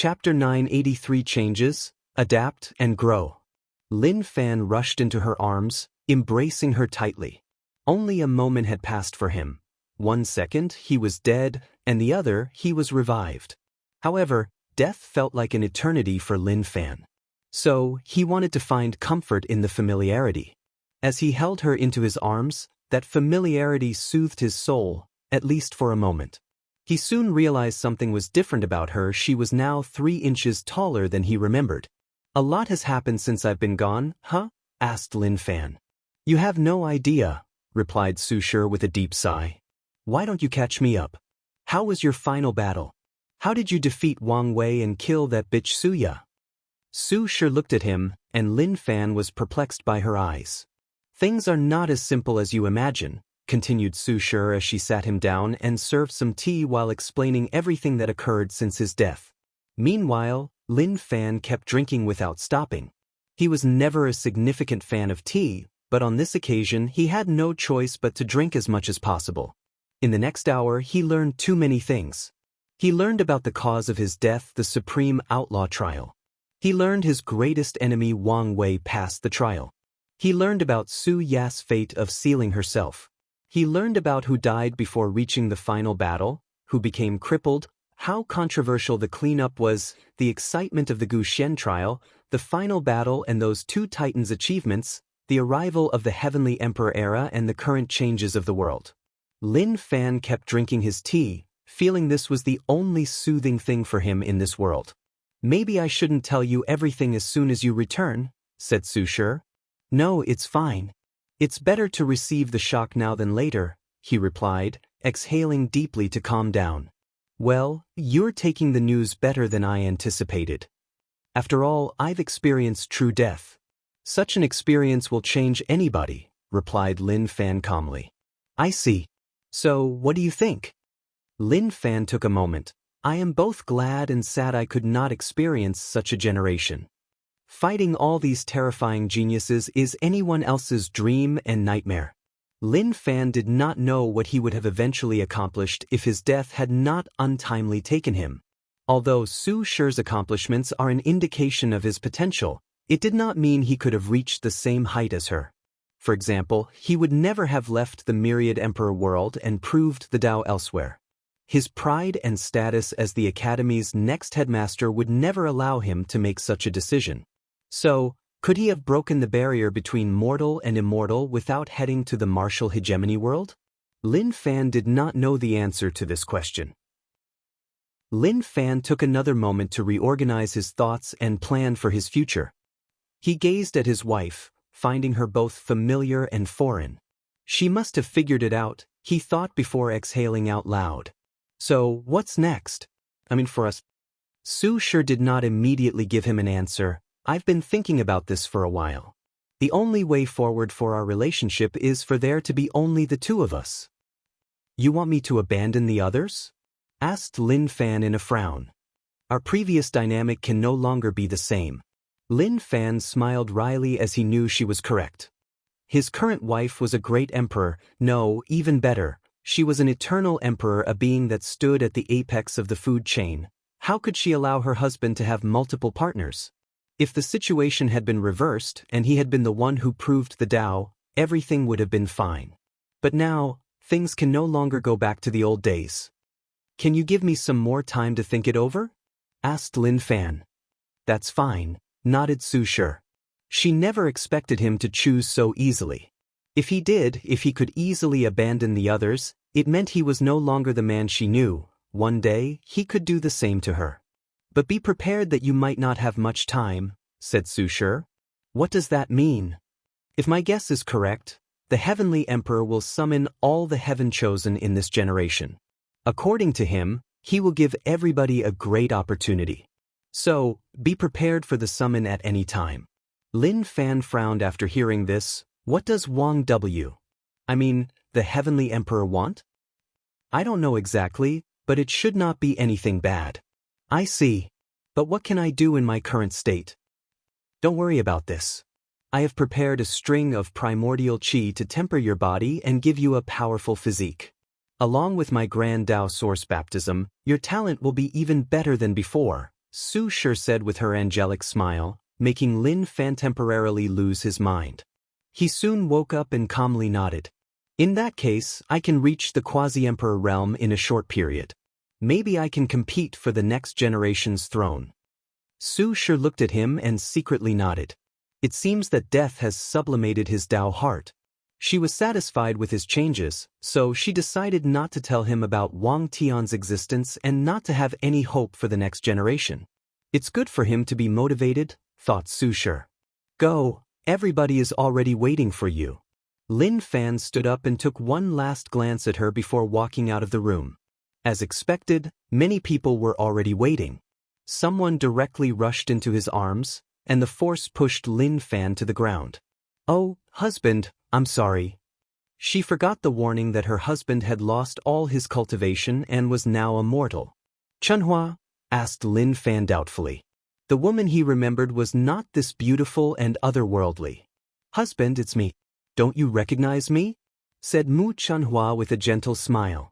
Chapter 983 Changes, Adapt and Grow. Lin Fan rushed into her arms, embracing her tightly. Only a moment had passed for him. 1 second, he was dead, and the other, he was revived. However, death felt like an eternity for Lin Fan. So, he wanted to find comfort in the familiarity. As he held her into his arms, that familiarity soothed his soul, at least for a moment. He soon realized something was different about her. She was now 3 inches taller than he remembered. "A lot has happened since I've been gone, huh?" asked Lin Fan. "You have no idea," replied Su Shi with a deep sigh. "Why don't you catch me up? How was your final battle? How did you defeat Wang Wei and kill that bitch Suya?" Su Shi looked at him, and Lin Fan was perplexed by her eyes. "Things are not as simple as you imagine," continued Su Shi as she sat him down and served some tea while explaining everything that occurred since his death. Meanwhile, Lin Fan kept drinking without stopping. He was never a significant fan of tea, but on this occasion he had no choice but to drink as much as possible. In the next hour he learned too many things. He learned about the cause of his death, the Supreme Outlaw trial. He learned his greatest enemy Wang Wei passed the trial. He learned about Su Ya's fate of sealing herself. He learned about who died before reaching the final battle, who became crippled, how controversial the cleanup was, the excitement of the Gu Shen trial, the final battle and those 2 titans' achievements, the arrival of the Heavenly Emperor era and the current changes of the world. Lin Fan kept drinking his tea, feeling this was the only soothing thing for him in this world. "Maybe I shouldn't tell you everything as soon as you return," said Su Shi. "No, it's fine. It's better to receive the shock now than later," he replied, exhaling deeply to calm down. "Well, you're taking the news better than I anticipated. After all, I've experienced true death. Such an experience will change anybody," replied Lin Fan calmly. "I see. So, what do you think?" Lin Fan took a moment. "I am both glad and sad I could not experience such a generation. Fighting all these terrifying geniuses is anyone else's dream and nightmare." Lin Fan did not know what he would have eventually accomplished if his death had not untimely taken him. Although Su Shi's accomplishments are an indication of his potential, it did not mean he could have reached the same height as her. For example, he would never have left the Myriad Emperor world and proved the Tao elsewhere. His pride and status as the Academy's next headmaster would never allow him to make such a decision. So, could he have broken the barrier between mortal and immortal without heading to the martial hegemony world? Lin Fan did not know the answer to this question. Lin Fan took another moment to reorganize his thoughts and plan for his future. He gazed at his wife, finding her both familiar and foreign. She must have figured it out, he thought before exhaling out loud. "So, what's next? For us?" Su Shi did not immediately give him an answer. "I've been thinking about this for a while. The only way forward for our relationship is for there to be only the 2 of us." "You want me to abandon the others?" asked Lin Fan in a frown. "Our previous dynamic can no longer be the same." Lin Fan smiled wryly as he knew she was correct. His current wife was a great emperor, no, even better, she was an eternal emperor, a being that stood at the apex of the food chain. How could she allow her husband to have multiple partners? If the situation had been reversed and he had been the one who proved the Tao, everything would have been fine. But now, things can no longer go back to the old days. "Can you give me some more time to think it over?" asked Lin Fan. "That's fine," nodded Su Shi. She never expected him to choose so easily. If he could easily abandon the others, it meant he was no longer the man she knew. One day, he could do the same to her. "But be prepared that you might not have much time," said Su Shi. "What does that mean?" "If my guess is correct, the Heavenly Emperor will summon all the Heaven Chosen in this generation. According to him, he will give everybody a great opportunity. So, be prepared for the summon at any time." Lin Fan frowned after hearing this. "What does the Heavenly Emperor want?" "I don't know exactly, but it should not be anything bad." "I see. But what can I do in my current state?" "Don't worry about this. I have prepared a string of primordial qi to temper your body and give you a powerful physique. Along with my Grand Tao Source baptism, your talent will be even better than before," Su Shi said with her angelic smile, making Lin Fan temporarily lose his mind. He soon woke up and calmly nodded. In that case, I can reach the quasi-emperor realm in a short period. Maybe I can compete for the next generation's throne. Su Shi looked at him and secretly nodded. It seems that death has sublimated his Tao heart. She was satisfied with his changes, so she decided not to tell him about Wang Tian's existence and not to have any hope for the next generation. It's good for him to be motivated, thought Su Shi. Go, everybody is already waiting for you. Lin Fan stood up and took one last glance at her before walking out of the room. As expected, many people were already waiting. Someone directly rushed into his arms, and the force pushed Lin Fan to the ground. Oh, husband, I'm sorry. She forgot the warning that her husband had lost all his cultivation and was now immortal. Chunhua? Asked Lin Fan doubtfully. The woman he remembered was not this beautiful and otherworldly. Husband, it's me. Don't you recognize me? Said Mu Chunhua with a gentle smile.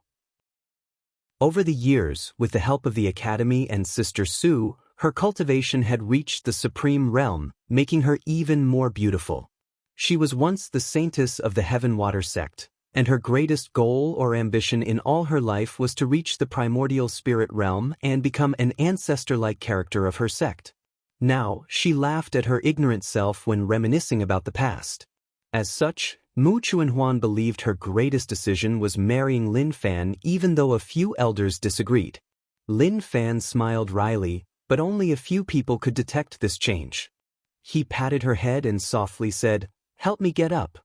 Over the years, with the help of the Academy and Sister Su, her cultivation had reached the supreme realm, making her even more beautiful. She was once the saintess of the Heaven Water sect, and her greatest goal or ambition in all her life was to reach the primordial spirit realm and become an ancestor-like character of her sect. Now, she laughed at her ignorant self when reminiscing about the past. As such, Mu Chuanhuan believed her greatest decision was marrying Lin Fan even though a few elders disagreed. Lin Fan smiled wryly, but only a few people could detect this change. He patted her head and softly said, "Help me get up."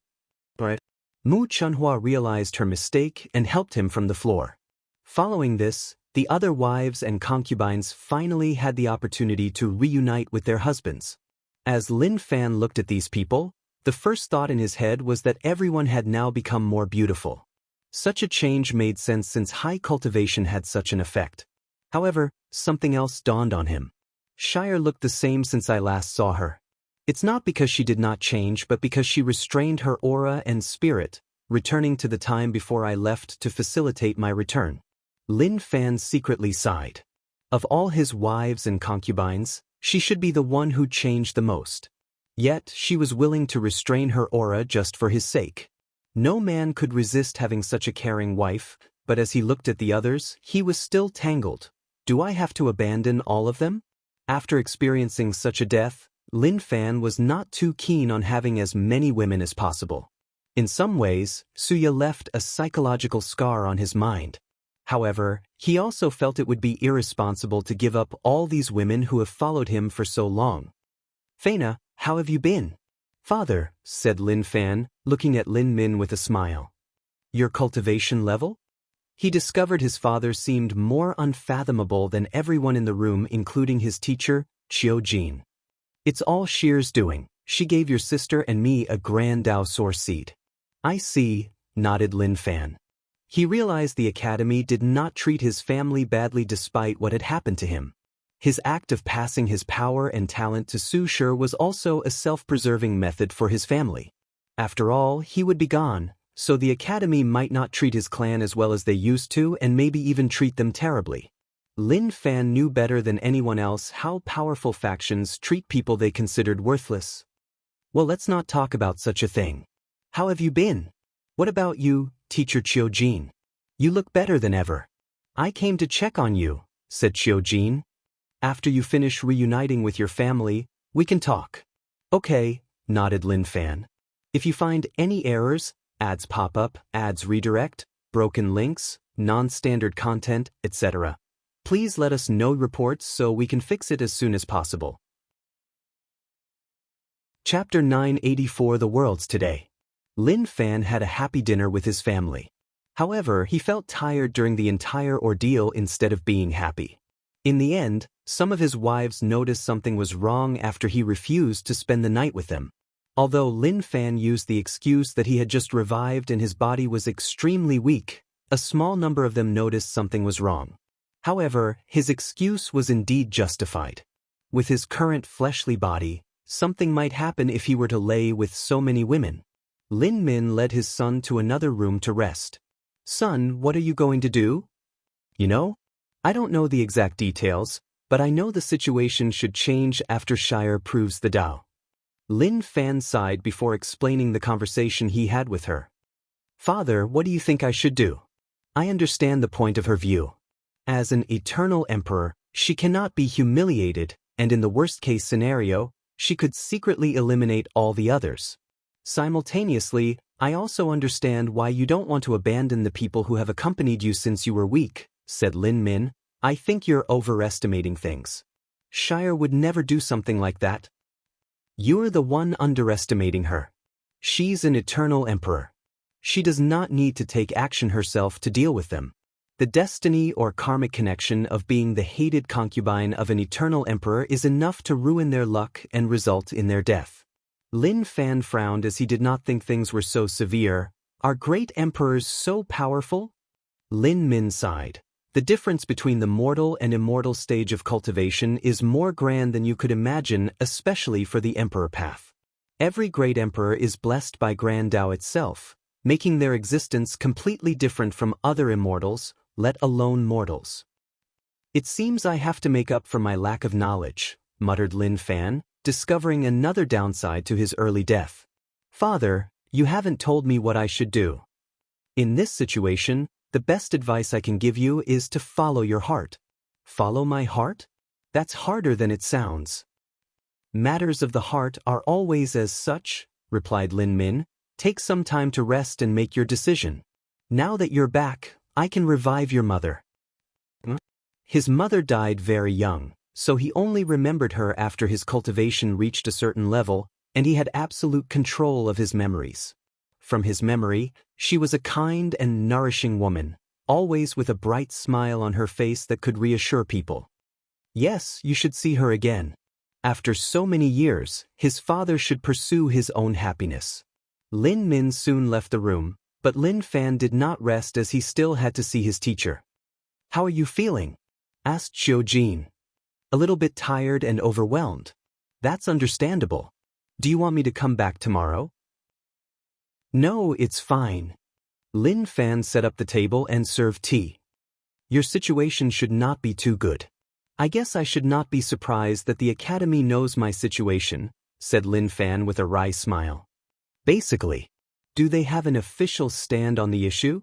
But Mu Chunhua realized her mistake and helped him from the floor. Following this, the other wives and concubines finally had the opportunity to reunite with their husbands. As Lin Fan looked at these people, the first thought in his head was that everyone had now become more beautiful. Such a change made sense since high cultivation had such an effect. However, something else dawned on him. Shire looked the same since I last saw her. It's not because she did not change but because she restrained her aura and spirit, returning to the time before I left to facilitate my return. Lin Fan secretly sighed. Of all his wives and concubines, she should be the one who changed the most. Yet, she was willing to restrain her aura just for his sake. No man could resist having such a caring wife, but as he looked at the others, he was still tangled. Do I have to abandon all of them? After experiencing such a death, Lin Fan was not too keen on having as many women as possible. In some ways, Suya left a psychological scar on his mind. However, he also felt it would be irresponsible to give up all these women who have followed him for so long. Feina, how have you been? Father, said Lin Fan, looking at Lin Min with a smile. Your cultivation level? He discovered his father seemed more unfathomable than everyone in the room, including his teacher, Qiu Jin. It's all Shir's doing. She gave your sister and me a grand Dao source seed. I see, nodded Lin Fan. He realized the academy did not treat his family badly despite what had happened to him. His act of passing his power and talent to Su Shi was also a self-preserving method for his family. After all, he would be gone, so the academy might not treat his clan as well as they used to and maybe even treat them terribly. Lin Fan knew better than anyone else how powerful factions treat people they considered worthless. Well, let's not talk about such a thing. How have you been? What about you, Teacher Qiu Jin? You look better than ever. I came to check on you, said Qiu Jin. After you finish reuniting with your family, we can talk. Okay, nodded Lin Fan. If you find any errors, ads pop up, ads redirect, broken links, non-standard content, etc., please let us know reports so we can fix it as soon as possible. Chapter 984 The Worlds Today. Lin Fan had a happy dinner with his family. However, he felt tired during the entire ordeal instead of being happy. In the end, some of his wives noticed something was wrong after he refused to spend the night with them. Although Lin Fan used the excuse that he had just revived and his body was extremely weak, a small number of them noticed something was wrong. However, his excuse was indeed justified. With his current fleshly body, something might happen if he were to lay with so many women. Lin Min led his son to another room to rest. Son, what are you going to do? You know? I don't know the exact details, but I know the situation should change after Shire proves the Tao. Lin Fan sighed before explaining the conversation he had with her. Father, what do you think I should do? I understand the point of her view. As an eternal emperor, she cannot be humiliated, and in the worst-case scenario, she could secretly eliminate all the others. Simultaneously, I also understand why you don't want to abandon the people who have accompanied you since you were weak, said Lin Min. I think you're overestimating things. Shire would never do something like that. You're the one underestimating her. She's an eternal emperor. She does not need to take action herself to deal with them. The destiny or karmic connection of being the hated concubine of an eternal emperor is enough to ruin their luck and result in their death. Lin Fan frowned as he did not think things were so severe. Are great emperors so powerful? Lin Min sighed. The difference between the mortal and immortal stage of cultivation is more grand than you could imagine, especially for the emperor path. Every great emperor is blessed by Grand Tao itself, making their existence completely different from other immortals, let alone mortals. It seems I have to make up for my lack of knowledge, muttered Lin Fan, discovering another downside to his early death. Father, you haven't told me what I should do. In this situation, the best advice I can give you is to follow your heart. Follow my heart? That's harder than it sounds. Matters of the heart are always as such, replied Lin Min. Take some time to rest and make your decision. Now that you're back, I can revive your mother. His mother died very young, so he only remembered her after his cultivation reached a certain level, and he had absolute control of his memories. From his memory, she was a kind and nourishing woman, always with a bright smile on her face that could reassure people. Yes, you should see her again. After so many years, his father should pursue his own happiness. Lin Min soon left the room, but Lin Fan did not rest as he still had to see his teacher. How are you feeling? Asked Xiao Jin. A little bit tired and overwhelmed. That's understandable. Do you want me to come back tomorrow? No, it's fine. Lin Fan set up the table and served tea. Your situation should not be too good. I guess I should not be surprised that the academy knows my situation, said Lin Fan with a wry smile. Basically, do they have an official stand on the issue?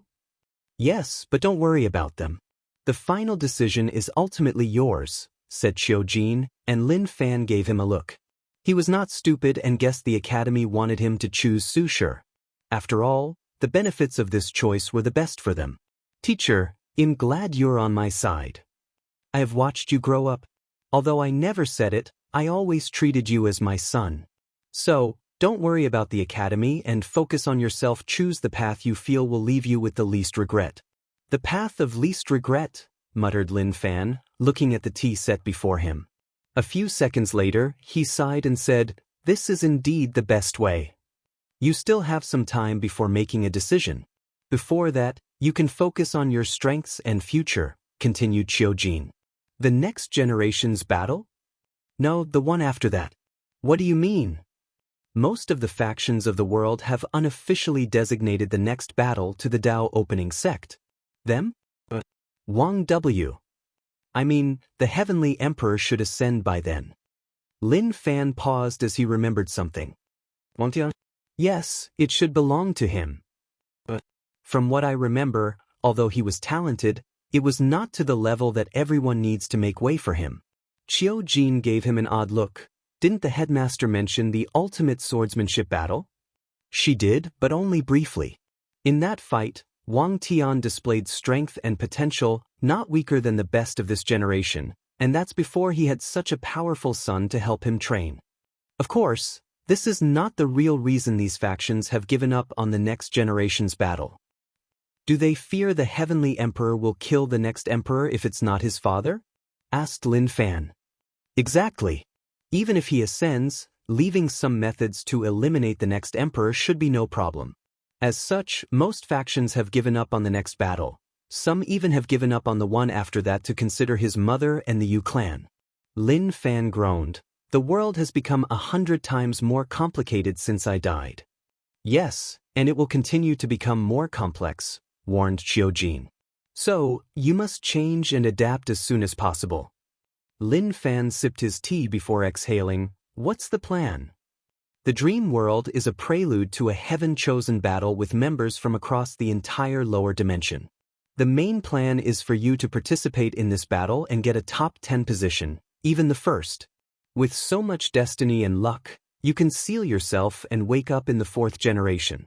Yes, but don't worry about them. The final decision is ultimately yours, said Xiao Jin, and Lin Fan gave him a look. He was not stupid and guessed the academy wanted him to choose Su Shi. After all, the benefits of this choice were the best for them. Teacher, I'm glad you're on my side. I have watched you grow up. Although I never said it, I always treated you as my son. So, don't worry about the academy and focus on yourself. Choose the path you feel will leave you with the least regret. The path of least regret, muttered Lin Fan, looking at the tea set before him. A few seconds later, he sighed and said, This is indeed the best way. You still have some time before making a decision. Before that, you can focus on your strengths and future, continued Xiao Jin. The next generation's battle? No, the one after that. What do you mean? Most of the factions of the world have unofficially designated the next battle to the Tao opening sect. Them? Wang W. I mean, the Heavenly Emperor should ascend by then. Lin Fan paused as he remembered something. Wangtian? Yes, it should belong to him. But from what I remember, although he was talented, it was not to the level that everyone needs to make way for him. Xiao Jin gave him an odd look. Didn't the headmaster mention the ultimate swordsmanship battle? She did, but only briefly. In that fight, Wang Tian displayed strength and potential, not weaker than the best of this generation, and that's before he had such a powerful son to help him train. Of course, this is not the real reason these factions have given up on the next generation's battle. Do they fear the Heavenly Emperor will kill the next emperor if it's not his father? Asked Lin Fan. Exactly. Even if he ascends, leaving some methods to eliminate the next emperor should be no problem. As such, most factions have given up on the next battle. Some even have given up on the one after that to consider his mother and the Yu clan. Lin Fan groaned. The world has become 100 times more complicated since I died. Yes, and it will continue to become more complex, warned Xiao Jin. So, you must change and adapt as soon as possible. Lin Fan sipped his tea before exhaling. What's the plan? The dream world is a prelude to a heaven-chosen battle with members from across the entire lower dimension. The main plan is for you to participate in this battle and get a top 10 position, even the first. With so much destiny and luck, you can seal yourself and wake up in the 4th generation.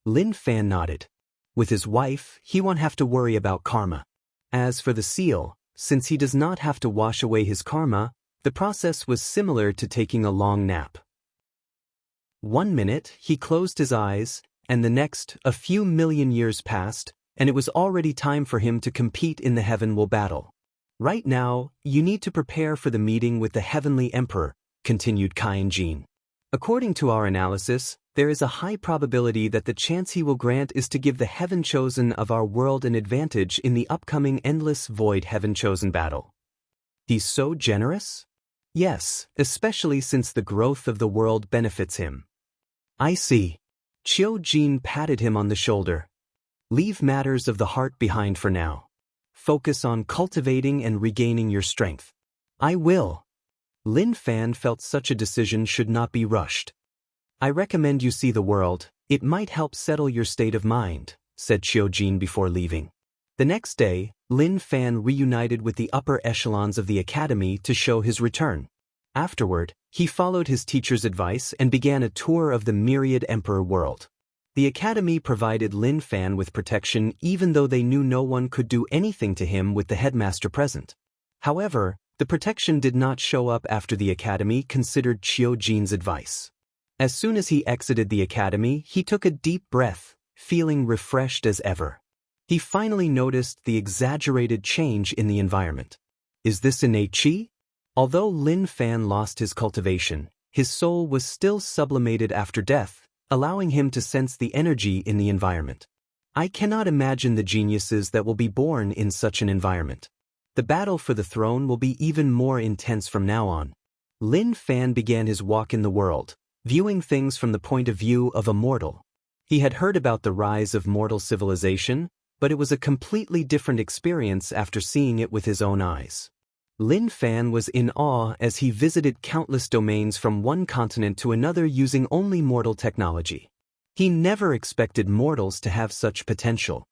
Lin Fan nodded. With his wife, he won't have to worry about karma. As for the seal, since he does not have to wash away his karma, the process was similar to taking a long nap. 1 minute, he closed his eyes, and the next, a few million years passed, and it was already time for him to compete in the heavenly battle. Right now, you need to prepare for the meeting with the Heavenly Emperor, continued Kainjin. According to our analysis, there is a high probability that the chance he will grant is to give the Heaven-Chosen of our world an advantage in the upcoming Endless Void Heaven-Chosen battle. He's so generous? Yes, especially since the growth of the world benefits him. I see. Qiu Jin patted him on the shoulder. Leave matters of the heart behind for now. Focus on cultivating and regaining your strength. I will. Lin Fan felt such a decision should not be rushed. I recommend you see the world, it might help settle your state of mind, said Qiu Jin before leaving. The next day, Lin Fan reunited with the upper echelons of the academy to show his return. Afterward, he followed his teacher's advice and began a tour of the myriad emperor world. The academy provided Lin Fan with protection even though they knew no one could do anything to him with the headmaster present. However, the protection did not show up after the academy considered Qiu Jin's advice. As soon as he exited the academy, he took a deep breath, feeling refreshed as ever. He finally noticed the exaggerated change in the environment. Is this innate qi? Although Lin Fan lost his cultivation, his soul was still sublimated after death, allowing him to sense the energy in the environment. I cannot imagine the geniuses that will be born in such an environment. The battle for the throne will be even more intense from now on. Lin Fan began his walk in the world, viewing things from the point of view of a mortal. He had heard about the rise of mortal civilization, but it was a completely different experience after seeing it with his own eyes. Lin Fan was in awe as he visited countless domains from one continent to another using only mortal technology. He never expected mortals to have such potential.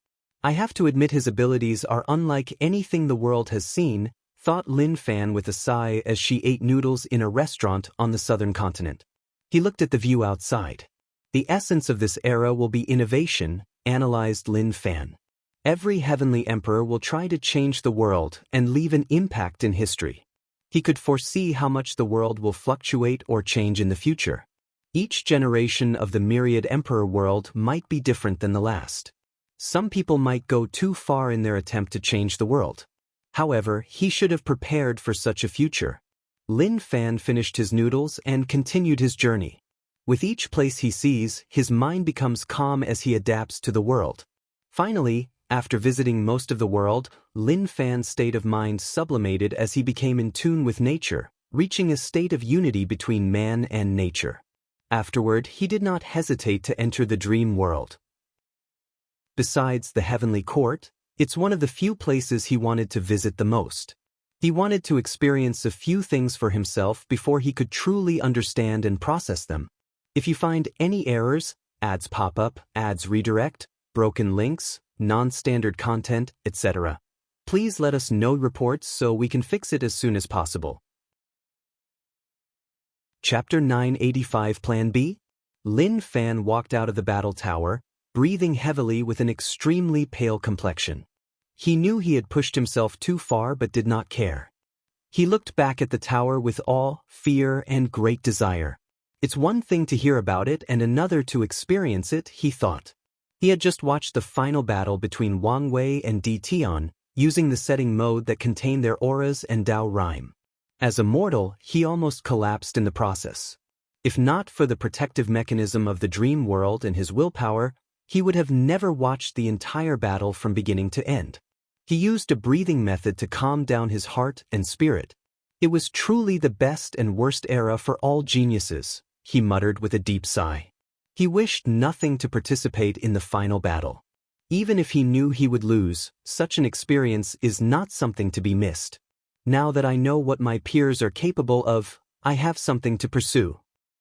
I have to admit his abilities are unlike anything the world has seen, thought Lin Fan with a sigh as she ate noodles in a restaurant on the southern continent. He looked at the view outside. The essence of this era will be innovation, analyzed Lin Fan. Every heavenly emperor will try to change the world and leave an impact in history. He could foresee how much the world will fluctuate or change in the future. Each generation of the myriad emperor world might be different than the last. Some people might go too far in their attempt to change the world. However, he should have prepared for such a future. Lin Fan finished his noodles and continued his journey. With each place he sees, his mind becomes calm as he adapts to the world. Finally, after visiting most of the world, Lin Fan's state of mind sublimated as he became in tune with nature, reaching a state of unity between man and nature. Afterward, he did not hesitate to enter the dream world. Besides the heavenly court, it's one of the few places he wanted to visit the most. He wanted to experience a few things for himself before he could truly understand and process them. If you find any errors, ads pop up, ads redirect, broken links, non-standard content, etc., please let us know reports so we can fix it as soon as possible. Chapter 985 Plan B? Lin Fan walked out of the battle tower, breathing heavily with an extremely pale complexion. He knew he had pushed himself too far but did not care. He looked back at the tower with awe, fear, and great desire. It's one thing to hear about it and another to experience it, he thought. He had just watched the final battle between Wang Wei and Di Tian, using the setting mode that contained their auras and Dao rhyme. As a mortal, he almost collapsed in the process. If not for the protective mechanism of the dream world and his willpower, he would have never watched the entire battle from beginning to end. He used a breathing method to calm down his heart and spirit. It was truly the best and worst era for all geniuses, he muttered with a deep sigh. He wished nothing to participate in the final battle. Even if he knew he would lose, such an experience is not something to be missed. Now that I know what my peers are capable of, I have something to pursue.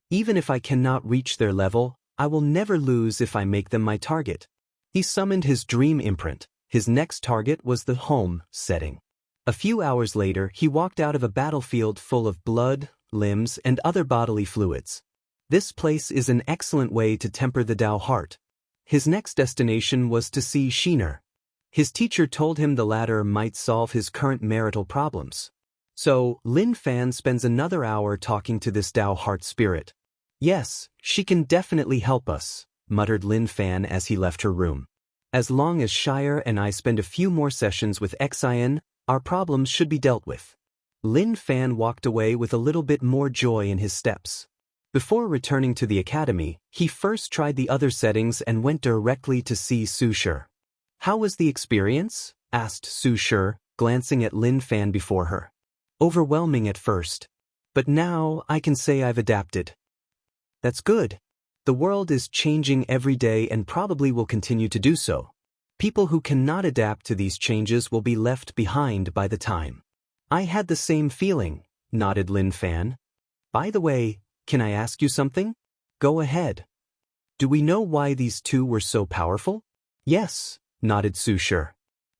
Even if I cannot reach their level, I will never lose if I make them my target. He summoned his dream imprint. His next target was the home setting. A few hours later, he walked out of a battlefield full of blood, limbs, and other bodily fluids. This place is an excellent way to temper the Tao heart. His next destination was to see Shiner. His teacher told him the latter might solve his current marital problems. So, Lin Fan spends another hour talking to this Tao heart spirit. Yes, she can definitely help us, muttered Lin Fan as he left her room. As long as Shire and I spend a few more sessions with Xian, our problems should be dealt with. Lin Fan walked away with a little bit more joy in his steps. Before returning to the academy, he first tried the other settings and went directly to see Su Shi. How was the experience? Asked Su Shi, glancing at Lin Fan before her. Overwhelming at first. But now I can say I've adapted. That's good. The world is changing every day and probably will continue to do so. People who cannot adapt to these changes will be left behind by the time. I had the same feeling, nodded Lin Fan. By the way, can I ask you something? Go ahead. Do we know why these two were so powerful? Yes, nodded Su Shi.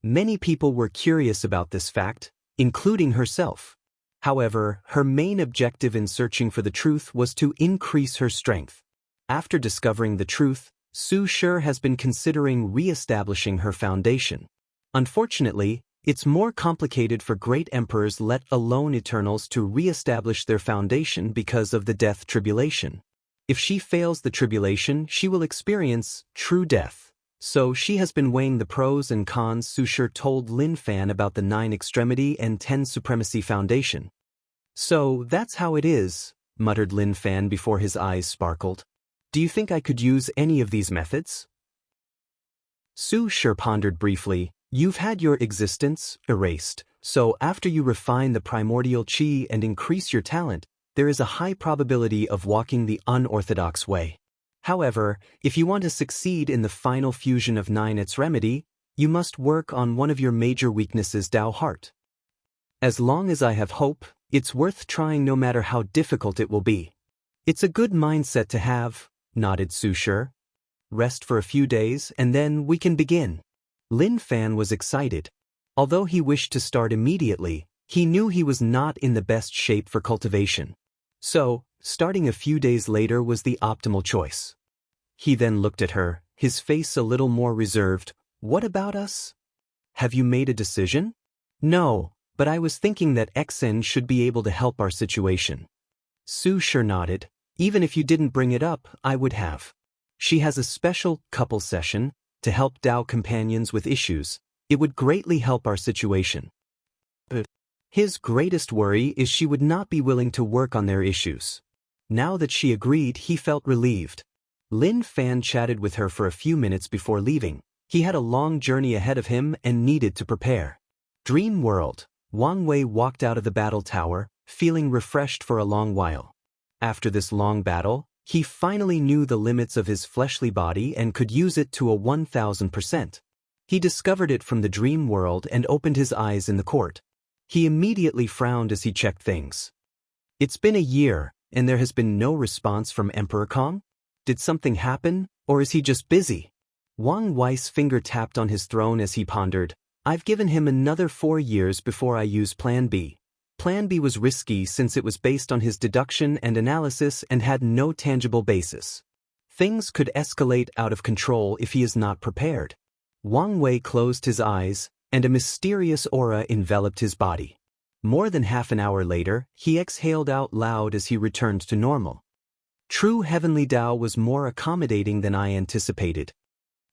Many people were curious about this fact, including herself. However, her main objective in searching for the truth was to increase her strength. After discovering the truth, Su Shi has been considering re-establishing her foundation. Unfortunately, it's more complicated for great emperors, let alone eternals, to re-establish their foundation because of the death tribulation. If she fails the tribulation, she will experience true death. So she has been weighing the pros and cons. Su Shi told Lin Fan about the 9 Extremity and 10 Supremacy Foundation. So that's how it is, muttered Lin Fan before his eyes sparkled. Do you think I could use any of these methods? Su Shi pondered briefly. You've had your existence erased, so after you refine the primordial qi and increase your talent, there is a high probability of walking the unorthodox way. However, if you want to succeed in the final fusion of 9 its remedy, you must work on one of your major weaknesses, Tao heart. As long as I have hope, it's worth trying no matter how difficult it will be. It's a good mindset to have, nodded Su Shi. Rest for a few days and then we can begin. Lin Fan was excited. Although he wished to start immediately, he knew he was not in the best shape for cultivation. So, starting a few days later was the optimal choice. He then looked at her, his face a little more reserved. What about us? Have you made a decision? No, but I was thinking that Xen should be able to help our situation. Su Shi nodded. Even if you didn't bring it up, I would have. She has a special couple session to help Tao companions with issues. It would greatly help our situation. But his greatest worry is she would not be willing to work on their issues. Now that she agreed, he felt relieved. Lin Fan chatted with her for a few minutes before leaving. He had a long journey ahead of him and needed to prepare. Dream World. Wang Wei walked out of the battle tower, feeling refreshed for a long while. After this long battle, he finally knew the limits of his fleshly body and could use it to a 1000%. He discovered it from the dream world and opened his eyes in the court. He immediately frowned as he checked things. It's been a year, and there has been no response from Emperor Kong? Did something happen, or is he just busy? Wang Wei's finger tapped on his throne as he pondered. I've given him another 4 years before I use Plan B. Plan B was risky since it was based on his deduction and analysis and had no tangible basis. Things could escalate out of control if he is not prepared. Wang Wei closed his eyes, and a mysterious aura enveloped his body. More than half an hour later, he exhaled out loud as he returned to normal. True heavenly Tao was more accommodating than I anticipated.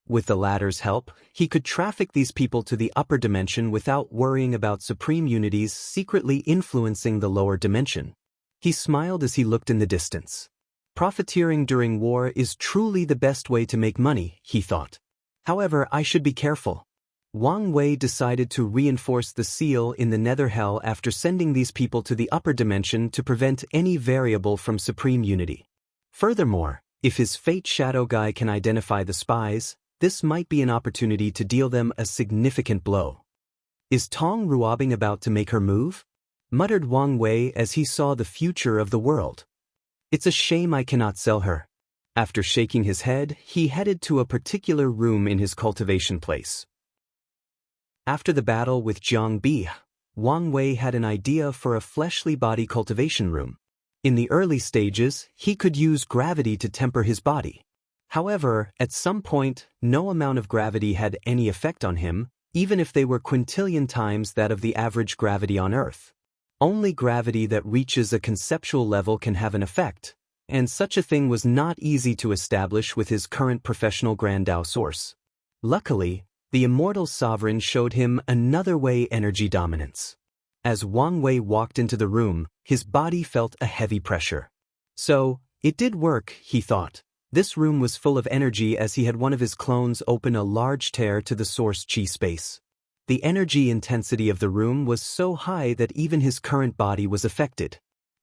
With the latter's help, he could traffic these people to the upper dimension without worrying about supreme unities secretly influencing the lower dimension. He smiled as he looked in the distance. Profiteering during war is truly the best way to make money, he thought. However, I should be careful. Wang Wei decided to reinforce the seal in the nether hell after sending these people to the upper dimension to prevent any variable from supreme unity. Furthermore, if his fate shadow guy can identify the spies, this might be an opportunity to deal them a significant blow. Is Tong Ruobing about to make her move? muttered Wang Wei as he saw the future of the world. It's a shame I cannot sell her. After shaking his head, he headed to a particular room in his cultivation place. After the battle with Jiang Bi, Wang Wei had an idea for a fleshly body cultivation room. In the early stages, he could use gravity to temper his body. However, at some point, no amount of gravity had any effect on him, even if they were quintillion times that of the average gravity on Earth. Only gravity that reaches a conceptual level can have an effect, and such a thing was not easy to establish with his current professional Grand Dao source. Luckily, the immortal sovereign showed him another way: energy dominance. As Wang Wei walked into the room, his body felt a heavy pressure. So, it did work, he thought. This room was full of energy as he had one of his clones open a large tear to the source chi space. The energy intensity of the room was so high that even his current body was affected.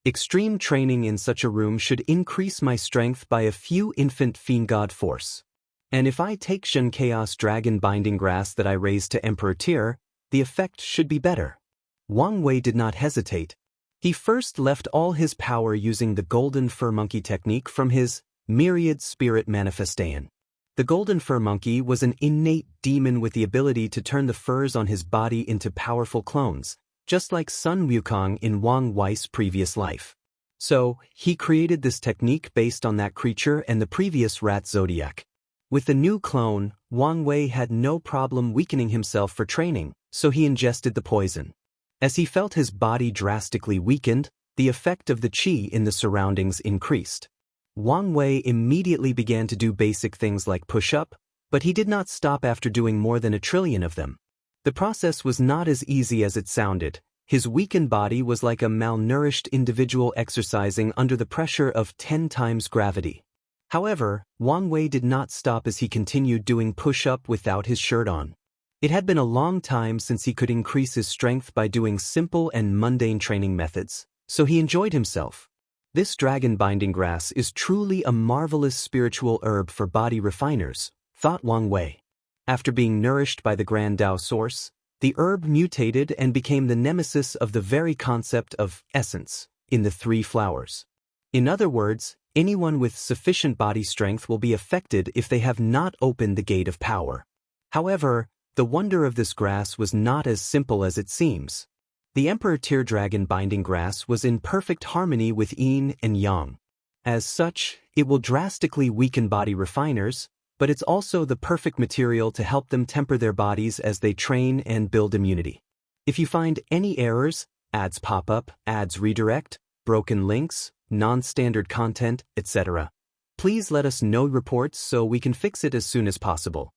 Extreme training in such a room should increase my strength by a few infant fiend god force. And if I take Shen Chaos Dragon Binding Grass that I raised to Emperor tier, the effect should be better. Wang Wei did not hesitate. He first left all his power using the Golden Fur Monkey technique from his Myriad Spirit Manifestation. The Golden Fur Monkey was an innate demon with the ability to turn the furs on his body into powerful clones, just like Sun Wukong in Wang Wei's previous life. So, he created this technique based on that creature and the previous rat zodiac. With the new clone, Wang Wei had no problem weakening himself for training, so he ingested the poison. As he felt his body drastically weakened, the effect of the qi in the surroundings increased. Wang Wei immediately began to do basic things like push-up, but he did not stop after doing more than 1 trillion of them. The process was not as easy as it sounded. His weakened body was like a malnourished individual exercising under the pressure of 10 times gravity. However, Wang Wei did not stop as he continued doing push-up without his shirt on. It had been a long time since he could increase his strength by doing simple and mundane training methods, so he enjoyed himself. This dragon binding grass is truly a marvelous spiritual herb for body refiners, thought Wang Wei. After being nourished by the Grand Dao source, the herb mutated and became the nemesis of the very concept of essence in the 3 flowers. In other words, anyone with sufficient body strength will be affected if they have not opened the gate of power. However, the wonder of this grass was not as simple as it seems. The Emperor tier dragon binding grass was in perfect harmony with yin and yang. As such, it will drastically weaken body refiners, but it's also the perfect material to help them temper their bodies as they train and build immunity. If you find any errors, ads pop up, ads redirect, broken links, non-standard content, etc., please let us know reports so we can fix it as soon as possible.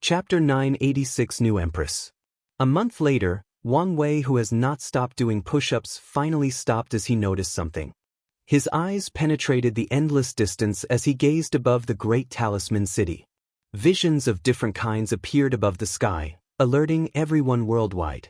Chapter 986 New Empress. A month later, Wang Wei, who has not stopped doing push-ups, finally stopped as he noticed something. His eyes penetrated the endless distance as he gazed above the great talisman city. Visions of different kinds appeared above the sky, alerting everyone worldwide.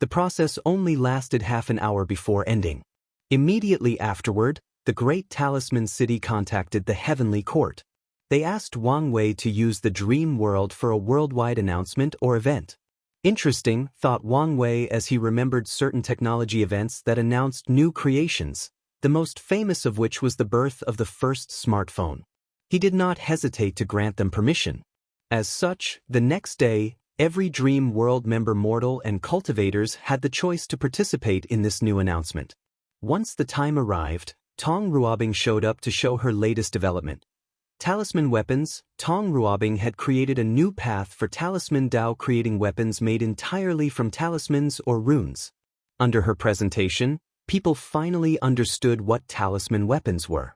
The process only lasted half an hour before ending. Immediately afterward, the great talisman city contacted the heavenly court. They asked Wang Wei to use the dream world for a worldwide announcement or event. Interesting, thought Wang Wei as he remembered certain technology events that announced new creations, the most famous of which was the birth of the first smartphone. He did not hesitate to grant them permission. As such, the next day, every Dream World member mortal and cultivators had the choice to participate in this new announcement. Once the time arrived, Tong Ruobing showed up to show her latest development. Talisman weapons. Tong Ruobing had created a new path for Talisman Dao, creating weapons made entirely from talismans or runes. Under her presentation, people finally understood what talisman weapons were.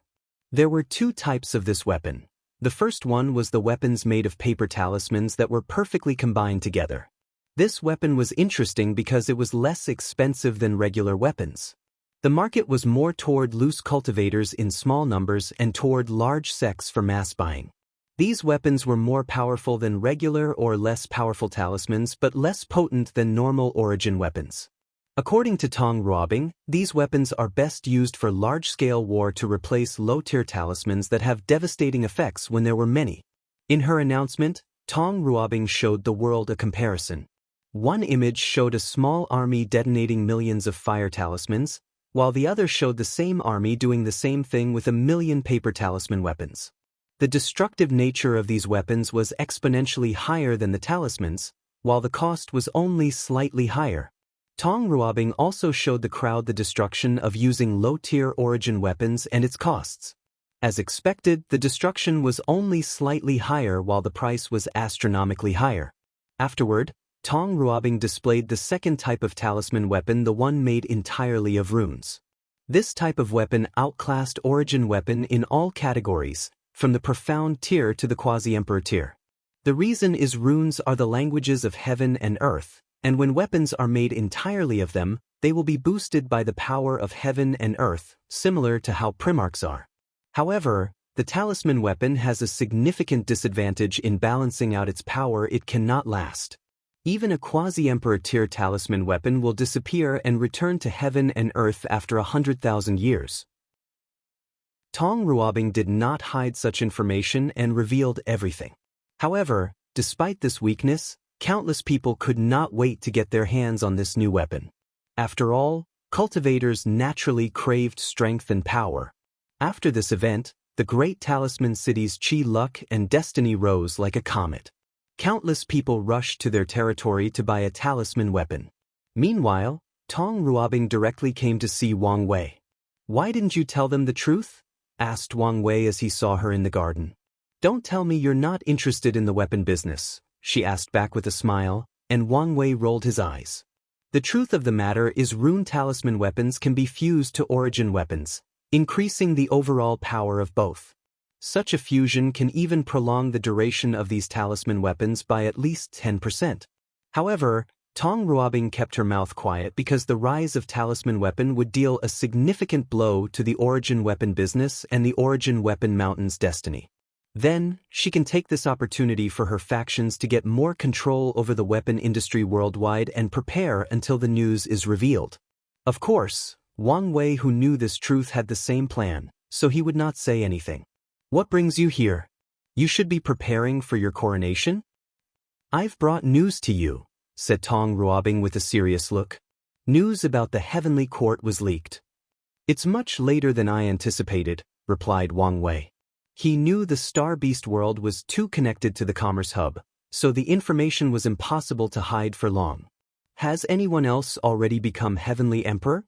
There were 2 types of this weapon. The first one was the weapons made of paper talismans that were perfectly combined together. This weapon was interesting because it was less expensive than regular weapons. The market was more toward loose cultivators in small numbers and toward large sects for mass buying. These weapons were more powerful than regular or less powerful talismans but less potent than normal origin weapons. According to Tong Ruobing, these weapons are best used for large-scale war to replace low-tier talismans that have devastating effects when there were many. In her announcement, Tong Ruobing showed the world a comparison. One image showed a small army detonating millions of fire talismans, while the other showed the same army doing the same thing with 1,000,000 paper talisman weapons. The destructive nature of these weapons was exponentially higher than the talismans, while the cost was only slightly higher. Tong Ruobing also showed the crowd the destruction of using low-tier origin weapons and its costs. As expected, the destruction was only slightly higher while the price was astronomically higher. Afterward, Tong Ruobing displayed the second type of talisman weapon, the one made entirely of runes. This type of weapon outclassed origin weapon in all categories, from the profound tier to the quasi-emperor tier. The reason is runes are the languages of heaven and earth, and when weapons are made entirely of them, they will be boosted by the power of heaven and earth, similar to how Primarchs are. However, the talisman weapon has a significant disadvantage in balancing out its power. It cannot last. Even a quasi-emperor tier talisman weapon will disappear and return to heaven and earth after 100,000 years. Tong Ruobing did not hide such information and revealed everything. However, despite this weakness, countless people could not wait to get their hands on this new weapon. After all, cultivators naturally craved strength and power. After this event, the great talisman city's chi luck and destiny rose like a comet. Countless people rushed to their territory to buy a talisman weapon. Meanwhile, Tong Ruobing directly came to see Wang Wei. "Why didn't you tell them the truth?" asked Wang Wei as he saw her in the garden. "Don't tell me you're not interested in the weapon business," she asked back with a smile, and Wang Wei rolled his eyes. "The truth of the matter is rune talisman weapons can be fused to origin weapons, increasing the overall power of both. Such a fusion can even prolong the duration of these talisman weapons by at least 10%. However, Tong Ruobing kept her mouth quiet because the rise of talisman weapon would deal a significant blow to the origin weapon business and the origin weapon mountain's destiny. Then, she can take this opportunity for her factions to get more control over the weapon industry worldwide and prepare until the news is revealed. Of course, Wang Wei, who knew this truth, had the same plan, so he would not say anything. "What brings you here? You should be preparing for your coronation?" "I've brought news to you," said Tong Ruobing with a serious look. "News about the heavenly court was leaked." "It's much later than I anticipated," replied Wang Wei. He knew the Star Beast world was too connected to the commerce hub, so the information was impossible to hide for long. "Has anyone else already become Heavenly Emperor?"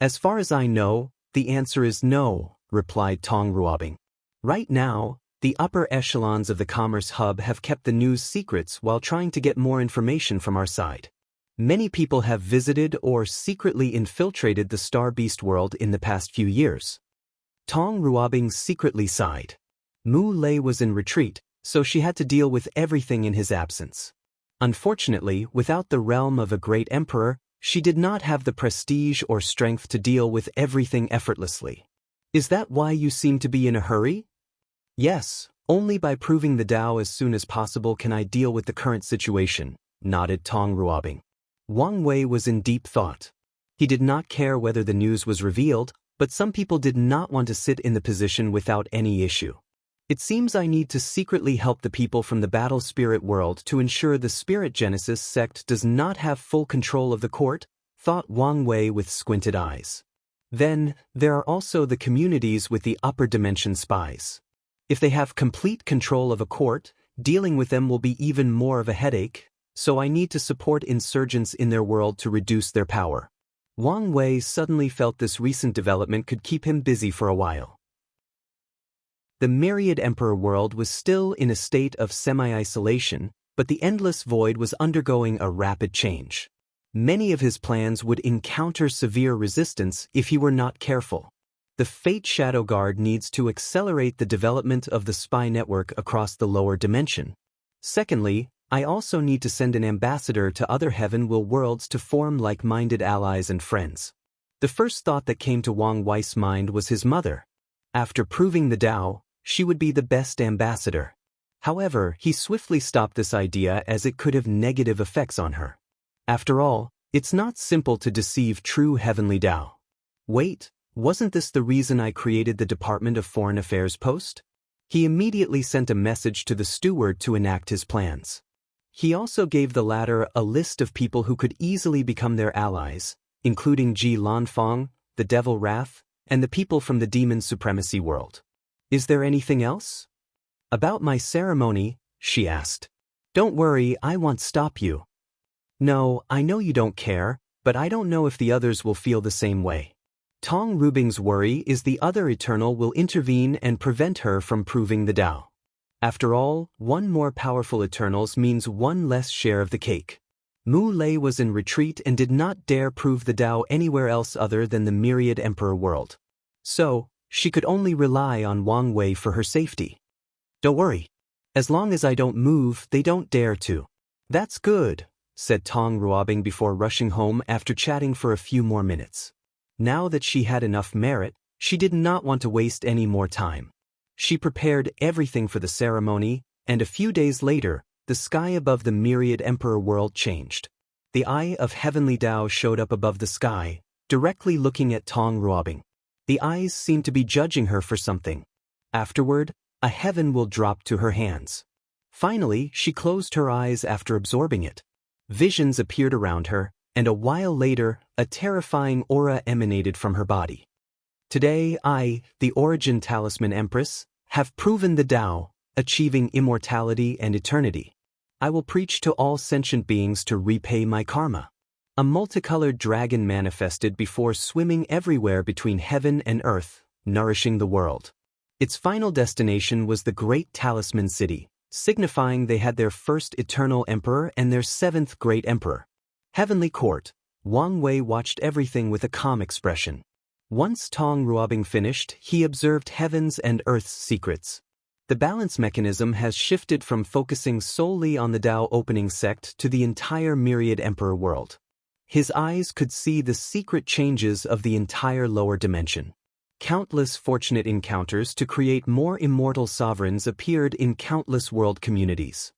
"As far as I know, the answer is no," replied Tong Ruobing. "Right now, the upper echelons of the commerce hub have kept the news secrets while trying to get more information from our side. Many people have visited or secretly infiltrated the Star Beast world in the past few years." Tong Ruobing secretly sighed. Mu Lei was in retreat, so she had to deal with everything in his absence. Unfortunately, without the realm of a great emperor, she did not have the prestige or strength to deal with everything effortlessly. "Is that why you seem to be in a hurry?" "Yes, only by proving the Tao as soon as possible can I deal with the current situation," nodded Tong Ruobing. Wang Wei was in deep thought. He did not care whether the news was revealed, but some people did not want to sit in the position without any issue. "It seems I need to secretly help the people from the Battle Spirit world to ensure the Spirit Genesis sect does not have full control of the court," thought Wang Wei with squinted eyes. "Then, there are also the communities with the upper dimension spies. If they have complete control of a court, dealing with them will be even more of a headache, so I need to support insurgents in their world to reduce their power." Wang Wei suddenly felt this recent development could keep him busy for a while. The Myriad Emperor world was still in a state of semi-isolation, but the Endless Void was undergoing a rapid change. Many of his plans would encounter severe resistance if he were not careful. The Fate Shadow Guard needs to accelerate the development of the spy network across the lower dimension. Secondly, I also need to send an ambassador to other Heaven-Will worlds to form like-minded allies and friends. The first thought that came to Wang Wei's mind was his mother. After proving the Tao, she would be the best ambassador. However, he swiftly stopped this idea as it could have negative effects on her. After all, it's not simple to deceive true heavenly Tao. Wait, wasn't this the reason I created the Department of Foreign Affairs post? He immediately sent a message to the steward to enact his plans. He also gave the latter a list of people who could easily become their allies, including Ji Lanfang, the Devil Wrath, and the people from the Demon Supremacy world. Is there anything else? About my ceremony, she asked. Don't worry, I won't stop you. No, I know you don't care, but I don't know if the others will feel the same way. Tong Rubing's worry is the other Eternal will intervene and prevent her from proving the Tao. After all, one more powerful Eternals means one less share of the cake. Mu Lei was in retreat and did not dare prove the Tao anywhere else other than the Myriad Emperor world. So, she could only rely on Wang Wei for her safety. Don't worry. As long as I don't move, they don't dare to. That's good, said Tong Ruobing before rushing home after chatting for a few more minutes. Now that she had enough merit, she did not want to waste any more time. She prepared everything for the ceremony, and a few days later, the sky above the Myriad Emperor world changed. The eye of heavenly Tao showed up above the sky, directly looking at Tong Ruobing. The eyes seemed to be judging her for something. Afterward, a heaven will drop to her hands. Finally, she closed her eyes after absorbing it. Visions appeared around her, and a while later, a terrifying aura emanated from her body. Today I, the Origin Talisman Empress, have proven the Tao, achieving immortality and eternity. I will preach to all sentient beings to repay my karma. A multicolored dragon manifested before swimming everywhere between heaven and earth, nourishing the world. Its final destination was the Great Talisman City, signifying they had their first eternal emperor and their seventh great emperor. Heavenly Court, Wang Wei watched everything with a calm expression. Once Tong Ruobing finished, he observed heaven's and earth's secrets. The balance mechanism has shifted from focusing solely on the Tao opening sect to the entire Myriad Emperor world. His eyes could see the secret changes of the entire lower dimension. Countless fortunate encounters to create more immortal sovereigns appeared in countless world communities.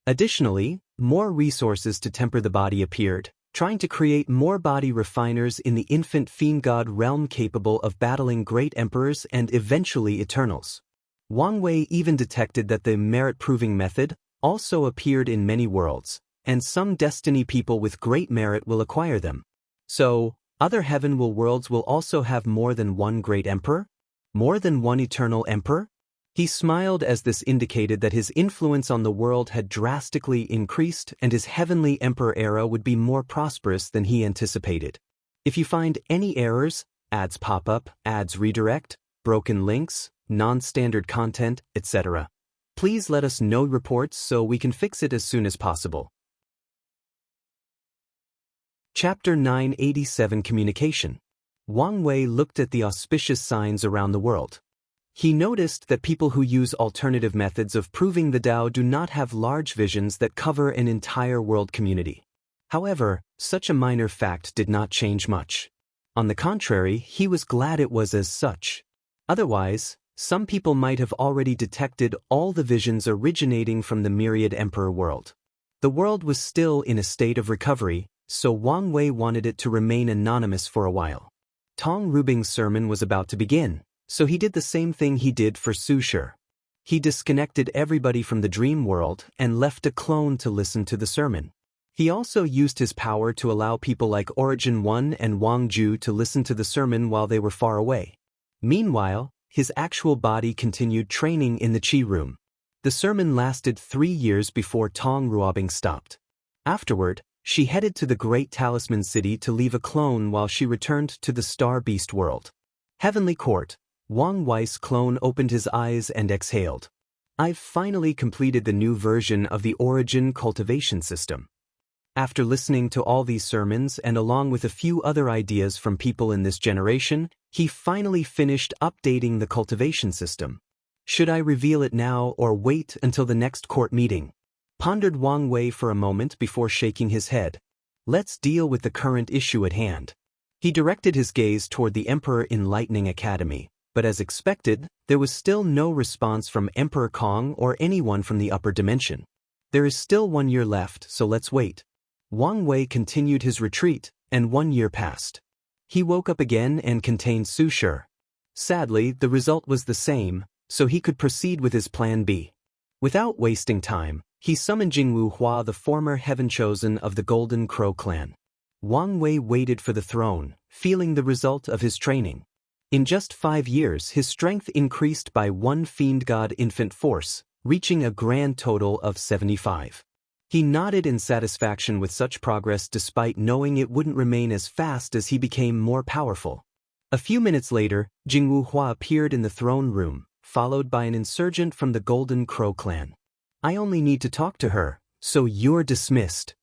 Additionally, more resources to temper the body appeared, trying to create more body refiners in the infant fiend god realm capable of battling great emperors and eventually Eternals. Wang Wei even detected that the merit-proving method also appeared in many worlds, and some destiny people with great merit will acquire them. So, other heaven worlds will also have more than one great emperor? More than one eternal emperor? He smiled as this indicated that his influence on the world had drastically increased and his heavenly emperor era would be more prosperous than he anticipated. If you find any errors, ads pop up, ads redirect, broken links, non-standard content, etc., please let us know reports so we can fix it as soon as possible. Chapter 987 Communication. Wang Wei looked at the auspicious signs around the world. He noticed that people who use alternative methods of proving the Tao do not have large visions that cover an entire world community. However, such a minor fact did not change much. On the contrary, he was glad it was as such. Otherwise, some people might have already detected all the visions originating from the Myriad Emperor world. The world was still in a state of recovery, so Wang Wei wanted it to remain anonymous for a while. Tong Rubing's sermon was about to begin, so he did the same thing he did for Su Shi. He disconnected everybody from the dream world and left a clone to listen to the sermon. He also used his power to allow people like Origin 1 and Wang Ju to listen to the sermon while they were far away. Meanwhile, his actual body continued training in the Qi room. The sermon lasted 3 years before Tong Ruobing stopped. Afterward, she headed to the Great Talisman City to leave a clone while she returned to the Star Beast world. Heavenly Court. Wang Wei's clone opened his eyes and exhaled. I've finally completed the new version of the Origin cultivation system. After listening to all these sermons and along with a few other ideas from people in this generation, he finally finished updating the cultivation system. Should I reveal it now or wait until the next court meeting? Pondered Wang Wei for a moment before shaking his head. Let's deal with the current issue at hand. He directed his gaze toward the Emperor Enlightening Academy. But as expected, there was still no response from Emperor Kong or anyone from the upper dimension. There is still 1 year left, so let's wait. Wang Wei continued his retreat, and 1 year passed. He woke up again and contained Su Shi. Sadly, the result was the same, so he could proceed with his plan B. Without wasting time, He summoned Jingwu Hua, the former heaven-chosen of the Golden Crow clan. Wang Wei waited for the throne, feeling the result of his training. In just 5 years, his strength increased by 1 fiend god infant force, reaching a grand total of 75. He nodded in satisfaction with such progress despite knowing it wouldn't remain as fast as he became more powerful. A few minutes later, Jingwu Hua appeared in the throne room, followed by an insurgent from the Golden Crow clan. I only need to talk to her, so you're dismissed.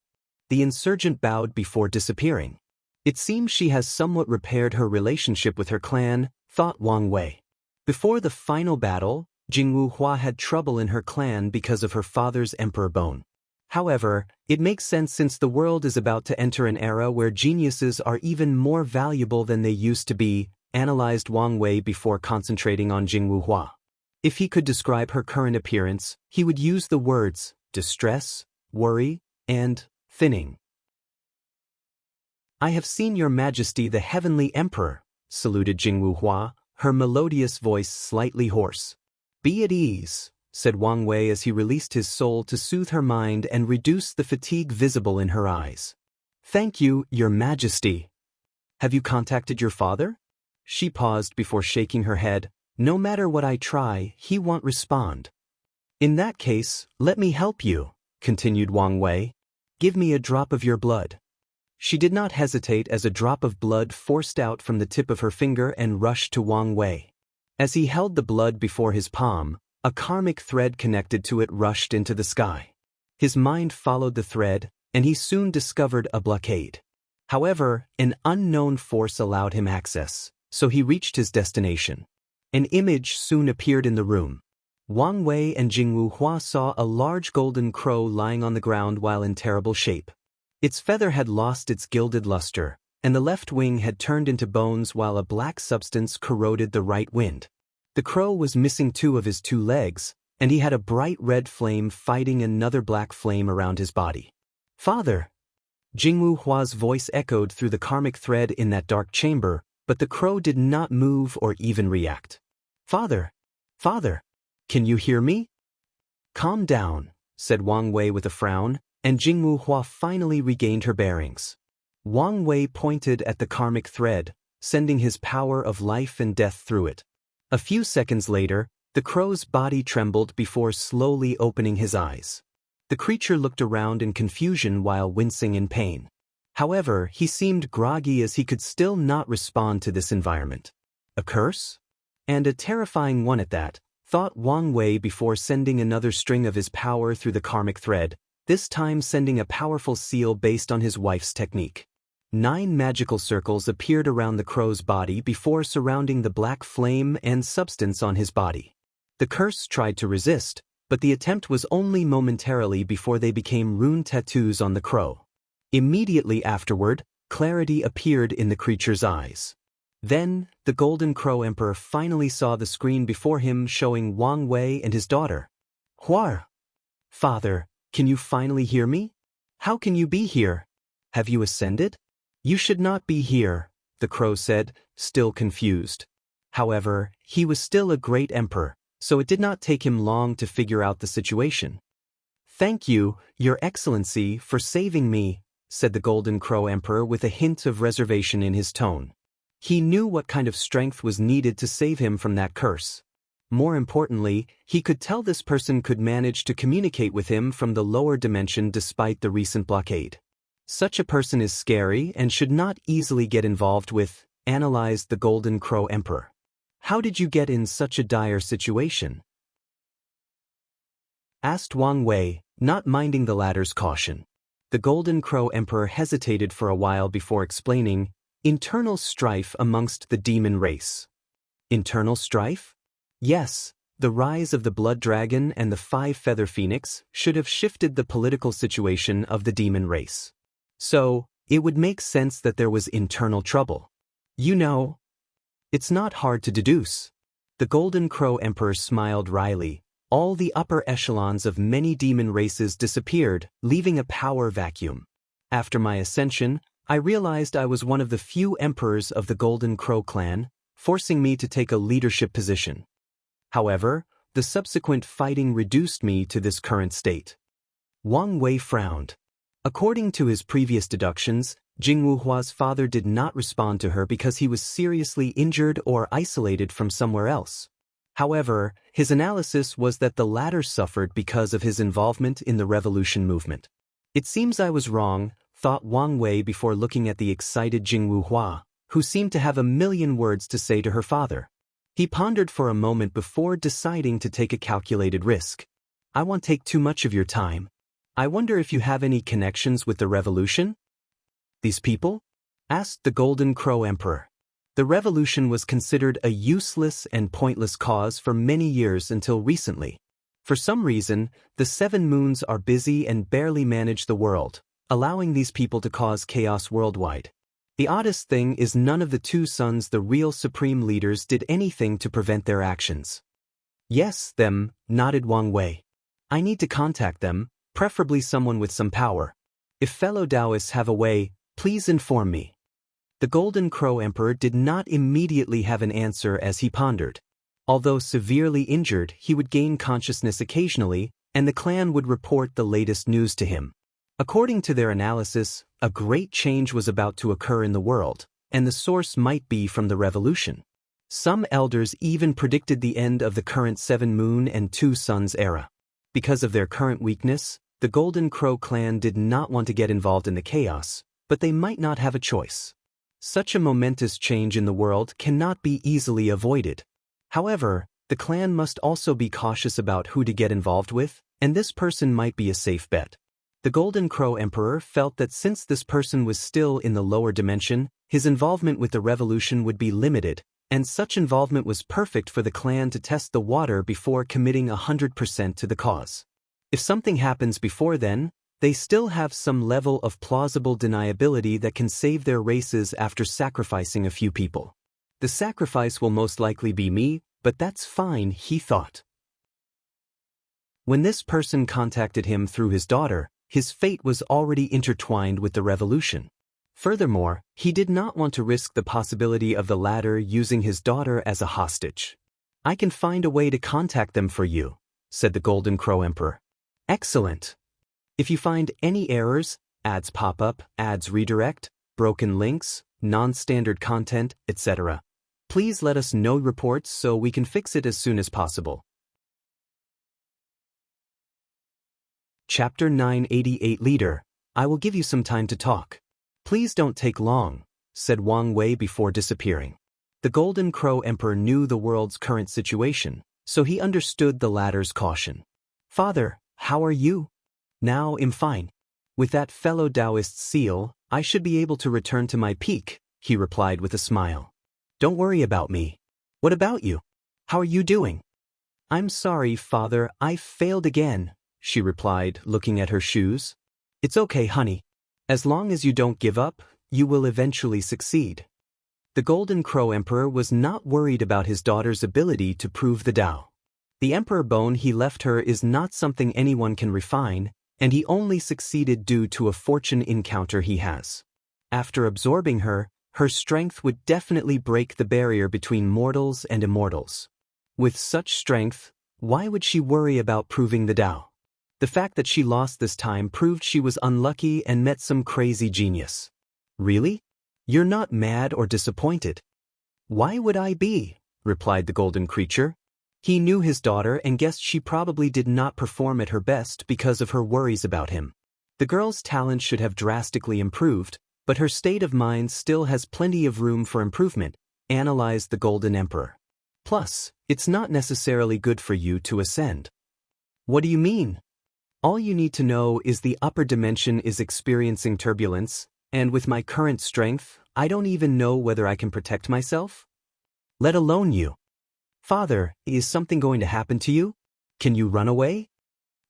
The insurgent bowed before disappearing. It seems she has somewhat repaired her relationship with her clan, thought Wang Wei. Before the final battle, Jingwu Hua had trouble in her clan because of her father's emperor bone. However, it makes sense since the world is about to enter an era where geniuses are even more valuable than they used to be, analyzed Wang Wei before concentrating on Jingwu Hua. If he could describe her current appearance, he would use the words distress, worry, and thinning. I have seen Your Majesty the Heavenly Emperor, saluted Jingwu Hua, her melodious voice slightly hoarse. Be at ease, said Wang Wei as he released his soul to soothe her mind and reduce the fatigue visible in her eyes. Thank you, Your Majesty. Have you contacted your father? She paused before shaking her head. No matter what I try, he won't respond. In that case, let me help you, continued Wang Wei. Give me a drop of your blood. She did not hesitate as a drop of blood forced out from the tip of her finger and rushed to Wang Wei. As he held the blood before his palm, a karmic thread connected to it rushed into the sky. His mind followed the thread, and he soon discovered a blockade. However, an unknown force allowed him access, so he reached his destination. An image soon appeared in the room. Wang Wei and Jingwu Hua saw a large golden crow lying on the ground while in terrible shape. Its feather had lost its gilded luster, and the left wing had turned into bones while a black substance corroded the right wind. The crow was missing 2 of his 2 legs, and he had a bright red flame fighting another black flame around his body. Father! Jingwu Hua's voice echoed through the karmic thread in that dark chamber, but the crow did not move or even react. Father! Father! Can you hear me? Calm down, said Wang Wei with a frown, and Jingwu Hua finally regained her bearings. Wang Wei pointed at the karmic thread, sending his power of life and death through it. A few seconds later, the crow's body trembled before slowly opening his eyes. The creature looked around in confusion while wincing in pain. However, he seemed groggy as he could still not respond to this environment. A curse? And a terrifying one at that, thought Wang Wei before sending another string of his power through the karmic thread, this time sending a powerful seal based on his wife's technique. 9 magical circles appeared around the crow's body before surrounding the black flame and substance on his body. The curse tried to resist, but the attempt was only momentarily before they became rune tattoos on the crow. Immediately afterward, clarity appeared in the creature's eyes. Then, the Golden Crow Emperor finally saw the screen before him showing Wang Wei and his daughter. Hua! Father, can you finally hear me? How can you be here? Have you ascended? You should not be here, the crow said, still confused. However, he was still a great emperor, so it did not take him long to figure out the situation. Thank you, Your Excellency, for saving me, said the Golden Crow Emperor with a hint of reservation in his tone. He knew what kind of strength was needed to save him from that curse. More importantly, he could tell this person could manage to communicate with him from the lower dimension despite the recent blockade. Such a person is scary and should not easily get involved with, analyzed the Golden Crow Emperor. How did you get in such a dire situation? Asked Wang Wei, not minding the latter's caution. The Golden Crow Emperor hesitated for a while before explaining, internal strife amongst the demon race. Internal strife? Yes, the rise of the Blood Dragon and the 5-Feather Phoenix should have shifted the political situation of the demon race. So, it would make sense that there was internal trouble. You know, it's not hard to deduce. The Golden Crow Emperor smiled wryly. All the upper echelons of many demon races disappeared, leaving a power vacuum. After my ascension, I realized I was one of the few emperors of the Golden Crow clan, forcing me to take a leadership position. However, the subsequent fighting reduced me to this current state. Wang Wei frowned. According to his previous deductions, Jingwu Hua's father did not respond to her because he was seriously injured or isolated from somewhere else. However, his analysis was that the latter suffered because of his involvement in the revolution movement. It seems I was wrong, thought Wang Wei before looking at the excited Jingwu Hua, who seemed to have a million words to say to her father. He pondered for a moment before deciding to take a calculated risk. I won't take too much of your time. I wonder if you have any connections with the revolution? These people? Asked the Golden Crow Emperor. The revolution was considered a useless and pointless cause for many years until recently. For some reason, the Seven Moons are busy and barely manage the world, allowing these people to cause chaos worldwide. The oddest thing is none of the two sons, the real supreme leaders, did anything to prevent their actions. Yes, them, nodded Wang Wei. I need to contact them, preferably someone with some power. If fellow Taoists have a way, please inform me. The Golden Crow Emperor did not immediately have an answer as he pondered. Although severely injured, he would gain consciousness occasionally, and the clan would report the latest news to him. According to their analysis, a great change was about to occur in the world, and the source might be from the revolution. Some elders even predicted the end of the current Seven Moon and Two Suns era. Because of their current weakness, the Golden Crow clan did not want to get involved in the chaos, but they might not have a choice. Such a momentous change in the world cannot be easily avoided. However, the clan must also be cautious about who to get involved with, and this person might be a safe bet. The Golden Crow Emperor felt that since this person was still in the lower dimension, his involvement with the revolution would be limited, and such involvement was perfect for the clan to test the water before committing 100% to the cause. If something happens before then, they still have some level of plausible deniability that can save their races after sacrificing a few people. The sacrifice will most likely be me, but that's fine, he thought. When this person contacted him through his daughter, his fate was already intertwined with the revolution. Furthermore, he did not want to risk the possibility of the latter using his daughter as a hostage. I can find a way to contact them for you, said the Golden Crow Emperor. Excellent. If you find any errors, ads pop up, ads redirect, broken links, non-standard content, etc., please let us know reports so we can fix it as soon as possible. Chapter 988 Leader, I will give you some time to talk. Please don't take long, said Wang Wei before disappearing. The Golden Crow Emperor knew the world's current situation, so he understood the latter's caution. Father, how are you? Now I'm fine. With that fellow Taoist seal, I should be able to return to my peak, he replied with a smile. Don't worry about me. What about you? How are you doing? I'm sorry, Father, I failed again, she replied, looking at her shoes. It's okay, honey. As long as you don't give up, you will eventually succeed. The Golden Crow Emperor was not worried about his daughter's ability to prove the Tao. The Emperor bone he left her is not something anyone can refine, and he only succeeded due to a fortune encounter he has. After absorbing her, her strength would definitely break the barrier between mortals and immortals. With such strength, why would she worry about proving the Tao? The fact that she lost this time proved she was unlucky and met some crazy genius. Really? You're not mad or disappointed? Why would I be? Replied the golden creature. He knew his daughter and guessed she probably did not perform at her best because of her worries about him. The girl's talent should have drastically improved, but her state of mind still has plenty of room for improvement, analyzed the Golden Emperor. Plus, it's not necessarily good for you to ascend. What do you mean? All you need to know is the upper dimension is experiencing turbulence, and with my current strength, I don't even know whether I can protect myself. Let alone you. Father, is something going to happen to you? Can you run away?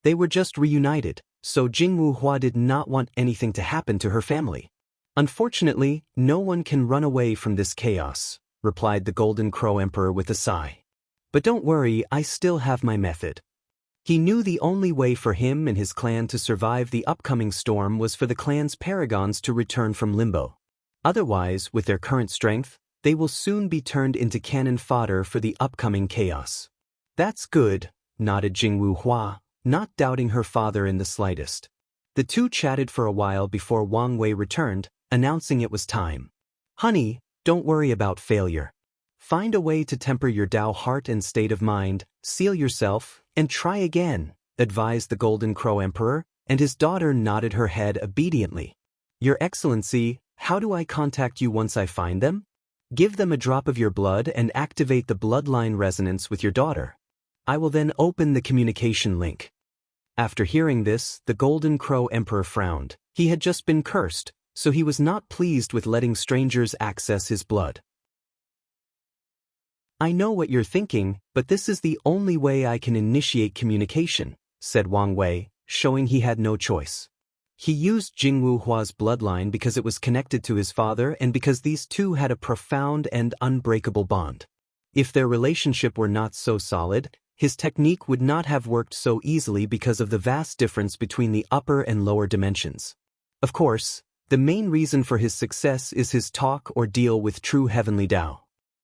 They were just reunited, so Jingwu Hua did not want anything to happen to her family. Unfortunately, no one can run away from this chaos, replied the Golden Crow Emperor with a sigh. But don't worry, I still have my method. He knew the only way for him and his clan to survive the upcoming storm was for the clan's paragons to return from limbo. Otherwise, with their current strength, they will soon be turned into cannon fodder for the upcoming chaos. That's good, nodded Jingwu Hua, not doubting her father in the slightest. The two chatted for a while before Wang Wei returned, announcing it was time. "Honey, don't worry about failure. Find a way to temper your Tao heart and state of mind, seal yourself, and try again," advised the Golden Crow Emperor, and his daughter nodded her head obediently. "Your Excellency, how do I contact you once I find them?" "Give them a drop of your blood and activate the bloodline resonance with your daughter. I will then open the communication link." After hearing this, the Golden Crow Emperor frowned. He had just been cursed, so he was not pleased with letting strangers access his blood. "I know what you're thinking, but this is the only way I can initiate communication," said Wang Wei, showing he had no choice. He used Jingwu Hua's bloodline because it was connected to his father and because these two had a profound and unbreakable bond. If their relationship were not so solid, his technique would not have worked so easily because of the vast difference between the upper and lower dimensions. Of course, the main reason for his success is his talk or deal with true heavenly Tao.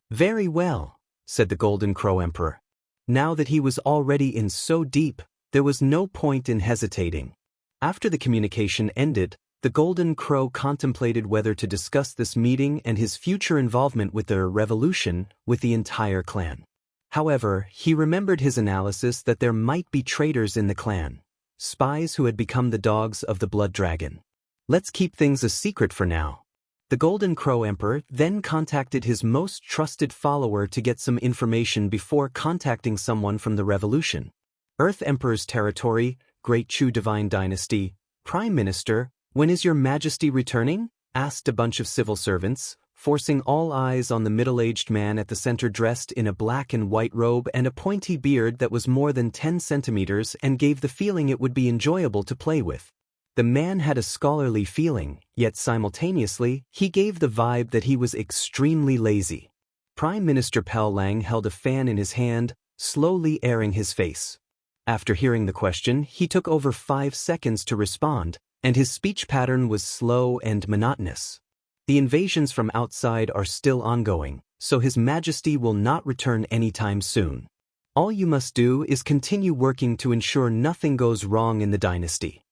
"Very well," said the Golden Crow Emperor. Now that he was already in so deep, there was no point in hesitating. After the communication ended, the Golden Crow contemplated whether to discuss this meeting and his future involvement with the revolution with the entire clan. However, he remembered his analysis that there might be traitors in the clan, spies who had become the dogs of the Blood Dragon. "Let's keep things a secret for now." The Golden Crow Emperor then contacted his most trusted follower to get some information before contacting someone from the revolution. "Earth Emperor's territory, Great Chu Divine Dynasty, Prime Minister, when is your Majesty returning?" asked a bunch of civil servants, forcing all eyes on the middle-aged man at the center dressed in a black and white robe and a pointy beard that was more than 10 centimeters and gave the feeling it would be enjoyable to play with. The man had a scholarly feeling, yet simultaneously, he gave the vibe that he was extremely lazy. Prime Minister Pell Lang held a fan in his hand, slowly airing his face. After hearing the question, he took over 5 seconds to respond, and his speech pattern was slow and monotonous. "The invasions from outside are still ongoing, so His Majesty will not return anytime soon. All you must do is continue working to ensure nothing goes wrong in the dynasty.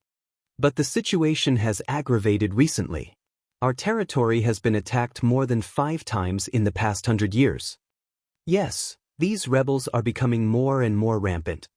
But the situation has aggravated recently. Our territory has been attacked more than 5 times in the past 100 years. Yes, these rebels are becoming more and more rampant."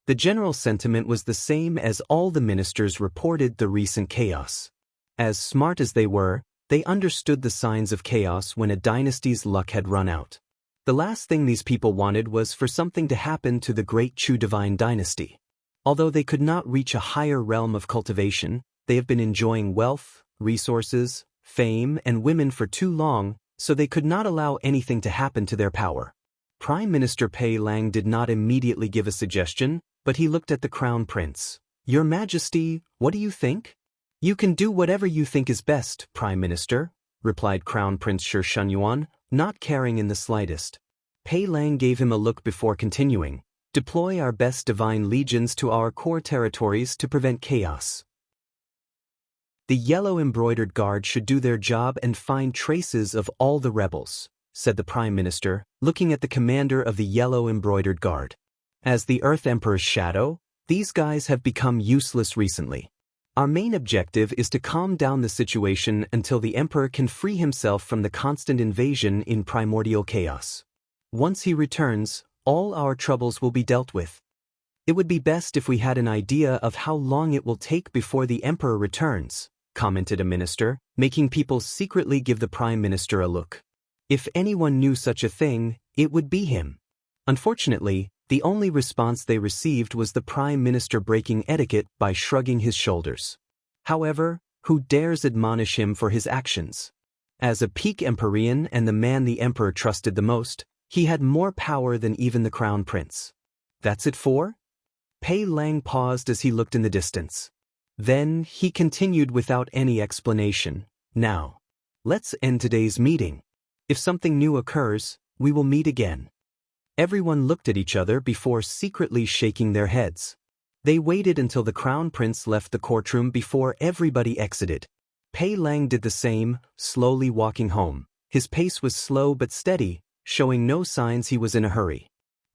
The general sentiment was the same as all the ministers reported the recent chaos. As smart as they were, they understood the signs of chaos when a dynasty's luck had run out. The last thing these people wanted was for something to happen to the Great Chu Divine Dynasty. Although they could not reach a higher realm of cultivation, they have been enjoying wealth, resources, fame, and women for too long, so they could not allow anything to happen to their power. Prime Minister Pei Lang did not immediately give a suggestion, but he looked at the Crown Prince. "Your Majesty, what do you think?" "You can do whatever you think is best, Prime Minister," replied Crown Prince Shi Shunyuan, not caring in the slightest. Pei Lang gave him a look before continuing. "Deploy our best divine legions to our core territories to prevent chaos. The yellow embroidered guard should do their job and find traces of all the rebels," said the Prime Minister, looking at the commander of the yellow embroidered guard. "As the Earth Emperor's shadow, these guys have become useless recently. Our main objective is to calm down the situation until the Emperor can free himself from the constant invasion in primordial chaos. Once he returns, all our troubles will be dealt with. It would be best if we had an idea of how long it will take before the Emperor returns," commented a minister, making people secretly give the Prime Minister a look. If anyone knew such a thing, it would be him. Unfortunately, the only response they received was the Prime Minister breaking etiquette by shrugging his shoulders. However, who dares admonish him for his actions? As a peak Empyrean and the man the Emperor trusted the most, he had more power than even the Crown Prince. "That's it for?" Pei Lang paused as he looked in the distance. Then he continued without any explanation. "Now, let's end today's meeting. If something new occurs, we will meet again." Everyone looked at each other before secretly shaking their heads. They waited until the Crown Prince left the courtroom before everybody exited. Pei Lang did the same, slowly walking home. His pace was slow but steady, showing no signs he was in a hurry.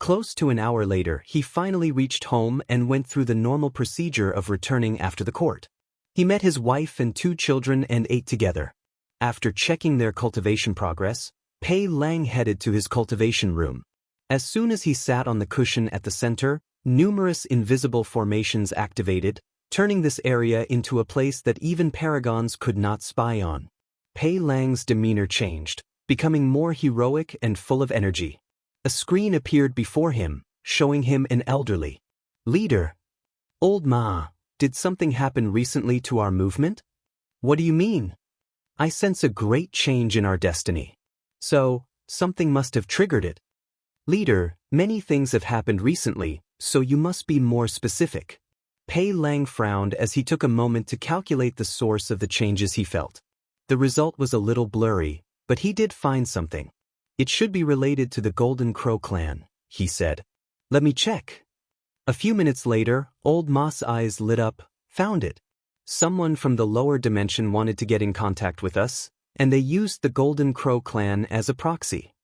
Close to an hour later, he finally reached home and went through the normal procedure of returning after the court. He met his wife and 2 children and ate together. After checking their cultivation progress, Pei Lang headed to his cultivation room. As soon as he sat on the cushion at the center, numerous invisible formations activated, turning this area into a place that even paragons could not spy on. Pei Lang's demeanor changed, becoming more heroic and full of energy. A screen appeared before him, showing him an elderly leader. Old Ma, did something happen recently to our movement? What do you mean? I sense a great change in our destiny. So, something must have triggered it. Leader, many things have happened recently, so you must be more specific. Pei Lang frowned as he took a moment to calculate the source of the changes he felt. The result was a little blurry, but he did find something. It should be related to the Golden Crow clan, he said. Let me check. A few minutes later, Old Ma's eyes lit up. Found it. Someone from the lower dimension wanted to get in contact with us, and they used the Golden Crow clan as a proxy.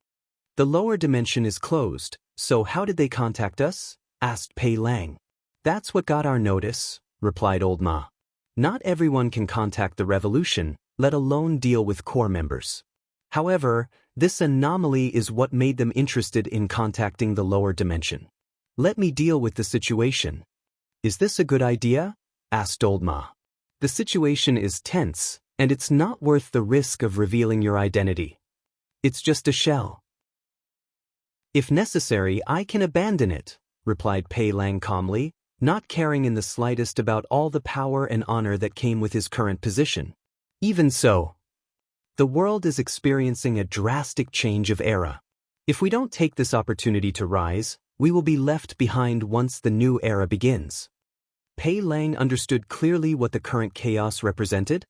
The lower dimension is closed, so how did they contact us? Asked Pei Lang. That's what got our notice, replied Old Ma. Not everyone can contact the revolution, let alone deal with core members. However, this anomaly is what made them interested in contacting the lower dimension. Let me deal with the situation. Is this a good idea? Asked Old Ma. The situation is tense, and it's not worth the risk of revealing your identity. It's just a shell. If necessary, I can abandon it, replied Pei Lang calmly, not caring in the slightest about all the power and honor that came with his current position. Even so, the world is experiencing a drastic change of era. If we don't take this opportunity to rise, we will be left behind once the new era begins. Pei Lang understood clearly what the current chaos represented: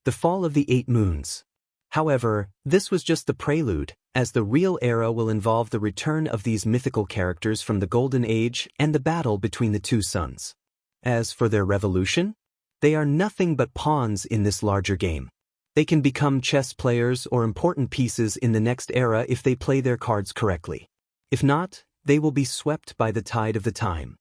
the fall of the 8 moons. However, this was just the prelude, as the real era will involve the return of these mythical characters from the Golden Age and the battle between the 2 suns. As for their revolution, they are nothing but pawns in this larger game. They can become chess players or important pieces in the next era if they play their cards correctly. If not, they will be swept by the tide of the time.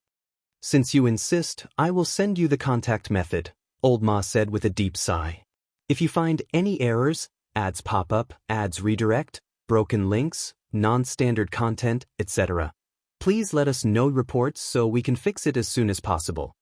Since you insist, I will send you the contact method, Old Ma said with a deep sigh. If you find any errors, ads pop up, ads redirect, broken links, non-standard content, etc., please let us know reports so we can fix it as soon as possible.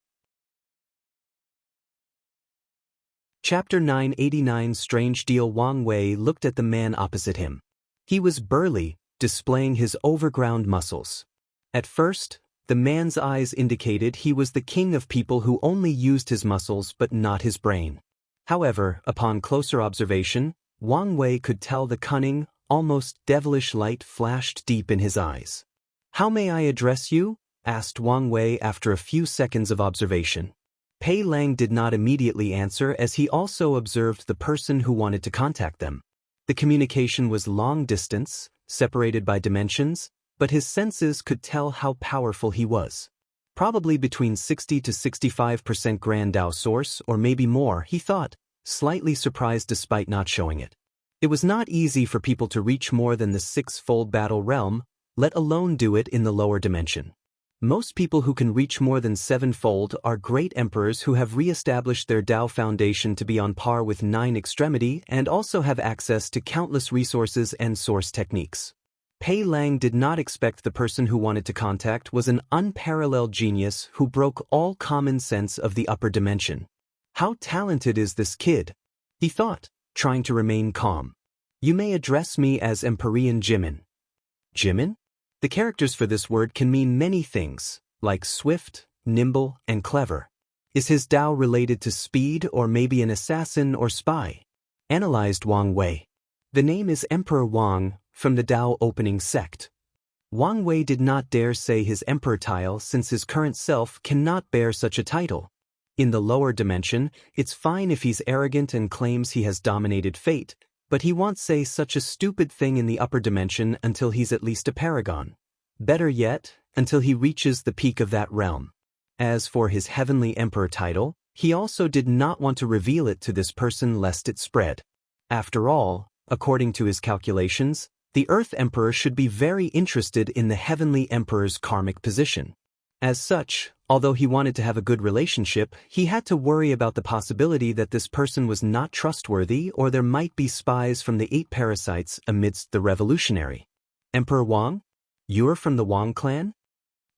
Chapter 989. Strange Deal. Wang Wei looked at the man opposite him. He was burly, displaying his overground muscles. At first, the man's eyes indicated he was the king of people who only used his muscles but not his brain. However, upon closer observation, Wang Wei could tell the cunning, almost devilish light flashed deep in his eyes. How may I address you? Asked Wang Wei after a few seconds of observation. Pei Lang did not immediately answer as he also observed the person who wanted to contact them. The communication was long distance, separated by dimensions, but his senses could tell how powerful he was. Probably between 60 to 65% Grand Dao source, or maybe more, he thought, slightly surprised despite not showing it. It was not easy for people to reach more than the 6-fold battle realm, let alone do it in the lower dimension. Most people who can reach more than 7-fold are great emperors who have re-established their Dao foundation to be on par with 9 extremity and also have access to countless resources and source techniques. Pei Lang did not expect the person who wanted to contact was an unparalleled genius who broke all common sense of the upper dimension. How talented is this kid? He thought, trying to remain calm. You may address me as Empyrean Jimin. Jimin? The characters for this word can mean many things, like swift, nimble, and clever. Is his Dao related to speed or maybe an assassin or spy? Analyzed Wang Wei. The name is Emperor Wang, from the Dao opening sect. Wang Wei did not dare say his emperor title since his current self cannot bear such a title. In the lower dimension, it's fine if he's arrogant and claims he has dominated fate, but he won't say such a stupid thing in the upper dimension until he's at least a paragon. Better yet, until he reaches the peak of that realm. As for his heavenly emperor title, he also did not want to reveal it to this person lest it spread. After all, according to his calculations, The Earth Emperor should be very interested in the Heavenly Emperor's karmic position. As such, although he wanted to have a good relationship, he had to worry about the possibility that this person was not trustworthy or there might be spies from the 8 parasites amidst the revolutionary. Emperor Wang? You're from the Wang clan?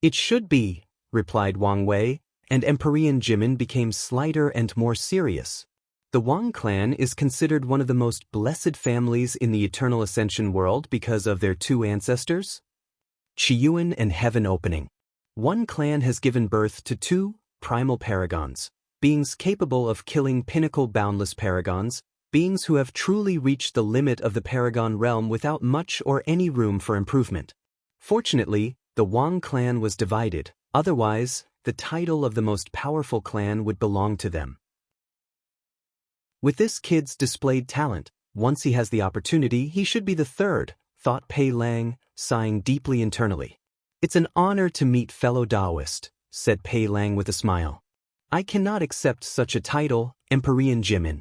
It should be, replied Wang Wei, and Empyrean Jimin became slighter and more serious. The Wang clan is considered one of the most blessed families in the Eternal Ascension world because of their 2 ancestors, Qiyuan and Heaven Opening. One clan has given birth to 2 primal paragons, beings capable of killing pinnacle boundless paragons, beings who have truly reached the limit of the paragon realm without much or any room for improvement. Fortunately, the Wang clan was divided, otherwise, the title of the most powerful clan would belong to them. With this kid's displayed talent, once he has the opportunity, he should be the 3rd, thought Pei Lang, sighing deeply internally. It's an honor to meet fellow Taoist, said Pei Lang with a smile. I cannot accept such a title, Empyrean Jimin.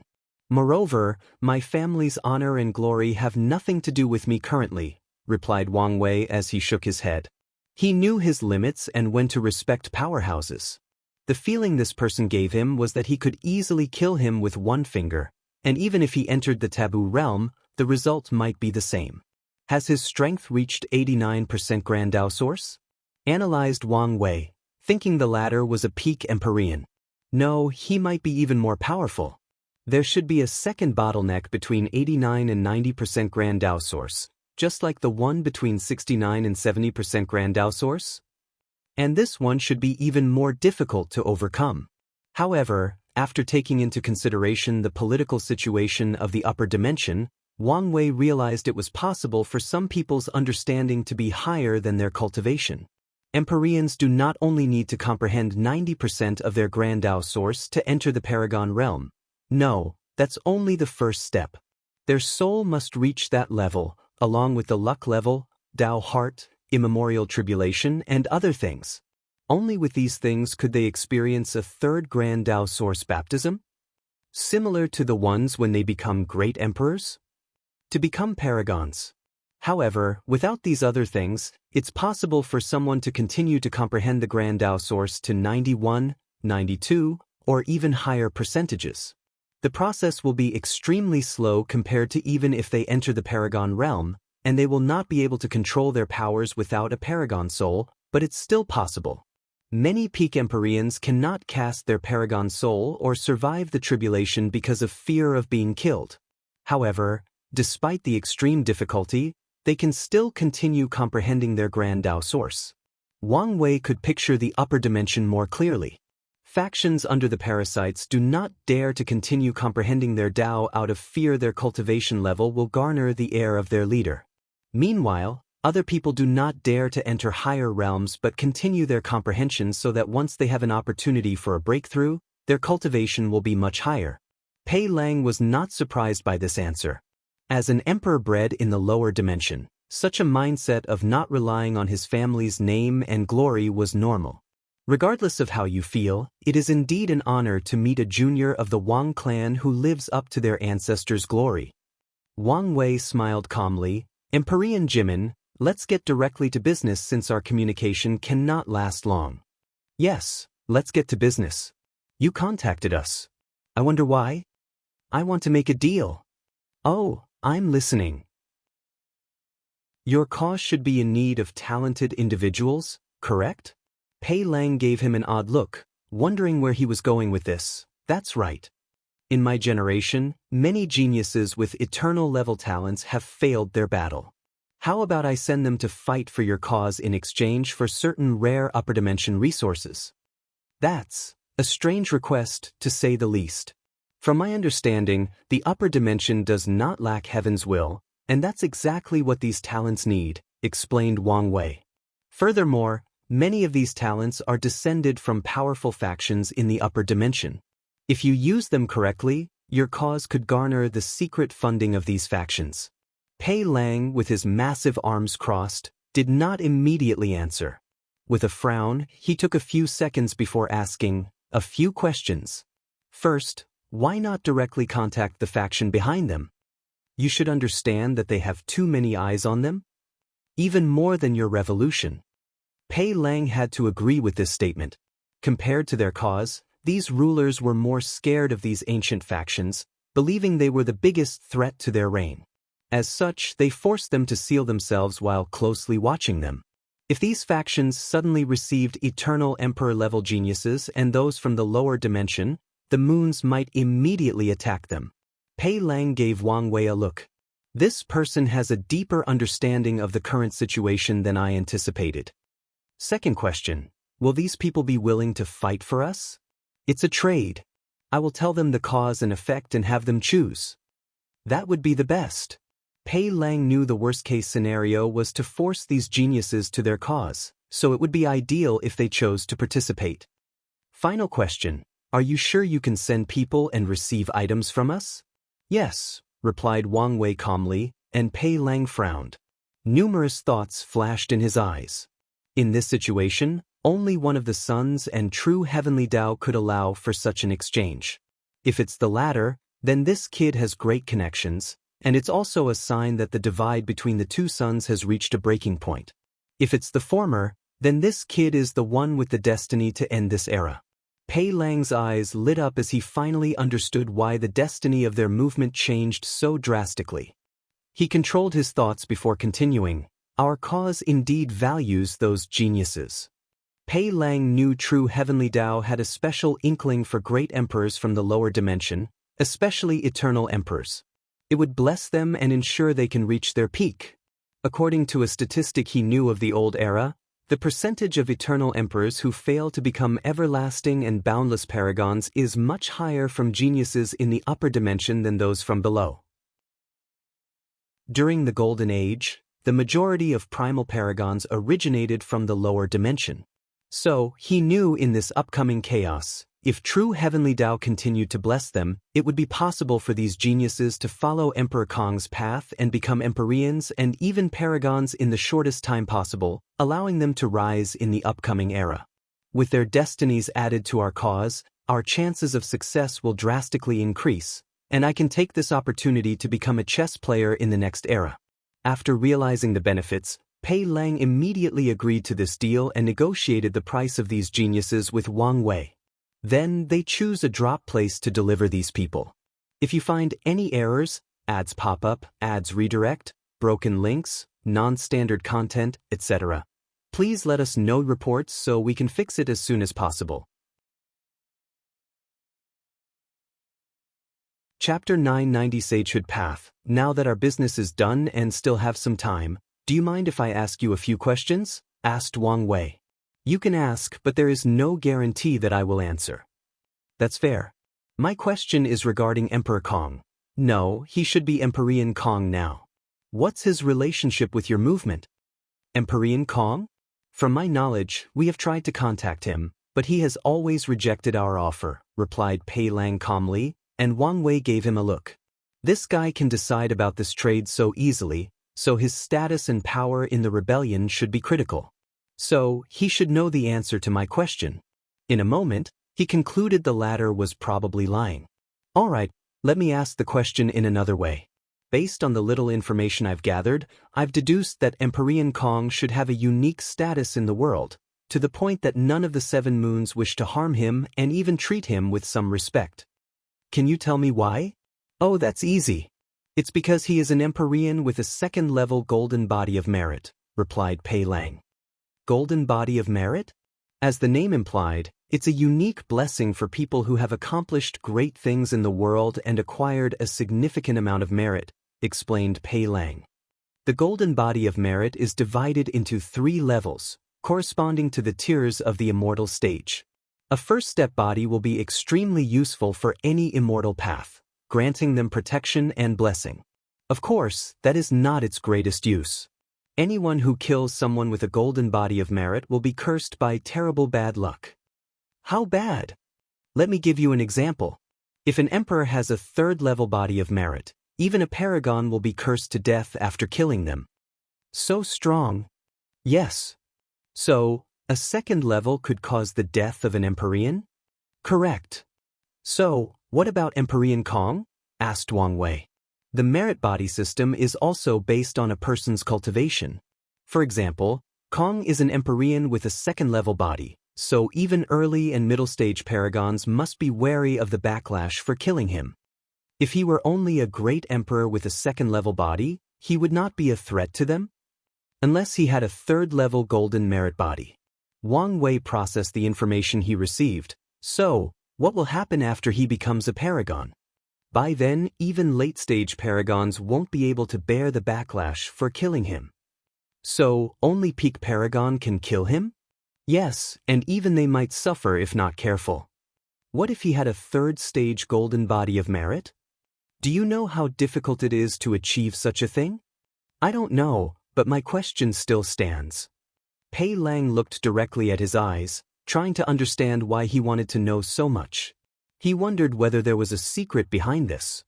Moreover, my family's honor and glory have nothing to do with me currently, replied Wang Wei as he shook his head. He knew his limits and when to respect powerhouses. The feeling this person gave him was that he could easily kill him with 1 finger, and even if he entered the taboo realm, the result might be the same. Has his strength reached 89% Grand Dao Source? Analyzed Wang Wei, thinking the latter was a peak Empyrean. No, he might be even more powerful. There should be a second bottleneck between 89 and 90% Grand Dao Source, just like the one between 69 and 70% Grand Dao Source. And this one should be even more difficult to overcome. However, after taking into consideration the political situation of the upper dimension, Wang Wei realized it was possible for some people's understanding to be higher than their cultivation. Empyreans do not only need to comprehend 90% of their Grand Dao Source to enter the Paragon realm. No, that's only the first step. Their soul must reach that level, along with the luck level, Dao Heart, immemorial tribulation, and other things. Only with these things could they experience a 3rd Grand Dao Source baptism, similar to the ones when they become great emperors, to become paragons. However, without these other things, it's possible for someone to continue to comprehend the Grand Dao Source to 91, 92, or even higher percentages. The process will be extremely slow compared to even if they enter the Paragon realm, and they will not be able to control their powers without a Paragon soul, but it's still possible. Many peak Empyreans cannot cast their Paragon soul or survive the tribulation because of fear of being killed. However, despite the extreme difficulty, they can still continue comprehending their Grand Dao Source. Wang Wei could picture the upper dimension more clearly. Factions under the parasites do not dare to continue comprehending their Dao out of fear their cultivation level will garner the heir of their leader. Meanwhile, other people do not dare to enter higher realms but continue their comprehension so that once they have an opportunity for a breakthrough, their cultivation will be much higher. Pei Lang was not surprised by this answer. As an emperor bred in the lower dimension, such a mindset of not relying on his family's name and glory was normal. Regardless of how you feel, it is indeed an honor to meet a junior of the Wang clan who lives up to their ancestors' glory. Wang Wei smiled calmly. Empyrean Jimin, let's get directly to business since our communication cannot last long. Yes, let's get to business. You contacted us. I wonder why? I want to make a deal. Oh, I'm listening. Your cause should be in need of talented individuals, correct? Pei Lang gave him an odd look, wondering where he was going with this. That's right. In my generation, many geniuses with eternal-level talents have failed their battle. How about I send them to fight for your cause in exchange for certain rare upper-dimension resources? That's a strange request, to say the least. From my understanding, the upper dimension does not lack heaven's will, and that's exactly what these talents need, explained Wang Wei. Furthermore, many of these talents are descended from powerful factions in the upper dimension. If you use them correctly, your cause could garner the secret funding of these factions. Pei Lang, with his massive arms crossed, did not immediately answer. With a frown, he took a few seconds before asking a few questions. First, why not directly contact the faction behind them? You should understand that they have too many eyes on them. Even more than your revolution. Pei Lang had to agree with this statement. Compared to their cause, these rulers were more scared of these ancient factions, believing they were the biggest threat to their reign. As such, they forced them to seal themselves while closely watching them. If these factions suddenly received eternal emperor-level geniuses and those from the lower dimension, the moons might immediately attack them. Pei Lang gave Wang Wei a look. This person has a deeper understanding of the current situation than I anticipated. Second question, will these people be willing to fight for us? It's a trade. I will tell them the cause and effect and have them choose. That would be the best. Pei Lang knew the worst-case scenario was to force these geniuses to their cause, so it would be ideal if they chose to participate. Final question, are you sure you can send people and receive items from us? Yes, replied Wang Wei calmly, and Pei Lang frowned. Numerous thoughts flashed in his eyes. In this situation, only one of the sons and true heavenly Tao could allow for such an exchange. If it's the latter, then this kid has great connections, and it's also a sign that the divide between the two sons has reached a breaking point. If it's the former, then this kid is the one with the destiny to end this era. Pei Lang's eyes lit up as he finally understood why the destiny of their movement changed so drastically. He controlled his thoughts before continuing, our cause indeed values those geniuses. Pei Lang knew true heavenly Tao had a special inkling for great emperors from the lower dimension, especially eternal emperors. It would bless them and ensure they can reach their peak. According to a statistic he knew of the old era, the percentage of eternal emperors who fail to become everlasting and boundless paragons is much higher from geniuses in the upper dimension than those from below. During the Golden Age, the majority of primal paragons originated from the lower dimension. So, he knew in this upcoming chaos, if true heavenly Tao continued to bless them, it would be possible for these geniuses to follow Emperor Kong's path and become Empyreans and even paragons in the shortest time possible, allowing them to rise in the upcoming era. With their destinies added to our cause, our chances of success will drastically increase, and I can take this opportunity to become a chess player in the next era. After realizing the benefits, Pei Lang immediately agreed to this deal and negotiated the price of these geniuses with Wang Wei. Then they choose a drop place to deliver these people. If you find any errors, ads pop up, ads redirect, broken links, non-standard content, etc., please let us know reports so we can fix it as soon as possible. Chapter 990 Sagehood Path. Now that our business is done and still have some time, do you mind if I ask you a few questions? Asked Wang Wei. You can ask, but there is no guarantee that I will answer. That's fair. My question is regarding Emperor Kong. No, he should be Empyrean Kong now. What's his relationship with your movement? Empyrean Kong? From my knowledge, we have tried to contact him, but he has always rejected our offer, replied Pei Lang calmly, and Wang Wei gave him a look. This guy can decide about this trade so easily, so his status and power in the rebellion should be critical. So, he should know the answer to my question. In a moment, he concluded the latter was probably lying. All right, let me ask the question in another way. Based on the little information I've gathered, I've deduced that Empyrean Kong should have a unique status in the world, to the point that none of the 7 moons wish to harm him and even treat him with some respect. Can you tell me why? Oh, that's easy. It's because he is an Empyrean with a 2nd-level golden body of merit, replied Pei Lang. Golden body of merit? As the name implied, it's a unique blessing for people who have accomplished great things in the world and acquired a significant amount of merit, explained Pei Lang. The golden body of merit is divided into 3 levels, corresponding to the tiers of the immortal stage. A first-step body will be extremely useful for any immortal path, granting them protection and blessing. Of course, that is not its greatest use. Anyone who kills someone with a golden body of merit will be cursed by terrible bad luck. How bad? Let me give you an example. If an emperor has a 3rd-level body of merit, even a paragon will be cursed to death after killing them. So strong? Yes. So, a 2nd level could cause the death of an Empyrean? Correct. So, what about Empyrean Kong? Asked Wang Wei. The merit body system is also based on a person's cultivation. For example, Kong is an Empyrean with a second-level body, so even early and middle-stage paragons must be wary of the backlash for killing him. If he were only a great emperor with a second-level body, he would not be a threat to them? Unless he had a third-level golden merit body. Wang Wei processed the information he received. So, what will happen after he becomes a paragon? By then, even late-stage paragons won't be able to bear the backlash for killing him. So, only peak paragon can kill him? Yes, and even they might suffer if not careful. What if he had a third-stage golden body of merit? Do you know how difficult it is to achieve such a thing? I don't know, but my question still stands. Pei Lang looked directly at his eyes, trying to understand why he wanted to know so much. He wondered whether there was a secret behind this.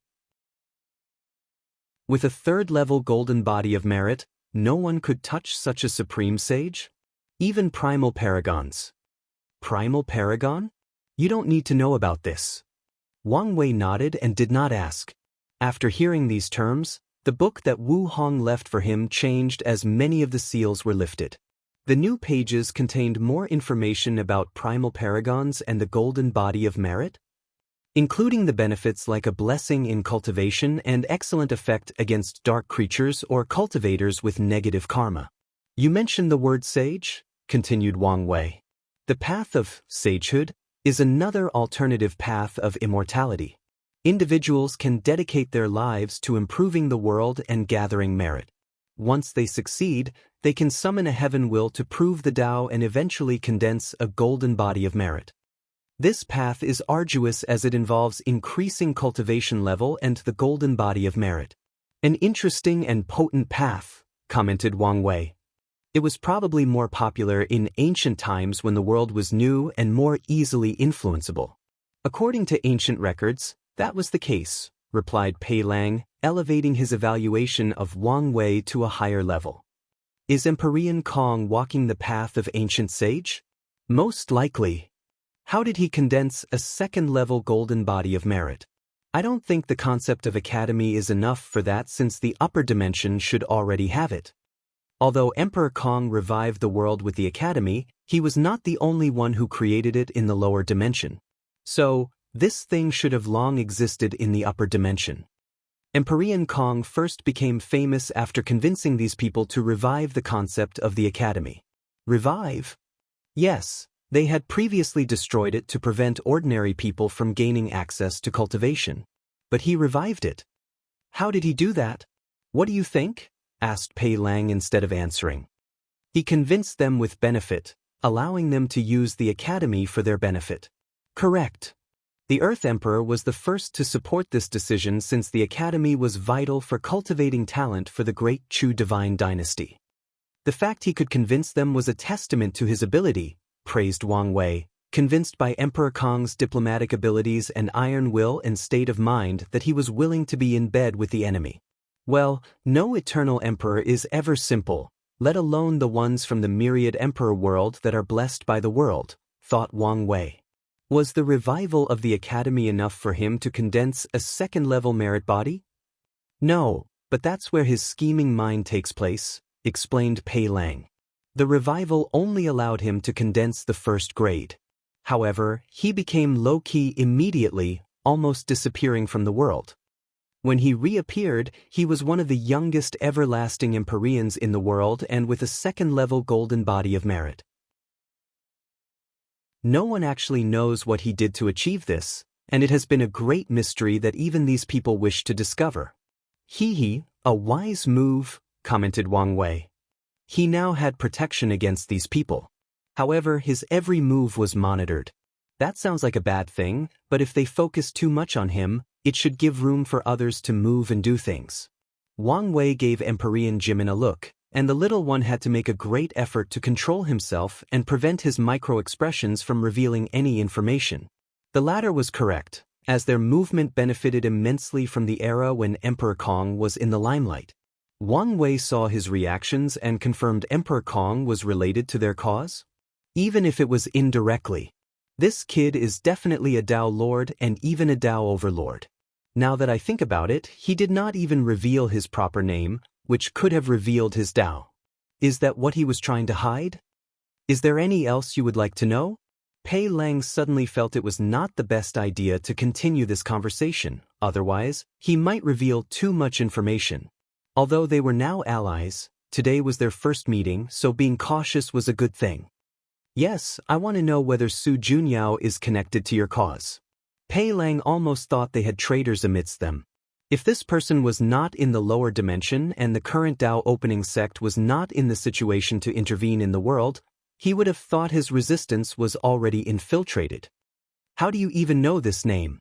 With a third-level golden body of merit, no one could touch such a supreme sage? Even primal paragons. Primal paragon? You don't need to know about this. Wang Wei nodded and did not ask. After hearing these terms, the book that Wu Hong left for him changed as many of the seals were lifted. The new pages contained more information about primal paragons and the golden body of merit, including the benefits like a blessing in cultivation and excellent effect against dark creatures or cultivators with negative karma. You mentioned the word sage, continued Wang Wei. The path of sagehood is another alternative path of immortality. Individuals can dedicate their lives to improving the world and gathering merit. Once they succeed, they can summon a heaven will to prove the Tao and eventually condense a golden body of merit. This path is arduous as it involves increasing cultivation level and the golden body of merit. An interesting and potent path, commented Wang Wei. It was probably more popular in ancient times when the world was new and more easily influenceable. According to ancient records, that was the case, replied Pei Lang, elevating his evaluation of Wang Wei to a higher level. Is Empyrean Kong walking the path of ancient sage? Most likely. How did he condense a second-level golden body of merit? I don't think the concept of academy is enough for that since the upper dimension should already have it. Although Emperor Kong revived the world with the academy, he was not the only one who created it in the lower dimension. So, this thing should have long existed in the upper dimension. Empyrean Kong first became famous after convincing these people to revive the concept of the academy. Revive? Yes, they had previously destroyed it to prevent ordinary people from gaining access to cultivation. But he revived it. How did he do that? What do you think? Asked Pei Lang instead of answering. He convinced them with benefit, allowing them to use the academy for their benefit. Correct. The Earth Emperor was the first to support this decision since the academy was vital for cultivating talent for the great Chu divine dynasty. The fact he could convince them was a testament to his ability, praised Wang Wei, convinced by Emperor Kong's diplomatic abilities and iron will and state of mind that he was willing to be in bed with the enemy. Well, no eternal emperor is ever simple, let alone the ones from the myriad emperor world that are blessed by the world, thought Wang Wei. Was the revival of the academy enough for him to condense a second-level merit body? No, but that's where his scheming mind takes place, explained Pei Lang. The revival only allowed him to condense the first grade. However, he became low-key immediately, almost disappearing from the world. When he reappeared, he was one of the youngest everlasting Empyreans in the world and with a second-level golden body of merit. No one actually knows what he did to achieve this, and it has been a great mystery that even these people wish to discover. Hee, a wise move, commented Wang Wei. He now had protection against these people. However, his every move was monitored. That sounds like a bad thing, but if they focus too much on him, it should give room for others to move and do things. Wang Wei gave Empyrean Jimin a look, and the little one had to make a great effort to control himself and prevent his micro-expressions from revealing any information. The latter was correct, as their movement benefited immensely from the era when Emperor Kong was in the limelight. Wang Wei saw his reactions and confirmed Emperor Kong was related to their cause, even if it was indirectly. This kid is definitely a Tao Lord and even a Tao Overlord. Now that I think about it, he did not even reveal his proper name, which could have revealed his Dao. Is that what he was trying to hide? Is there any else you would like to know? Pei Lang suddenly felt it was not the best idea to continue this conversation, otherwise, he might reveal too much information. Although they were now allies, today was their first meeting, so being cautious was a good thing. Yes, I want to know whether Su Junyao is connected to your cause. Pei Lang almost thought they had traitors amidst them. If this person was not in the lower dimension and the current Dao opening sect was not in the situation to intervene in the world, he would have thought his resistance was already infiltrated. How do you even know this name?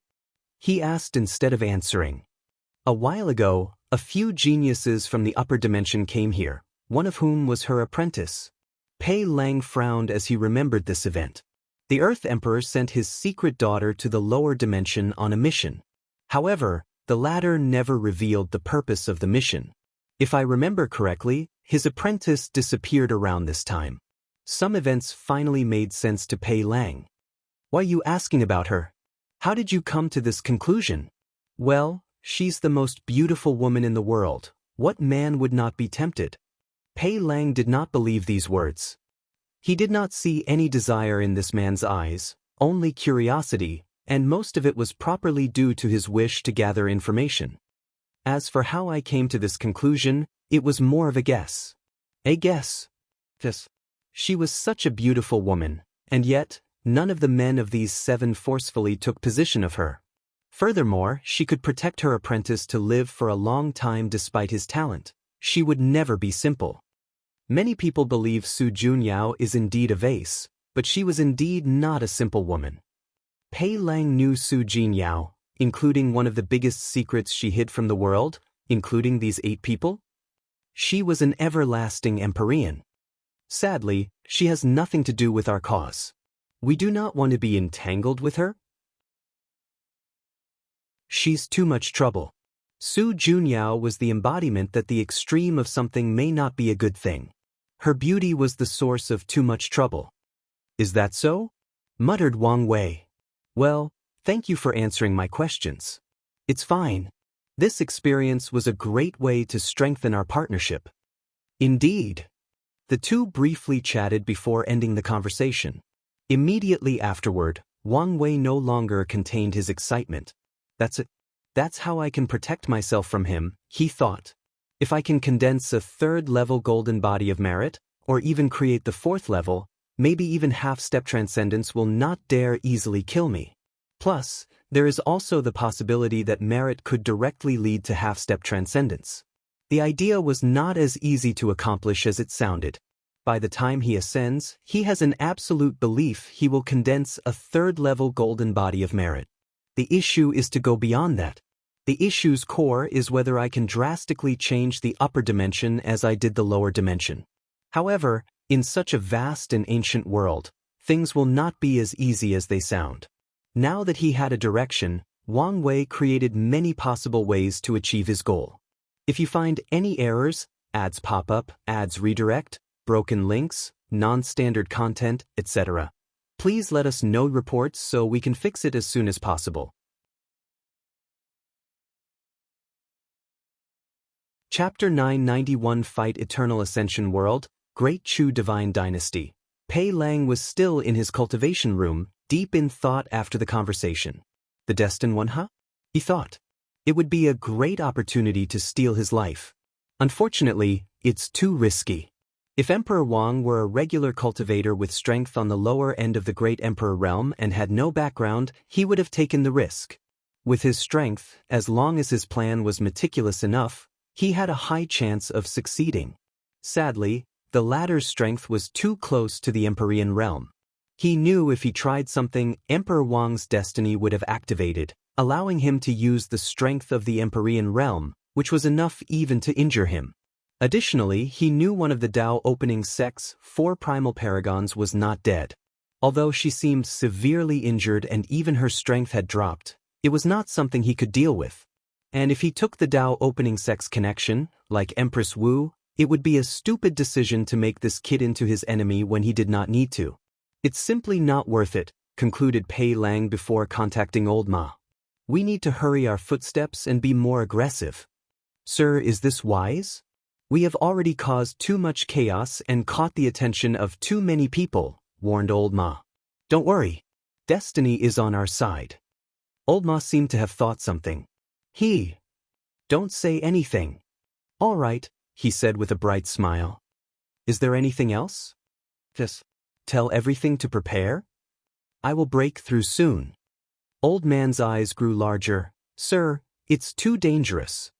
He asked instead of answering. A while ago, a few geniuses from the upper dimension came here, one of whom was her apprentice. Pei Lang frowned as he remembered this event. The Earth Emperor sent his secret daughter to the lower dimension on a mission. However, the latter never revealed the purpose of the mission. If I remember correctly, his apprentice disappeared around this time. Some events finally made sense to Pei Lang. Why are you asking about her? How did you come to this conclusion? Well, she's the most beautiful woman in the world. What man would not be tempted? Pei Lang did not believe these words. He did not see any desire in this man's eyes, only curiosity, and most of it was properly due to his wish to gather information. As for how I came to this conclusion, it was more of a guess. A guess. Yes. She was such a beautiful woman, and yet, none of the men of these 7 forcefully took possession of her. Furthermore, she could protect her apprentice to live for a long time despite his talent. She would never be simple. Many people believe Su Junyao is indeed a vase, but she was indeed not a simple woman. Pei Lang knew Su Junyao, including one of the biggest secrets she hid from the world, including these 8 people. She was an everlasting Empyrean. Sadly, she has nothing to do with our cause. We do not want to be entangled with her. She's too much trouble. Su Junyao was the embodiment that the extreme of something may not be a good thing. Her beauty was the source of too much trouble. Is that so? Muttered Wang Wei. Well, thank you for answering my questions. It's fine. This experience was a great way to strengthen our partnership. Indeed. The two briefly chatted before ending the conversation. Immediately afterward, Wang Wei no longer contained his excitement. That's it. That's how I can protect myself from him, he thought. If I can condense a 3rd level golden body of merit, or even create the 4th level, maybe even half-step transcendence will not dare easily kill me. Plus, there is also the possibility that merit could directly lead to half-step transcendence. The idea was not as easy to accomplish as it sounded. By the time he ascends, he has an absolute belief he will condense a 3rd level golden body of merit. The issue is to go beyond that. The issue's core is whether I can drastically change the upper dimension as I did the lower dimension. However, in such a vast and ancient world, things will not be as easy as they sound. Now that he had a direction, Wang Wei created many possible ways to achieve his goal. If you find any errors, ads pop up, ads redirect, broken links, non-standard content, etc., please let us know reports so we can fix it as soon as possible. Chapter 991 Fight Eternal Ascension World, Great Chu Divine Dynasty. Pei Lang was still in his cultivation room, deep in thought after the conversation. The destined one, huh? He thought. It would be a great opportunity to steal his life. Unfortunately, it's too risky. If Emperor Wang were a regular cultivator with strength on the lower end of the Great Emperor realm and had no background, he would have taken the risk. With his strength, as long as his plan was meticulous enough, he had a high chance of succeeding. Sadly, the latter's strength was too close to the Empyrean realm. He knew if he tried something, Emperor Wang's destiny would have activated, allowing him to use the strength of the Empyrean realm, which was enough even to injure him. Additionally, he knew one of the Dao opening sect's 4 primal paragons was not dead. Although she seemed severely injured and even her strength had dropped, it was not something he could deal with. And if he took the Dao opening sect's connection, like Empress Wu, it would be a stupid decision to make this kid into his enemy when he did not need to. It's simply not worth it, concluded Pei Lang before contacting Old Ma. We need to hurry our footsteps and be more aggressive. Sir, is this wise? We have already caused too much chaos and caught the attention of too many people, warned Old Ma. Don't worry. Destiny is on our side. Old Ma seemed to have thought something. Don't say anything. All right, he said with a bright smile. Is there anything else? Just tell everything to prepare? I will break through soon. Old Man's eyes grew larger. Sir, it's too dangerous.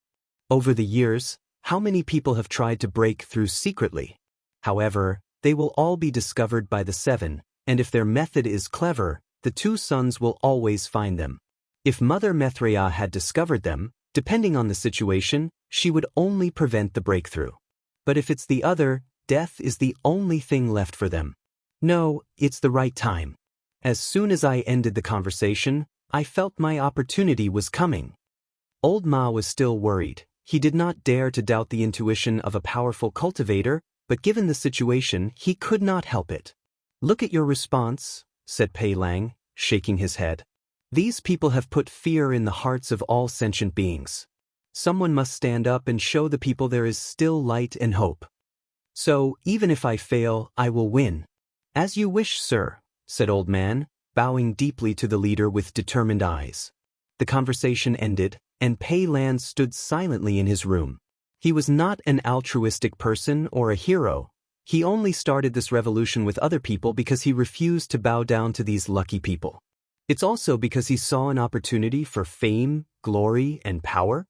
Over the years, how many people have tried to break through secretly? However, they will all be discovered by the 7, and if their method is clever, the 2 sons will always find them. If Mother Mithrea had discovered them, depending on the situation, she would only prevent the breakthrough. But if it's the other, death is the only thing left for them. No, it's the right time. As soon as I ended the conversation, I felt my opportunity was coming. Old Ma was still worried. He did not dare to doubt the intuition of a powerful cultivator, but given the situation, he could not help it. Look at your response, said Pei Lang, shaking his head. These people have put fear in the hearts of all sentient beings. Someone must stand up and show the people there is still light and hope. So, even if I fail, I will win. As you wish, sir, said Old Man, bowing deeply to the leader with determined eyes. The conversation ended, and Pei Lan stood silently in his room. He was not an altruistic person or a hero. He only started this revolution with other people because he refused to bow down to these lucky people. It's also because he saw an opportunity for fame, glory, and power,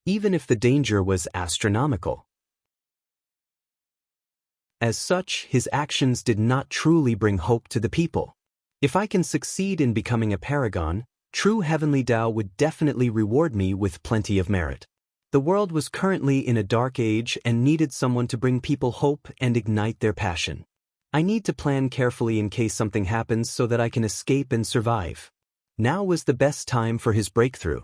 even if the danger was astronomical. As such, his actions did not truly bring hope to the people. If I can succeed in becoming a paragon, true heavenly Tao would definitely reward me with plenty of merit. The world was currently in a dark age and needed someone to bring people hope and ignite their passion. I need to plan carefully in case something happens so that I can escape and survive. Now was the best time for his breakthrough.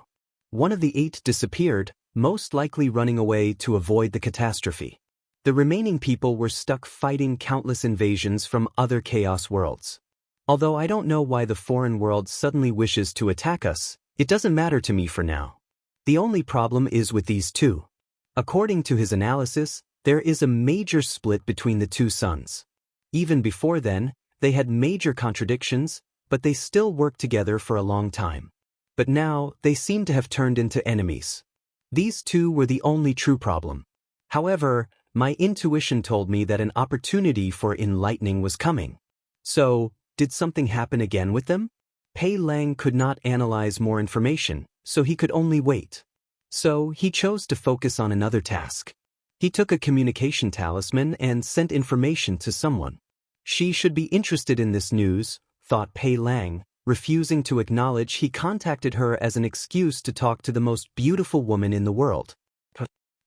One of the 8 disappeared, most likely running away to avoid the catastrophe. The remaining people were stuck fighting countless invasions from other chaos worlds. Although I don't know why the foreign world suddenly wishes to attack us, it doesn't matter to me for now. The only problem is with these 2. According to his analysis, there is a major split between the 2 sons. Even before then, they had major contradictions, but they still worked together for a long time. But now, they seem to have turned into enemies. These 2 were the only true problem. However, my intuition told me that an opportunity for enlightening was coming. So, did something happen again with them? Pei Lang could not analyze more information, so he could only wait. So, he chose to focus on another task. He took a communication talisman and sent information to someone. She should be interested in this news, thought Pei Lang. Refusing to acknowledge, he contacted her as an excuse to talk to the most beautiful woman in the world.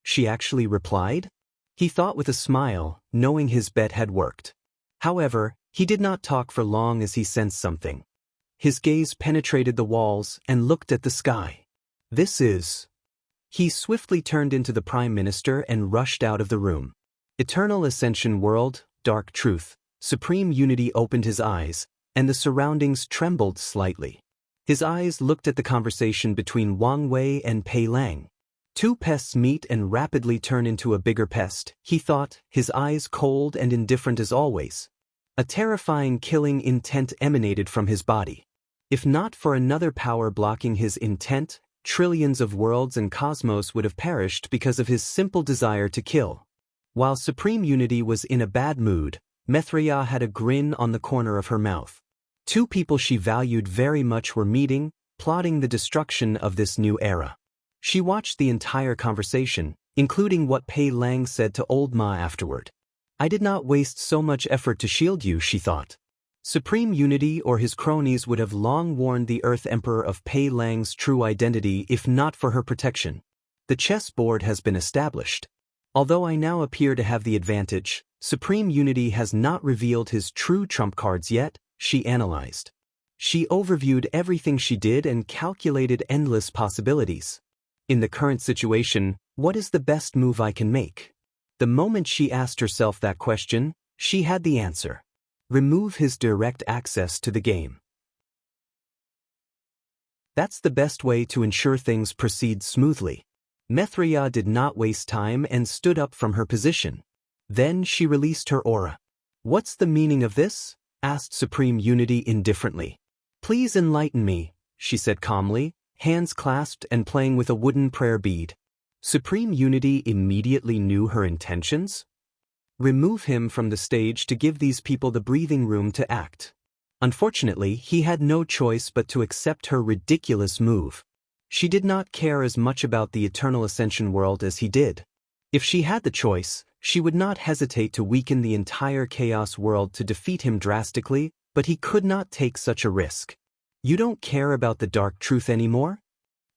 She actually replied? He thought with a smile, knowing his bet had worked. However, he did not talk for long as he sensed something. His gaze penetrated the walls and looked at the sky. This is... He swiftly turned into the Prime Minister and rushed out of the room. Eternal Ascension World, Dark Truth, Supreme Unity opened his eyes, and the surroundings trembled slightly. His eyes looked at the conversation between Wang Wei and Pei Lang. 2 pests meet and rapidly turn into a bigger pest, he thought, his eyes cold and indifferent as always. A terrifying killing intent emanated from his body. If not for another power blocking his intent, trillions of worlds and cosmos would have perished because of his simple desire to kill. While Supreme Unity was in a bad mood, Mithrea had a grin on the corner of her mouth. 2 people she valued very much were meeting, plotting the destruction of this new era. She watched the entire conversation, including what Pei Lang said to Old Ma afterward. I did not waste so much effort to shield you, she thought. Supreme Unity or his cronies would have long warned the Earth Emperor of Pei Lang's true identity if not for her protection. The chessboard has been established. Although I now appear to have the advantage, Supreme Unity has not revealed his true trump cards yet, she analyzed. She overviewed everything she did and calculated endless possibilities. In the current situation, what is the best move I can make? The moment she asked herself that question, she had the answer. Remove his direct access to the game. That's the best way to ensure things proceed smoothly. Mithria did not waste time and stood up from her position. Then she released her aura. "What's the meaning of this?" asked Supreme Unity indifferently. "Please enlighten me," she said calmly, hands clasped and playing with a wooden prayer bead. Supreme Unity immediately knew her intentions. Remove him from the stage to give these people the breathing room to act. Unfortunately, he had no choice but to accept her ridiculous move. She did not care as much about the Eternal Ascension world as he did. If she had the choice, she would not hesitate to weaken the entire Chaos world to defeat him drastically, but he could not take such a risk. "You don't care about the dark truth anymore?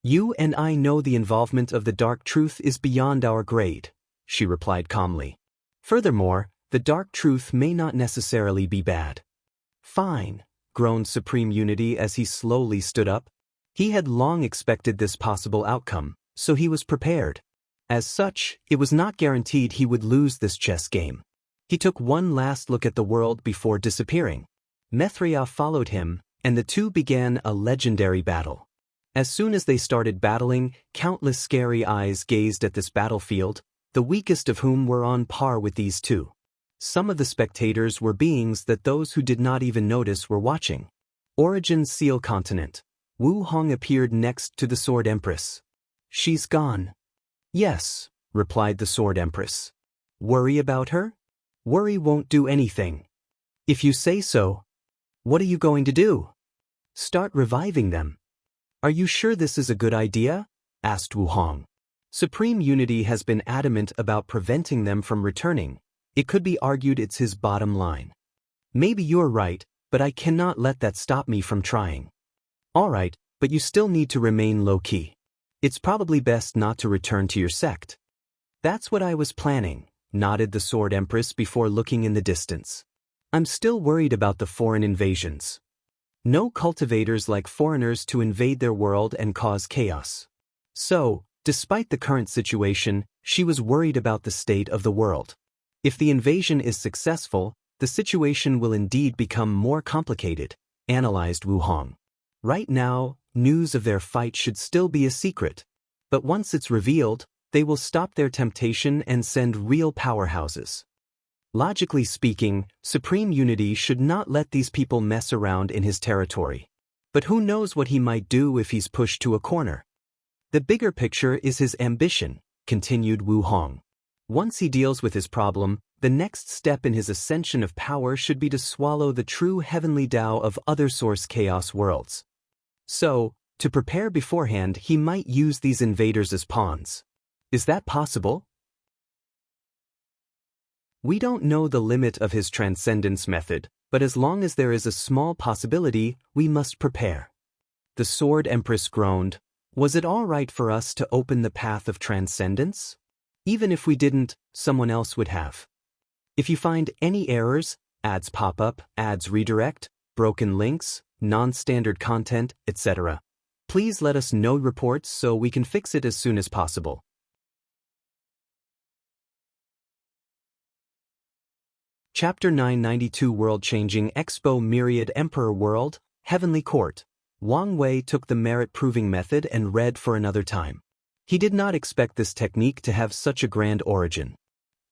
You and I know the involvement of the dark truth is beyond our grade," she replied calmly. "Furthermore, the dark truth may not necessarily be bad." "Fine," groaned Supreme Unity as he slowly stood up. He had long expected this possible outcome, so he was prepared. As such, it was not guaranteed he would lose this chess game. He took one last look at the world before disappearing. Mithria followed him, and the two began a legendary battle. As soon as they started battling, countless scary eyes gazed at this battlefield, the weakest of whom were on par with these two. Some of the spectators were beings that those who did not even notice were watching. Origin Seal Continent. Wu Hong appeared next to the Sword Empress. "She's gone." "Yes," replied the Sword Empress. "Worry about her? Worry won't do anything." "If you say so. What are you going to do?" "Start reviving them." "Are you sure this is a good idea?" asked Wu Hong. Supreme Unity has been adamant about preventing them from returning. It could be argued it's his bottom line. "Maybe you're right, but I cannot let that stop me from trying." "All right, but you still need to remain low-key. It's probably best not to return to your sect." "That's what I was planning," nodded the Sword Empress before looking in the distance. "I'm still worried about the foreign invasions. No cultivators like foreigners to invade their world and cause chaos." So, despite the current situation, she was worried about the state of the world. If the invasion is successful, the situation will indeed become more complicated, analyzed Wu Hong. Right now, news of their fight should still be a secret. But once it's revealed, they will stop their temptation and send real powerhouses. Logically speaking, Supreme Unity should not let these people mess around in his territory. But who knows what he might do if he's pushed to a corner? "The bigger picture is his ambition," continued Wu Hong. "Once he deals with his problem, the next step in his ascension of power should be to swallow the true heavenly Tao of other source chaos worlds. So, to prepare beforehand, he might use these invaders as pawns. Is that possible?" "We don't know the limit of his transcendence method, but as long as there is a small possibility, we must prepare." The Sword Empress groaned. "Was it all right for us to open the path of transcendence? Even if we didn't, someone else would have. If you find any errors, ads pop up, ads redirect, broken links, non-standard content, etc., please let us know reports so we can fix it as soon as possible." Chapter 992 Worldchanging Expo Myriad Emperor World, Heavenly Court. Wang Wei took the merit-proving method and read for another time. He did not expect this technique to have such a grand origin.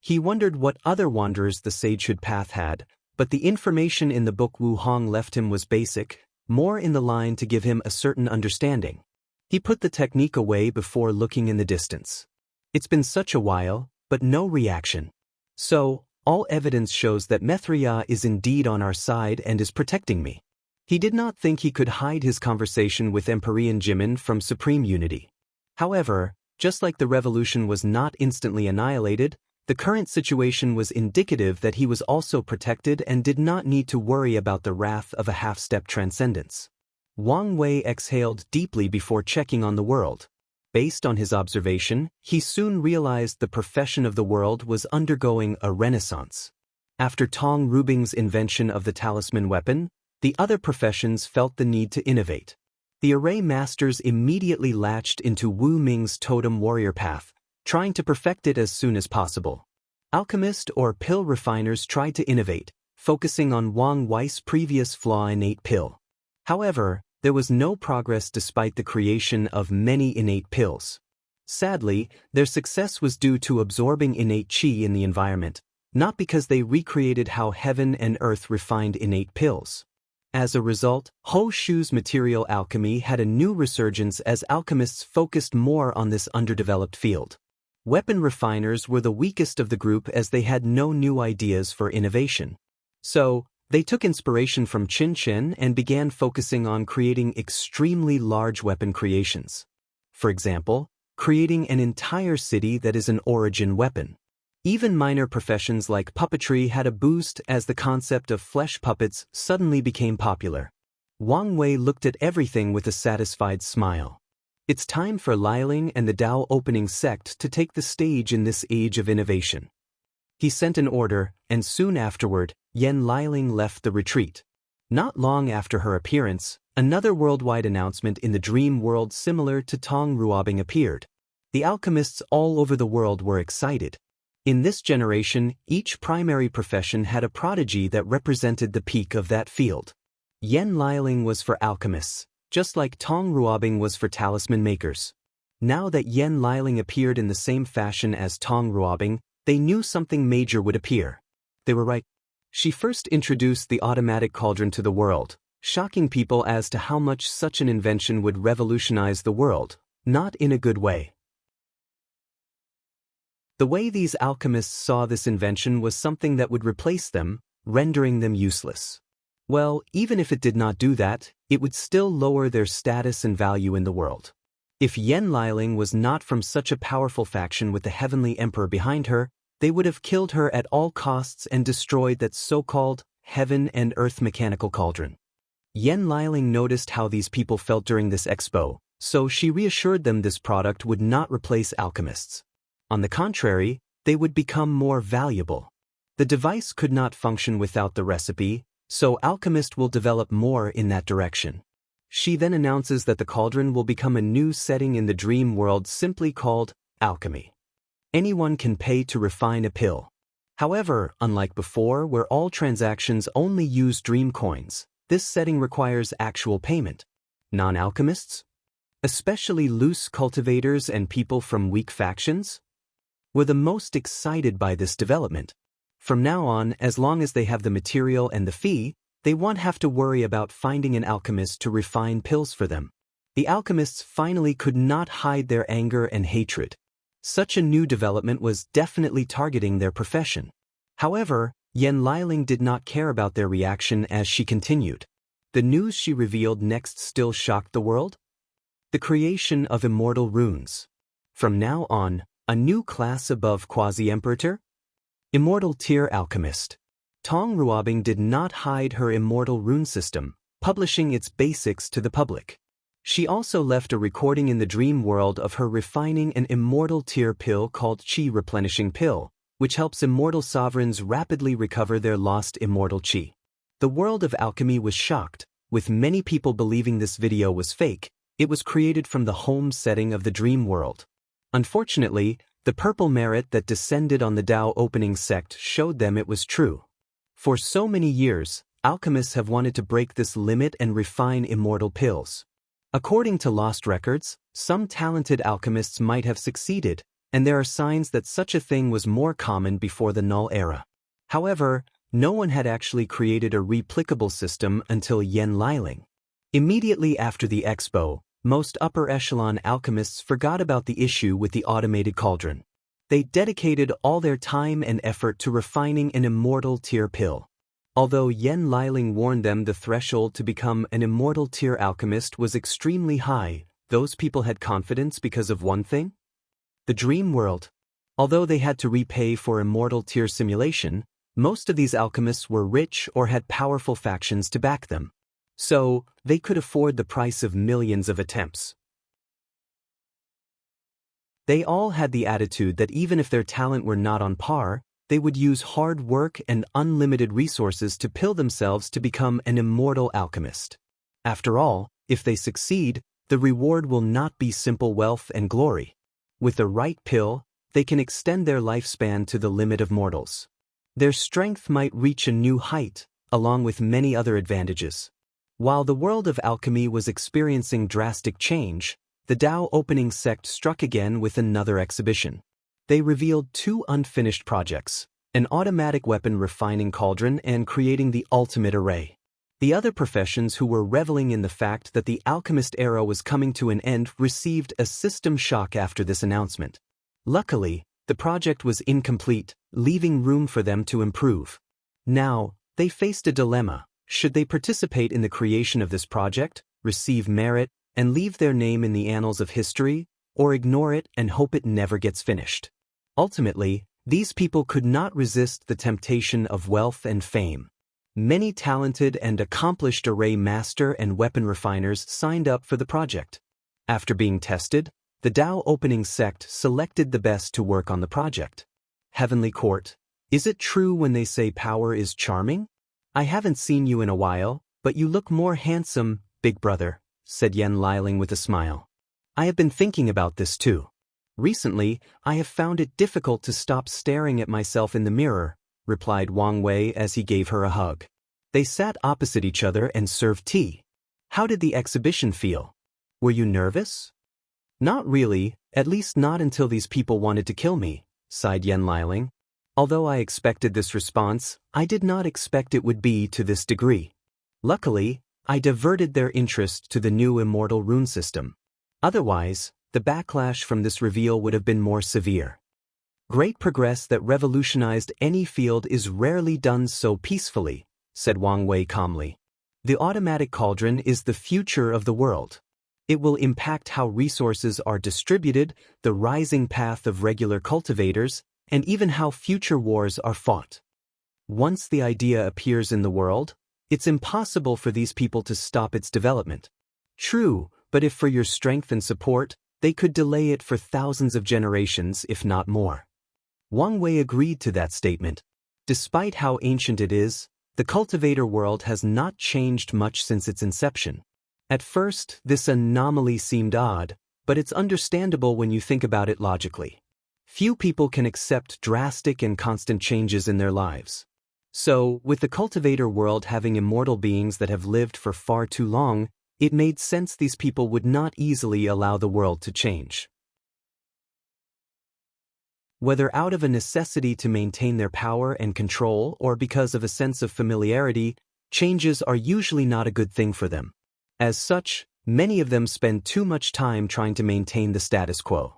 He wondered what other wanderers the Sagehood path had, but the information in the book Wu Hong left him was basic, more in the line to give him a certain understanding. He put the technique away before looking in the distance. It's been such a while, but no reaction. So, all evidence shows that Mithria is indeed on our side and is protecting me. He did not think he could hide his conversation with Empyrean Jimin from Supreme Unity. However, just like the revolution was not instantly annihilated, the current situation was indicative that he was also protected and did not need to worry about the wrath of a half-step transcendence. Wang Wei exhaled deeply before checking on the world. Based on his observation, he soon realized the profession of the world was undergoing a renaissance. After Tong Rubing's invention of the talisman weapon, the other professions felt the need to innovate. The array masters immediately latched into Wu Ming's totem warrior path, trying to perfect it as soon as possible. Alchemist or pill refiners tried to innovate, focusing on Wang Wei's previous flaw innate pill. However, There was no progress despite the creation of many innate pills. Sadly, their success was due to absorbing innate qi in the environment, not because they recreated how heaven and earth refined innate pills. As a result, Ho Shu's material alchemy had a new resurgence as alchemists focused more on this underdeveloped field. Weapon refiners were the weakest of the group as they had no new ideas for innovation. So, they took inspiration from Qin Qin and began focusing on creating extremely large weapon creations. For example, creating an entire city that is an origin weapon. Even minor professions like puppetry had a boost as the concept of flesh puppets suddenly became popular. Wang Wei looked at everything with a satisfied smile. It's time for Liling and the Dao opening sect to take the stage in this age of innovation. He sent an order, and soon afterward, Yan Liling left the retreat. Not long after her appearance, another worldwide announcement in the dream world similar to Tong Ruobing appeared. The alchemists all over the world were excited. In this generation, each primary profession had a prodigy that represented the peak of that field. Yan Liling was for alchemists, just like Tong Ruobing was for talisman makers. Now that Yan Liling appeared in the same fashion as Tong Ruobing, they knew something major would appear. They were right. She first introduced the automatic cauldron to the world, shocking people as to how much such an invention would revolutionize the world, not in a good way. The way these alchemists saw this invention was something that would replace them, rendering them useless. Well, even if it did not do that, it would still lower their status and value in the world. If Yan Liling was not from such a powerful faction with the Heavenly Emperor behind her, they would have killed her at all costs and destroyed that so-called heaven and earth mechanical cauldron. Yan Liling noticed how these people felt during this expo, so she reassured them this product would not replace alchemists. On the contrary, they would become more valuable. The device could not function without the recipe, so alchemists will develop more in that direction. She then announces that the cauldron will become a new setting in the dream world simply called alchemy. Anyone can pay to refine a pill. However, unlike before where all transactions only use dream coins, this setting requires actual payment. Non-alchemists, especially loose cultivators and people from weak factions, were the most excited by this development. From now on, as long as they have the material and the fee, they won't have to worry about finding an alchemist to refine pills for them. The alchemists finally could not hide their anger and hatred. Such a new development was definitely targeting their profession. However, Yan Liling did not care about their reaction as she continued. The news she revealed next still shocked the world. The creation of immortal runes. From now on, a new class above Quasi-Emperor? Immortal Tier Alchemist. Tong Ruobing did not hide her immortal rune system, publishing its basics to the public. She also left a recording in the dream world of her refining an immortal tier pill called Qi Replenishing Pill, which helps immortal sovereigns rapidly recover their lost immortal qi. The world of alchemy was shocked, with many people believing this video was fake. It was created from the home setting of the dream world. Unfortunately, the purple merit that descended on the Dao opening sect showed them it was true. For so many years, alchemists have wanted to break this limit and refine immortal pills. According to lost records, some talented alchemists might have succeeded, and there are signs that such a thing was more common before the Null Era. However, no one had actually created a replicable system until Yan Liling. Immediately after the Expo, most upper echelon alchemists forgot about the issue with the automated cauldron. They dedicated all their time and effort to refining an immortal tier pill. Although Yan Liling warned them the threshold to become an immortal tier alchemist was extremely high, those people had confidence because of one thing? The dream world. Although they had to repay for immortal tier simulation, most of these alchemists were rich or had powerful factions to back them. So, they could afford the price of millions of attempts. They all had the attitude that even if their talent were not on par, they would use hard work and unlimited resources to pill themselves to become an immortal alchemist. After all, if they succeed, the reward will not be simple wealth and glory. With the right pill, they can extend their lifespan to the limit of mortals. Their strength might reach a new height, along with many other advantages. While the world of alchemy was experiencing drastic change, the Dao opening sect struck again with another exhibition. They revealed 2 unfinished projects, an automatic weapon refining cauldron and creating the ultimate array. The other professions who were reveling in the fact that the alchemist era was coming to an end received a system shock after this announcement. Luckily, the project was incomplete, leaving room for them to improve. Now, they faced a dilemma. Should they participate in the creation of this project, receive merit, and leave their name in the annals of history, or ignore it and hope it never gets finished? Ultimately, these people could not resist the temptation of wealth and fame. Many talented and accomplished array master and weapon refiners signed up for the project. After being tested, the Dao opening sect selected the best to work on the project. Heavenly Court, is it true when they say power is charming? I haven't seen you in a while, but you look more handsome, big brother, said Yen Liling with a smile. I have been thinking about this too. Recently, I have found it difficult to stop staring at myself in the mirror, replied Wang Wei as he gave her a hug. They sat opposite each other and served tea. How did the exhibition feel? Were you nervous? Not really, at least not until these people wanted to kill me, sighed Yen Liling. Although I expected this response, I did not expect it would be to this degree. Luckily, I diverted their interest to the new immortal rune system. Otherwise, the backlash from this reveal would have been more severe. Great progress that revolutionized any field is rarely done so peacefully, said Wang Wei calmly. The automatic cauldron is the future of the world. It will impact how resources are distributed, the rising path of regular cultivators, and even how future wars are fought. Once the idea appears in the world, it's impossible for these people to stop its development. True, but if for your strength and support, they could delay it for thousands of generations, if not more. Wang Wei agreed to that statement. Despite how ancient it is, the cultivator world has not changed much since its inception. At first, this anomaly seemed odd, but it's understandable when you think about it logically. Few people can accept drastic and constant changes in their lives. So, with the cultivator world having immortal beings that have lived for far too long, it made sense these people would not easily allow the world to change. Whether out of a necessity to maintain their power and control or because of a sense of familiarity, changes are usually not a good thing for them. As such, many of them spend too much time trying to maintain the status quo.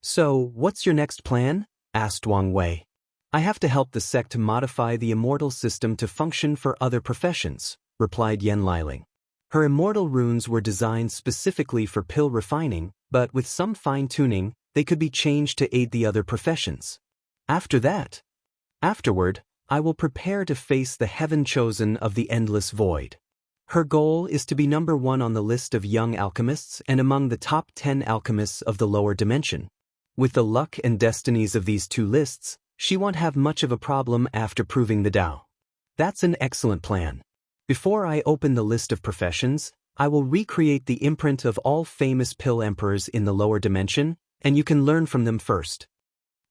So, what's your next plan? Asked Wang Wei. I have to help the sect to modify the immortal system to function for other professions, replied Yen Liling. Her immortal runes were designed specifically for pill refining, but with some fine-tuning, they could be changed to aid the other professions. Afterward, I will prepare to face the heaven chosen of the endless void. Her goal is to be number 1 on the list of young alchemists and among the top 10 alchemists of the lower dimension. With the luck and destinies of these 2 lists, she won't have much of a problem after proving the Dao. That's an excellent plan. Before I open the list of professions, I will recreate the imprint of all famous pill emperors in the lower dimension, and you can learn from them first.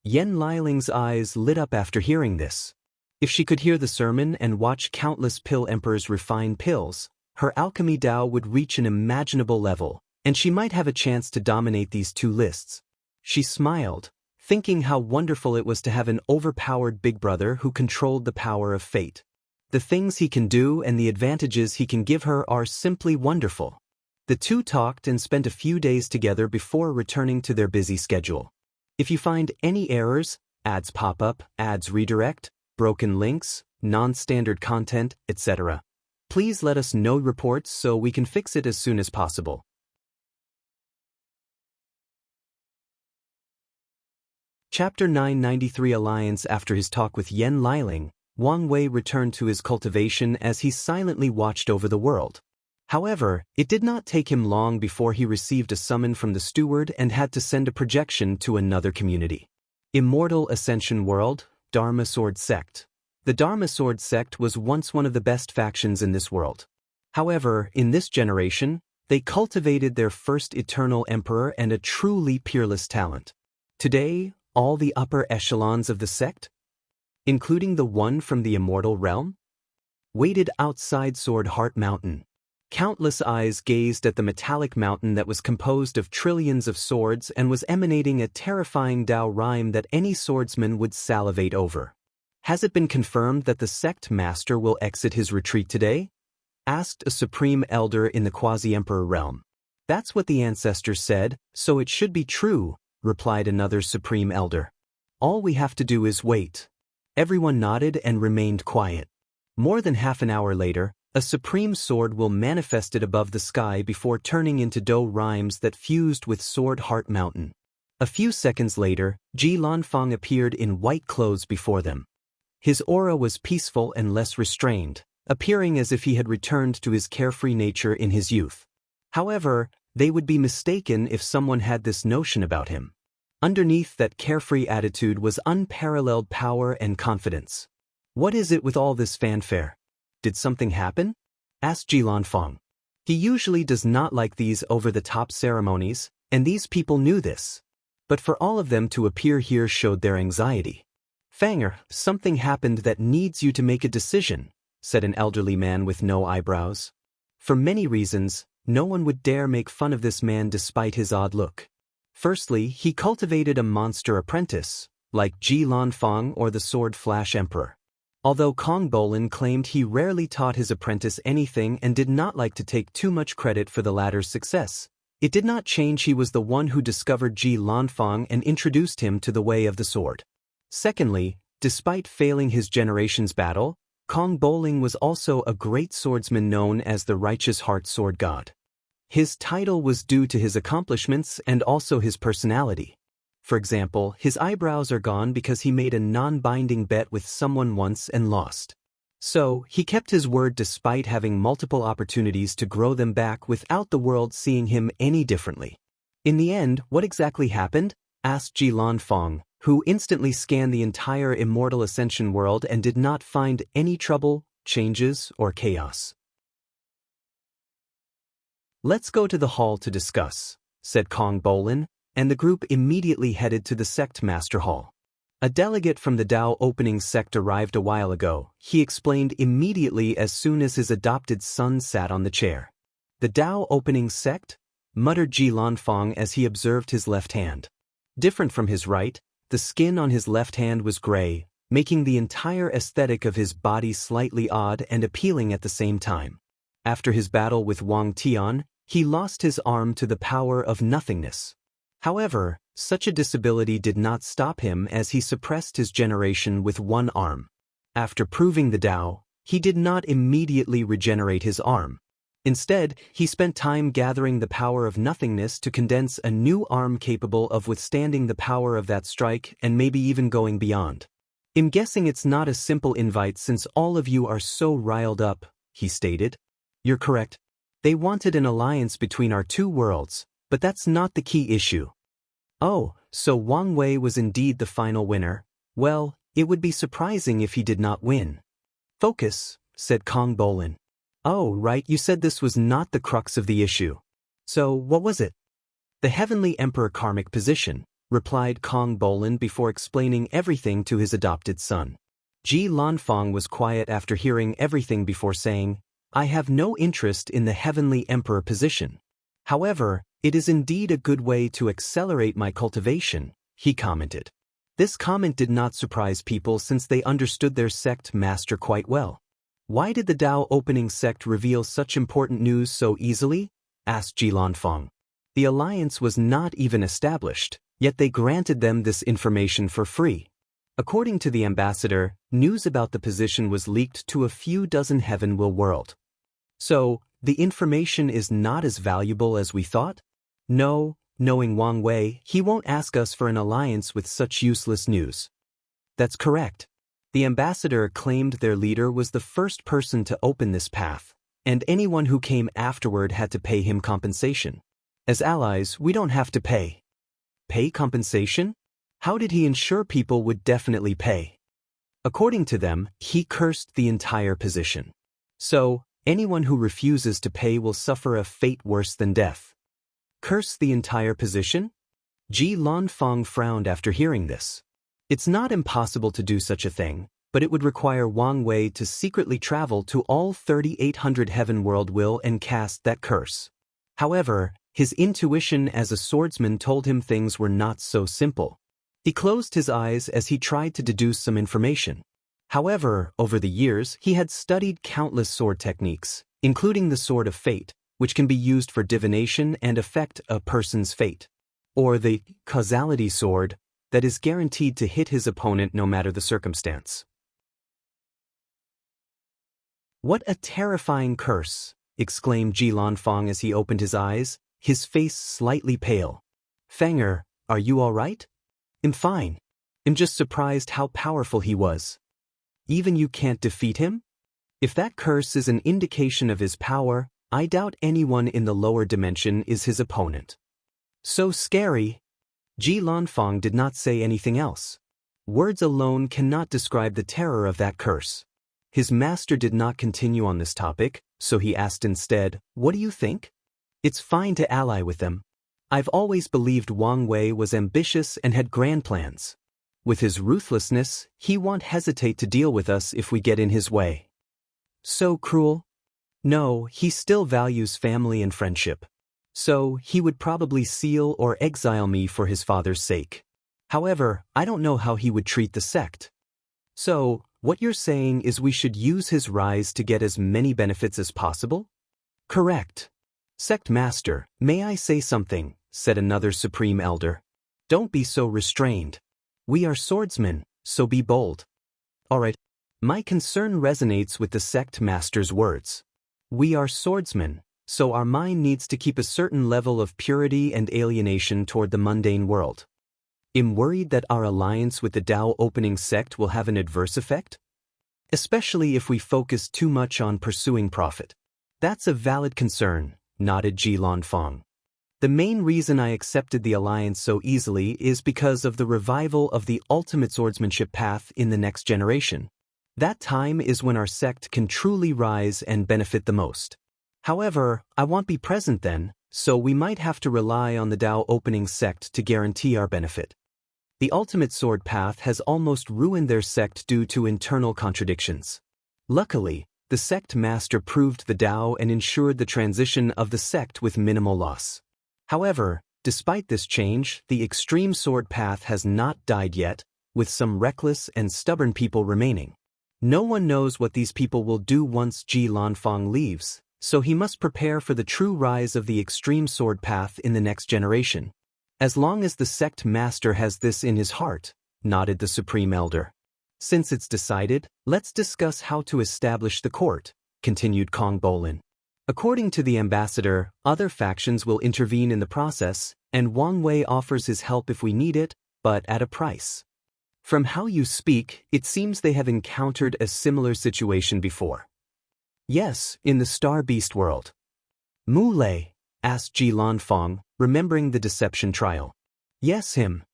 Yen Liling's eyes lit up after hearing this. If she could hear the sermon and watch countless pill emperors refine pills, her alchemy Dao would reach an imaginable level, and she might have a chance to dominate these 2 lists. She smiled, thinking how wonderful it was to have an overpowered big brother who controlled the power of fate. The things he can do and the advantages he can give her are simply wonderful. The 2 talked and spent a few days together before returning to their busy schedule. If you find any errors, ads pop up, ads redirect, broken links, non-standard content, etc., please let us know reports so we can fix it as soon as possible. Chapter 993 Alliance. After his talk with Yen Liling, Wang Wei returned to his cultivation as he silently watched over the world. However, it did not take him long before he received a summon from the steward and had to send a projection to another community. Immortal Ascension World, Dharma Sword Sect. The Dharma Sword Sect was once one of the best factions in this world. However, in this generation, they cultivated their first eternal emperor and a truly peerless talent. Today, all the upper echelons of the sect, including the one from the immortal realm, waited outside Sword Heart Mountain. Countless eyes gazed at the metallic mountain that was composed of trillions of swords and was emanating a terrifying Tao rhyme that any swordsman would salivate over. "Has it been confirmed that the sect master will exit his retreat today?" asked a supreme elder in the quasi-emperor realm. "That's what the ancestors said, so it should be true," replied another supreme elder. "All we have to do is wait." Everyone nodded and remained quiet. More than half an hour later, a supreme sword will manifested above the sky before turning into Do rhymes that fused with Sword Heart Mountain. A few seconds later, Ji Lanfang appeared in white clothes before them. His aura was peaceful and less restrained, appearing as if he had returned to his carefree nature in his youth. However, they would be mistaken if someone had this notion about him. Underneath that carefree attitude was unparalleled power and confidence. "What is it with all this fanfare? Did something happen?" asked Ji Lanfang. He usually does not like these over-the-top ceremonies, and these people knew this. But for all of them to appear here showed their anxiety. "Fanger, something happened that needs you to make a decision," said an elderly man with no eyebrows. For many reasons, no one would dare make fun of this man despite his odd look. Firstly, he cultivated a monster apprentice, like Ji Lanfang or the Sword Flash Emperor. Although Kong Bolin claimed he rarely taught his apprentice anything and did not like to take too much credit for the latter's success, it did not change he was the one who discovered Ji Lanfang and introduced him to the way of the sword. Secondly, despite failing his generation's battle, Kong Bolin was also a great swordsman known as the Righteous Heart Sword God. His title was due to his accomplishments and also his personality. For example, his eyebrows are gone because he made a non-binding bet with someone once and lost. So, he kept his word despite having multiple opportunities to grow them back without the world seeing him any differently. In the end, what exactly happened? Asked Ji Lanfang, who instantly scanned the entire Immortal Ascension world and did not find any trouble, changes, or chaos. "Let's go to the hall to discuss," said Kong Bolin, and the group immediately headed to the Sect Master Hall. A delegate from the Dao Opening Sect arrived a while ago. He explained immediately as soon as his adopted son sat on the chair. "The Dao Opening Sect?" muttered Ji Lanfang as he observed his left hand. Different from his right, the skin on his left hand was gray, making the entire aesthetic of his body slightly odd and appealing at the same time. After his battle with Wang Tian, he lost his arm to the power of nothingness. However, such a disability did not stop him as he suppressed his generation with one arm. After proving the Tao, he did not immediately regenerate his arm. Instead, he spent time gathering the power of nothingness to condense a new arm capable of withstanding the power of that strike and maybe even going beyond. "I'm guessing it's not a simple invite since all of you are so riled up," he stated. "You're correct. They wanted an alliance between our two worlds, but that's not the key issue." "Oh, so Wang Wei was indeed the final winner? Well, it would be surprising if he did not win." "Focus," said Kong Bolin. "Oh, right, you said this was not the crux of the issue. So, what was it?" "The Heavenly Emperor karmic position," replied Kong Bolin before explaining everything to his adopted son. Ji Lanfang was quiet after hearing everything before saying, "I have no interest in the Heavenly Emperor position. However, it is indeed a good way to accelerate my cultivation," he commented. This comment did not surprise people since they understood their sect master quite well. "Why did the Dao Opening Sect reveal such important news so easily?" asked Ji Lanfang. The alliance was not even established, yet they granted them this information for free. According to the ambassador, news about the position was leaked to a few dozen Heavenwell world. "So, the information is not as valuable as we thought?" "No, knowing Wang Wei, he won't ask us for an alliance with such useless news." "That's correct. The ambassador claimed their leader was the first person to open this path, and anyone who came afterward had to pay him compensation. As allies, we don't have to pay." "Pay compensation? How did he ensure people would definitely pay?" "According to them, he cursed the entire position. So, anyone who refuses to pay will suffer a fate worse than death." "Curse the entire position?" Ji Lanfang frowned after hearing this. "It's not impossible to do such a thing, but it would require Wang Wei to secretly travel to all 3,800 heaven world will and cast that curse. However, his intuition as a swordsman told him things were not so simple. He closed his eyes as he tried to deduce some information. However, over the years, he had studied countless sword techniques, including the Sword of Fate, which can be used for divination and affect a person's fate, or the causality sword, that is guaranteed to hit his opponent no matter the circumstance. "What a terrifying curse!" exclaimed Ji Lanfang as he opened his eyes, his face slightly pale. "Fanger, are you all right?" "I'm fine. I'm just surprised how powerful he was." "Even you can't defeat him?" "If that curse is an indication of his power, I doubt anyone in the lower dimension is his opponent." "So scary." Ji Lanfang did not say anything else. Words alone cannot describe the terror of that curse. His master did not continue on this topic, so he asked instead, "What do you think?" "It's fine to ally with them. I've always believed Wang Wei was ambitious and had grand plans. With his ruthlessness, he won't hesitate to deal with us if we get in his way." "So cruel?" "No, he still values family and friendship. So, he would probably seal or exile me for his father's sake. However, I don't know how he would treat the sect." "So, what you're saying is we should use his rise to get as many benefits as possible?" "Correct." "Sect Master, may I say something?" said another Supreme Elder. "Don't be so restrained. We are swordsmen, so be bold." "Alright." My concern resonates with the Sect Master's words. We are swordsmen, so our mind needs to keep a certain level of purity and alienation toward the mundane world. I'm worried that our alliance with the Dao opening sect will have an adverse effect, especially if we focus too much on pursuing profit. "That's a valid concern," nodded Ji Lanfang. "The main reason I accepted the alliance so easily is because of the revival of the ultimate swordsmanship path in the next generation. That time is when our sect can truly rise and benefit the most. However, I won't be present then, so we might have to rely on the Dao opening sect to guarantee our benefit. The ultimate sword path has almost ruined their sect due to internal contradictions. Luckily, the sect master proved the Dao and ensured the transition of the sect with minimal loss. However, despite this change, the extreme sword path has not died yet, with some reckless and stubborn people remaining. No one knows what these people will do once Ji Lanfang leaves, so he must prepare for the true rise of the extreme sword path in the next generation. As long as the sect master has this in his heart," nodded the Supreme Elder. "Since it's decided, let's discuss how to establish the court," continued Kong Bolin. "According to the ambassador, other factions will intervene in the process, and Wang Wei offers his help if we need it, but at a price. From how you speak, it seems they have encountered a similar situation before." "Yes, in the Star Beast world." "Mu Lei?" asked Ji Lanfang, remembering the deception trial. "Yes, him.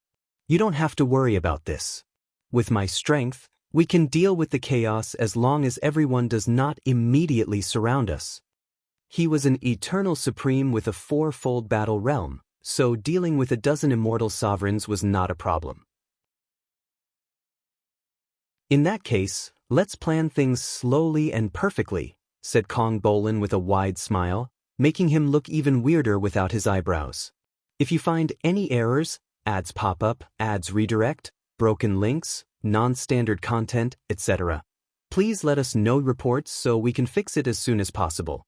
You don't have to worry about this. With my strength, we can deal with the chaos as long as everyone does not immediately surround us. He was an eternal supreme with a fourfold battle realm, so dealing with a dozen immortal sovereigns was not a problem." "In that case, let's plan things slowly and perfectly," said Kong Bolin with a wide smile, making him look even weirder without his eyebrows. "If you find any errors, ads pop up, ads redirect, broken links, non-standard content, etc., please let us know reports so we can fix it as soon as possible."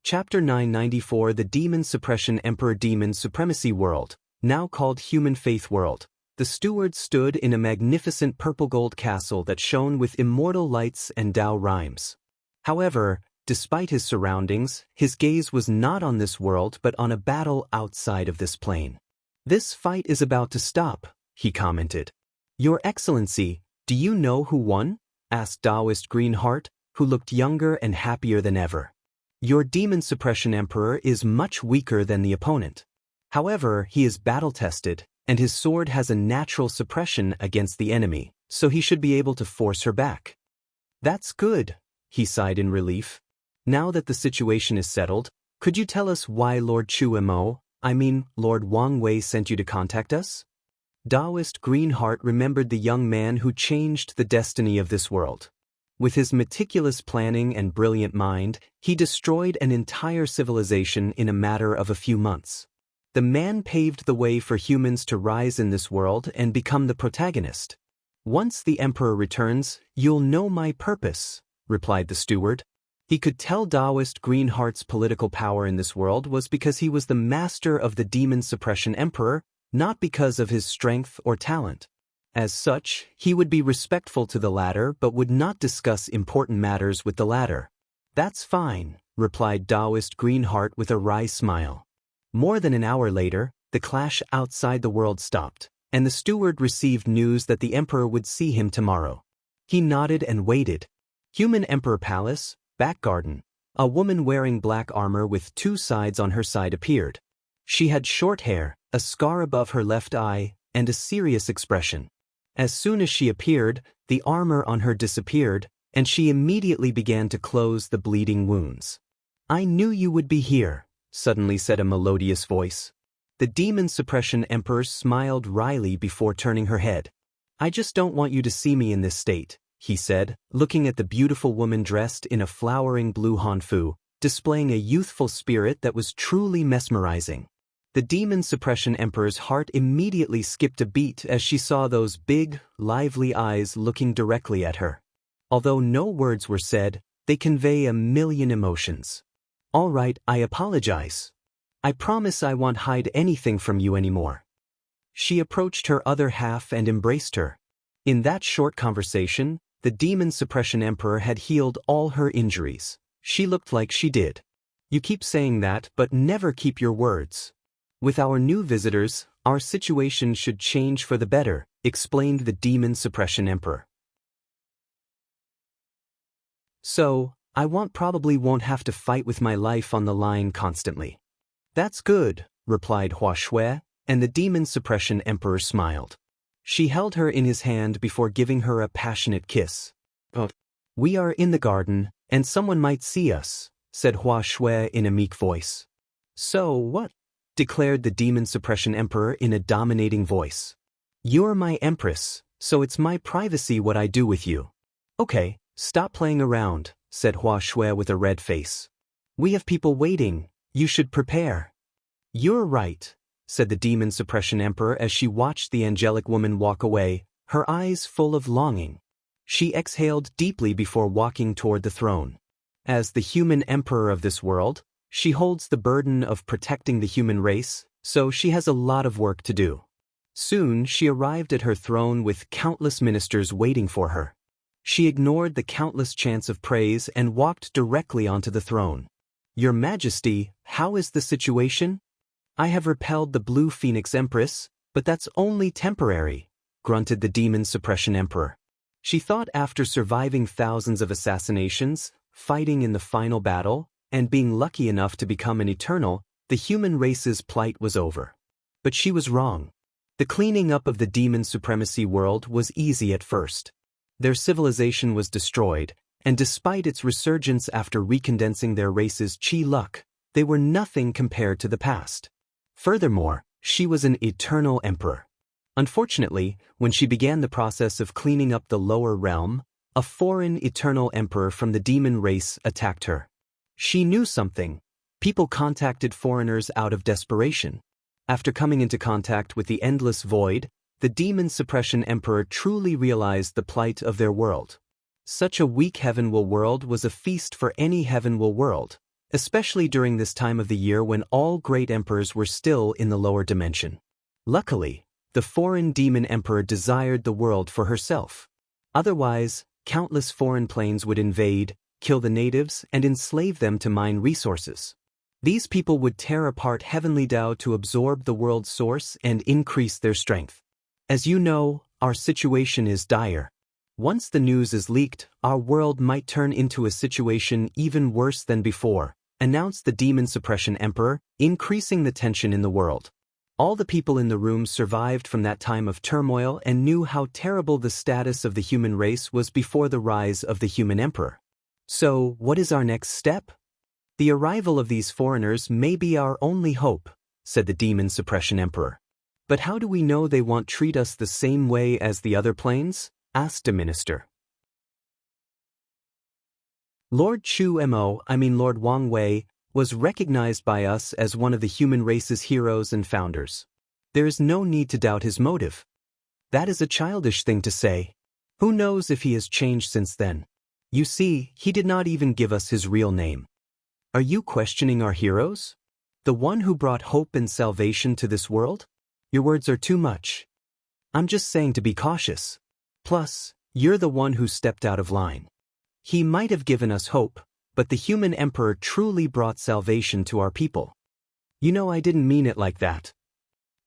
Chapter 994 The Demon Suppression Emperor Demon Supremacy World, now called Human Faith World. The steward stood in a magnificent purple-gold castle that shone with immortal lights and Dao rhymes. However, despite his surroundings, his gaze was not on this world but on a battle outside of this plane. "This fight is about to stop," he commented. "Your Excellency, do you know who won?" asked Taoist Greenheart, who looked younger and happier than ever. "Your Demon Suppression Emperor is much weaker than the opponent. However, he is battle-tested, and his sword has a natural suppression against the enemy, so he should be able to force her back." "That's good," he sighed in relief. "Now that the situation is settled, could you tell us why Lord Chu Mo, I mean, Lord Wang Wei sent you to contact us? Taoist Greenheart remembered the young man who changed the destiny of this world. With his meticulous planning and brilliant mind, he destroyed an entire civilization in a matter of a few months. The man paved the way for humans to rise in this world and become the protagonist. Once the Emperor returns, you'll know my purpose, replied the steward. He could tell Taoist Greenheart's political power in this world was because he was the master of the demon suppression emperor, not because of his strength or talent. As such, he would be respectful to the latter but would not discuss important matters with the latter. That's fine, replied Taoist Greenheart with a wry smile. More than an hour later, the clash outside the world stopped, and the steward received news that the emperor would see him tomorrow. He nodded and waited. Human Emperor Palace, back garden. A woman wearing black armor with two sides on her side appeared. She had short hair, a scar above her left eye, and a serious expression. As soon as she appeared, the armor on her disappeared, and she immediately began to close the bleeding wounds. I knew you would be here, suddenly said a melodious voice. The demon suppression emperor smiled wryly before turning her head. I just don't want you to see me in this state, he said, looking at the beautiful woman dressed in a flowering blue hanfu, displaying a youthful spirit that was truly mesmerizing. The demon suppression emperor's heart immediately skipped a beat as she saw those big, lively eyes looking directly at her. Although no words were said, they convey a million emotions. All right, I apologize. I promise I won't hide anything from you anymore. She approached her other half and embraced her. In that short conversation, the demon suppression emperor had healed all her injuries. She looked like she did. You keep saying that, but never keep your words. With our new visitors, our situation should change for the better, explained the demon suppression emperor. So, I probably won't have to fight with my life on the line constantly. That's good, replied Hua Shui, and the demon suppression emperor smiled. She held her in his hand before giving her a passionate kiss. We are in the garden, and someone might see us, said Hua Shui in a meek voice. So what? Declared the demon suppression emperor in a dominating voice. You're my empress, so it's my privacy what I do with you. Okay, stop playing around, said Hua Shui with a red face. We have people waiting, you should prepare. You're right, said the demon suppression emperor as she watched the angelic woman walk away, her eyes full of longing. She exhaled deeply before walking toward the throne. As the human emperor of this world, she holds the burden of protecting the human race, so she has a lot of work to do. Soon she arrived at her throne with countless ministers waiting for her. She ignored the countless chants of praise and walked directly onto the throne. Your Majesty, how is the situation? I have repelled the Blue Phoenix Empress, but that's only temporary, grunted the demon suppression emperor. She thought after surviving thousands of assassinations, fighting in the final battle, and being lucky enough to become an eternal, the human race's plight was over. But she was wrong. The cleaning up of the demon supremacy world was easy at first. Their civilization was destroyed, and despite its resurgence after recondensing their race's chi luck, they were nothing compared to the past. Furthermore, she was an eternal emperor. Unfortunately, when she began the process of cleaning up the lower realm, a foreign eternal emperor from the demon race attacked her. She knew something. People contacted foreigners out of desperation. After coming into contact with the endless void, the demon suppression emperor truly realized the plight of their world. Such a weak heavenward world was a feast for any heavenward world, especially during this time of the year when all great emperors were still in the lower dimension. Luckily, the foreign demon emperor desired the world for herself. Otherwise, countless foreign planes would invade, kill the natives, and enslave them to mine resources. These people would tear apart heavenly Tao to absorb the world's source and increase their strength. As you know, our situation is dire. Once the news is leaked, our world might turn into a situation even worse than before, announced the demon suppression emperor, increasing the tension in the world. All the people in the room survived from that time of turmoil and knew how terrible the status of the human race was before the rise of the human emperor. So, what is our next step? The arrival of these foreigners may be our only hope, said the Demon Suppression Emperor. But how do we know they won't treat us the same way as the other planes? Asked a minister. Lord Lord Wang Wei, was recognized by us as one of the human race's heroes and founders. There is no need to doubt his motive. That is a childish thing to say. Who knows if he has changed since then? You see, he did not even give us his real name. Are you questioning our heroes? The one who brought hope and salvation to this world? Your words are too much. I'm just saying to be cautious. Plus, you're the one who stepped out of line. He might have given us hope, but the human emperor truly brought salvation to our people. You know, I didn't mean it like that.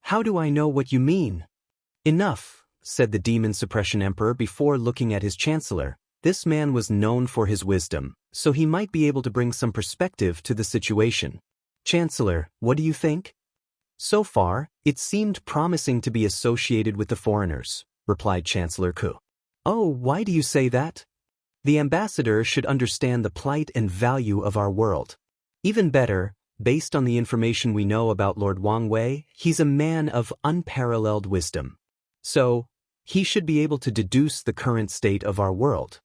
How do I know what you mean? Enough, said the Demon Suppression Emperor before looking at his chancellor. This man was known for his wisdom, so he might be able to bring some perspective to the situation. Chancellor, what do you think? So far, it seemed promising to be associated with the foreigners, replied Chancellor Ku. Oh, why do you say that? The ambassador should understand the plight and value of our world. Even better, based on the information we know about Lord Wang Wei, he's a man of unparalleled wisdom. So, he should be able to deduce the current state of our world.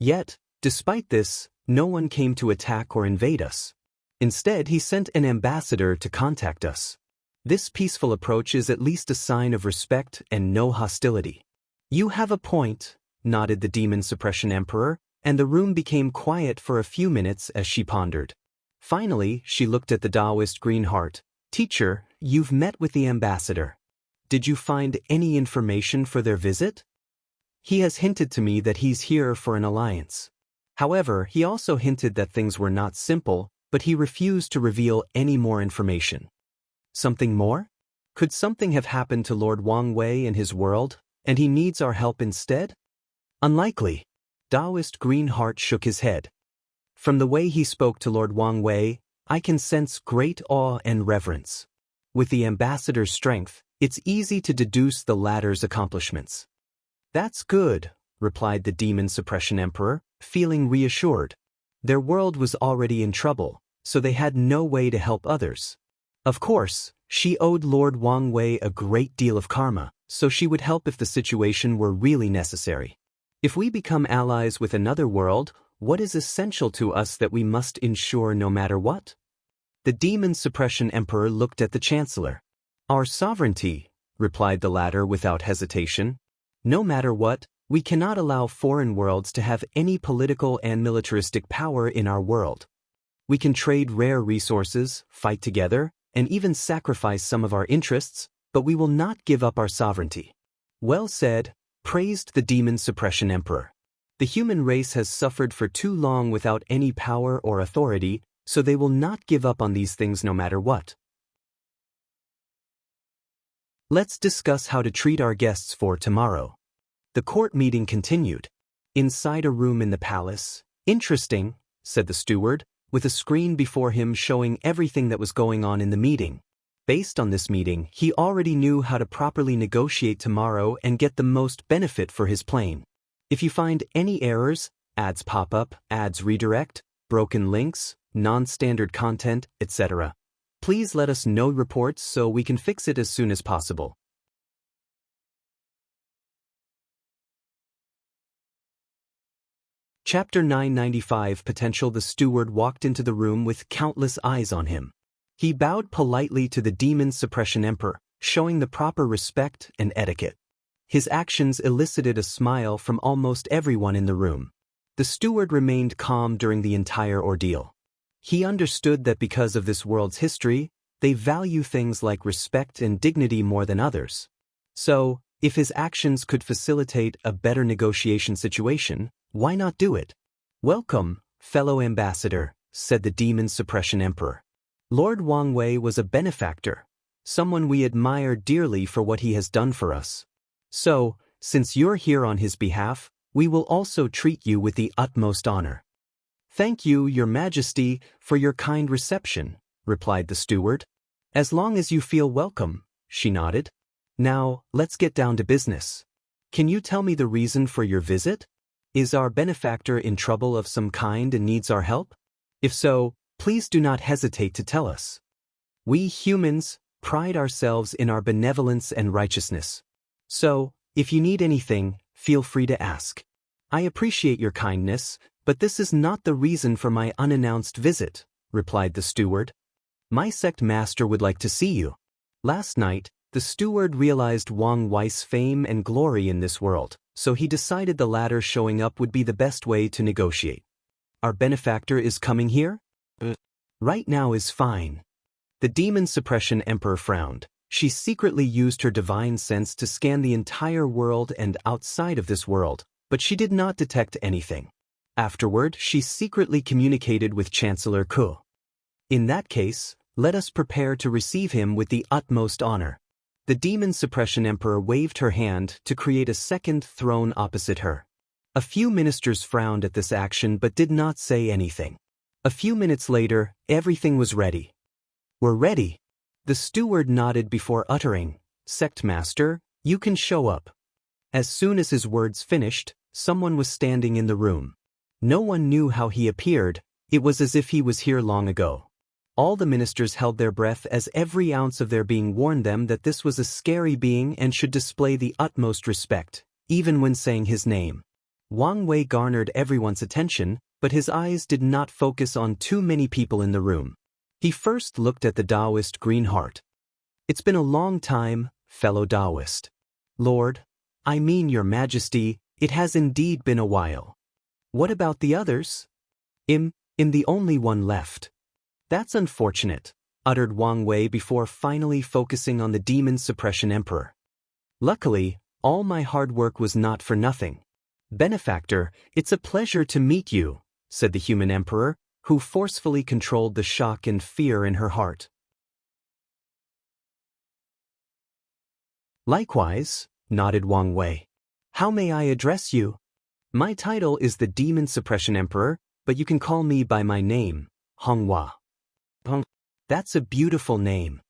Yet, despite this, no one came to attack or invade us. Instead, he sent an ambassador to contact us. This peaceful approach is at least a sign of respect and no hostility. You have a point, nodded the Demon Suppression Emperor, and the room became quiet for a few minutes as she pondered. Finally, she looked at the Taoist Greenheart. Teacher, you've met with the ambassador. Did you find any information for their visit? He has hinted to me that he's here for an alliance. However, he also hinted that things were not simple, but he refused to reveal any more information. Something more? Could something have happened to Lord Wang Wei and his world, and he needs our help instead? Unlikely. Taoist Greenheart shook his head. From the way he spoke to Lord Wang Wei, I can sense great awe and reverence. With the ambassador's strength, it's easy to deduce the latter's accomplishments. That's good, replied the Demon Suppression Emperor, feeling reassured. Their world was already in trouble, so they had no way to help others. Of course, she owed Lord Wang Wei a great deal of karma, so she would help if the situation were really necessary. If we become allies with another world, what is essential to us that we must ensure no matter what? The Demon Suppression Emperor looked at the Chancellor. Our sovereignty, replied the latter without hesitation. No matter what, we cannot allow foreign worlds to have any political and militaristic power in our world. We can trade rare resources, fight together, and even sacrifice some of our interests, but we will not give up our sovereignty. Well said, praised the Demon Suppression Emperor. The human race has suffered for too long without any power or authority, so they will not give up on these things no matter what. Let's discuss how to treat our guests for tomorrow. The court meeting continued. Inside a room in the palace. Interesting, said the steward, with a screen before him showing everything that was going on in the meeting. Based on this meeting, he already knew how to properly negotiate tomorrow and get the most benefit for his plane. If you find any errors, ads pop up, ads redirect, broken links, non-standard content, etc., please let us know reports so we can fix it as soon as possible. Chapter 995 Potential. The steward walked into the room with countless eyes on him. He bowed politely to the Demon Suppression Emperor, showing the proper respect and etiquette. His actions elicited a smile from almost everyone in the room. The steward remained calm during the entire ordeal. He understood that because of this world's history, they value things like respect and dignity more than others. So, if his actions could facilitate a better negotiation situation, why not do it? Welcome, fellow ambassador, said the Demon Suppression Emperor. Lord Wang Wei was a benefactor, someone we admire dearly for what he has done for us. So, since you're here on his behalf, we will also treat you with the utmost honor. Thank you, Your Majesty, for your kind reception, replied the steward. As long as you feel welcome, she nodded. Now, let's get down to business. Can you tell me the reason for your visit? Is our benefactor in trouble of some kind and needs our help? If so, please do not hesitate to tell us. We humans, pride ourselves in our benevolence and righteousness. So, if you need anything, feel free to ask. I appreciate your kindness, but this is not the reason for my unannounced visit, replied the steward. My sect master would like to see you. Last night, the steward realized Wang Wei's fame and glory in this world, so he decided the latter showing up would be the best way to negotiate. Our benefactor is coming here? Right now is fine. The demon Suppression Emperor frowned. She secretly used her divine sense to scan the entire world and outside of this world, but she did not detect anything. Afterward, she secretly communicated with Chancellor Ku. In that case, let us prepare to receive him with the utmost honor. The demon Suppression Emperor waved her hand to create a second throne opposite her. A few ministers frowned at this action but did not say anything. A few minutes later, everything was ready. We're ready. The steward nodded before uttering, Sect Master, you can show up. As soon as his words finished, someone was standing in the room. No one knew how he appeared, it was as if he was here long ago. All the ministers held their breath as every ounce of their being warned them that this was a scary being and should display the utmost respect, even when saying his name. Wang Wei garnered everyone's attention, but his eyes did not focus on too many people in the room. He first looked at the Taoist Greenheart. It's been a long time, fellow Taoist. Lord, I mean your majesty, it has indeed been a while. What about the others? I'm the only one left. That's unfortunate, uttered Wang Wei before finally focusing on the demon Suppression Emperor. Luckily, all my hard work was not for nothing. Benefactor, it's a pleasure to meet you, said the human emperor, who forcefully controlled the shock and fear in her heart. Likewise, nodded Wang Wei. How may I address you? My title is the Demon Suppression Emperor, but you can call me by my name, Honghua. That's a beautiful name.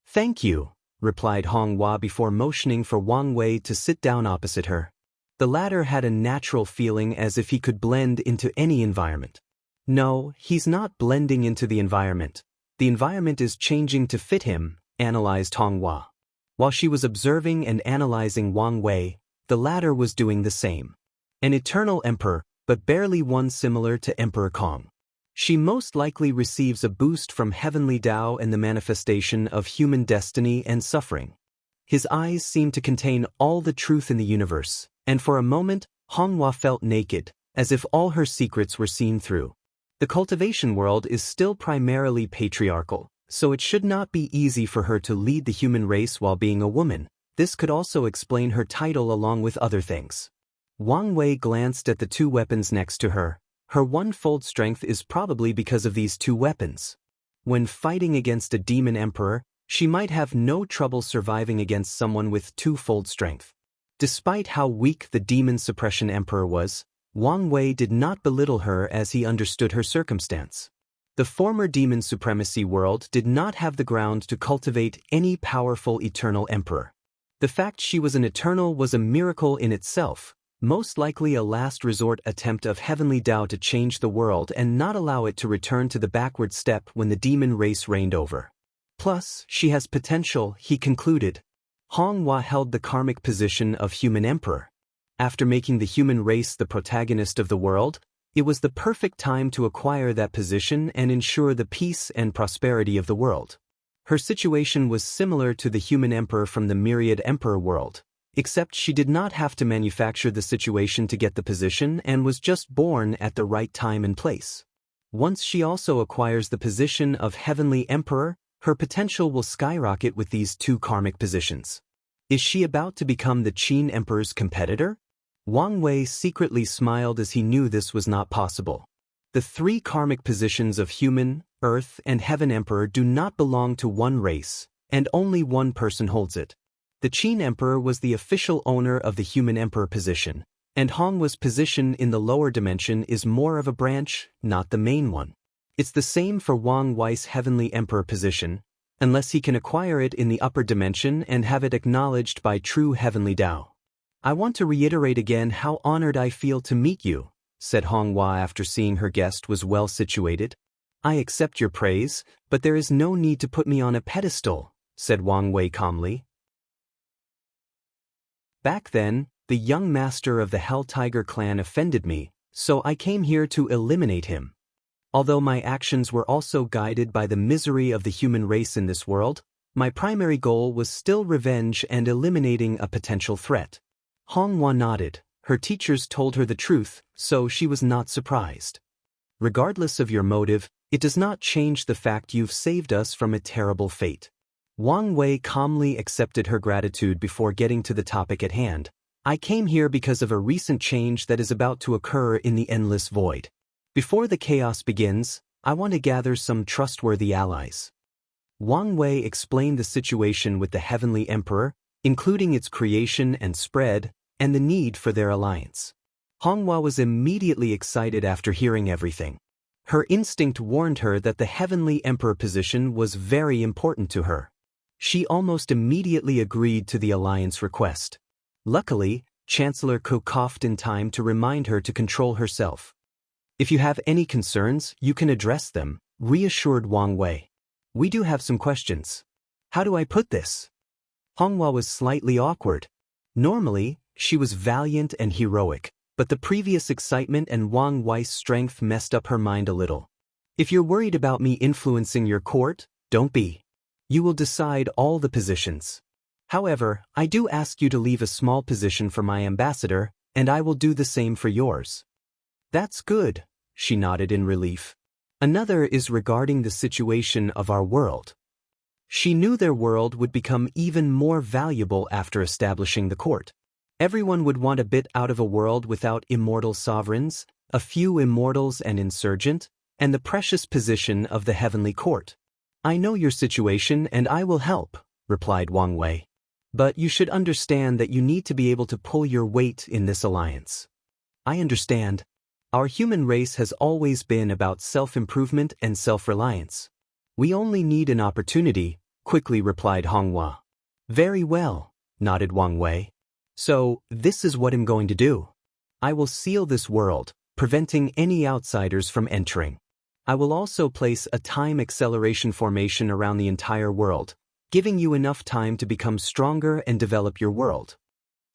Thank you, replied Honghua before motioning for Wang Wei to sit down opposite her. The latter had a natural feeling as if he could blend into any environment. No, he's not blending into the environment. The environment is changing to fit him, analyzed Honghua. While she was observing and analyzing Wang Wei, the latter was doing the same. An eternal emperor, but barely one similar to Emperor Kong. She most likely receives a boost from heavenly Tao and the manifestation of human destiny and suffering. His eyes seemed to contain all the truth in the universe, and for a moment, Honghua felt naked, as if all her secrets were seen through. The cultivation world is still primarily patriarchal, so it should not be easy for her to lead the human race while being a woman. This could also explain her title along with other things. Wang Wei glanced at the two weapons next to her. Her one-fold strength is probably because of these two weapons. When fighting against a demon emperor, she might have no trouble surviving against someone with two-fold strength. Despite how weak the demon Suppression Emperor was, Wang Wei did not belittle her as he understood her circumstance. The former demon supremacy world did not have the ground to cultivate any powerful eternal emperor. The fact she was an eternal was a miracle in itself, most likely a last resort attempt of heavenly Tao to change the world and not allow it to return to the backward step when the demon race reigned over. Plus, she has potential, he concluded. Honghua held the karmic position of human emperor. After making the human race the protagonist of the world, it was the perfect time to acquire that position and ensure the peace and prosperity of the world. Her situation was similar to the human emperor from the myriad emperor world, except she did not have to manufacture the situation to get the position and was just born at the right time and place. Once she also acquires the position of heavenly emperor, her potential will skyrocket with these two karmic positions. Is she about to become the Qin Emperor's competitor? Wang Wei secretly smiled as he knew this was not possible. The three karmic positions of human, earth, and heaven emperor do not belong to one race, and only one person holds it. The Qin Emperor was the official owner of the human emperor position, and Honghua's position in the lower dimension is more of a branch, not the main one. It's the same for Wang Wei's heavenly emperor position, unless he can acquire it in the upper dimension and have it acknowledged by true heavenly Tao. I want to reiterate again how honored I feel to meet you, said Honghua after seeing her guest was well situated. I accept your praise, but there is no need to put me on a pedestal, said Wang Wei calmly. Back then, the young master of the Hell Tiger clan offended me, so I came here to eliminate him. Although my actions were also guided by the misery of the human race in this world, my primary goal was still revenge and eliminating a potential threat. Honghua nodded. Her teachers told her the truth, so she was not surprised. Regardless of your motive, it does not change the fact you've saved us from a terrible fate. Wang Wei calmly accepted her gratitude before getting to the topic at hand. I came here because of a recent change that is about to occur in the endless void. Before the chaos begins, I want to gather some trustworthy allies. Wang Wei explained the situation with the Heavenly Emperor, including its creation and spread, and the need for their alliance. Honghua was immediately excited after hearing everything. Her instinct warned her that the Heavenly Emperor position was very important to her. She almost immediately agreed to the alliance request. Luckily, Chancellor Ku coughed in time to remind her to control herself. If you have any concerns, you can address them, reassured Wang Wei. We do have some questions. How do I put this? Honghua was slightly awkward. Normally, she was valiant and heroic, but the previous excitement and Wang Wei's strength messed up her mind a little. If you're worried about me influencing your court, don't be. You will decide all the positions. However, I do ask you to leave a small position for my ambassador, and I will do the same for yours. That's good, she nodded in relief. Another is regarding the situation of our world. She knew their world would become even more valuable after establishing the court. Everyone would want a bit out of a world without immortal sovereigns, a few immortals and insurgent, and the precious position of the heavenly court. I know your situation and I will help, replied Wang Wei. But you should understand that you need to be able to pull your weight in this alliance. I understand. Our human race has always been about self-improvement and self-reliance. We only need an opportunity, quickly replied Honghua. Very well, nodded Wang Wei. So, this is what I'm going to do. I will seal this world, preventing any outsiders from entering. I will also place a time acceleration formation around the entire world, giving you enough time to become stronger and develop your world.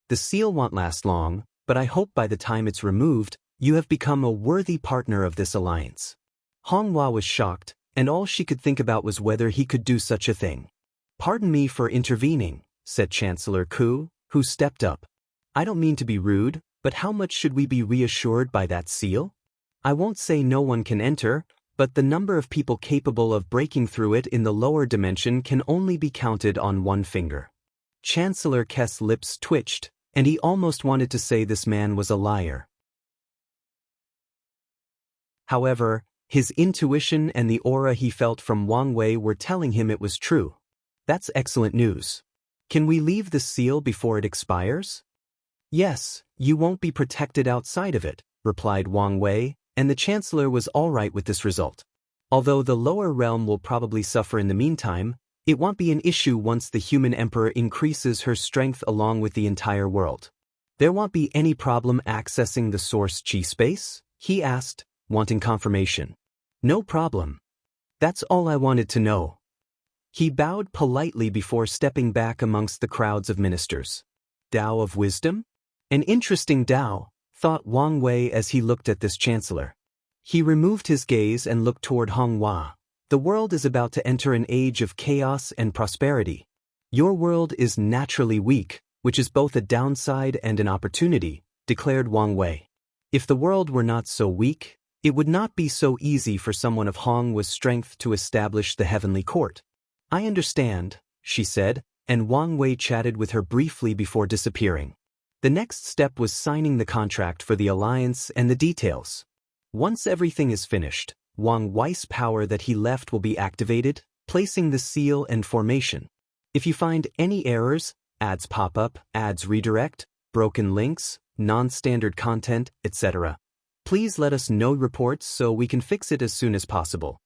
The seal won't last long, but I hope by the time it's removed, you have become a worthy partner of this alliance. Honghua was shocked, and all she could think about was whether he could do such a thing. Pardon me for intervening, said Chancellor Ku, who stepped up. I don't mean to be rude, but how much should we be reassured by that seal? I won't say no one can enter, but the number of people capable of breaking through it in the lower dimension can only be counted on one finger. Chancellor K's lips twitched, and he almost wanted to say this man was a liar. However, his intuition and the aura he felt from Wang Wei were telling him it was true. That's excellent news. Can we leave the seal before it expires? Yes, you won't be protected outside of it, replied Wang Wei, and the Chancellor was all right with this result. Although the lower realm will probably suffer in the meantime, it won't be an issue once the human emperor increases her strength along with the entire world. There won't be any problem accessing the source chi space? He asked, wanting confirmation. No problem. That's all I wanted to know. He bowed politely before stepping back amongst the crowds of ministers. Tao of Wisdom? An interesting Tao, thought Wang Wei as he looked at this chancellor. He removed his gaze and looked toward Honghua. The world is about to enter an age of chaos and prosperity. Your world is naturally weak, which is both a downside and an opportunity, declared Wang Wei. If the world were not so weak, it would not be so easy for someone of Honghua's strength to establish the heavenly court. I understand, she said, and Wang Wei chatted with her briefly before disappearing. The next step was signing the contract for the alliance and the details. Once everything is finished, Wang Wei's power that he left will be activated, placing the seal and formation. If you find any errors, ads pop up, ads redirect, broken links, non-standard content, etc., please let us know reports so we can fix it as soon as possible.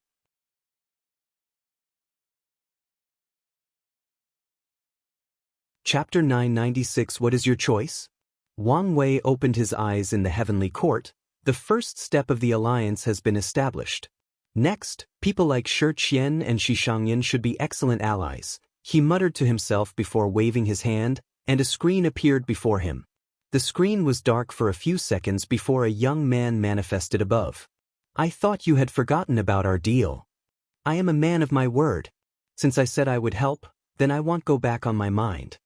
Chapter 996. What is your choice? Wang Wei opened his eyes in the heavenly court. The first step of the alliance has been established. Next, people like Shi Qian and Shi Shangyan should be excellent allies. He muttered to himself before waving his hand, and a screen appeared before him. The screen was dark for a few seconds before a young man manifested above. I thought you had forgotten about our deal. I am a man of my word. Since I said I would help, then I won't go back on my mind.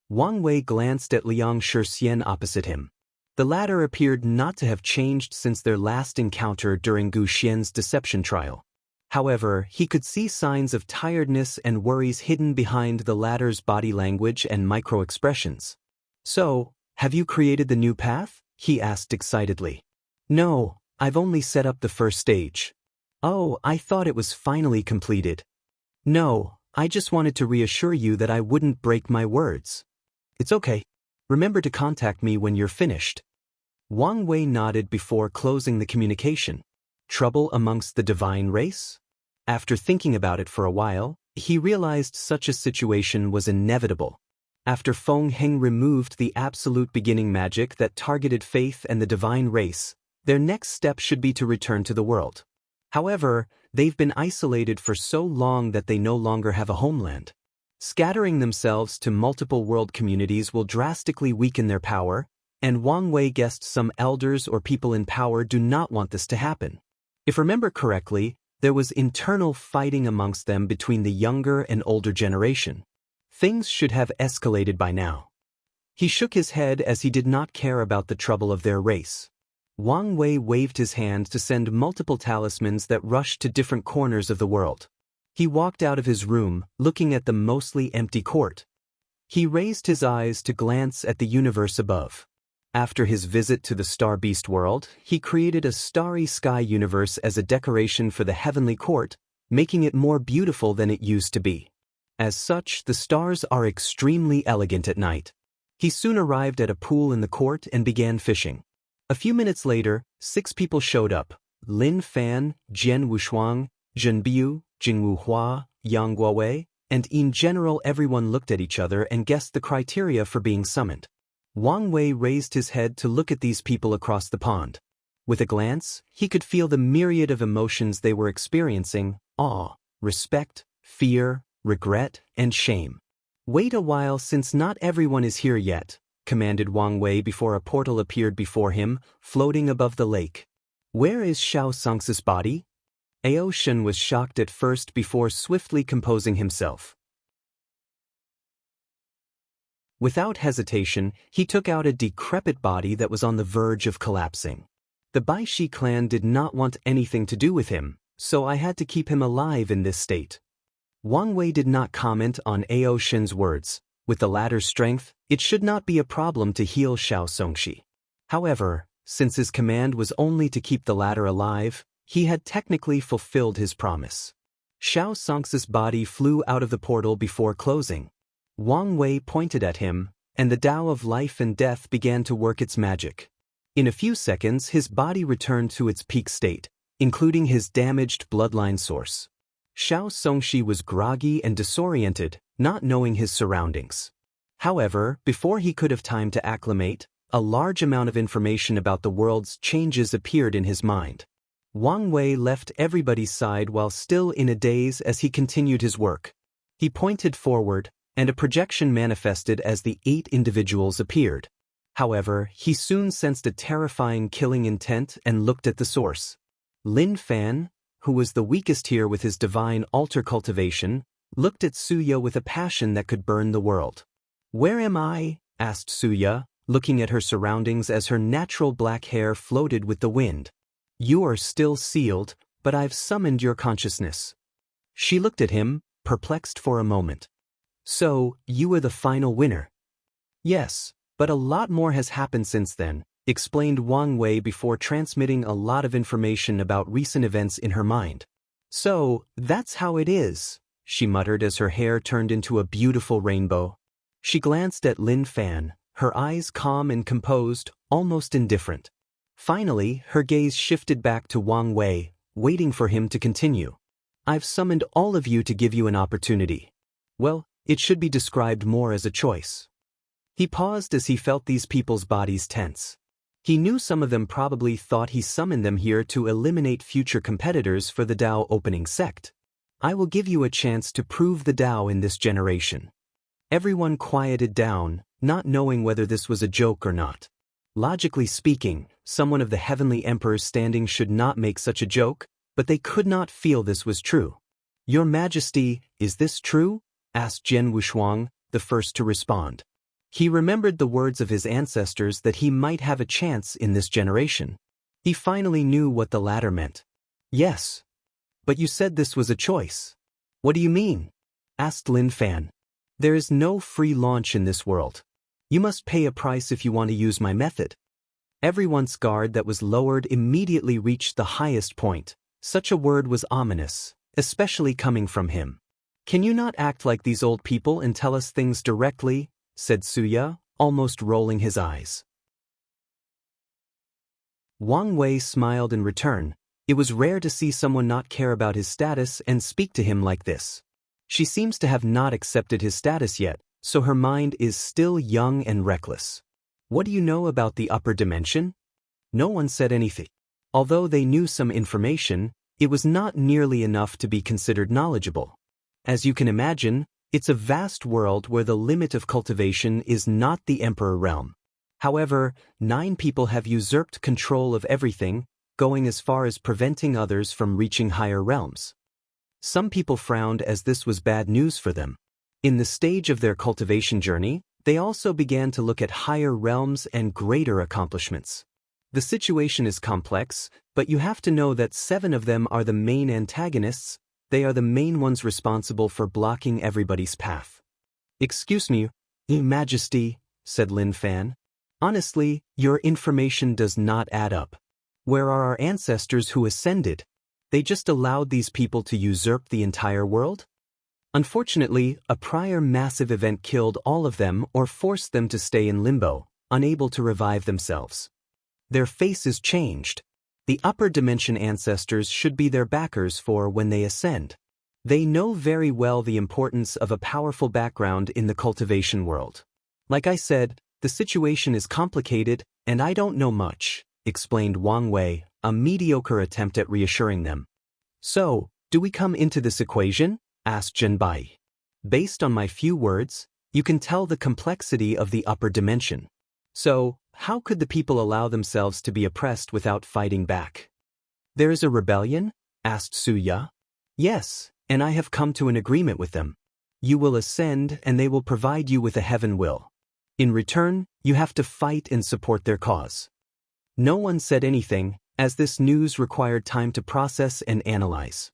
Wang Wei glanced at Liang Shixian opposite him. The latter appeared not to have changed since their last encounter during Gu Xian's deception trial. However, he could see signs of tiredness and worries hidden behind the latter's body language and micro-expressions. So, have you created the new path? He asked excitedly. No, I've only set up the first stage. Oh, I thought it was finally completed. No, I just wanted to reassure you that I wouldn't break my words. It's okay. Remember to contact me when you're finished. Wang Wei nodded before closing the communication. Trouble amongst the divine race? After thinking about it for a while, he realized such a situation was inevitable. After Feng Heng removed the absolute beginning magic that targeted faith and the divine race, their next step should be to return to the world. However, they've been isolated for so long that they no longer have a homeland. Scattering themselves to multiple world communities will drastically weaken their power, and Wang Wei guessed some elders or people in power do not want this to happen. If remember correctly, there was internal fighting amongst them between the younger and older generation. Things should have escalated by now. He shook his head as he did not care about the trouble of their race. Wang Wei waved his hand to send multiple talismans that rushed to different corners of the world. He walked out of his room, looking at the mostly empty court. He raised his eyes to glance at the universe above. After his visit to the Star Beast world, he created a starry sky universe as a decoration for the heavenly court, making it more beautiful than it used to be. As such, the stars are extremely elegant at night. He soon arrived at a pool in the court and began fishing. A few minutes later, 6 people showed up: Lin Fan, Jian Wushuang, Zhen Biu, Jingwu Hua, Yang Guowei, and in general everyone looked at each other and guessed the criteria for being summoned. Wang Wei raised his head to look at these people across the pond. With a glance, he could feel the myriad of emotions they were experiencing: awe, respect, fear, regret, and shame. Wait a while, since not everyone is here yet, commanded Wang Wei before a portal appeared before him, floating above the lake. Where is Xiao Song's body? Ao Shen was shocked at first before swiftly composing himself. Without hesitation, he took out a decrepit body that was on the verge of collapsing. The Baishi clan did not want anything to do with him, so I had to keep him alive in this state. Wang Wei did not comment on Ao Shen's words. With the latter's strength, it should not be a problem to heal Xiao Songxi. However, since his command was only to keep the latter alive, he had technically fulfilled his promise. Xiao Songx's body flew out of the portal before closing. Wang Wei pointed at him, and the Tao of life and death began to work its magic. In a few seconds, his body returned to its peak state, including his damaged bloodline source. Xiao Songxi was groggy and disoriented, not knowing his surroundings. However, before he could have time to acclimate, a large amount of information about the world's changes appeared in his mind. Wang Wei left everybody's side while still in a daze as he continued his work. He pointed forward, and a projection manifested as the 8 individuals appeared. However, he soon sensed a terrifying killing intent and looked at the source. Lin Fan, who was the weakest here with his divine altar cultivation, looked at Suya with a passion that could burn the world. "Where am I?" asked Suya, looking at her surroundings as her natural black hair floated with the wind. "You are still sealed, but I've summoned your consciousness." She looked at him, perplexed for a moment. "So, you were the final winner?" "Yes, but a lot more has happened since then," explained Wang Wei before transmitting a lot of information about recent events in her mind. "So, that's how it is," she muttered as her hair turned into a beautiful rainbow. She glanced at Lin Fan, her eyes calm and composed, almost indifferent. Finally, her gaze shifted back to Wang Wei, waiting for him to continue. "I've summoned all of you to give you an opportunity. Well, it should be described more as a choice." He paused as he felt these people's bodies tense. He knew some of them probably thought he summoned them here to eliminate future competitors for the Dao opening sect. I will give you a chance to prove the Tao in this generation. Everyone quieted down, not knowing whether this was a joke or not. Logically speaking, someone of the heavenly emperor's standing should not make such a joke, but they could not feel this was true. Your Majesty, is this true? Asked Jian Wushuang, the first to respond. He remembered the words of his ancestors that he might have a chance in this generation. He finally knew what the latter meant. Yes. But you said this was a choice. What do you mean? Asked Lin Fan. There is no free launch in this world. You must pay a price if you want to use my method. Everyone's guard that was lowered immediately reached the highest point. Such a word was ominous, especially coming from him. Can you not act like these old people and tell us things directly? Said Suya, almost rolling his eyes. Wang Wei smiled in return. It was rare to see someone not care about his status and speak to him like this. She seems to have not accepted his status yet, so her mind is still young and reckless. What do you know about the upper dimension? No one said anything. Although they knew some information, it was not nearly enough to be considered knowledgeable. As you can imagine, it's a vast world where the limit of cultivation is not the Emperor realm. However, 9 people have usurped control of everything, going as far as preventing others from reaching higher realms. Some people frowned as this was bad news for them. In the stage of their cultivation journey, they also began to look at higher realms and greater accomplishments. The situation is complex, but you have to know that 7 of them are the main antagonists. They are the main ones responsible for blocking everybody's path. Excuse me, Your Majesty, said Lin Fan. Honestly, your information does not add up. Where are our ancestors who ascended? They just allowed these people to usurp the entire world? Unfortunately, a prior massive event killed all of them or forced them to stay in limbo, unable to revive themselves. Their faces changed. The upper dimension ancestors should be their backers for when they ascend. They know very well the importance of a powerful background in the cultivation world. Like I said, the situation is complicated, and I don't know much, explained Wang Wei, a mediocre attempt at reassuring them. So, do we come into this equation? Asked Zhen Bai. Based on my few words, you can tell the complexity of the upper dimension. So, how could the people allow themselves to be oppressed without fighting back? There is a rebellion? Asked Su Ya. Yes, and I have come to an agreement with them. You will ascend and they will provide you with a heaven will. In return, you have to fight and support their cause. No one said anything, as this news required time to process and analyze.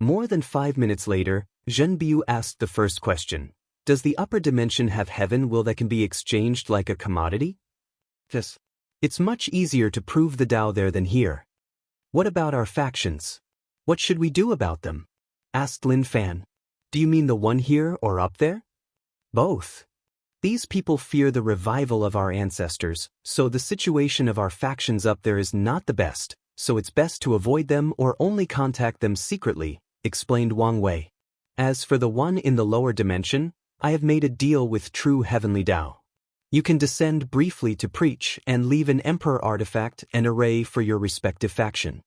More than 5 minutes later, Zhen Biu asked the first question. Does the upper dimension have heaven will that can be exchanged like a commodity? Yes. It's much easier to prove the Tao there than here. What about our factions? What should we do about them? Asked Lin Fan. Do you mean the one here or up there? Both. These people fear the revival of our ancestors, so the situation of our factions up there is not the best, so it's best to avoid them or only contact them secretly, explained Wang Wei. As for the one in the lower dimension, I have made a deal with true heavenly Tao. You can descend briefly to preach and leave an emperor artifact and array for your respective faction.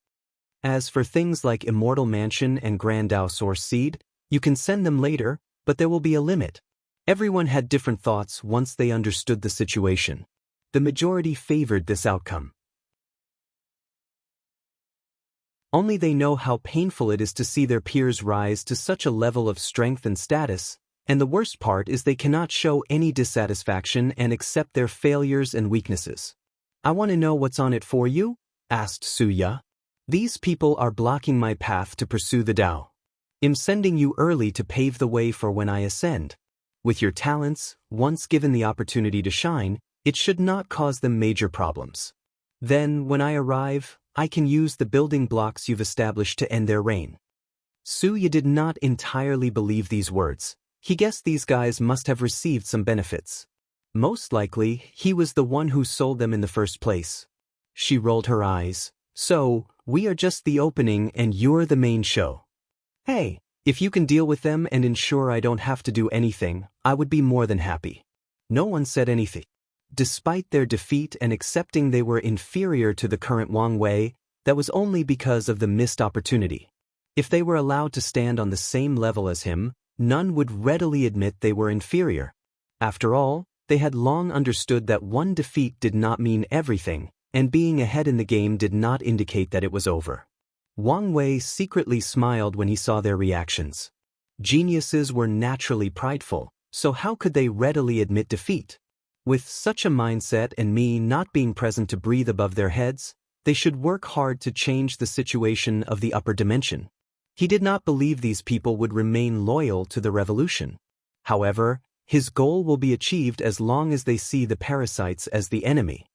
As for things like Immortal Mansion and Grand Tao Source Seed, you can send them later, but there will be a limit. Everyone had different thoughts once they understood the situation. The majority favored this outcome. Only they know how painful it is to see their peers rise to such a level of strength and status, and the worst part is they cannot show any dissatisfaction and accept their failures and weaknesses. I want to know what's on it for you? Asked Su Ya. These people are blocking my path to pursue the Tao. I'm sending you early to pave the way for when I ascend. With your talents, once given the opportunity to shine, it should not cause them major problems. Then, when I arrive, I can use the building blocks you've established to end their reign. Su Ya did not entirely believe these words. He guessed these guys must have received some benefits. Most likely, he was the one who sold them in the first place. She rolled her eyes. So, we are just the opening and you're the main show. Hey, if you can deal with them and ensure I don't have to do anything, I would be more than happy. No one said anything. Despite their defeat and accepting they were inferior to the current Wang Wei, that was only because of the missed opportunity. If they were allowed to stand on the same level as him, none would readily admit they were inferior. After all, they had long understood that one defeat did not mean everything, and being ahead in the game did not indicate that it was over. Wang Wei secretly smiled when he saw their reactions. Geniuses were naturally prideful, so how could they readily admit defeat? With such a mindset and me not being present to breathe above their heads, they should work hard to change the situation of the upper dimension. He did not believe these people would remain loyal to the revolution. However, his goal will be achieved as long as they see the parasites as the enemy.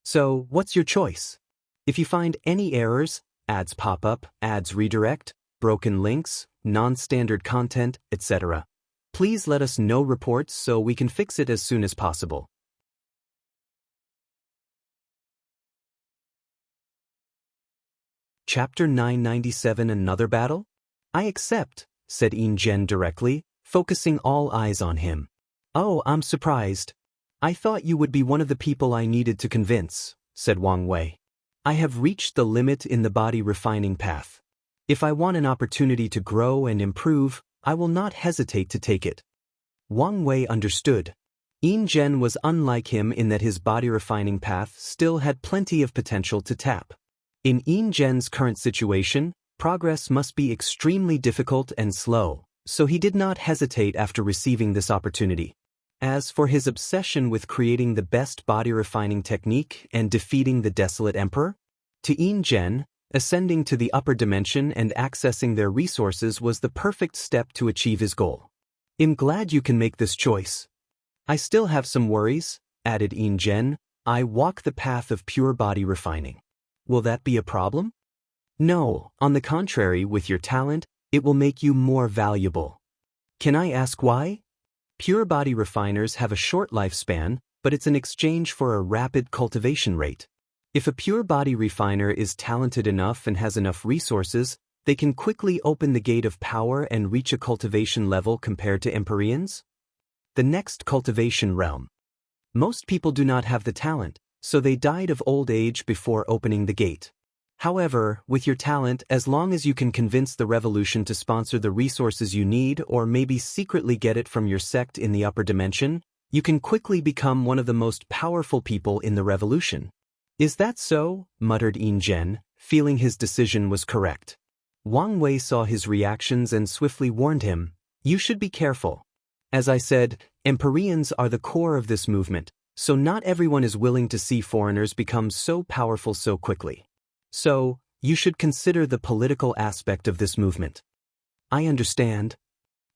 So, what's your choice? If you find any errors, ads pop up, ads redirect, broken links, non-standard content, etc., please let us know reports so we can fix it as soon as possible. Chapter 997 Another Battle? I accept, said Yin Zhen directly, focusing all eyes on him. Oh, I'm surprised. I thought you would be one of the people I needed to convince, said Wang Wei. I have reached the limit in the body refining path. If I want an opportunity to grow and improve, I will not hesitate to take it. Wang Wei understood. Yin Zhen was unlike him in that his body refining path still had plenty of potential to tap. In Yin Zhen's current situation, progress must be extremely difficult and slow, so he did not hesitate after receiving this opportunity. As for his obsession with creating the best body refining technique and defeating the desolate emperor, to Yin Zhen, ascending to the upper dimension and accessing their resources was the perfect step to achieve his goal. I'm glad you can make this choice. I still have some worries, added Yin Zhen. I walk the path of pure body refining. Will that be a problem? No, on the contrary, with your talent, it will make you more valuable. Can I ask why? Pure body refiners have a short lifespan, but it's in exchange for a rapid cultivation rate. If a pure body refiner is talented enough and has enough resources, they can quickly open the gate of power and reach a cultivation level compared to Empyreans. The next cultivation realm. Most people do not have the talent, so they died of old age before opening the gate. However, with your talent, as long as you can convince the revolution to sponsor the resources you need or maybe secretly get it from your sect in the upper dimension, you can quickly become one of the most powerful people in the revolution. Is that so? Muttered Yin Zhen, feeling his decision was correct. Wang Wei saw his reactions and swiftly warned him, you should be careful. As I said, Empyreans are the core of this movement, so not everyone is willing to see foreigners become so powerful so quickly. So, you should consider the political aspect of this movement. I understand.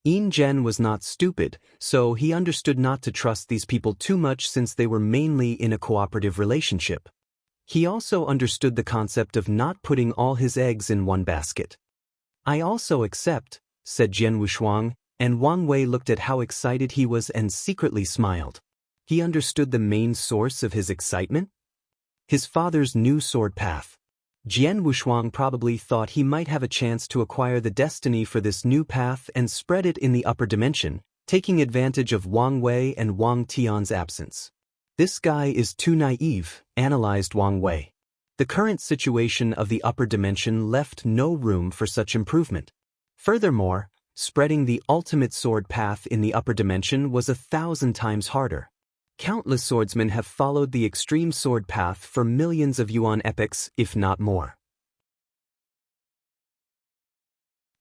Yin Zhen was not stupid, so he understood not to trust these people too much since they were mainly in a cooperative relationship. He also understood the concept of not putting all his eggs in one basket. I also accept, said Jian Wushuang, and Wang Wei looked at how excited he was and secretly smiled. He understood the main source of his excitement? His father's new sword path. Jian Wushuang probably thought he might have a chance to acquire the destiny for this new path and spread it in the upper dimension, taking advantage of Wang Wei and Wang Tian's absence. This guy is too naive, analyzed Wang Wei. The current situation of the upper dimension left no room for such improvement. Furthermore, spreading the ultimate sword path in the upper dimension was 1,000 times harder. Countless swordsmen have followed the extreme sword path for millions of yuan epochs, if not more.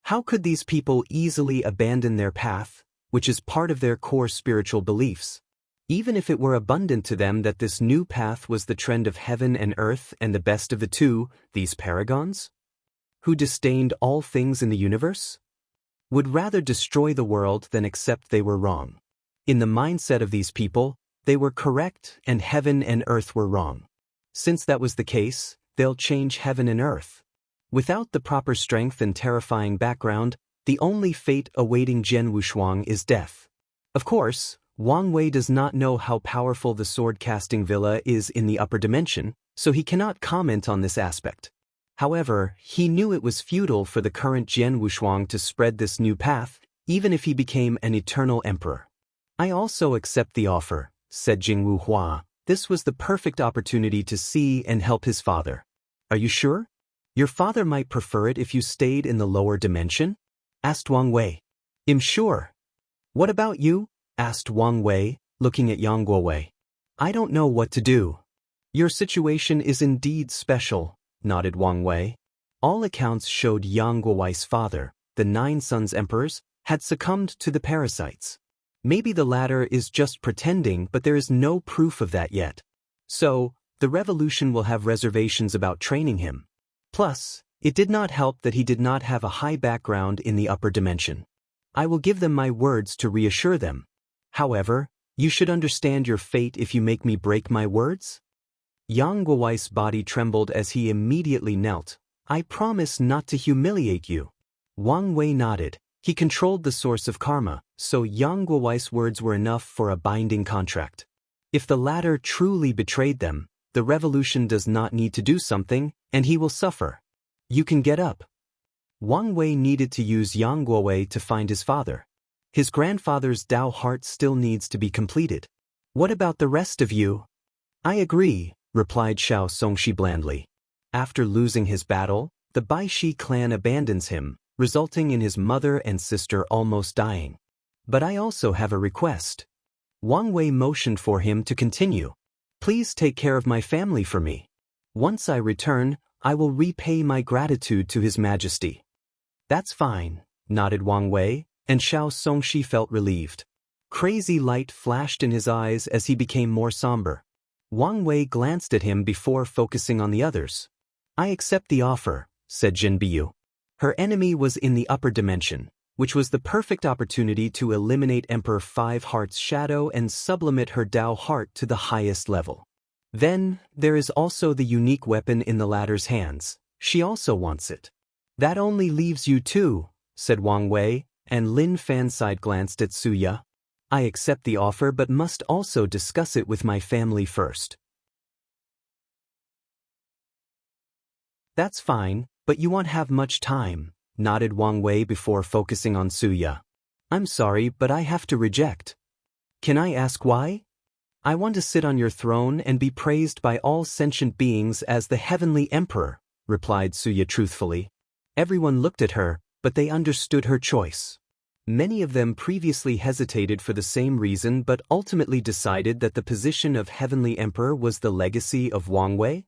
How could these people easily abandon their path, which is part of their core spiritual beliefs, even if it were abundant to them that this new path was the trend of heaven and earth and the best of the two, these paragons? Who disdained all things in the universe? Would rather destroy the world than accept they were wrong. In the mindset of these people, they were correct and heaven and earth were wrong. Since that was the case, they'll change heaven and earth. Without the proper strength and terrifying background, the only fate awaiting Jian Wushuang is death. Of course, Wang Wei does not know how powerful the sword-casting villa is in the upper dimension, so he cannot comment on this aspect. However, he knew it was futile for the current Jian Wushuang to spread this new path, even if he became an eternal emperor. I also accept the offer, said Jingwu Hua. This was the perfect opportunity to see and help his father. Are you sure? Your father might prefer it if you stayed in the lower dimension? Asked Wang Wei. I'm sure. What about you? Asked Wang Wei, looking at Yang Guowei. I don't know what to do. Your situation is indeed special, nodded Wang Wei. All accounts showed Yang Guowei's father, the 9 sons emperors, had succumbed to the parasites. Maybe the latter is just pretending, but there is no proof of that yet. So, the revolution will have reservations about training him. Plus, it did not help that he did not have a high background in the upper dimension. I will give them my words to reassure them. However, you should understand your fate if you make me break my words? Yang Guowei's body trembled as he immediately knelt. I promise not to humiliate you. Wang Wei nodded. He controlled the source of karma, so Yang Guowei's words were enough for a binding contract. If the latter truly betrayed them, the revolution does not need to do something, and he will suffer. You can get up. Wang Wei needed to use Yang Guowei to find his father. His grandfather's Dao heart still needs to be completed. What about the rest of you? I agree, replied Xiao Songshi blandly. After losing his battle, the Baishi clan abandons him, resulting in his mother and sister almost dying. But I also have a request. Wang Wei motioned for him to continue. Please take care of my family for me. Once I return, I will repay my gratitude to His Majesty. That's fine, nodded Wang Wei, and Xiao Songshi felt relieved. Crazy light flashed in his eyes as he became more somber. Wang Wei glanced at him before focusing on the others. I accept the offer, said Jin Biyu. Her enemy was in the upper dimension, which was the perfect opportunity to eliminate Emperor Five Heart's shadow and sublimate her Dao heart to the highest level. Then, there is also the unique weapon in the latter's hands. She also wants it. That only leaves you two, said Wang Wei, and Lin Fan side-glanced at Suya. I accept the offer but must also discuss it with my family first. That's fine, but you won't have much time, nodded Wang Wei before focusing on Suya. I'm sorry, but I have to reject. Can I ask why? I want to sit on your throne and be praised by all sentient beings as the Heavenly Emperor, replied Suya truthfully. Everyone looked at her, but they understood her choice. Many of them previously hesitated for the same reason but ultimately decided that the position of Heavenly Emperor was the legacy of Wang Wei,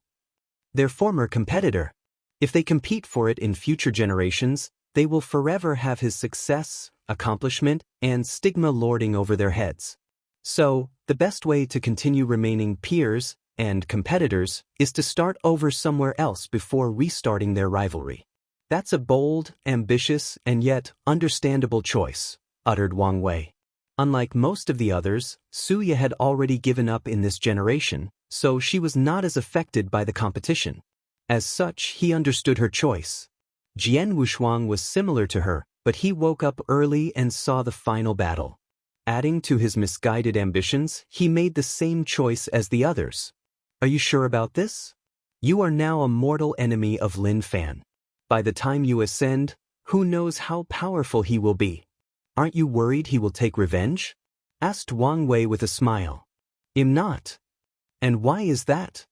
their former competitor. If they compete for it in future generations, they will forever have his success, accomplishment, and stigma lording over their heads. So, the best way to continue remaining peers and competitors is to start over somewhere else before restarting their rivalry. That's a bold, ambitious, and yet understandable choice, uttered Wang Wei. Unlike most of the others, Suya had already given up in this generation, so she was not as affected by the competition. As such, he understood her choice. Jian Wushuang was similar to her, but he woke up early and saw the final battle. Adding to his misguided ambitions, he made the same choice as the others. Are you sure about this? You are now a mortal enemy of Lin Fan. By the time you ascend, who knows how powerful he will be? Aren't you worried he will take revenge? Asked Wang Wei with a smile. I'm not. And why is that?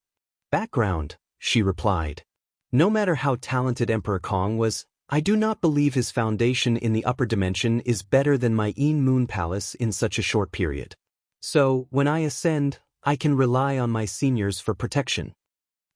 Background, she replied. No matter how talented Emperor Kong was, I do not believe his foundation in the upper dimension is better than my Yin Moon Palace in such a short period. So, when I ascend, I can rely on my seniors for protection.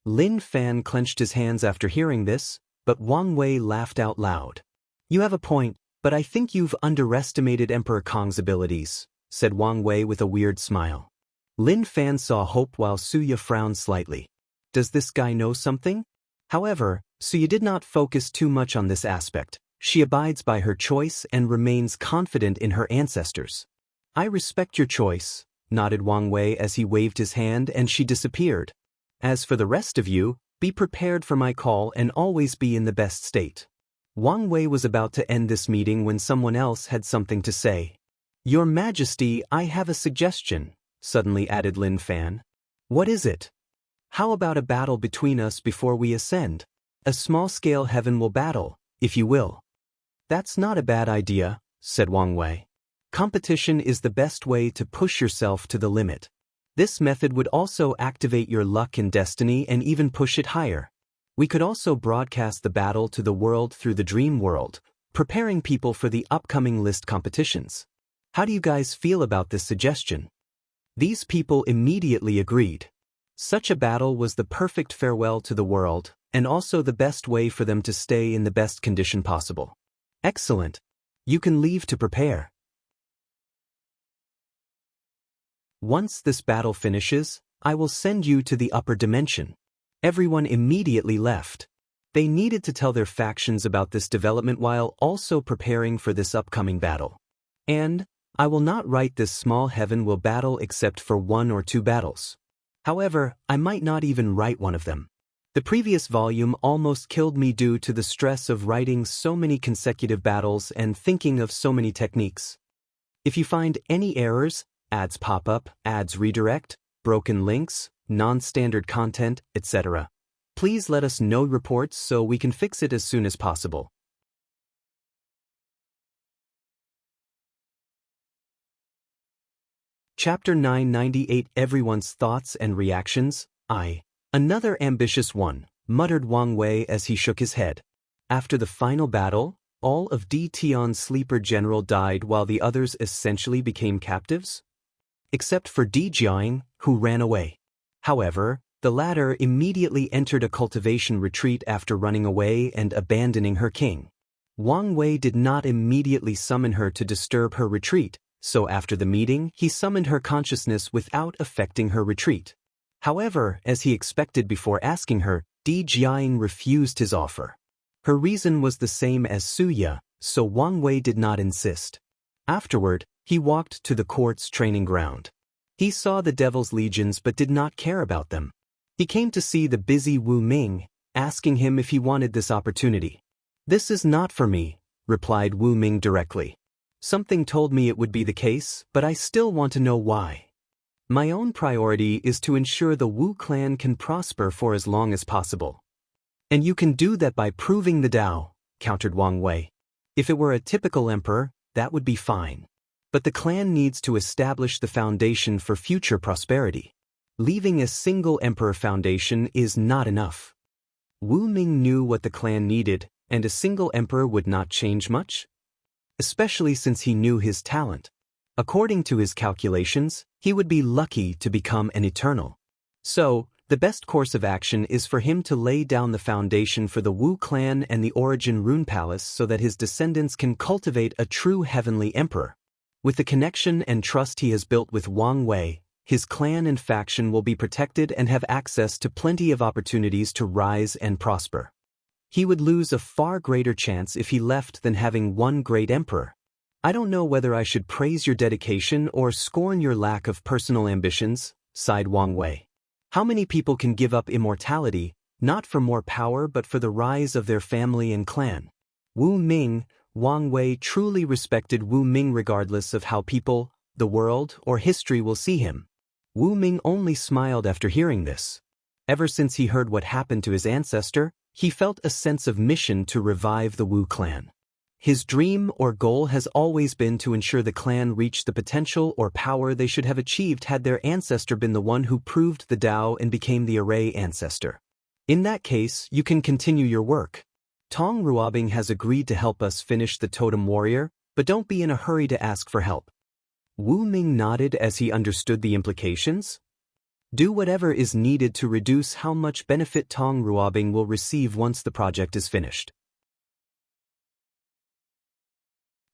Lin Fan clenched his hands after hearing this, but Wang Wei laughed out loud. You have a point, but I think you've underestimated Emperor Kong's abilities, said Wang Wei with a weird smile. Lin Fan saw hope while Suya frowned slightly. Does this guy know something? However, Suya did not focus too much on this aspect. She abides by her choice and remains confident in her ancestors. I respect your choice, nodded Wang Wei as he waved his hand and she disappeared. As for the rest of you, be prepared for my call and always be in the best state. Wang Wei was about to end this meeting when someone else had something to say. Your Majesty, I have a suggestion, suddenly added Lin Fan. What is it? How about a battle between us before we ascend? A small-scale heaven will battle, if you will. That's not a bad idea, said Wang Wei. Competition is the best way to push yourself to the limit. This method would also activate your luck and destiny and even push it higher. We could also broadcast the battle to the world through the dream world, preparing people for the upcoming list competitions. How do you guys feel about this suggestion? These people immediately agreed. Such a battle was the perfect farewell to the world, and also the best way for them to stay in the best condition possible. Excellent. You can leave to prepare. Once this battle finishes, I will send you to the upper dimension. Everyone immediately left. They needed to tell their factions about this development while also preparing for this upcoming battle. And I will not write this small heaven will battle except for 1 or 2 battles. However, I might not even write one of them. The previous volume almost killed me due to the stress of writing so many consecutive battles and thinking of so many techniques. If you find any errors, ads pop up, ads redirect, broken links, non-standard content, etc., please let us know reports so we can fix it as soon as possible. Chapter 998 Everyone's Thoughts and Reactions. Another ambitious one, muttered Wang Wei as he shook his head. After the final battle, all of Di Tian's sleeper general died while the others essentially became captives? Except for Di Jiang, who ran away. However, the latter immediately entered a cultivation retreat after running away and abandoning her king. Wang Wei did not immediately summon her to disturb her retreat, so after the meeting, he summoned her consciousness without affecting her retreat. However, as he expected before asking her, Di Jiang refused his offer. Her reason was the same as Suya, so Wang Wei did not insist. Afterward, he walked to the court's training ground. He saw the Devil's Legions but did not care about them. He came to see the busy Wu Ming, asking him if he wanted this opportunity. "This is not for me," replied Wu Ming directly. "Something told me it would be the case, but I still want to know why. My own priority is to ensure the Wu clan can prosper for as long as possible." "And you can do that by proving the Tao," countered Wang Wei. "If it were a typical emperor, that would be fine. But the clan needs to establish the foundation for future prosperity. Leaving a single emperor foundation is not enough." Wu Ming knew what the clan needed, and a single emperor would not change much, especially since he knew his talent. According to his calculations, he would be lucky to become an eternal. So, the best course of action is for him to lay down the foundation for the Wu clan and the Origin Rune Palace so that his descendants can cultivate a true heavenly emperor. With the connection and trust he has built with Wang Wei, his clan and faction will be protected and have access to plenty of opportunities to rise and prosper. He would lose a far greater chance if he left than having one great emperor. "I don't know whether I should praise your dedication or scorn your lack of personal ambitions," sighed Wang Wei. "How many people can give up immortality, not for more power but for the rise of their family and clan?" Wang Wei truly respected Wu Ming regardless of how people, the world, or history will see him. Wu Ming only smiled after hearing this. Ever since he heard what happened to his ancestor, he felt a sense of mission to revive the Wu clan. His dream or goal has always been to ensure the clan reach the potential or power they should have achieved had their ancestor been the one who proved the Tao and became the Array ancestor. In that case, you can continue your work. Tong Ruobing has agreed to help us finish the Totem Warrior, but don't be in a hurry to ask for help. Wu Ming nodded as he understood the implications. Do whatever is needed to reduce how much benefit Tong Ruobing will receive once the project is finished.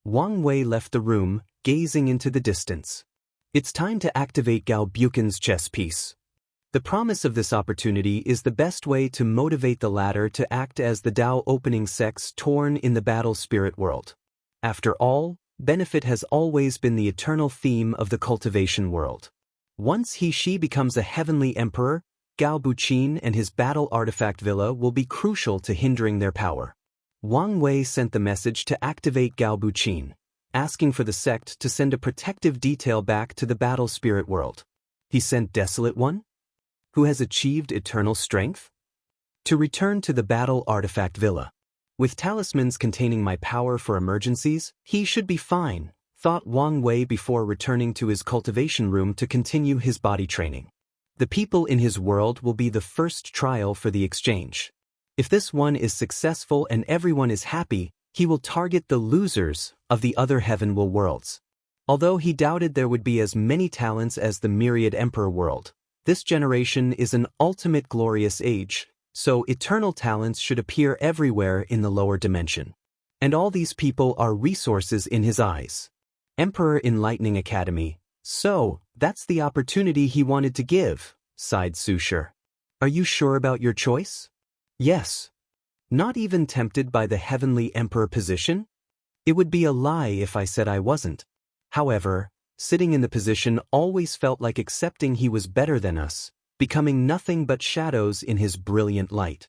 Wang Wei left the room, gazing into the distance. It's time to activate Gao Buchan's chess piece. The promise of this opportunity is the best way to motivate the latter to act as the Tao opening sex torn in the battle spirit world. After all, benefit has always been the eternal theme of the cultivation world. Once he/she becomes a heavenly emperor, Gao Buchan and his battle artifact villa will be crucial to hindering their power. Wang Wei sent the message to activate Gao Buchan, asking for the sect to send a protective detail back to the battle spirit world. He sent Desolate One, who has achieved eternal strength, to return to the battle artifact villa. With talismans containing my power for emergencies, he should be fine, thought Wang Wei before returning to his cultivation room to continue his body training. The people in his world will be the first trial for the exchange. If this one is successful and everyone is happy, he will target the losers of the other heavenward worlds. Although he doubted there would be as many talents as the myriad Emperor world, this generation is an ultimate glorious age, so eternal talents should appear everywhere in the lower dimension. And all these people are resources in his eyes. Emperor Enlightening Academy. So, that's the opportunity he wanted to give, sighed Susher. Are you sure about your choice? Yes. Not even tempted by the heavenly emperor position? It would be a lie if I said I wasn't. However, sitting in the position always felt like accepting he was better than us, becoming nothing but shadows in his brilliant light.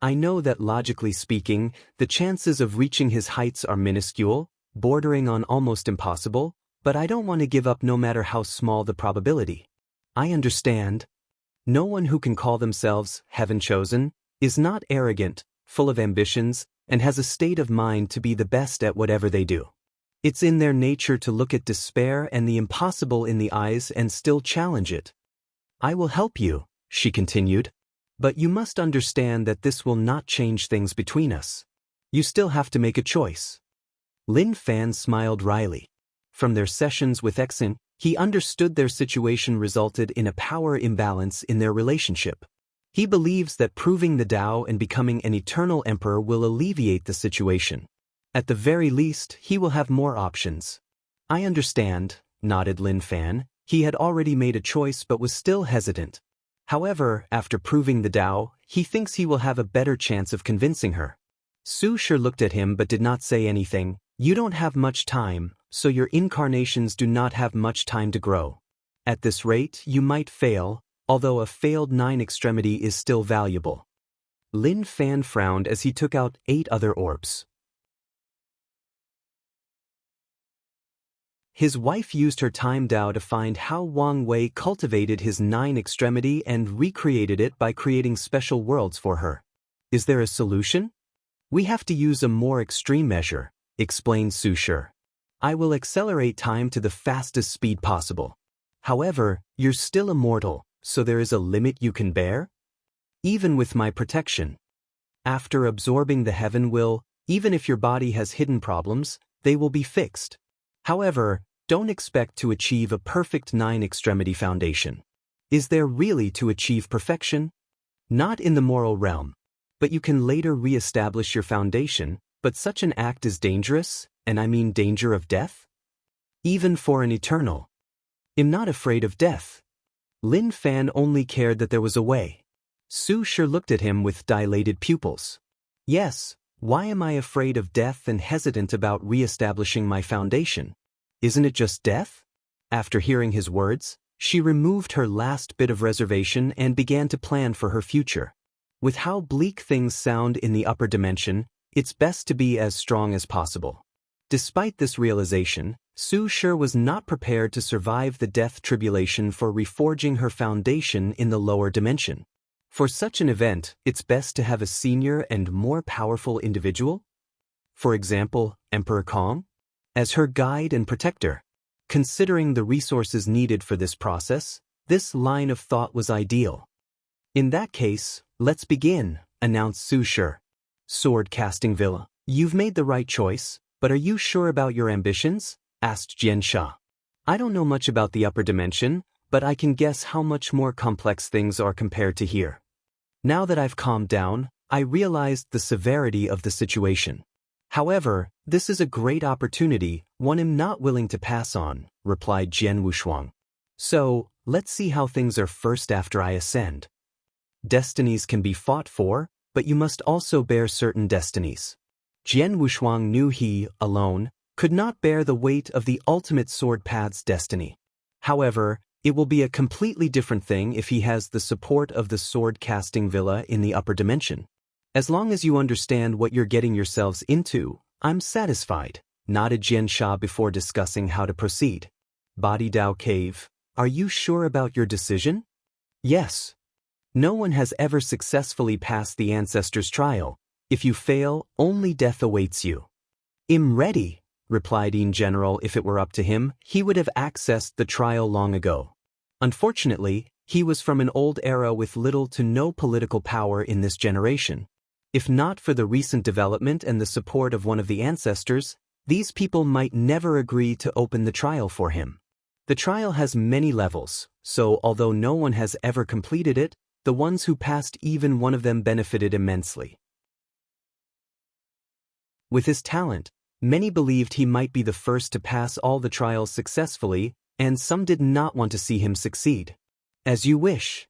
I know that logically speaking, the chances of reaching his heights are minuscule, bordering on almost impossible, but I don't want to give up no matter how small the probability. I understand. No one who can call themselves heaven-chosen is not arrogant, full of ambitions, and has a state of mind to be the best at whatever they do. It's in their nature to look at despair and the impossible in the eyes and still challenge it. I will help you, she continued. But you must understand that this will not change things between us. You still have to make a choice. Lin Fan smiled wryly. From their sessions with Exin, he understood their situation resulted in a power imbalance in their relationship. He believes that proving the Tao and becoming an eternal emperor will alleviate the situation. At the very least, he will have more options. I understand, nodded Lin Fan. He had already made a choice but was still hesitant. However, after proving the Tao, he thinks he will have a better chance of convincing her. Su Shi looked at him but did not say anything. You don't have much time, so your incarnations do not have much time to grow. At this rate, you might fail, although a failed 9 extremity is still valuable. Lin Fan frowned as he took out 8 other orbs. His wife used her time Tao to find how Wang Wei cultivated his 9 extremity and recreated it by creating special worlds for her. Is there a solution? We have to use a more extreme measure, explained Su Shi. I will accelerate time to the fastest speed possible. However, you're still immortal, so there is a limit you can bear? Even with my protection. After absorbing the heaven will, even if your body has hidden problems, they will be fixed. However, don't expect to achieve a perfect 9 extremity foundation. Is there really to achieve perfection? Not in the moral realm. But you can later re-establish your foundation, but such an act is dangerous, and I mean danger of death? Even for an eternal. I'm not afraid of death. Lin Fan only cared that there was a way. Su Shi looked at him with dilated pupils. Yes, why am I afraid of death and hesitant about re-establishing my foundation? Isn't it just death? After hearing his words, she removed her last bit of reservation and began to plan for her future. With how bleak things sound in the upper dimension, it's best to be as strong as possible. Despite this realization, Su Shi was not prepared to survive the death tribulation for reforging her foundation in the lower dimension. For such an event, it's best to have a senior and more powerful individual. For example, Emperor Kong, as her guide and protector. Considering the resources needed for this process, this line of thought was ideal. In that case, let's begin, announced Su Shi. Sword Casting Villa. You've made the right choice, but are you sure about your ambitions? Asked Jian Sha. I don't know much about the upper dimension, but I can guess how much more complex things are compared to here. Now that I've calmed down, I realized the severity of the situation. However, this is a great opportunity, one I'm not willing to pass on, replied Jian Wushuang. So, let's see how things are first after I ascend. Destinies can be fought for, but you must also bear certain destinies. Jian Wushuang knew he, alone, could not bear the weight of the ultimate sword path's destiny. However, it will be a completely different thing if he has the support of the sword casting villa in the upper dimension. As long as you understand what you're getting yourselves into, I'm satisfied, nodded Jian Sha before discussing how to proceed. Body Dao Cave, are you sure about your decision? Yes. No one has ever successfully passed the ancestors' trial. If you fail, only death awaits you. I'm ready, replied in general. If it were up to him, he would have accessed the trial long ago. Unfortunately, he was from an old era with little to no political power in this generation. If not for the recent development and the support of one of the ancestors, these people might never agree to open the trial for him. The trial has many levels, so although no one has ever completed it, the ones who passed even one of them benefited immensely. With his talent, many believed he might be the first to pass all the trials successfully, and some did not want to see him succeed. As you wish.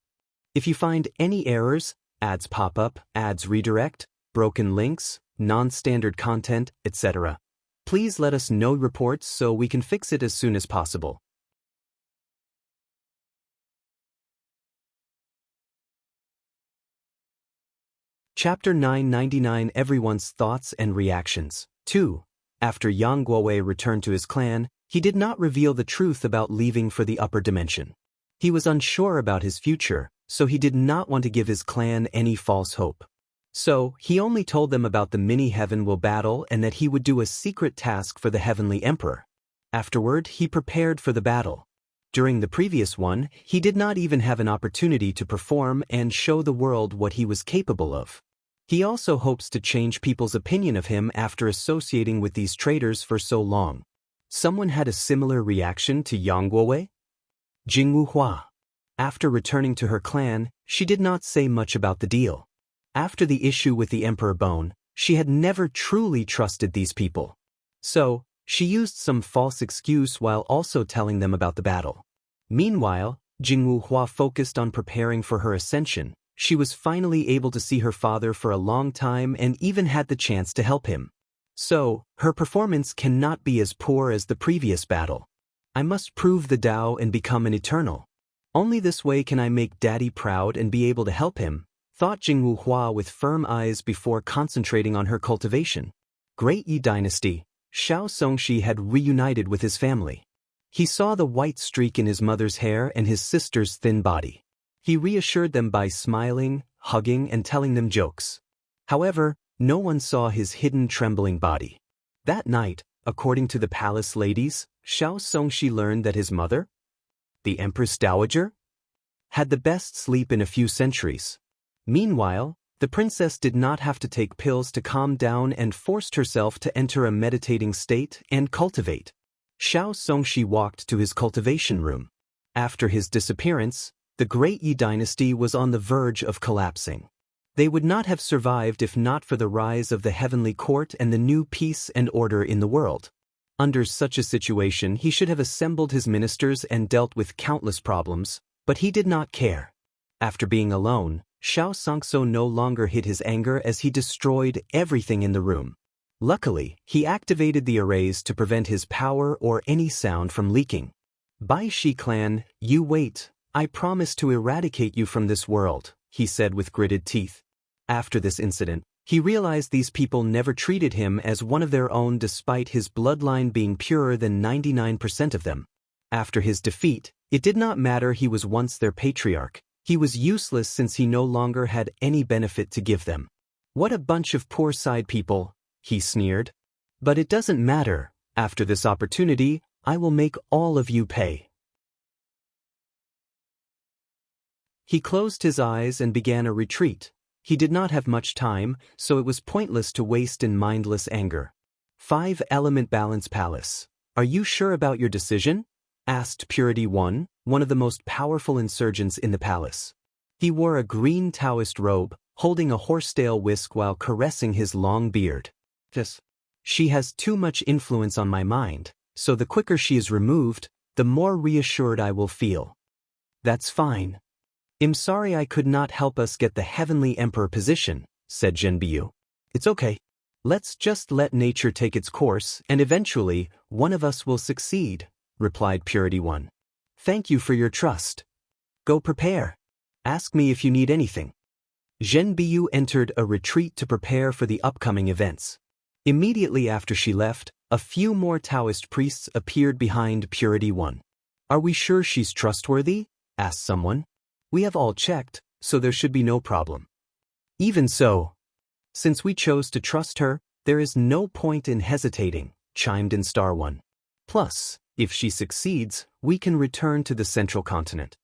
If you find any errors, ads pop up, ads redirect, broken links, non-standard content, etc., please let us know reports so we can fix it as soon as possible. Chapter 999 Everyone's Thoughts and Reactions. 2. After Yang Guowei returned to his clan, he did not reveal the truth about leaving for the upper dimension. He was unsure about his future, so he did not want to give his clan any false hope. So, he only told them about the mini-heaven will battle and that he would do a secret task for the Heavenly Emperor. Afterward, he prepared for the battle. During the previous one, he did not even have an opportunity to perform and show the world what he was capable of. He also hopes to change people's opinion of him after associating with these traitors for so long. Someone had a similar reaction to Yang Guowei? Jingwu Hua. After returning to her clan, she did not say much about the deal. After the issue with the Emperor Bone, she had never truly trusted these people. So, she used some false excuse while also telling them about the battle. Meanwhile, Jingwu Hua focused on preparing for her ascension. She was finally able to see her father for a long time and even had the chance to help him. So, her performance cannot be as poor as the previous battle. I must prove the Tao and become an eternal. Only this way can I make Daddy proud and be able to help him, thought Jingwu Hua with firm eyes before concentrating on her cultivation. Great Yi Dynasty, Xiao Songshi had reunited with his family. He saw the white streak in his mother's hair and his sister's thin body. He reassured them by smiling, hugging, and telling them jokes. However, no one saw his hidden trembling body. That night, according to the palace ladies, Xiao Songshi learned that his mother, the Empress Dowager, had the best sleep in a few centuries. Meanwhile, the princess did not have to take pills to calm down and forced herself to enter a meditating state and cultivate. Xiao Songshi walked to his cultivation room. After his disappearance, the Great Yi Dynasty was on the verge of collapsing. They would not have survived if not for the rise of the heavenly court and the new peace and order in the world. Under such a situation, he should have assembled his ministers and dealt with countless problems, but he did not care. After being alone, Xiao Songso no longer hid his anger as he destroyed everything in the room. Luckily, he activated the arrays to prevent his power or any sound from leaking. Bai Shi clan, you wait. I promise to eradicate you from this world, he said with gritted teeth. After this incident, he realized these people never treated him as one of their own despite his bloodline being purer than 99% of them. After his defeat, it did not matter he was once their patriarch. He was useless since he no longer had any benefit to give them. What a bunch of poor side people, he sneered. But it doesn't matter. After this opportunity, I will make all of you pay. He closed his eyes and began a retreat. He did not have much time, so it was pointless to waste in mindless anger. 5-element balance palace. Are you sure about your decision? Asked Purity One, one of the most powerful insurgents in the palace. He wore a green Taoist robe, holding a horsetail whisk while caressing his long beard. Yes. She has too much influence on my mind, so the quicker she is removed, the more reassured I will feel. That's fine. I'm sorry I could not help us get the Heavenly Emperor position, said Zhenbiu. It's okay. Let's just let nature take its course and eventually, one of us will succeed, replied Purity One. Thank you for your trust. Go prepare. Ask me if you need anything. Zhenbiu entered a retreat to prepare for the upcoming events. Immediately after she left, a few more Taoist priests appeared behind Purity One. Are we sure she's trustworthy? Asked someone. We have all checked, so there should be no problem. Even so, since we chose to trust her, there is no point in hesitating, chimed in Star One. Plus, if she succeeds, we can return to the central continent.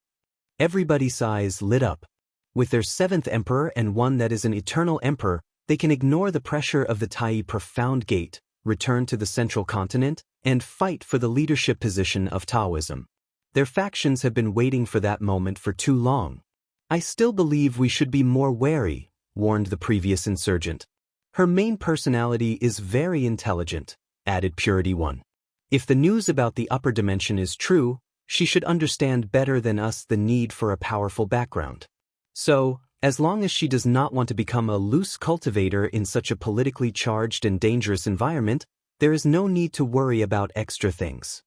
Everybody's eyes lit up. With their 7th emperor and one that is an eternal emperor, They can ignore the pressure of the Tai Profound Gate, return to the central continent, and fight for the leadership position of Taoism. Their factions have been waiting for that moment for too long. I still believe we should be more wary, warned the previous insurgent. Her main personality is very intelligent, added Purity One. If the news about the upper dimension is true, she should understand better than us the need for a powerful background. So, as long as she does not want to become a loose cultivator in such a politically charged and dangerous environment, there is no need to worry about extra things.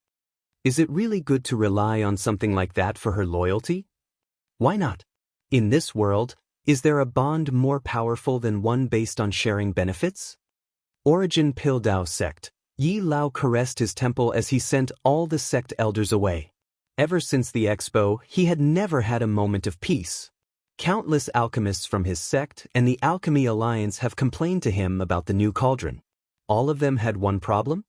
Is it really good to rely on something like that for her loyalty? Why not? In this world, is there a bond more powerful than one based on sharing benefits? Origin Pildao Sect. Yi Lao caressed his temple as he sent all the sect elders away. Ever since the Expo, he had never had a moment of peace. Countless alchemists from his sect and the Alchemy Alliance have complained to him about the new cauldron. All of them had one problem: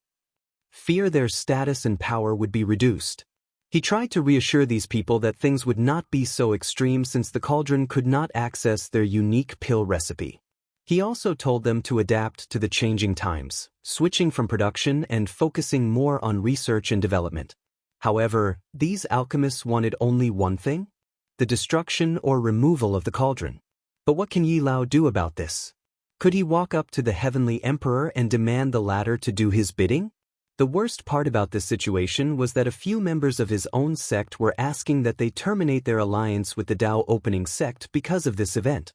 fear their status and power would be reduced. He tried to reassure these people that things would not be so extreme since the cauldron could not access their unique pill recipe. He also told them to adapt to the changing times, switching from production and focusing more on research and development. However, these alchemists wanted only one thing: the destruction or removal of the cauldron. But what can Yi Lao do about this? Could he walk up to the Heavenly Emperor and demand the latter to do his bidding? The worst part about this situation was that a few members of his own sect were asking that they terminate their alliance with the Dao Opening sect because of this event.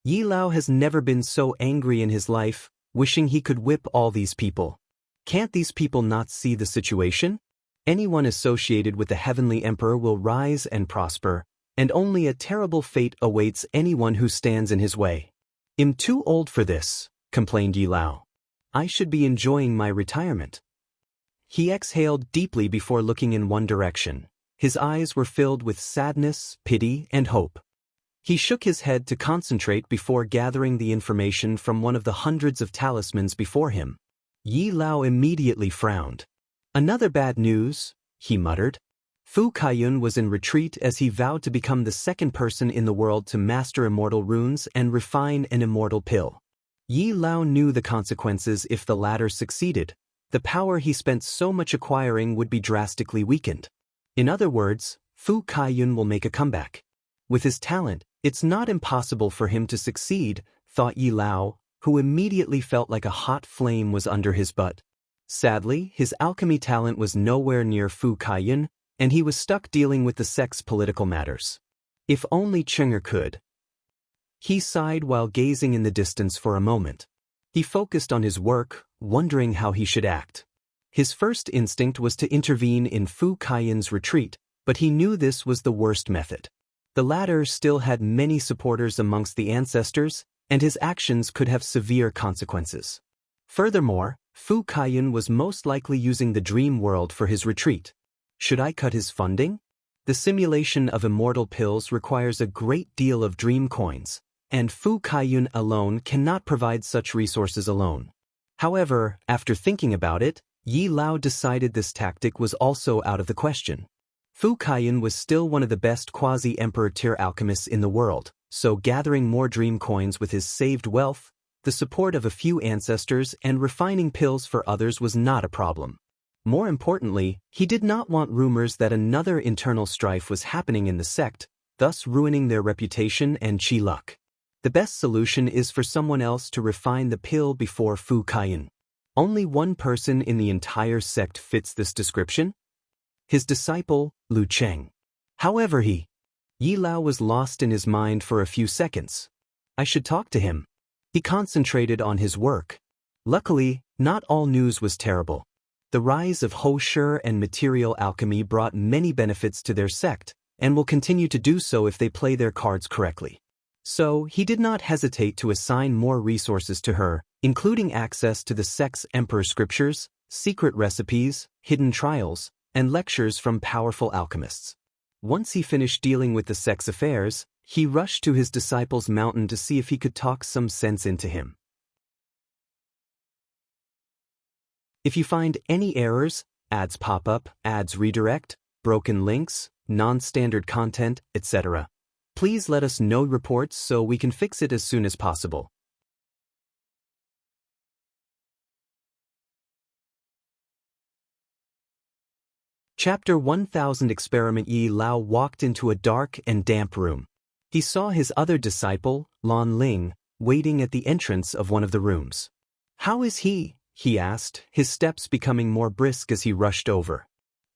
Yi Lao has never been so angry in his life, wishing he could whip all these people. Can't these people not see the situation? Anyone associated with the Heavenly Emperor will rise and prosper, and only a terrible fate awaits anyone who stands in his way. I'm too old for this, complained Yi Lao. I should be enjoying my retirement. He exhaled deeply before looking in one direction. His eyes were filled with sadness, pity, and hope. He shook his head to concentrate before gathering the information from one of the hundreds of talismans before him. Yi Lao immediately frowned. Another bad news, he muttered. Fu Kaiyun was in retreat as he vowed to become the second person in the world to master immortal runes and refine an immortal pill. Yi Lao knew the consequences if the latter succeeded. The power he spent so much acquiring would be drastically weakened. In other words, Fu Kaiyun will make a comeback. With his talent, it's not impossible for him to succeed, thought Yi Lao, who immediately felt like a hot flame was under his butt. Sadly, his alchemy talent was nowhere near Fu Kaiyun, and he was stuck dealing with the sect's political matters. If only Chenger could. He sighed while gazing in the distance for a moment. He focused on his work, wondering how he should act. His first instinct was to intervene in Fu Kaiyun's retreat, but he knew this was the worst method. The latter still had many supporters amongst the ancestors, and his actions could have severe consequences. Furthermore, Fu Kaiyun was most likely using the dream world for his retreat. Should I cut his funding? The simulation of immortal pills requires a great deal of dream coins, and Fu Kaiyun alone cannot provide such resources alone. However, after thinking about it, Yi Lao decided this tactic was also out of the question. Fu Kaiyun was still one of the best quasi-emperor tier alchemists in the world, so gathering more dream coins with his saved wealth, the support of a few ancestors, and refining pills for others was not a problem. More importantly, he did not want rumors that another internal strife was happening in the sect, thus ruining their reputation and chi luck. The best solution is for someone else to refine the pill before Fu Kaiyun. Only one person in the entire sect fits this description: his disciple, Lu Cheng. However, Yi Lao was lost in his mind for a few seconds. I should talk to him. He concentrated on his work. Luckily, not all news was terrible. The rise of Ho Shi and material alchemy brought many benefits to their sect, and will continue to do so if they play their cards correctly. So, he did not hesitate to assign more resources to her, including access to the sect's emperor scriptures, secret recipes, hidden trials, and lectures from powerful alchemists. Once he finished dealing with the sect's affairs, he rushed to his disciple's mountain to see if he could talk some sense into him. If you find any errors, ads pop up, ads redirect, broken links, non-standard content, etc., Please let us know reports so we can fix it as soon as possible. Chapter 1000 Experiment. Yi Lao walked into a dark and damp room. He saw his other disciple, Lan Ling, waiting at the entrance of one of the rooms. "How is he?" he asked, his steps becoming more brisk as he rushed over.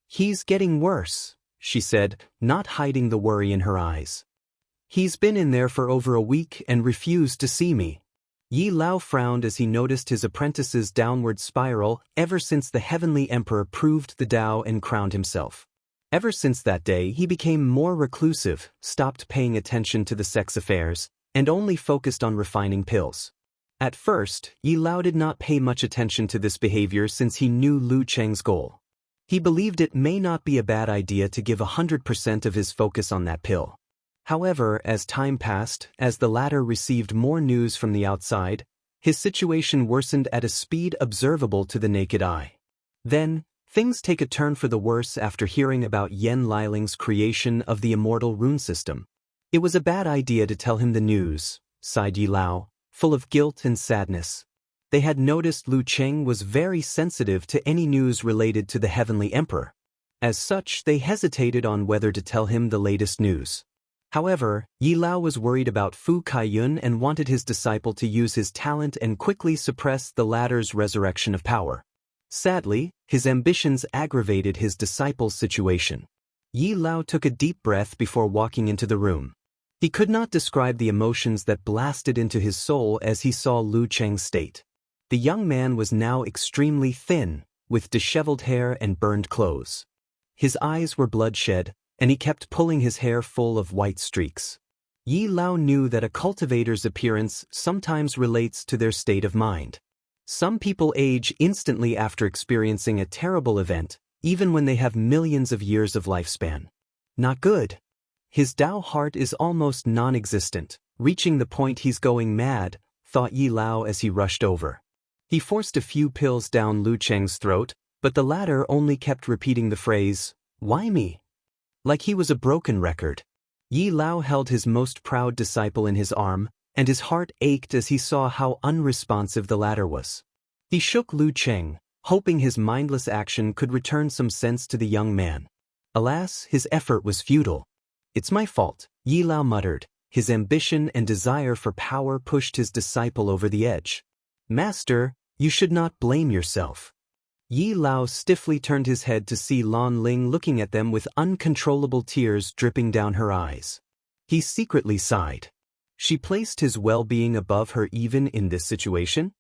"He's getting worse," she said, not hiding the worry in her eyes. "He's been in there for over a week and refused to see me." Yi Lao frowned as he noticed his apprentice's downward spiral ever since the Heavenly Emperor proved the Tao and crowned himself. Ever since that day he became more reclusive, stopped paying attention to the sex affairs, and only focused on refining pills. At first, Yi Lao did not pay much attention to this behavior since he knew Lu Cheng's goal. He believed it may not be a bad idea to give 100% of his focus on that pill. However, as time passed, as the latter received more news from the outside, his situation worsened at a speed observable to the naked eye. Then, things take a turn for the worse after hearing about Yen Liling's creation of the immortal rune system. "It was a bad idea to tell him the news," sighed Yi Lao, full of guilt and sadness. They had noticed Lu Cheng was very sensitive to any news related to the Heavenly Emperor. As such, they hesitated on whether to tell him the latest news. However, Yi Lao was worried about Fu Kaiyun and wanted his disciple to use his talent and quickly suppress the latter's resurrection of power. Sadly, his ambitions aggravated his disciple's situation. Yi Lao took a deep breath before walking into the room. He could not describe the emotions that blasted into his soul as he saw Lu Cheng's state. The young man was now extremely thin, with disheveled hair and burned clothes. His eyes were bloodshot, and he kept pulling his hair full of white streaks. Yi Lao knew that a cultivator's appearance sometimes relates to their state of mind. Some people age instantly after experiencing a terrible event, even when they have millions of years of lifespan. Not good. His Tao heart is almost non-existent, reaching the point he's going mad, thought Yi Lao as he rushed over. He forced a few pills down Lu Cheng's throat, but the latter only kept repeating the phrase, "Why me?" like he was a broken record. Yi Lao held his most proud disciple in his arm, and his heart ached as he saw how unresponsive the latter was. He shook Lu Cheng, hoping his mindless action could return some sense to the young man. Alas, his effort was futile. "It's my fault," Yi Lao muttered. His ambition and desire for power pushed his disciple over the edge. "Master, you should not blame yourself." Yi Lao stiffly turned his head to see Lan Ling looking at them with uncontrollable tears dripping down her eyes. He secretly sighed. She placed his well-being above her even in this situation?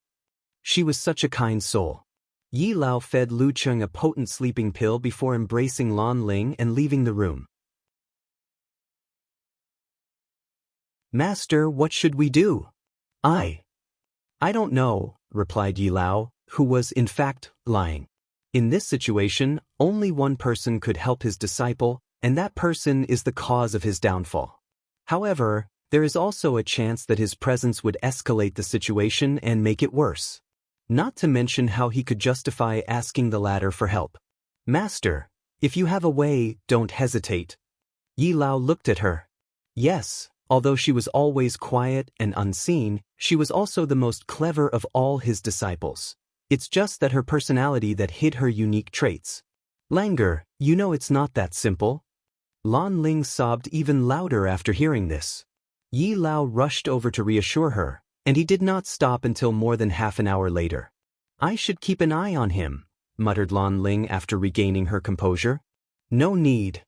She was such a kind soul. Yi Lao fed Lu Cheng a potent sleeping pill before embracing Lan Ling and leaving the room. "Master, what should we do?" I don't know," replied Yi Lao, who was, in fact, lying. In this situation, only one person could help his disciple, and that person is the cause of his downfall. However, there is also a chance that his presence would escalate the situation and make it worse. Not to mention how he could justify asking the latter for help. "Master, if you have a way, don't hesitate." Yi Lao looked at her. Yes, although she was always quiet and unseen, she was also the most clever of all his disciples. It's just that her personality that hid her unique traits. "Langer, you know it's not that simple." Lan Ling sobbed even louder after hearing this. Yi Lao rushed over to reassure her, and he did not stop until more than half an hour later. "I should keep an eye on him," muttered Lan Ling after regaining her composure. "No need."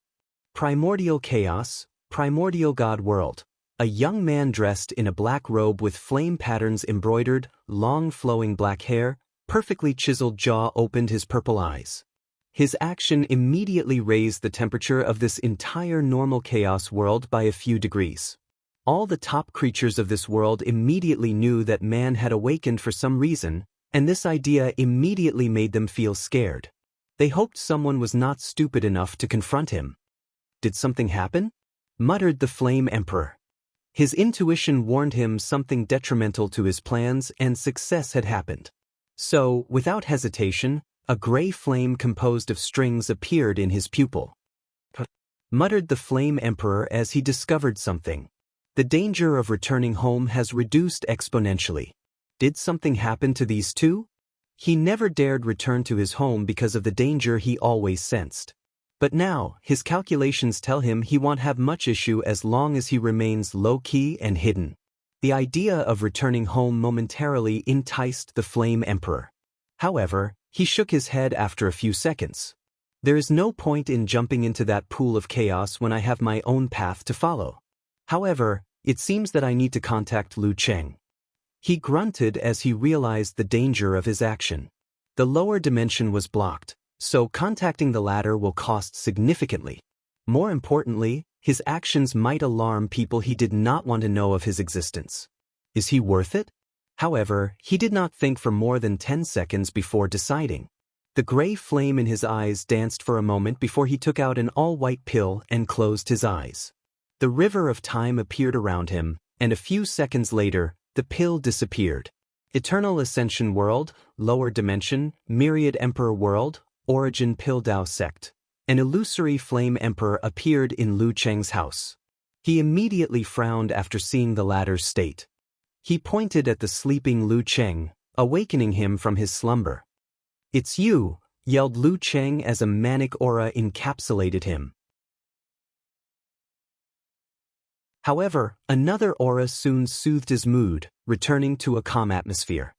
Primordial chaos, primordial god world. A young man dressed in a black robe with flame patterns embroidered, long flowing black hair, perfectly chiseled jaw opened his purple eyes. His action immediately raised the temperature of this entire normal chaos world by a few degrees. All the top creatures of this world immediately knew that man had awakened for some reason, and this idea immediately made them feel scared. They hoped someone was not stupid enough to confront him. "Did something happen?" muttered the Flame Emperor. His intuition warned him something detrimental to his plans and success had happened. So, without hesitation, a gray flame composed of strings appeared in his pupil. muttered the Flame Emperor as he discovered something. The danger of returning home has reduced exponentially. Did something happen to these two? He never dared return to his home because of the danger he always sensed. But now, his calculations tell him he won't have much issue as long as he remains low-key and hidden. The idea of returning home momentarily enticed the Flame Emperor. However, he shook his head after a few seconds. There is no point in jumping into that pool of chaos when I have my own path to follow. However, it seems that I need to contact Lu Cheng. He grunted as he realized the danger of his action. The lower dimension was blocked, so contacting the latter will cost significantly. More importantly, his actions might alarm people he did not want to know of his existence. Is he worth it? However, he did not think for more than 10 seconds before deciding. The gray flame in his eyes danced for a moment before he took out an all-white pill and closed his eyes. The river of time appeared around him, and a few seconds later, the pill disappeared. Eternal Ascension World, Lower Dimension, Myriad Emperor World, Origin Piltdown Sect. An illusory Flame Emperor appeared in Lu Cheng's house. He immediately frowned after seeing the latter's state. He pointed at the sleeping Lu Cheng, awakening him from his slumber. "It's you," yelled Lu Cheng as a manic aura encapsulated him. However, another aura soon soothed his mood, returning to a calm atmosphere.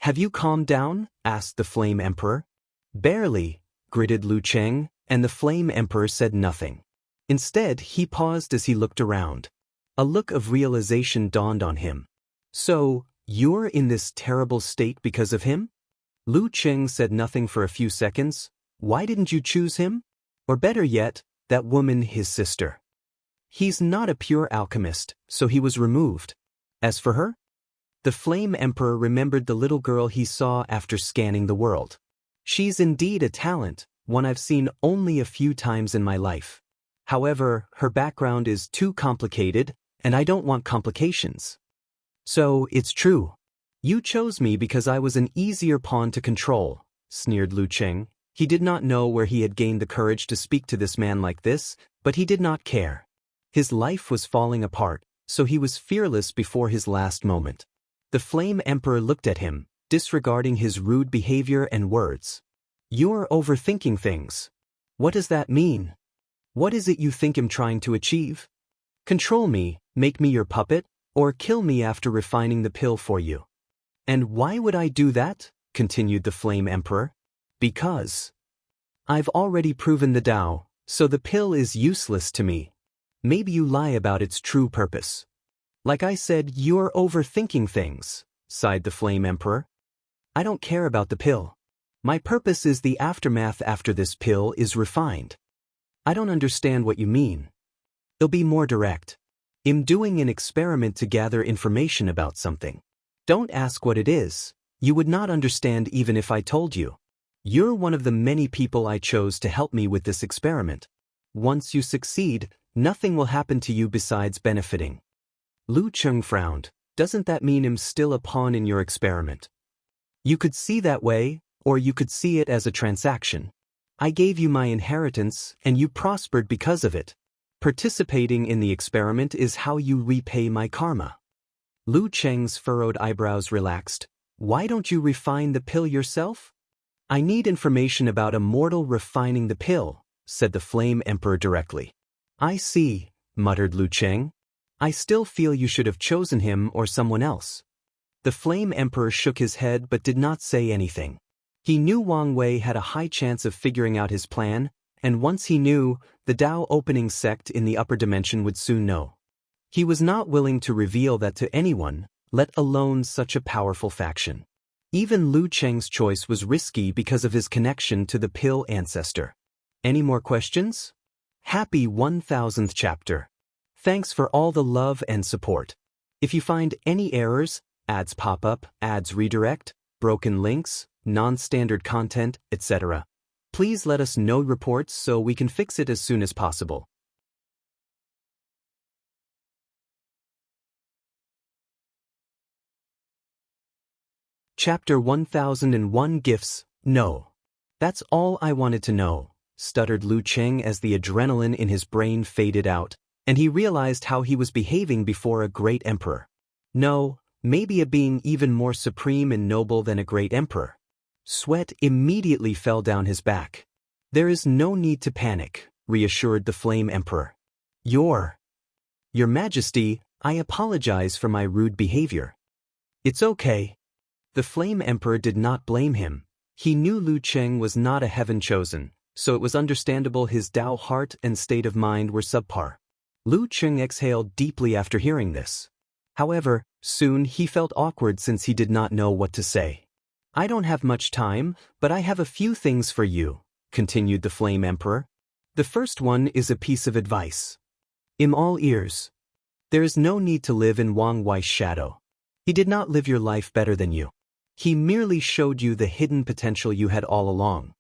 "Have you calmed down?" asked the Flame Emperor. "Barely," gritted Lu Cheng, and the Flame Emperor said nothing. Instead, he paused as he looked around. A look of realization dawned on him. "So, you're in this terrible state because of him?" Lu Cheng said nothing for a few seconds. "Why didn't you choose him? Or better yet, that woman, his sister?" "He's not a pure alchemist, so he was removed. As for her?" The Flame Emperor remembered the little girl he saw after scanning the world. "She's indeed a talent, one I've seen only a few times in my life. However, her background is too complicated, and I don't want complications." "So, it's true. You chose me because I was an easier pawn to control," sneered Lu Cheng. He did not know where he had gained the courage to speak to this man like this, but he did not care. His life was falling apart, so he was fearless before his last moment. The Flame Emperor looked at him, disregarding his rude behavior and words. "You're overthinking things. What does that mean? What is it you think I'm trying to achieve? Control me, make me your puppet, or kill me after refining the pill for you?" "And why would I do that?" continued the Flame Emperor. "Because I've already proven the Tao, so the pill is useless to me. Maybe you lie about its true purpose." "Like I said, you're overthinking things," sighed the Flame Emperor. "I don't care about the pill. My purpose is the aftermath after this pill is refined." "I don't understand what you mean." "It'll be more direct. I'm doing an experiment to gather information about something. Don't ask what it is. You would not understand even if I told you. You're one of the many people I chose to help me with this experiment. Once you succeed, nothing will happen to you besides benefiting." Lu Cheng frowned. "Doesn't that mean I'm still a pawn in your experiment?" "You could see that way, or you could see it as a transaction. I gave you my inheritance, and you prospered because of it. Participating in the experiment is how you repay my karma." Lu Cheng's furrowed eyebrows relaxed. "Why don't you refine the pill yourself?" "I need information about a mortal refining the pill," said the Flame Emperor directly. "I see," muttered Lu Cheng. "I still feel you should have chosen him or someone else." The Flame Emperor shook his head but did not say anything. He knew Wang Wei had a high chance of figuring out his plan, and once he knew, the Tao opening sect in the upper dimension would soon know. He was not willing to reveal that to anyone, let alone such a powerful faction. Even Lu Cheng's choice was risky because of his connection to the pill ancestor. Any more questions? Happy 1000th chapter. Thanks for all the love and support. If you find any errors, ads pop up, ads redirect, broken links, non-standard content, etc., please let us know reports so we can fix it as soon as possible. Chapter 1001 Gifts. No. That's all I wanted to know, stuttered Lu Cheng as the adrenaline in his brain faded out, and he realized how he was behaving before a great emperor. No, maybe a being even more supreme and noble than a great emperor. Sweat immediately fell down his back. There is no need to panic, reassured the Flame Emperor. Your Majesty, I apologize for my rude behavior. It's okay. The Flame Emperor did not blame him. He knew Lu Cheng was not a heaven chosen, so it was understandable his Dao heart and state of mind were subpar. Lu Cheng exhaled deeply after hearing this. However, soon he felt awkward since he did not know what to say. I don't have much time, but I have a few things for you, continued the Flame Emperor. The first one is a piece of advice. I'm all ears. There is no need to live in Wang Wei's shadow. He did not live your life better than you. He merely showed you the hidden potential you had all along.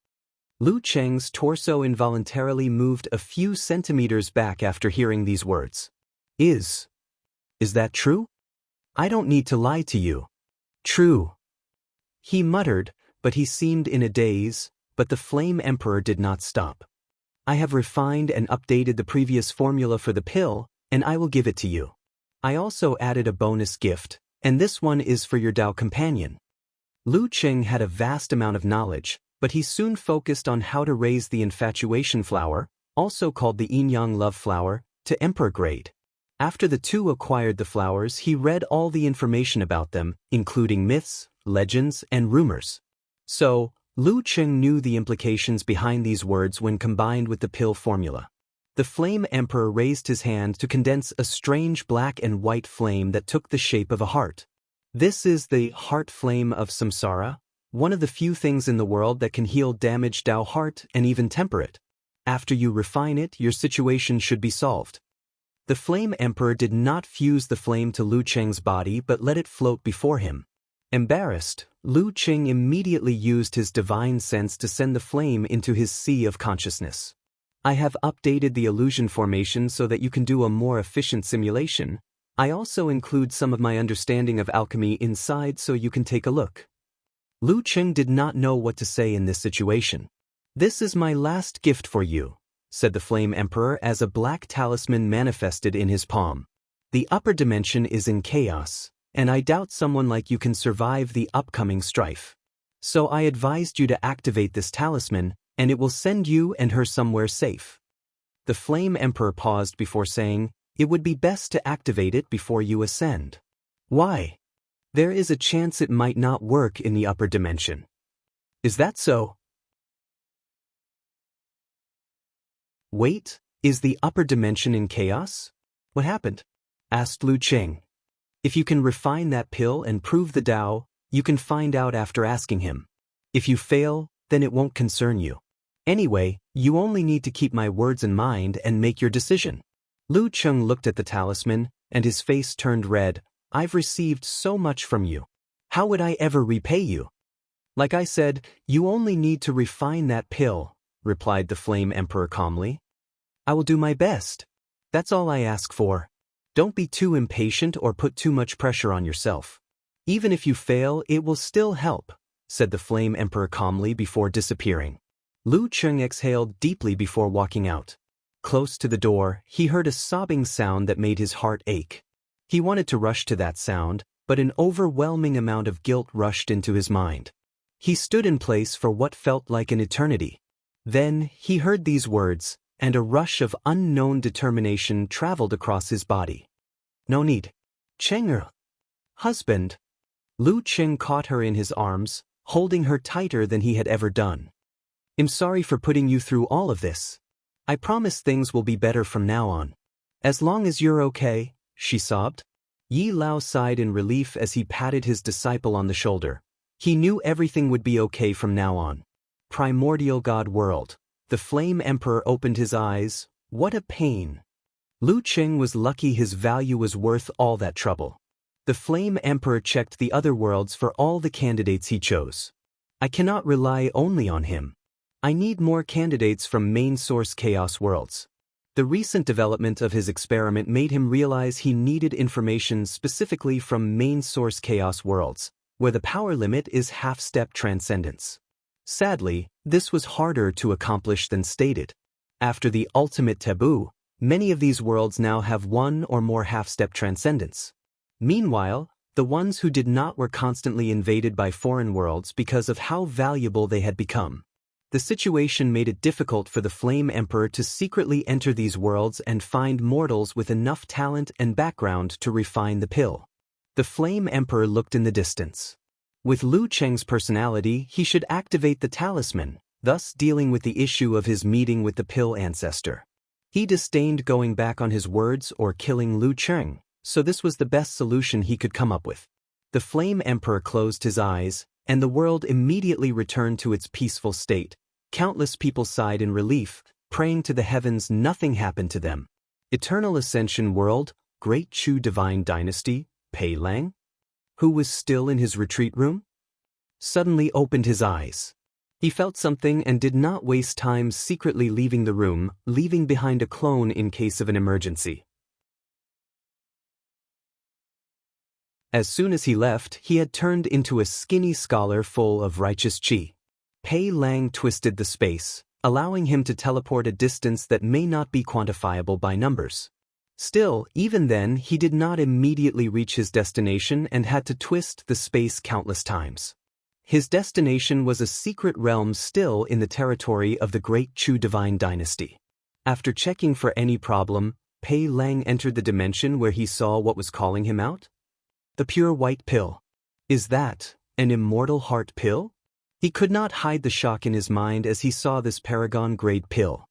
Lu Cheng's torso involuntarily moved a few centimeters back after hearing these words. Is that true? I don't need to lie to you. True. He muttered, but he seemed in a daze, but the Flame Emperor did not stop. I have refined and updated the previous formula for the pill, and I will give it to you. I also added a bonus gift, and this one is for your Dao companion. Lu Cheng had a vast amount of knowledge, but he soon focused on how to raise the infatuation flower, also called the yin-yang love flower, to emperor grade. After the two acquired the flowers, he read all the information about them, including myths, legends, and rumors. So, Lu Cheng knew the implications behind these words when combined with the pill formula. The Flame Emperor raised his hand to condense a strange black and white flame that took the shape of a heart. This is the heart flame of samsara, one of the few things in the world that can heal damaged Dao heart and even temper it. After you refine it, your situation should be solved. The Flame Emperor did not fuse the flame to Lu Cheng's body but let it float before him. Embarrassed, Lu Cheng immediately used his divine sense to send the flame into his sea of consciousness. I have updated the illusion formation so that you can do a more efficient simulation. I also include some of my understanding of alchemy inside so you can take a look. Lu Cheng did not know what to say in this situation. This is my last gift for you, said the Flame Emperor as a black talisman manifested in his palm. The upper dimension is in chaos, and I doubt someone like you can survive the upcoming strife. So I advised you to activate this talisman, and it will send you and her somewhere safe. The Flame Emperor paused before saying, it would be best to activate it before you ascend. Why? There is a chance it might not work in the upper dimension. Is that so? Wait, is the upper dimension in chaos? What happened? Asked Lu Cheng. If you can refine that pill and prove the Dao, you can find out after asking him. If you fail, then it won't concern you. Anyway, you only need to keep my words in mind and make your decision. Lu Cheng looked at the talisman, and his face turned red. I've received so much from you. How would I ever repay you? Like I said, you only need to refine that pill, replied the Flame Emperor calmly. I will do my best. That's all I ask for. Don't be too impatient or put too much pressure on yourself. Even if you fail, it will still help, said the Flame Emperor calmly before disappearing. Lu Cheng exhaled deeply before walking out. Close to the door, he heard a sobbing sound that made his heart ache. He wanted to rush to that sound, but an overwhelming amount of guilt rushed into his mind. He stood in place for what felt like an eternity. Then, he heard these words, and a rush of unknown determination traveled across his body. No need. Cheng-er. Husband. Lu Cheng caught her in his arms, holding her tighter than he had ever done. I'm sorry for putting you through all of this. I promise things will be better from now on. As long as you're okay, she sobbed. Yi Lao sighed in relief as he patted his disciple on the shoulder. He knew everything would be okay from now on. Primordial God World. The Flame Emperor opened his eyes. What a pain. Lu Cheng was lucky his value was worth all that trouble. The Flame Emperor checked the other worlds for all the candidates he chose. I cannot rely only on him. I need more candidates from main source chaos worlds. The recent development of his experiment made him realize he needed information specifically from main source chaos worlds, where the power limit is half-step transcendence. Sadly, this was harder to accomplish than stated. After the ultimate taboo, many of these worlds now have one or more half-step transcendence. Meanwhile, the ones who did not were constantly invaded by foreign worlds because of how valuable they had become. The situation made it difficult for the Flame Emperor to secretly enter these worlds and find mortals with enough talent and background to refine the pill. The Flame Emperor looked in the distance. With Lu Cheng's personality, he should activate the talisman, thus dealing with the issue of his meeting with the pill ancestor. He disdained going back on his words or killing Lu Cheng, so this was the best solution he could come up with. The Flame Emperor closed his eyes, and the world immediately returned to its peaceful state. Countless people sighed in relief, praying to the heavens nothing happened to them. Eternal Ascension World, Great Chu Divine Dynasty, Pei Lang, who was still in his retreat room, suddenly opened his eyes. He felt something and did not waste time secretly leaving the room, leaving behind a clone in case of an emergency. As soon as he left, he had turned into a skinny scholar full of righteous chi. Pei Lang twisted the space, allowing him to teleport a distance that may not be quantifiable by numbers. Still, even then, he did not immediately reach his destination and had to twist the space countless times. His destination was a secret realm still in the territory of the Great Chu Divine Dynasty. After checking for any problem, Pei Lang entered the dimension where he saw what was calling him out. The pure white pill. Is that an immortal heart pill? He could not hide the shock in his mind as he saw this paragon-grade pill.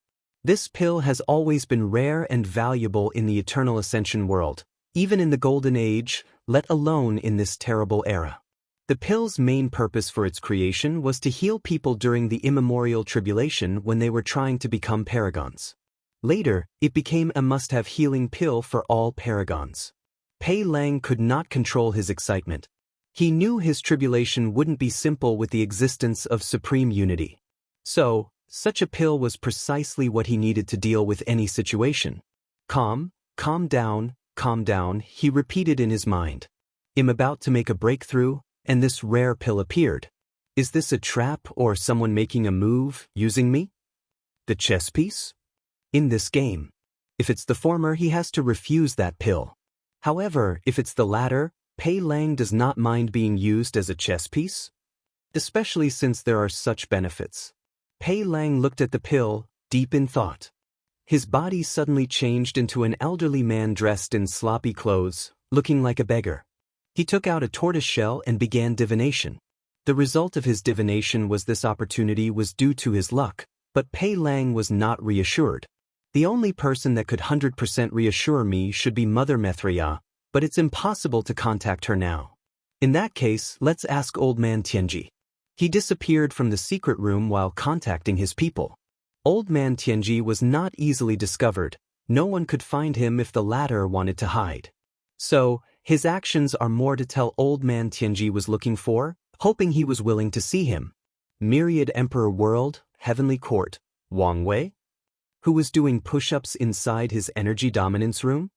This pill has always been rare and valuable in the Eternal Ascension world, even in the Golden Age, let alone in this terrible era. The pill's main purpose for its creation was to heal people during the immemorial tribulation when they were trying to become paragons. Later, it became a must-have healing pill for all paragons. Pei Lang could not control his excitement. He knew his tribulation wouldn't be simple with the existence of supreme unity. So, such a pill was precisely what he needed to deal with any situation. Calm down, he repeated in his mind. I'm about to make a breakthrough, and this rare pill appeared. Is this a trap or someone making a move, using me? The chess piece? In this game. If it's the former, he has to refuse that pill. However, if it's the latter, Pei Lang does not mind being used as a chess piece, especially since there are such benefits. Pei Lang looked at the pill, deep in thought. His body suddenly changed into an elderly man dressed in sloppy clothes, looking like a beggar. He took out a tortoiseshell and began divination. The result of his divination was this opportunity was due to his luck, but Pei Lang was not reassured. The only person that could 100% reassure me should be Mother Methria, but it's impossible to contact her now. In that case, let's ask Old Man Tianji. He disappeared from the secret room while contacting his people. Old Man Tianji was not easily discovered. No one could find him if the latter wanted to hide. So, his actions are more to tell Old Man Tianji was looking for, hoping he was willing to see him. Myriad Emperor World, Heavenly Court, Wang Wei, who was doing push-ups inside his energy dominance room,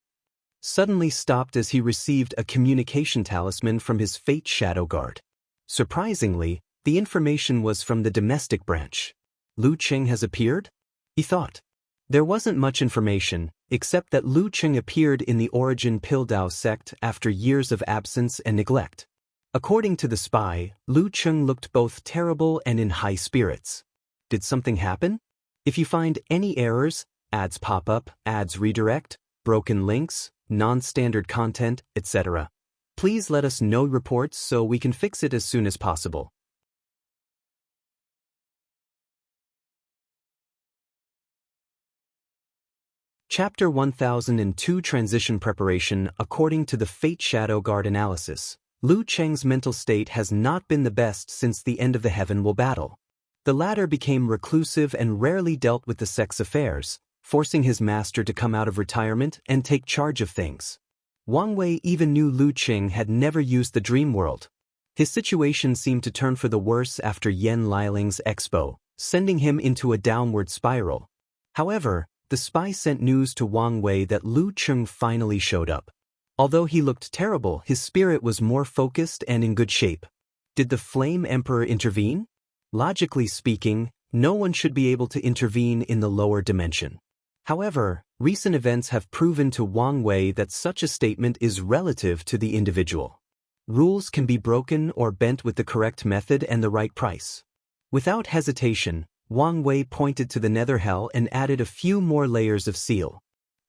suddenly stopped as he received a communication talisman from his Fate Shadow Guard. Surprisingly, the information was from the domestic branch. Lu Cheng has appeared? He thought. There wasn't much information, except that Lu Cheng appeared in the Origin Pildao sect after years of absence and neglect. According to the spy, Lu Cheng looked both terrible and in high spirits. Did something happen? If you find any errors, ads pop up, ads redirect, broken links, non-standard content, etc., please let us know reports so we can fix it as soon as possible. Chapter 1002 Transition Preparation. According to the Fate Shadow Guard analysis, Lu Cheng's mental state has not been the best since the end of the Heavenwell battle. The latter became reclusive and rarely dealt with the sex affairs, forcing his master to come out of retirement and take charge of things. Wang Wei even knew Lu Cheng had never used the dream world. His situation seemed to turn for the worse after Yan Liling's Expo, sending him into a downward spiral. However, the spy sent news to Wang Wei that Lu Cheng finally showed up. Although he looked terrible, his spirit was more focused and in good shape. Did the Flame Emperor intervene? Logically speaking, no one should be able to intervene in the lower dimension. However, recent events have proven to Wang Wei that such a statement is relative to the individual. Rules can be broken or bent with the correct method and the right price. Without hesitation, Wang Wei pointed to the nether hell and added a few more layers of seal.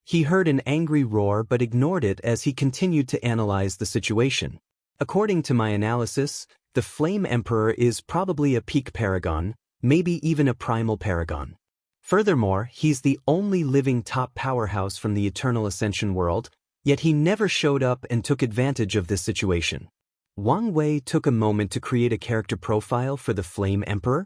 He heard an angry roar but ignored it as he continued to analyze the situation. According to my analysis, the Flame Emperor is probably a peak paragon, maybe even a primal paragon. Furthermore, he's the only living top powerhouse from the Eternal Ascension world, yet he never showed up and took advantage of this situation. Wang Wei took a moment to create a character profile for the Flame Emperor.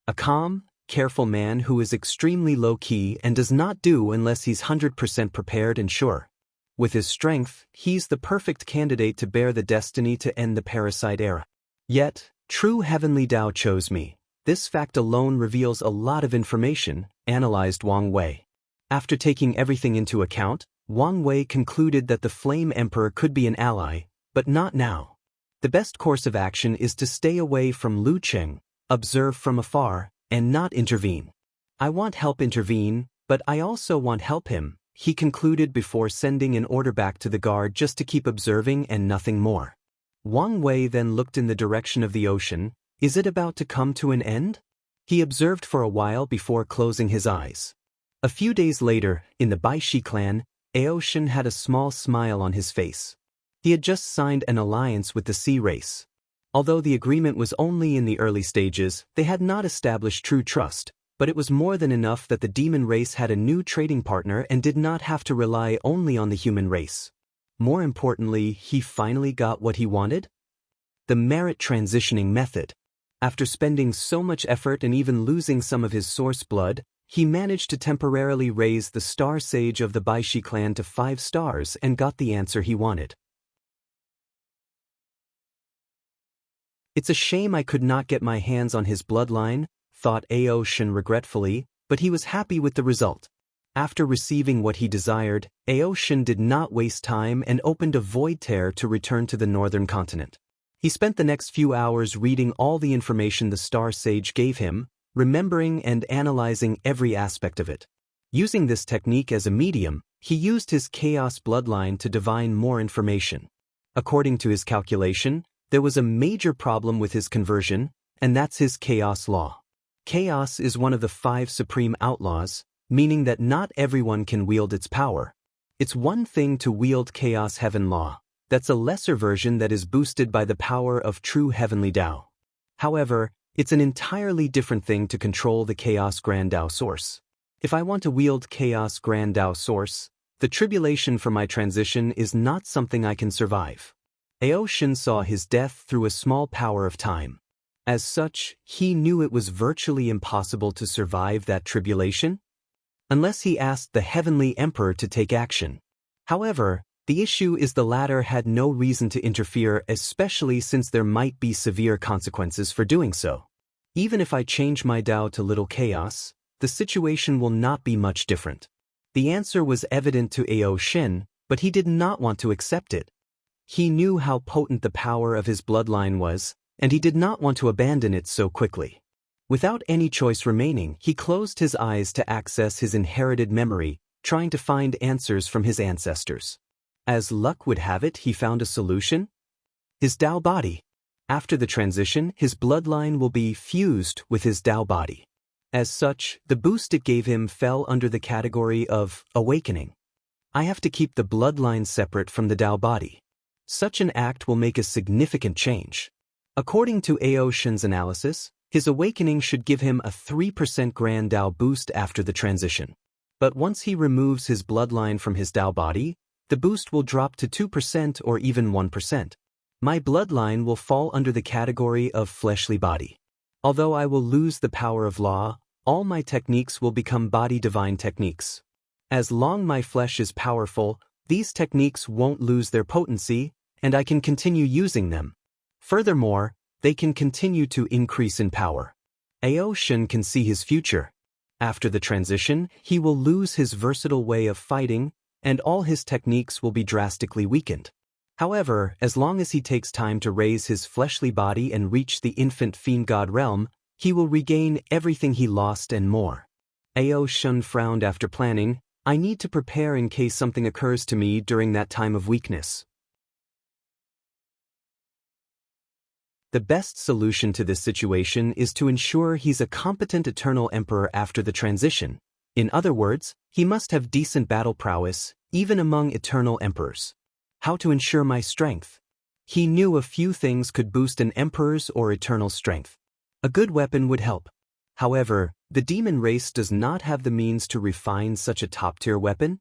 A calm, careful man who is extremely low-key and does not do unless he's 100% prepared and sure. With his strength, he's the perfect candidate to bear the destiny to end the parasite era. Yet, true heavenly Tao chose me. This fact alone reveals a lot of information, analyzed Wang Wei. After taking everything into account, Wang Wei concluded that the Flame Emperor could be an ally, but not now. The best course of action is to stay away from Lu Cheng, observe from afar, and not intervene. I want help intervene, but I also want help him, he concluded before sending an order back to the guard just to keep observing and nothing more. Wang Wei then looked in the direction of the ocean. Is it about to come to an end? He observed for a while before closing his eyes. A few days later, in the Baishi clan, Aoshin had a small smile on his face. He had just signed an alliance with the sea race. Although the agreement was only in the early stages, they had not established true trust, but it was more than enough that the demon race had a new trading partner and did not have to rely only on the human race. More importantly, he finally got what he wanted? The merit transitioning method. After spending so much effort and even losing some of his source blood, he managed to temporarily raise the star sage of the Baishi clan to 5 stars and got the answer he wanted. It's a shame I could not get my hands on his bloodline, thought Aoshin regretfully, but he was happy with the result. After receiving what he desired, Aoshin did not waste time and opened a void tear to return to the northern continent. He spent the next few hours reading all the information the Star Sage gave him, remembering and analyzing every aspect of it. Using this technique as a medium, he used his Chaos bloodline to divine more information. According to his calculation, there was a major problem with his conversion, and that's his Chaos law. Chaos is one of the 5 supreme outlaws, meaning that not everyone can wield its power. It's one thing to wield Chaos Heaven Law. That's a lesser version that is boosted by the power of true heavenly Tao. However, it's an entirely different thing to control the Chaos Grand Tao source. If I want to wield Chaos Grand Tao source, the tribulation for my transition is not something I can survive. Aoshin saw his death through a small power of time. As such, he knew it was virtually impossible to survive that tribulation, unless he asked the Heavenly Emperor to take action. However, the issue is the latter had no reason to interfere, especially since there might be severe consequences for doing so. Even if I change my Tao to little chaos, the situation will not be much different. The answer was evident to Aoshin, but he did not want to accept it. He knew how potent the power of his bloodline was, and he did not want to abandon it so quickly. Without any choice remaining, he closed his eyes to access his inherited memory, trying to find answers from his ancestors. As luck would have it, he found a solution. His Tao body. After the transition, his bloodline will be fused with his Tao body. As such, the boost it gave him fell under the category of awakening. I have to keep the bloodline separate from the Tao body. Such an act will make a significant change. According to Aoshin's analysis, his awakening should give him a 3% Grand Tao boost after the transition. But once he removes his bloodline from his Tao body, the boost will drop to 2% or even 1%. My bloodline will fall under the category of fleshly body. Although I will lose the power of law, all my techniques will become body divine techniques. As long my flesh is powerful, these techniques won't lose their potency, and I can continue using them. Furthermore, they can continue to increase in power. Aoshin can see his future. After the transition, he will lose his versatile way of fighting, and all his techniques will be drastically weakened. However, as long as he takes time to raise his fleshly body and reach the infant fiend god realm, He will regain everything he lost and more. Ao Shun frowned after planning. I need to prepare in case something occurs to me during that time of weakness. The best solution to this situation is to ensure he's a competent Eternal Emperor after the transition. In other words, he must have decent battle prowess, even among Eternal Emperors. How to ensure my strength? He knew a few things could boost an Emperor's or Eternal strength. A good weapon would help. However, the demon race does not have the means to refine such a top-tier weapon.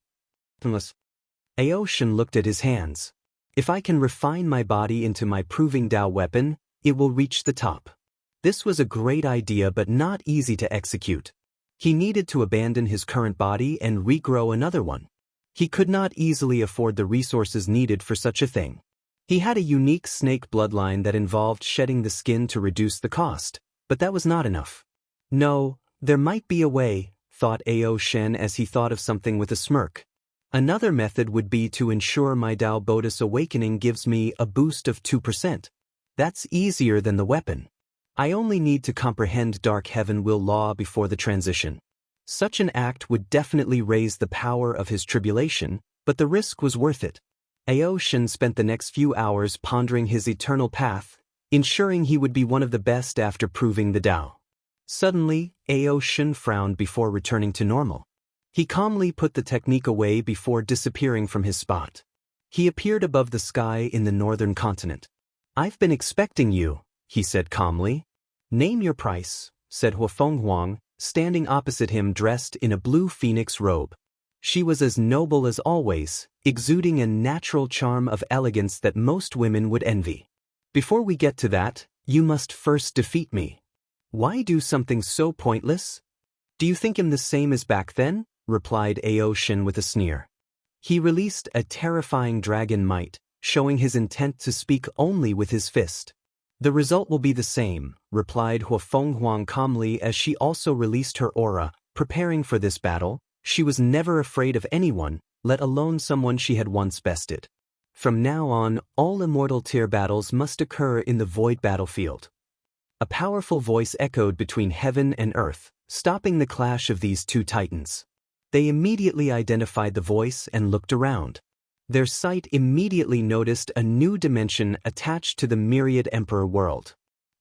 Ao Shun looked at his hands. If I can refine my body into my proving Dao weapon, it will reach the top. This was a great idea but not easy to execute. He needed to abandon his current body and regrow another one. He could not easily afford the resources needed for such a thing. He had a unique snake bloodline that involved shedding the skin to reduce the cost, but that was not enough. No, there might be a way, thought Ao Shen as he thought of something with a smirk. Another method would be to ensure my Dao Bodis awakening gives me a boost of 2%. That's easier than the weapon. I only need to comprehend Dark Heaven Will Law before the transition. Such an act would definitely raise the power of his tribulation, but the risk was worth it. Ao Shen spent the next few hours pondering his eternal path, ensuring he would be one of the best after proving the Dao. Suddenly, Ao Shen frowned before returning to normal. He calmly put the technique away before disappearing from his spot. He appeared above the sky in the northern continent. I've been expecting you, he said calmly. Name your price, said Huafeng Huang, standing opposite him dressed in a blue phoenix robe. She was as noble as always, exuding a natural charm of elegance that most women would envy. Before we get to that, you must first defeat me. Why do something so pointless? Do you think I'm the same as back then? Replied Ao Shen with a sneer. He released a terrifying dragon might, showing his intent to speak only with his fist. The result will be the same, replied Huafeng Huang calmly as she also released her aura, preparing for this battle. She was never afraid of anyone, let alone someone she had once bested. From now on, all immortal tier battles must occur in the void battlefield. A powerful voice echoed between heaven and earth, stopping the clash of these two titans. They immediately identified the voice and looked around. Their sight immediately noticed a new dimension attached to the myriad Emperor world.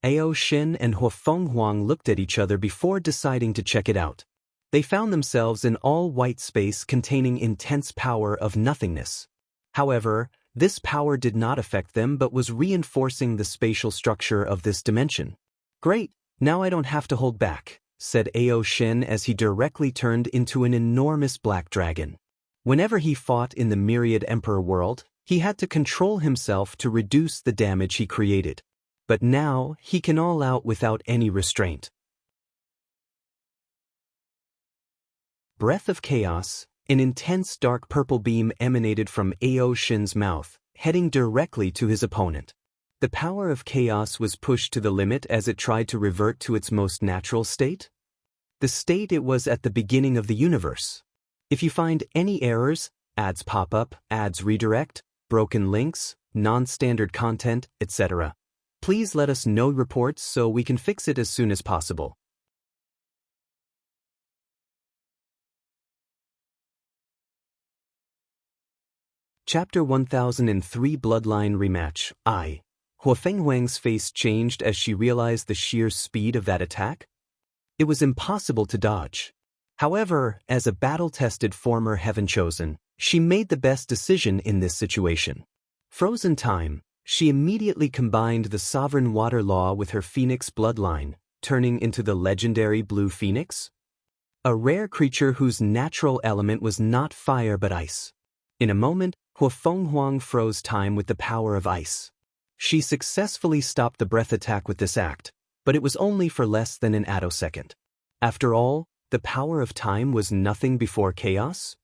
Ao Shen and Huafeng Huang looked at each other before deciding to check it out. They found themselves in all-white space containing intense power of nothingness. However, this power did not affect them but was reinforcing the spatial structure of this dimension. Great, now I don't have to hold back, said Ao Shen as he directly turned into an enormous black dragon. Whenever he fought in the myriad Emperor world, he had to control himself to reduce the damage he created. But now, he can all out without any restraint. Breath of Chaos, an intense dark purple beam emanated from Ao Shen's mouth, heading directly to his opponent. The power of chaos was pushed to the limit as it tried to revert to its most natural state. The state it was at the beginning of the universe. If you find any errors, ads pop up, ads redirect, broken links, non-standard content, etc., please let us know reports so we can fix it as soon as possible. Chapter 1003 Bloodline Rematch. Huafeng Huang's face changed as she realized the sheer speed of that attack. It was impossible to dodge. However, as a battle-tested former Heaven Chosen, she made the best decision in this situation. Frozen time, she immediately combined the Sovereign Water Law with her Phoenix bloodline, turning into the legendary Blue Phoenix, a rare creature whose natural element was not fire but ice. In a moment, Huafeng Huang froze time with the power of ice. She successfully stopped the breath attack with this act, but it was only for less than an attosecond. After all, the power of time was nothing before chaos?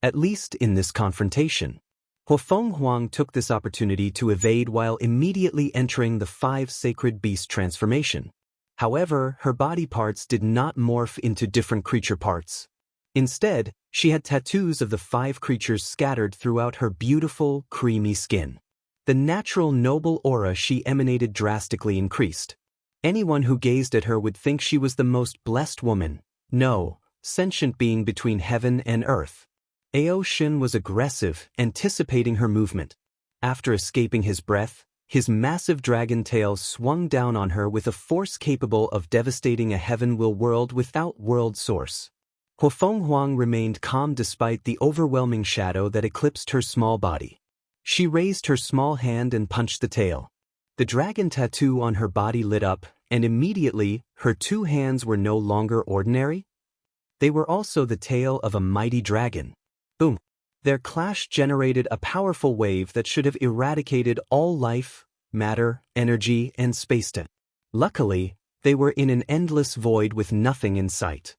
At least in this confrontation. Huafeng Huang took this opportunity to evade while immediately entering the 5 sacred beast transformation. However, her body parts did not morph into different creature parts. Instead, she had tattoos of the 5 creatures scattered throughout her beautiful, creamy skin. The natural noble aura she emanated drastically increased. Anyone who gazed at her would think she was the most blessed woman. No, sentient being between heaven and earth. Ao Shin was aggressive, anticipating her movement. After escaping his breath, his massive dragon tail swung down on her with a force capable of devastating a heaven-will world without world source. Huofeng Huang remained calm despite the overwhelming shadow that eclipsed her small body. She raised her small hand and punched the tail. The dragon tattoo on her body lit up, and immediately, her two hands were no longer ordinary. They were also the tail of a mighty dragon. Boom! Their clash generated a powerful wave that should have eradicated all life, matter, energy, and space-time. Luckily, they were in an endless void with nothing in sight.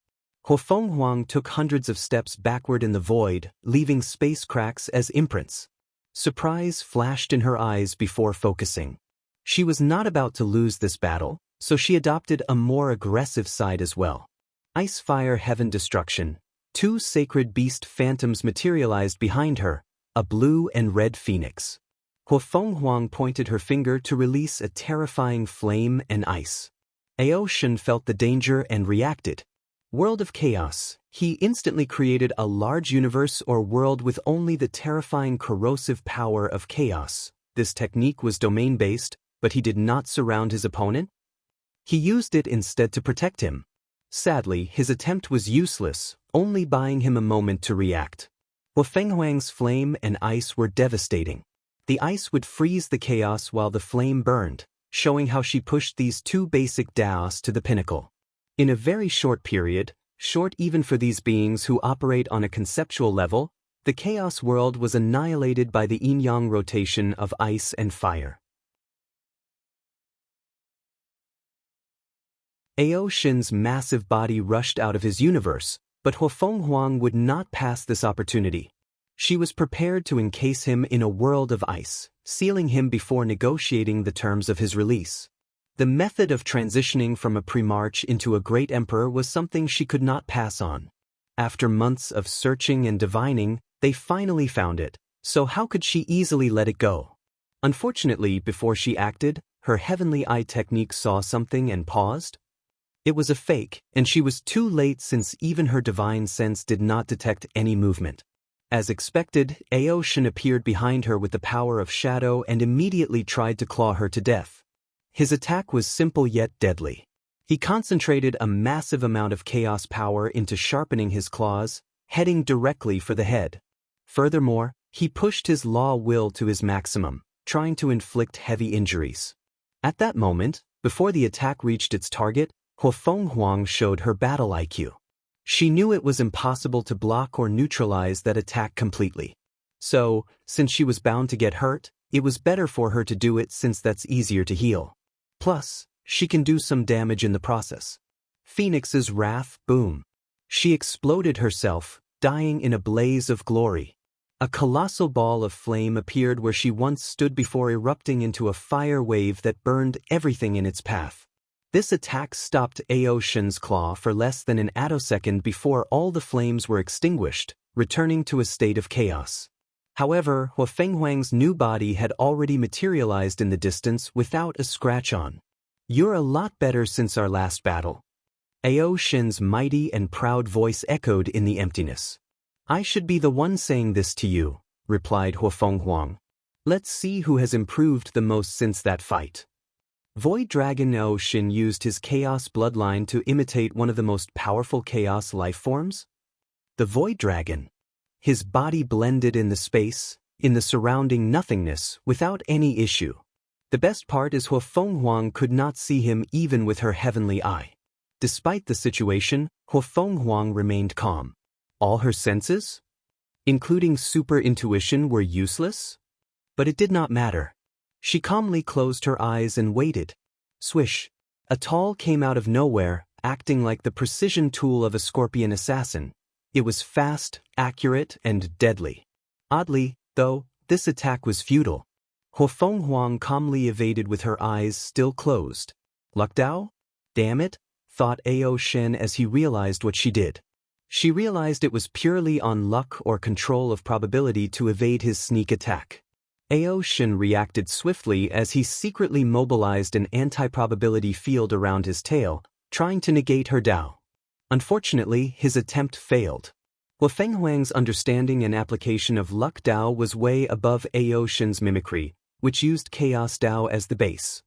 Huofeng Huang took hundreds of steps backward in the void, leaving space cracks as imprints. Surprise flashed in her eyes before focusing. She was not about to lose this battle, so she adopted a more aggressive side as well. Ice Fire Heaven Destruction. Two sacred beast phantoms materialized behind her, a blue and red phoenix. Huofeng Huang pointed her finger to release a terrifying flame and ice. Ao Shin felt the danger and reacted. World of Chaos. He instantly created a large universe or world with only the terrifying corrosive power of chaos. This technique was domain-based, but he did not surround his opponent. He used it instead to protect him. Sadly, his attempt was useless, only buying him a moment to react. Huofeng Huang's flame and ice were devastating. The ice would freeze the chaos while the flame burned, showing how she pushed these two basic Daos to the pinnacle. In a very short period, short even for these beings who operate on a conceptual level, the chaos world was annihilated by the yin-yang rotation of ice and fire. Ao Shin's massive body rushed out of his universe, but Huofeng Huang would not pass this opportunity. She was prepared to encase him in a world of ice, sealing him before negotiating the terms of his release. The method of transitioning from a Primarch into a great emperor was something she could not pass on. After months of searching and divining, they finally found it, so how could she easily let it go? Unfortunately, before she acted, her heavenly eye technique saw something and paused. It was a fake, and she was too late since even her divine sense did not detect any movement. As expected, Ao Shin appeared behind her with the power of shadow and immediately tried to claw her to death. His attack was simple yet deadly. He concentrated a massive amount of chaos power into sharpening his claws, heading directly for the head. Furthermore, he pushed his law will to his maximum, trying to inflict heavy injuries. At that moment, before the attack reached its target, Huofeng Huang showed her battle IQ. She knew it was impossible to block or neutralize that attack completely. So, since she was bound to get hurt, it was better for her to do it since that's easier to heal. Plus, she can do some damage in the process. Phoenix's wrath, boom. She exploded herself, dying in a blaze of glory. A colossal ball of flame appeared where she once stood before erupting into a fire wave that burned everything in its path. This attack stopped Ao Shin's claw for less than an attosecond before all the flames were extinguished, returning to a state of chaos. However, Huofeng Huang's new body had already materialized in the distance without a scratch on. "You're a lot better since our last battle." Ao Shin's mighty and proud voice echoed in the emptiness. "I should be the one saying this to you," replied Huofeng Huang. "Let's see who has improved the most since that fight." Void Dragon Ao Shin used his Chaos Bloodline to imitate one of the most powerful Chaos life forms. The Void Dragon. His body blended in the space, in the surrounding nothingness, without any issue. The best part is Huofeng Huang could not see him even with her heavenly eye. Despite the situation, Huofeng Huang remained calm. All her senses, including super intuition, were useless? But it did not matter. She calmly closed her eyes and waited. Swish! A tall came out of nowhere, acting like the precision tool of a scorpion assassin. It was fast, accurate, and deadly. Oddly, though, this attack was futile. Huofeng Huang calmly evaded with her eyes still closed. Luck Dao? Damn it, thought Ao Shin as he realized what she did. She realized it was purely on luck or control of probability to evade his sneak attack. Shin reacted swiftly as he secretly mobilized an anti-probability field around his tail, trying to negate her Dao. Unfortunately, his attempt failed. Fenghuang's understanding and application of Luck Dao was way above Shin's mimicry, which used Chaos Dao as the base.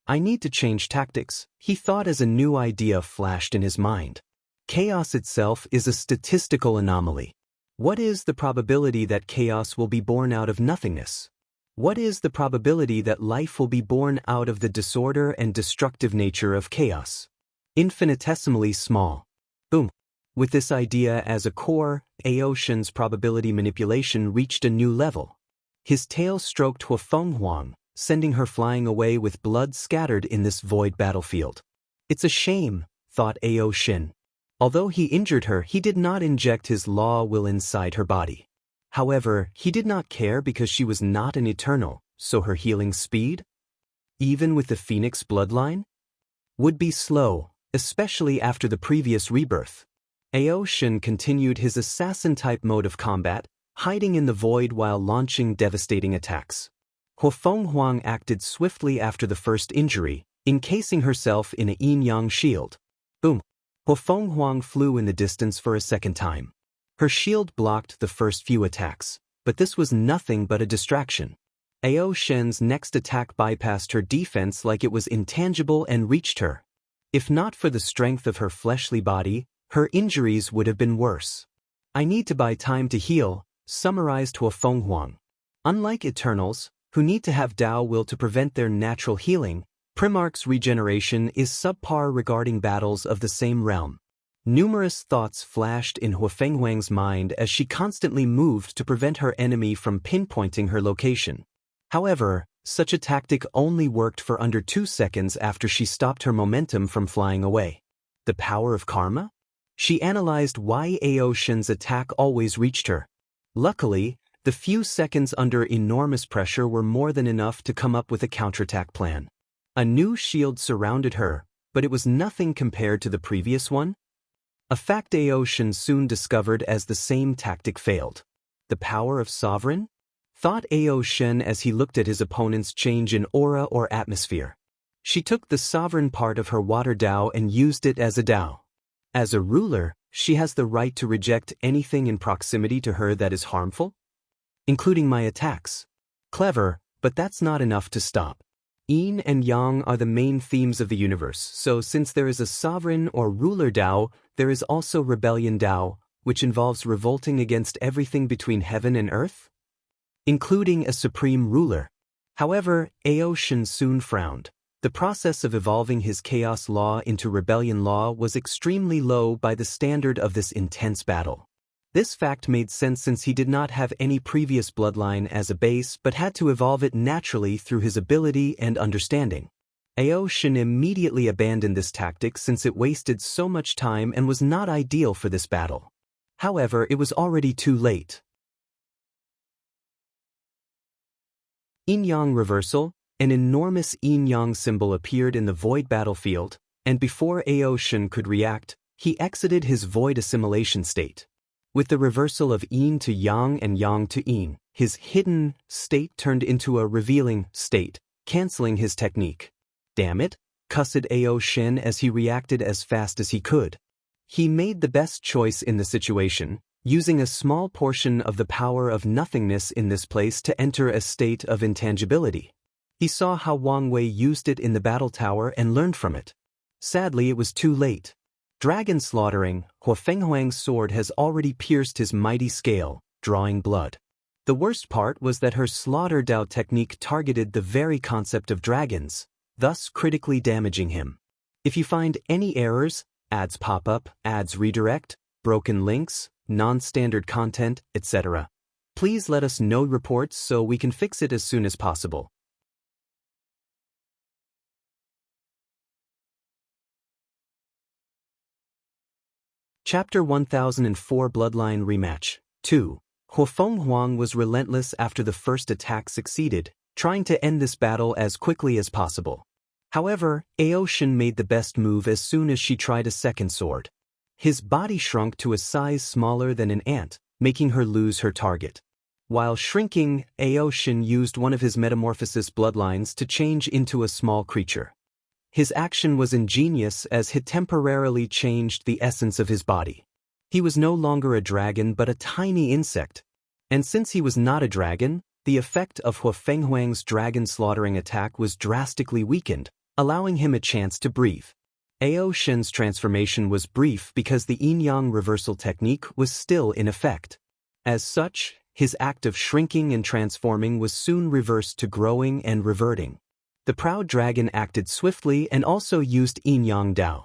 I need to change tactics, he thought as a new idea flashed in his mind. Chaos itself is a statistical anomaly. What is the probability that chaos will be born out of nothingness? What is the probability that life will be born out of the disorder and destructive nature of chaos? Infinitesimally small. Boom. With this idea as a core, Shin's probability manipulation reached a new level. His tail stroked Fenghuang, sending her flying away with blood scattered in this void battlefield. It's a shame, thought Shin. Although he injured her, he did not inject his law will inside her body. However, he did not care because she was not an eternal, so her healing speed, even with the Phoenix bloodline, would be slow, especially after the previous rebirth. Shin continued his assassin-type mode of combat, hiding in the void while launching devastating attacks. Fenghuang acted swiftly after the first injury, encasing herself in a yin-yang shield. Boom. Fenghuang flew in the distance for a second time. Her shield blocked the first few attacks, but this was nothing but a distraction. Shin's next attack bypassed her defense like it was intangible and reached her. If not for the strength of her fleshly body, her injuries would have been worse. I need to buy time to heal, summarized Fenghuang. Unlike Eternals, who need to have Dao will to prevent their natural healing, Primarch's regeneration is subpar regarding battles of the same realm. Numerous thoughts flashed in Fenghuang's mind as she constantly moved to prevent her enemy from pinpointing her location. However, such a tactic only worked for under 2 seconds after she stopped her momentum from flying away. The power of karma? She analyzed why Shin's attack always reached her. Luckily, the few seconds under enormous pressure were more than enough to come up with a counterattack plan. A new shield surrounded her, but it was nothing compared to the previous one. A fact Shin soon discovered as the same tactic failed. The power of Sovereign? Thought Shin as he looked at his opponent's change in aura or atmosphere. She took the sovereign part of her water Dao and used it as a Dao. As a ruler, she has the right to reject anything in proximity to her that is harmful, including my attacks. Clever, but that's not enough to stop. Yin and Yang are the main themes of the universe, so since there is a sovereign or ruler Dao, there is also rebellion Dao, which involves revolting against everything between heaven and earth, including a supreme ruler. However, Shin soon frowned. The process of evolving his chaos law into rebellion law was extremely low by the standard of this intense battle. This fact made sense since he did not have any previous bloodline as a base but had to evolve it naturally through his ability and understanding. Shin immediately abandoned this tactic since it wasted so much time and was not ideal for this battle. However, it was already too late. Yin-Yang reversal. An enormous yin-yang symbol appeared in the void battlefield, and before Shin could react, he exited his void assimilation state. With the reversal of yin to yang and yang to yin, his hidden state turned into a revealing state, canceling his technique. Damn it, cussed Shin as he reacted as fast as he could. He made the best choice in the situation, using a small portion of the power of nothingness in this place to enter a state of intangibility. He saw how Wang Wei used it in the battle tower and learned from it. Sadly, it was too late. Dragon slaughtering, Fenghuang's sword has already pierced his mighty scale, drawing blood. The worst part was that her slaughter Dao technique targeted the very concept of dragons, thus critically damaging him. If you find any errors, ads pop up, ads redirect, broken links, non-standard content, etc., please let us know reports so we can fix it as soon as possible. Chapter 1004 Bloodline Rematch 2. Fenghuang was relentless after the first attack succeeded, trying to end this battle as quickly as possible. However, Shin made the best move as soon as she tried a second sword. His body shrunk to a size smaller than an ant, making her lose her target. While shrinking, Aoshin used one of his metamorphosis bloodlines to change into a small creature. His action was ingenious as it temporarily changed the essence of his body. He was no longer a dragon but a tiny insect. And since he was not a dragon, the effect of Hua Fenghuang's dragon-slaughtering attack was drastically weakened, allowing him a chance to breathe. Aoshin's transformation was brief because the yin-yang reversal technique was still in effect. As such, his act of shrinking and transforming was soon reversed to growing and reverting. The proud dragon acted swiftly and also used yin-yang Dao.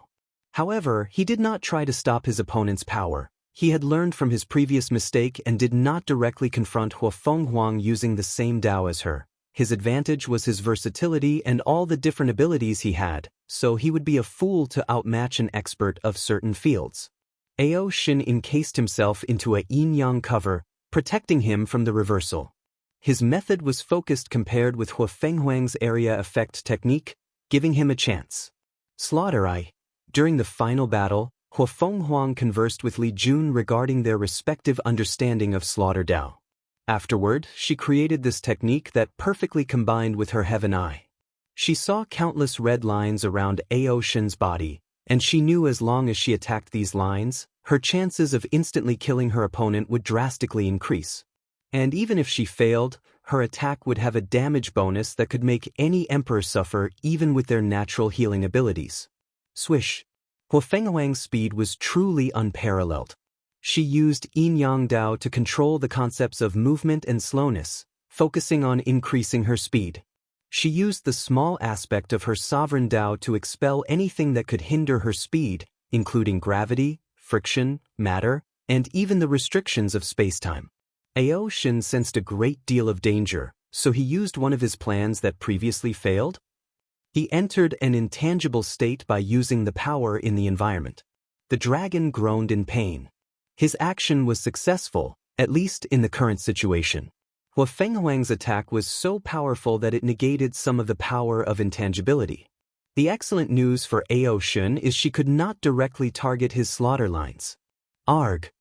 However, he did not try to stop his opponent's power. He had learned from his previous mistake and did not directly confront Hua Fenghuang using the same Dao as her. His advantage was his versatility and all the different abilities he had, so he would be a fool to outmatch an expert of certain fields. Aoshin encased himself into a yin-yang cover, protecting him from the reversal. His method was focused compared with Hua Fenghuang's area effect technique, giving him a chance. Slaughter I. During the final battle, Hua Fenghuang conversed with Li Jun regarding their respective understanding of Slaughter Dao. Afterward, she created this technique that perfectly combined with her Heaven Eye. She saw countless red lines around Aoshin's body, and she knew as long as she attacked these lines, her chances of instantly killing her opponent would drastically increase. And even if she failed, her attack would have a damage bonus that could make any Emperor suffer even with their natural healing abilities. Swish. Hua Fenghuang's speed was truly unparalleled. She used yin-yang Dao to control the concepts of movement and slowness, focusing on increasing her speed. She used the small aspect of her sovereign Dao to expel anything that could hinder her speed, including gravity, friction, matter, and even the restrictions of space-time. Aoshin sensed a great deal of danger, so he used one of his plans that previously failed. He entered an intangible state by using the power in the environment. The dragon groaned in pain. His action was successful, at least in the current situation. Hua Fenghuang's attack was so powerful that it negated some of the power of intangibility. The excellent news for Aoshin is she could not directly target his slaughter lines. Arg!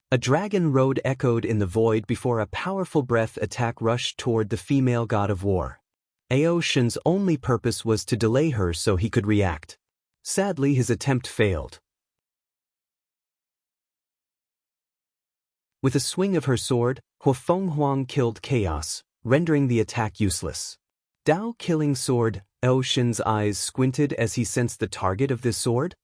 A dragon road echoed in the void before a powerful breath attack rushed toward the female god of war. Aoshin's only purpose was to delay her so he could react. Sadly, his attempt failed. With a swing of her sword, Hua Fenghuang killed Chaos, rendering the attack useless. Dao killing sword, Aoshin's eyes squinted as he sensed the target of this sword.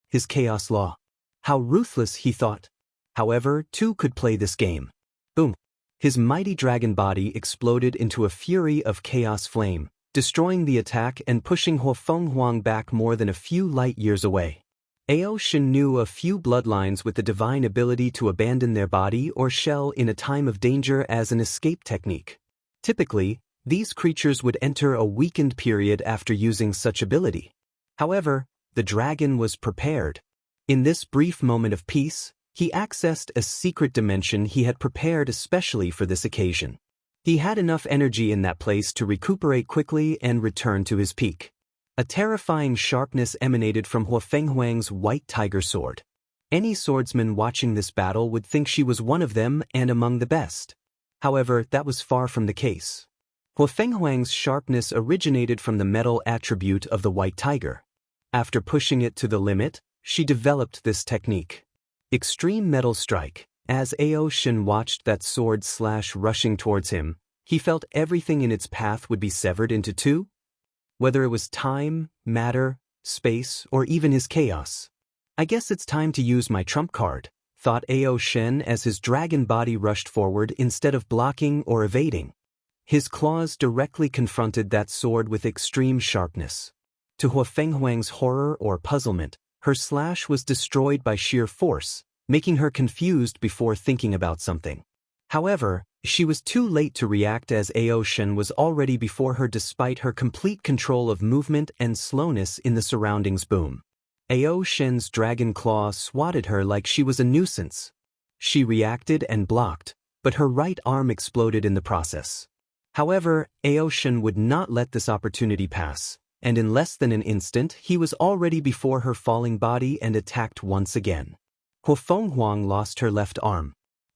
His Chaos Law. How ruthless, he thought. However, two could play this game. Boom. His mighty dragon body exploded into a fury of chaos flame, destroying the attack and pushing Hua Fenghuang back more than a few light years away. Aoshin knew a few bloodlines with the divine ability to abandon their body or shell in a time of danger as an escape technique. Typically, these creatures would enter a weakened period after using such ability. However, the dragon was prepared. In this brief moment of peace, he accessed a secret dimension he had prepared especially for this occasion. He had enough energy in that place to recuperate quickly and return to his peak. A terrifying sharpness emanated from Hua Fenghuang's white tiger sword. Any swordsman watching this battle would think she was one of them and among the best. However, that was far from the case. Hua Fenghuang's sharpness originated from the metal attribute of the white tiger. After pushing it to the limit, she developed this technique. Extreme Metal Strike. As Aoshin watched that sword slash rushing towards him, he felt everything in its path would be severed into two. Whether it was time, matter, space, or even his chaos. I guess it's time to use my trump card, thought Aoshin as his dragon body rushed forward instead of blocking or evading. His claws directly confronted that sword with extreme sharpness. To Hua Fenghuang's horror or puzzlement, her slash was destroyed by sheer force, making her confused before thinking about something. However, she was too late to react as Aoshin was already before her despite her complete control of movement and slowness in the surroundings. Boom. Aoshin's dragon claw swatted her like she was a nuisance. She reacted and blocked, but her right arm exploded in the process. However, Aoshin would not let this opportunity pass, and in less than an instant he was already before her falling body and attacked once again. Hua Fenghuang lost her left arm.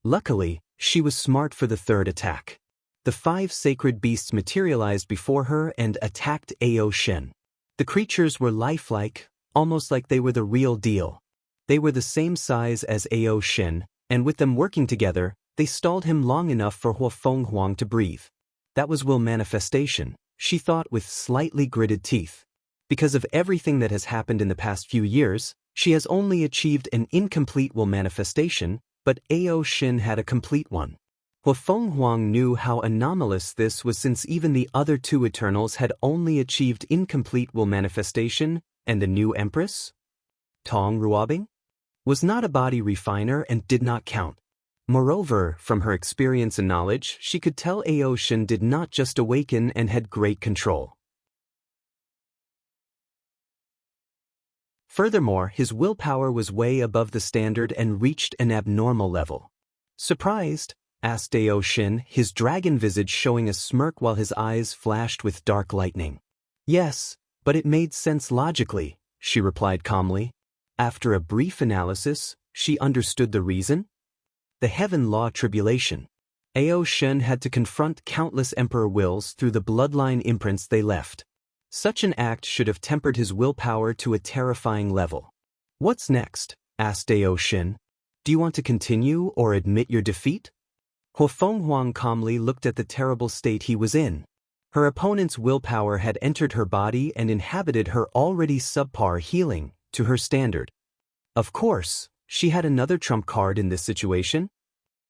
Luckily, she was smart for the third attack. The 5 sacred beasts materialized before her and attacked Ao Shin. The creatures were lifelike, almost like they were the real deal. They were the same size as Ao Shin, and with them working together, they stalled him long enough for Huo Fenghuang to breathe. That was will manifestation, she thought with slightly gritted teeth. Because of everything that has happened in the past few years, she has only achieved an incomplete will manifestation, but Ao Shin had a complete one. Huo Fenghuang knew how anomalous this was since even the other 2 Eternals had only achieved incomplete will manifestation, and the new Empress, Tong Ruobing, was not a body refiner and did not count. Moreover, from her experience and knowledge, she could tell Ao Shin did not just awaken and had great control. Furthermore, his willpower was way above the standard and reached an abnormal level. Surprised? Asked Ao Shin, his dragon visage showing a smirk while his eyes flashed with dark lightning. Yes, but it made sense logically, she replied calmly. After a brief analysis, she understood the reason. The Heaven Law Tribulation. Ao Shin had to confront countless Emperor wills through the bloodline imprints they left. Such an act should have tempered his willpower to a terrifying level. What's next? Asked Ao Shin. Do you want to continue or admit your defeat? Huo Fenghuang calmly looked at the terrible state he was in. Her opponent's willpower had entered her body and inhabited her already subpar healing, to her standard. Of course, she had another trump card in this situation.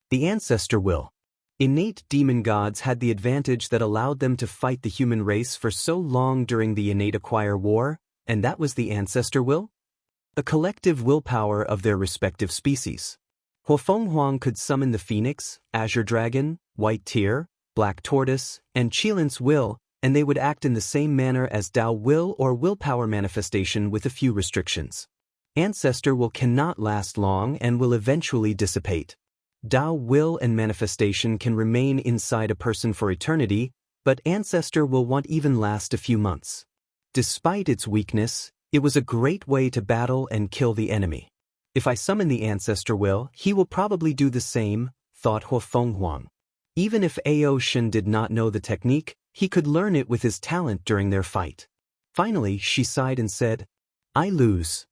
The ancestor will. Innate demon gods had the advantage that allowed them to fight the human race for so long during the innate acquire war, and that was the ancestor will? A collective willpower of their respective species. Huo Fenghuang could summon the phoenix, azure dragon, white tear, black tortoise, and Qilin's will, and they would act in the same manner as Dao will or willpower manifestation with a few restrictions. Ancestor will cannot last long and will eventually dissipate. Dao will and manifestation can remain inside a person for eternity, but ancestor will won't even last a few months. Despite its weakness, it was a great way to battle and kill the enemy. If I summon the ancestor will, he will probably do the same, thought Huo Fenghuang. Even if Ao Shin did not know the technique, he could learn it with his talent during their fight. Finally, she sighed and said, I lose.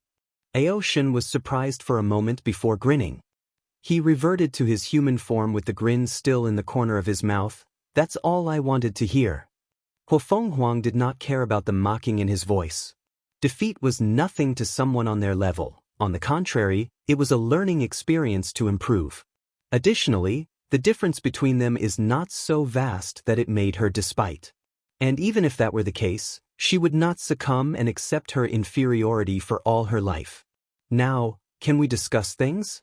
Ao Shin was surprised for a moment before grinning. He reverted to his human form with the grin still in the corner of his mouth. That's all I wanted to hear. Huo Fenghuang did not care about the mocking in his voice. Defeat was nothing to someone on their level. On the contrary, it was a learning experience to improve. Additionally, the difference between them is not so vast that it made her despite. And even if that were the case, she would not succumb and accept her inferiority for all her life. Now, can we discuss things?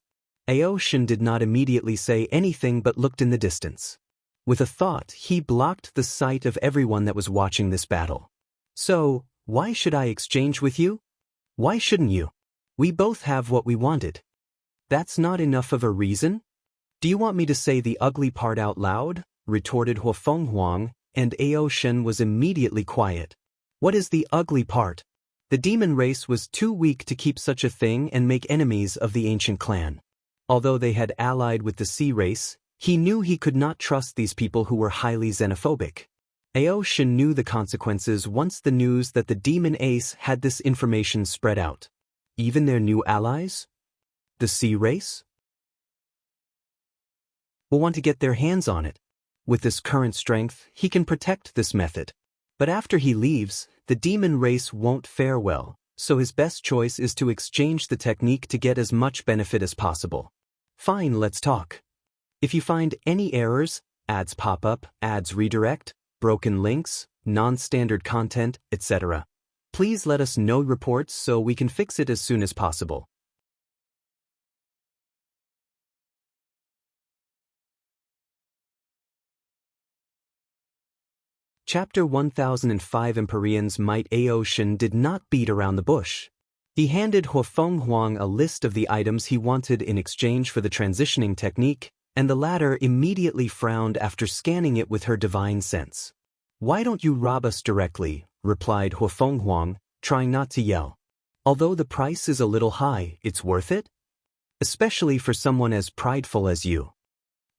Ao Shin did not immediately say anything but looked in the distance. With a thought, he blocked the sight of everyone that was watching this battle. So, why should I exchange with you? Why shouldn't you? We both have what we wanted. That's not enough of a reason? Do you want me to say the ugly part out loud? Retorted Huo Fenghuang, and Ao Shin was immediately quiet. What is the ugly part? The demon race was too weak to keep such a thing and make enemies of the ancient clan. Although they had allied with the sea race, he knew he could not trust these people who were highly xenophobic. Ao Shin knew the consequences once the news that the demon ace had this information spread out. Even their new allies? The sea race? Will want to get their hands on it. With this current strength, he can protect this method. But after he leaves, the demon race won't fare well, so his best choice is to exchange the technique to get as much benefit as possible. Fine, let's talk. If you find any errors, ads pop up, ads redirect, broken links, non-standard content, etc., please let us know reports so we can fix it as soon as possible. Chapter 1005 Empyrean's Might. Ao Shin did not beat around the bush. He handed Huo Fenghuang a list of the items he wanted in exchange for the transitioning technique, and the latter immediately frowned after scanning it with her divine sense. Why don't you rob us directly? Replied Huo Fenghuang, trying not to yell. Although the price is a little high, it's worth it? Especially for someone as prideful as you.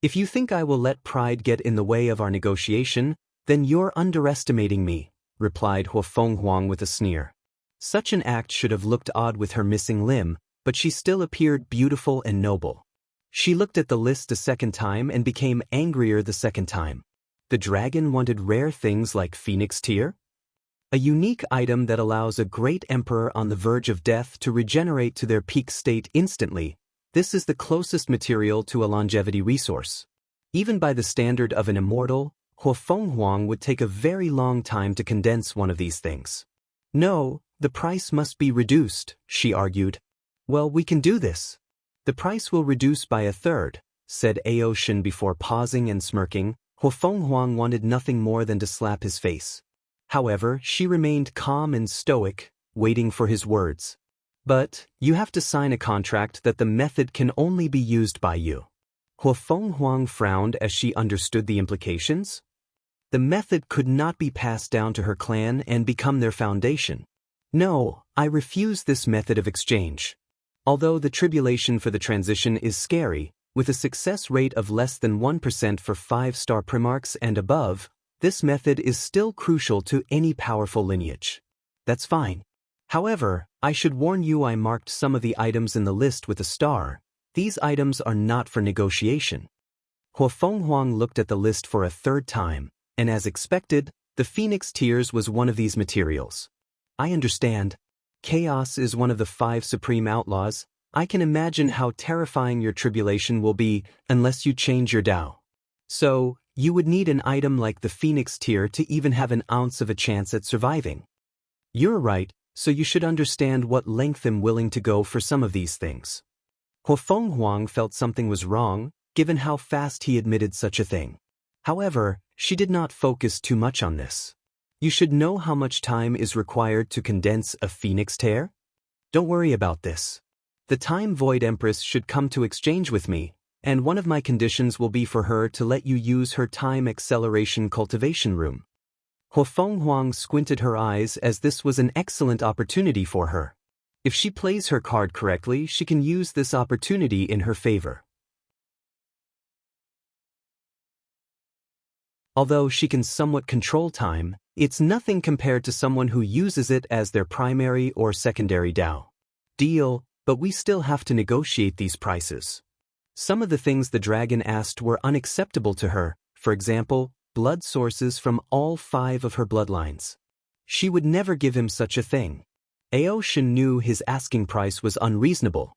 If you think I will let pride get in the way of our negotiation, then you're underestimating me, replied Huang with a sneer. Such an act should have looked odd with her missing limb, but she still appeared beautiful and noble. She looked at the list a second time and became angrier the second time. The dragon wanted rare things like Phoenix Tear? A unique item that allows a great emperor on the verge of death to regenerate to their peak state instantly. This is the closest material to a longevity resource. Even by the standard of an immortal, Huang would take a very long time to condense one of these things. No, the price must be reduced, she argued. Well, we can do this. The price will reduce by 1/3, said Aoshin before pausing and smirking. Huang wanted nothing more than to slap his face. However, she remained calm and stoic, waiting for his words. But, you have to sign a contract that the method can only be used by you. Huang frowned as she understood the implications. The method could not be passed down to her clan and become their foundation. No, I refuse this method of exchange. Although the tribulation for the transition is scary, with a success rate of less than 1% for 5-star primarchs and above, this method is still crucial to any powerful lineage. That's fine. However, I should warn you I marked some of the items in the list with a star. These items are not for negotiation. Huang looked at the list for a third time, and as expected, the Phoenix Tears was one of these materials. I understand. Chaos is one of the 5 supreme outlaws. I can imagine how terrifying your tribulation will be unless you change your Tao. So, you would need an item like the Phoenix Tear to even have an ounce of a chance at surviving. You're right, so you should understand what length I'm willing to go for some of these things. Huang felt something was wrong, given how fast he admitted such a thing. However, she did not focus too much on this. You should know how much time is required to condense a Phoenix Tear? Don't worry about this. The Time Void Empress should come to exchange with me, and one of my conditions will be for her to let you use her time acceleration cultivation room. Huang squinted her eyes as this was an excellent opportunity for her. If she plays her card correctly, she can use this opportunity in her favor. Although she can somewhat control time, it's nothing compared to someone who uses it as their primary or secondary Tao. Deal, but we still have to negotiate these prices. Some of the things the dragon asked were unacceptable to her, for example, blood sources from all 5 of her bloodlines. She would never give him such a thing. Aoshin knew his asking price was unreasonable.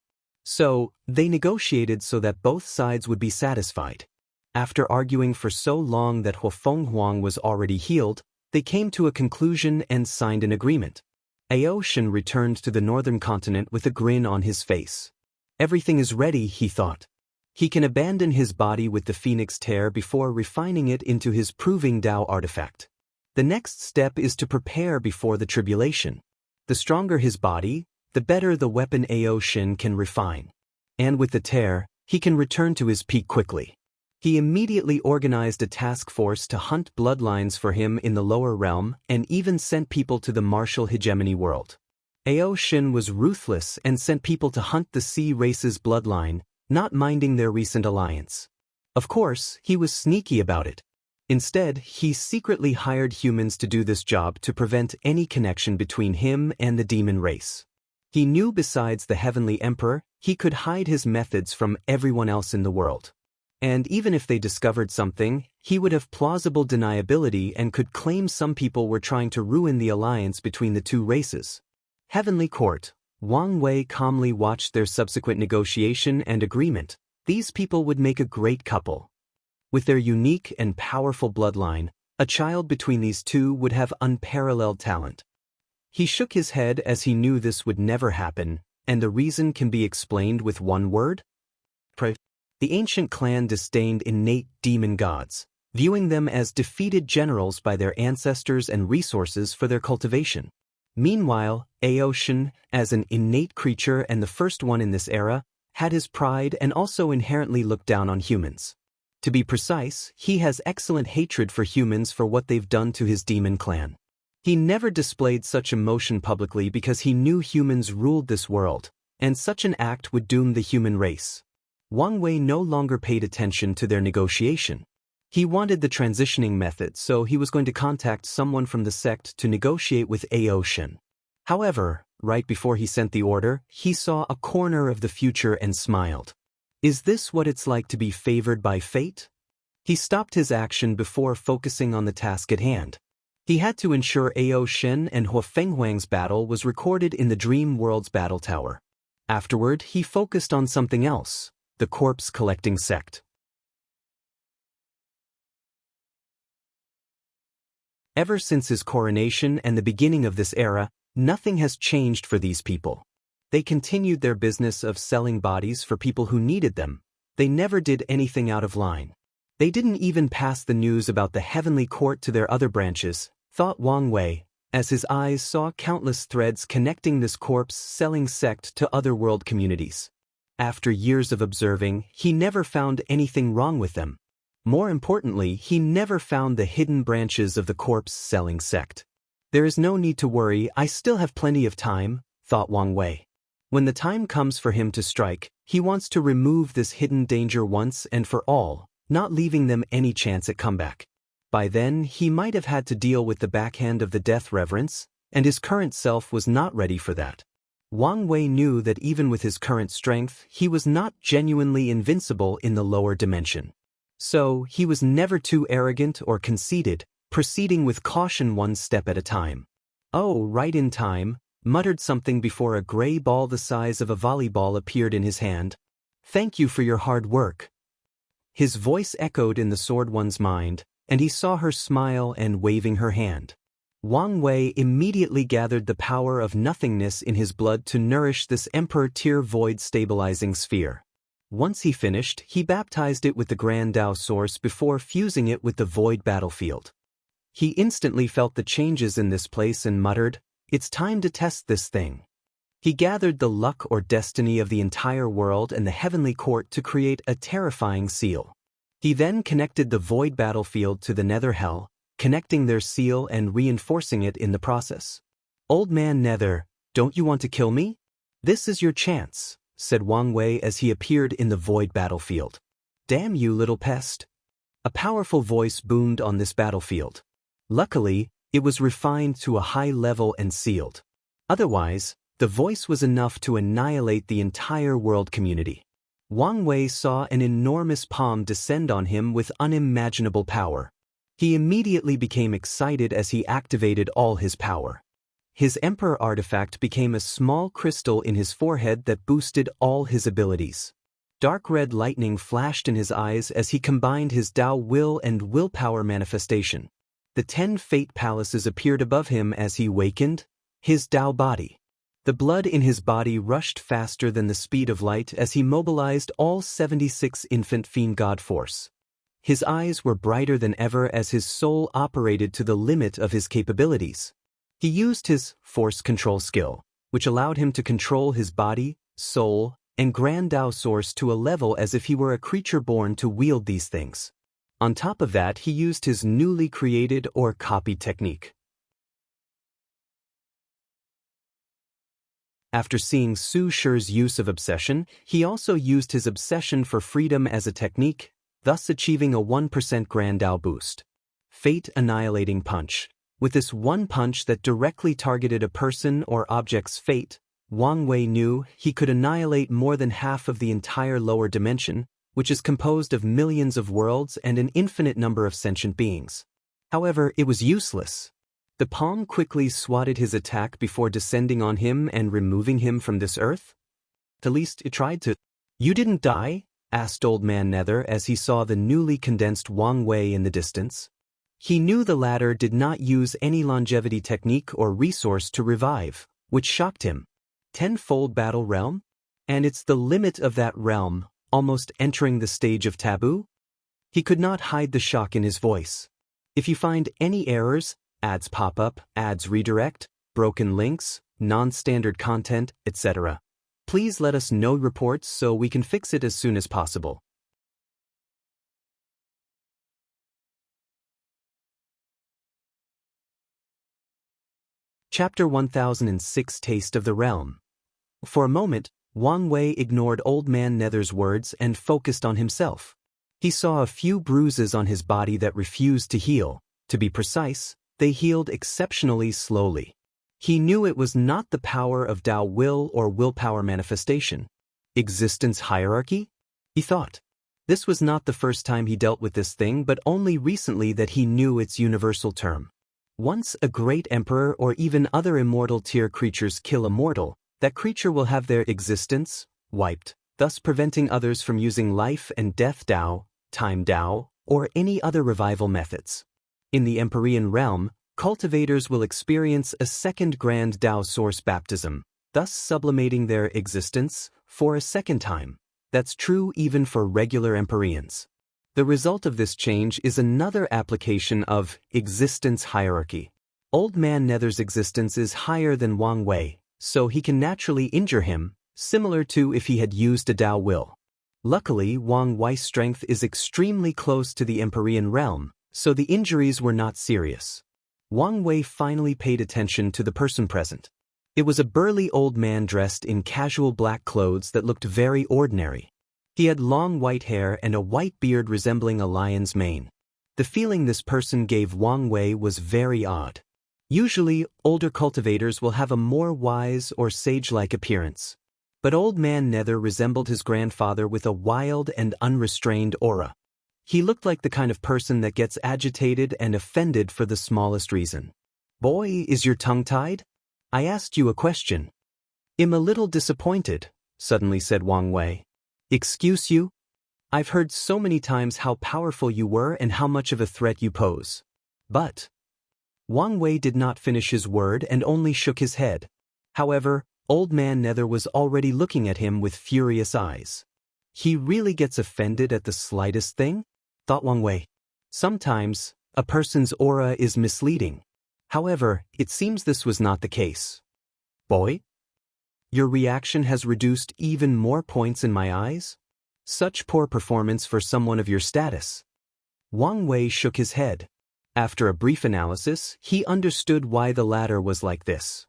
So, they negotiated so that both sides would be satisfied. After arguing for so long that Huang was already healed, they came to a conclusion and signed an agreement. Aoshin returned to the northern continent with a grin on his face. Everything is ready, he thought. He can abandon his body with the Phoenix Tear before refining it into his Proving Tao artifact. The next step is to prepare before the tribulation. The stronger his body, the better the weapon Aoshin can refine. And with the tear, he can return to his peak quickly. He immediately organized a task force to hunt bloodlines for him in the lower realm and even sent people to the martial hegemony world. Aoshin was ruthless and sent people to hunt the sea race's bloodline, not minding their recent alliance. Of course, he was sneaky about it. Instead, he secretly hired humans to do this job to prevent any connection between him and the demon race. He knew besides the Heavenly Emperor, he could hide his methods from everyone else in the world. And even if they discovered something, he would have plausible deniability and could claim some people were trying to ruin the alliance between the 2 races. Heavenly Court. Wang Wei calmly watched their subsequent negotiation and agreement. These people would make a great couple. With their unique and powerful bloodline, a child between these 2 would have unparalleled talent. He shook his head as he knew this would never happen, and the reason can be explained with one word? The ancient clan disdained innate demon gods, viewing them as defeated generals by their ancestors and resources for their cultivation. Meanwhile, Aoshin, as an innate creature and the first one in this era, had his pride and also inherently looked down on humans. To be precise, he has excellent hatred for humans for what they've done to his demon clan. He never displayed such emotion publicly because he knew humans ruled this world, and such an act would doom the human race. Wang Wei no longer paid attention to their negotiation. He wanted the transitioning method, so he was going to contact someone from the sect to negotiate with Ao Shen. However, right before he sent the order, he saw a corner of the future and smiled. Is this what it's like to be favored by fate? He stopped his action before focusing on the task at hand. He had to ensure Ao Shen and Hua Fenghuang's battle was recorded in the Dream World's battle tower. Afterward, he focused on something else, the corpse-collecting sect. Ever since his coronation and the beginning of this era, nothing has changed for these people. They continued their business of selling bodies for people who needed them. They never did anything out of line. They didn't even pass the news about the heavenly court to their other branches, thought Wang Wei, as his eyes saw countless threads connecting this corpse-selling sect to other world communities. After years of observing, he never found anything wrong with them. More importantly, he never found the hidden branches of the corpse-selling sect. There is no need to worry, I still have plenty of time, thought Wang Wei. When the time comes for him to strike, he wants to remove this hidden danger once and for all, not leaving them any chance at comeback. By then, he might have had to deal with the backhand of the death reverence, and his current self was not ready for that. Wang Wei knew that even with his current strength, he was not genuinely invincible in the lower dimension. So, he was never too arrogant or conceited, proceeding with caution one step at a time. Oh, right in time, muttered something before a gray ball the size of a volleyball appeared in his hand. Thank you for your hard work. His voice echoed in the sword one's mind, and he saw her smile and waving her hand. Wang Wei immediately gathered the power of nothingness in his blood to nourish this Emperor-tier void stabilizing sphere. Once he finished, he baptized it with the Grand Tao Source before fusing it with the void battlefield. He instantly felt the changes in this place and muttered, "It's time to test this thing." He gathered the luck or destiny of the entire world and the heavenly court to create a terrifying seal. He then connected the void battlefield to the nether hell, connecting their seal and reinforcing it in the process. Old man Nether, don't you want to kill me? This is your chance, said Wang Wei as he appeared in the void battlefield. Damn you, little pest. A powerful voice boomed on this battlefield. Luckily, it was refined to a high level and sealed. Otherwise, the voice was enough to annihilate the entire world community. Wang Wei saw an enormous palm descend on him with unimaginable power. He immediately became excited as he activated all his power. His Emperor artifact became a small crystal in his forehead that boosted all his abilities. Dark red lightning flashed in his eyes as he combined his Tao will and willpower manifestation. The 10 fate palaces appeared above him as he wakened, his Tao body. The blood in his body rushed faster than the speed of light as he mobilized all 76 infant fiend god force. His eyes were brighter than ever as his soul operated to the limit of his capabilities. He used his force control skill, which allowed him to control his body, soul, and Grand Tao Source to a level as if he were a creature born to wield these things. On top of that, he used his newly created or copied technique. After seeing Su Shi's use of obsession, he also used his obsession for freedom as a technique, thus achieving a 1% Grand Tao boost. Fate Annihilating Punch. With this one punch that directly targeted a person or object's fate, Wang Wei knew he could annihilate more than half of the entire lower dimension, which is composed of millions of worlds and an infinite number of sentient beings. However, it was useless. The palm quickly swatted his attack before descending on him and removing him from this earth. At least it tried to. You didn't die? Asked Old Man Nether as he saw the newly condensed Wang Wei in the distance. He knew the latter did not use any longevity technique or resource to revive, which shocked him. 10-fold battle realm? And it's the limit of that realm, almost entering the stage of taboo? He could not hide the shock in his voice. If you find any errors, ads pop up, ads redirect, broken links, non-standard content, etc., please let us know reports so we can fix it as soon as possible. Chapter 1006 Taste of the Realm. For a moment, Wang Wei ignored Old Man Nether's words and focused on himself. He saw a few bruises on his body that refused to heal. To be precise, they healed exceptionally slowly. He knew it was not the power of Dao will or willpower manifestation. Existence hierarchy? He thought. This was not the first time he dealt with this thing, but only recently that he knew its universal term. Once a great emperor or even other immortal tier creatures kill a mortal, that creature will have their existence wiped, thus preventing others from using life and death Dao, time Dao, or any other revival methods. In the Empyrean realm, cultivators will experience a second grand Dao source baptism, thus sublimating their existence for a second time. That's true even for regular Empyreans. The result of this change is another application of existence hierarchy. Old Man Nether's existence is higher than Wang Wei, so he can naturally injure him, similar to if he had used a Dao will. Luckily, Wang Wei's strength is extremely close to the Empyrean realm, so the injuries were not serious. Wang Wei finally paid attention to the person present. It was a burly old man dressed in casual black clothes that looked very ordinary. He had long white hair and a white beard resembling a lion's mane. The feeling this person gave Wang Wei was very odd. Usually, older cultivators will have a more wise or sage-like appearance. But Old Man Nether resembled his grandfather with a wild and unrestrained aura. He looked like the kind of person that gets agitated and offended for the smallest reason. "Boy, is your tongue tied? I asked you a question." "I'm a little disappointed," suddenly said Wang Wei. "Excuse you? I've heard so many times how powerful you were and how much of a threat you pose. But..." Wang Wei did not finish his word and only shook his head. However, Old Man Nether was already looking at him with furious eyes. He really gets offended at the slightest thing? Thought Wang Wei. Sometimes, a person's aura is misleading. However, it seems this was not the case. "Boy? Your reaction has reduced even more points in my eyes? Such poor performance for someone of your status." Wang Wei shook his head. After a brief analysis, he understood why the latter was like this.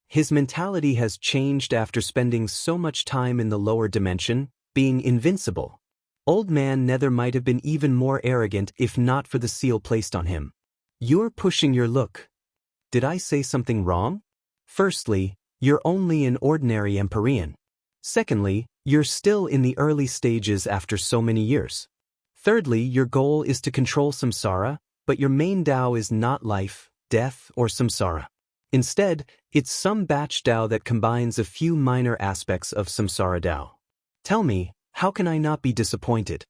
His mentality has changed after spending so much time in the lower dimension, being invincible. Old Man Nether might have been even more arrogant if not for the seal placed on him. "You're pushing your look. Did I say something wrong? Firstly, you're only an ordinary Empyrean. Secondly, you're still in the early stages after so many years. Thirdly, your goal is to control samsara, but your main Dao is not life, death, or samsara. Instead, it's some batch Dao that combines a few minor aspects of samsara Dao. Tell me, how can I not be disappointed?"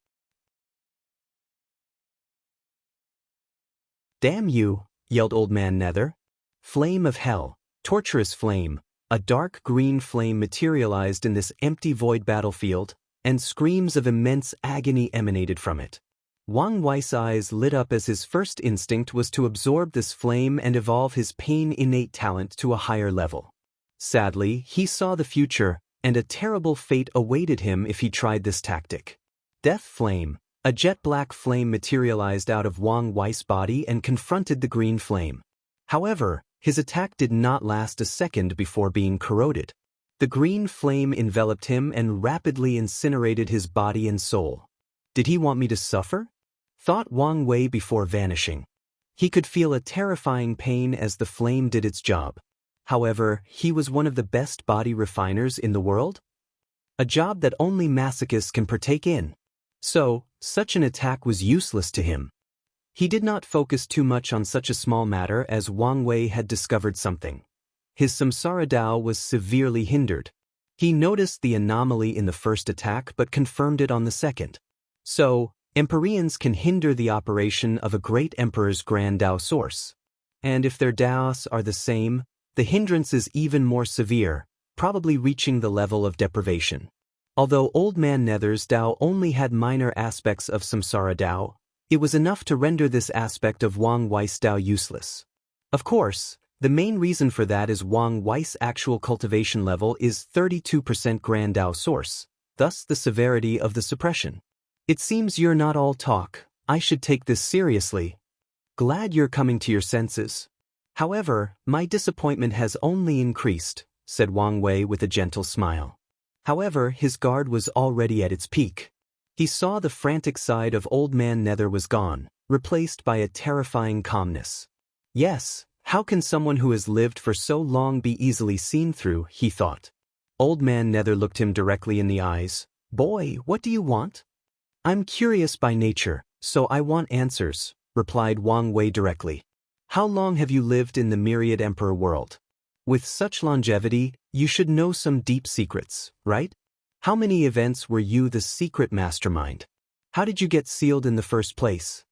"Damn you," yelled Old Man Nether. Flame of hell, torturous flame, a dark green flame materialized in this empty void battlefield, and screams of immense agony emanated from it. Wang Wei's eyes lit up as his first instinct was to absorb this flame and evolve his pain-innate talent to a higher level. Sadly, he saw the future, and a terrible fate awaited him if he tried this tactic. Death Flame, a jet-black flame materialized out of Wang Wei's body and confronted the green flame. However, his attack did not last a second before being corroded. The green flame enveloped him and rapidly incinerated his body and soul. Did he want me to suffer? Thought Wang Wei before vanishing. He could feel a terrifying pain as the flame did its job. However, he was one of the best body refiners in the world? A job that only masochists can partake in. So, such an attack was useless to him. He did not focus too much on such a small matter as Wang Wei had discovered something. His samsara Dao was severely hindered. He noticed the anomaly in the first attack but confirmed it on the second. So, Empyreans can hinder the operation of a great emperor's grand Dao source. And if their Daos are the same, the hindrance is even more severe, probably reaching the level of deprivation. Although Old Man Nether's Dao only had minor aspects of samsara Dao, it was enough to render this aspect of Wang Wei's Dao useless. Of course, the main reason for that is Wang Wei's actual cultivation level is 32% grand Dao source, thus the severity of the suppression. "It seems you're not all talk. I should take this seriously. Glad you're coming to your senses. However, my disappointment has only increased," said Wang Wei with a gentle smile. However, his guard was already at its peak. He saw the frantic side of Old Man Nether was gone, replaced by a terrifying calmness. Yes, how can someone who has lived for so long be easily seen through, he thought. Old Man Nether looked him directly in the eyes. Boy, what do you want? I'm curious by nature, so I want answers, replied Wang Wei directly. How long have you lived in the myriad emperor world? With such longevity, you should know some deep secrets, right? How many events were you the secret mastermind? How did you get sealed in the first place?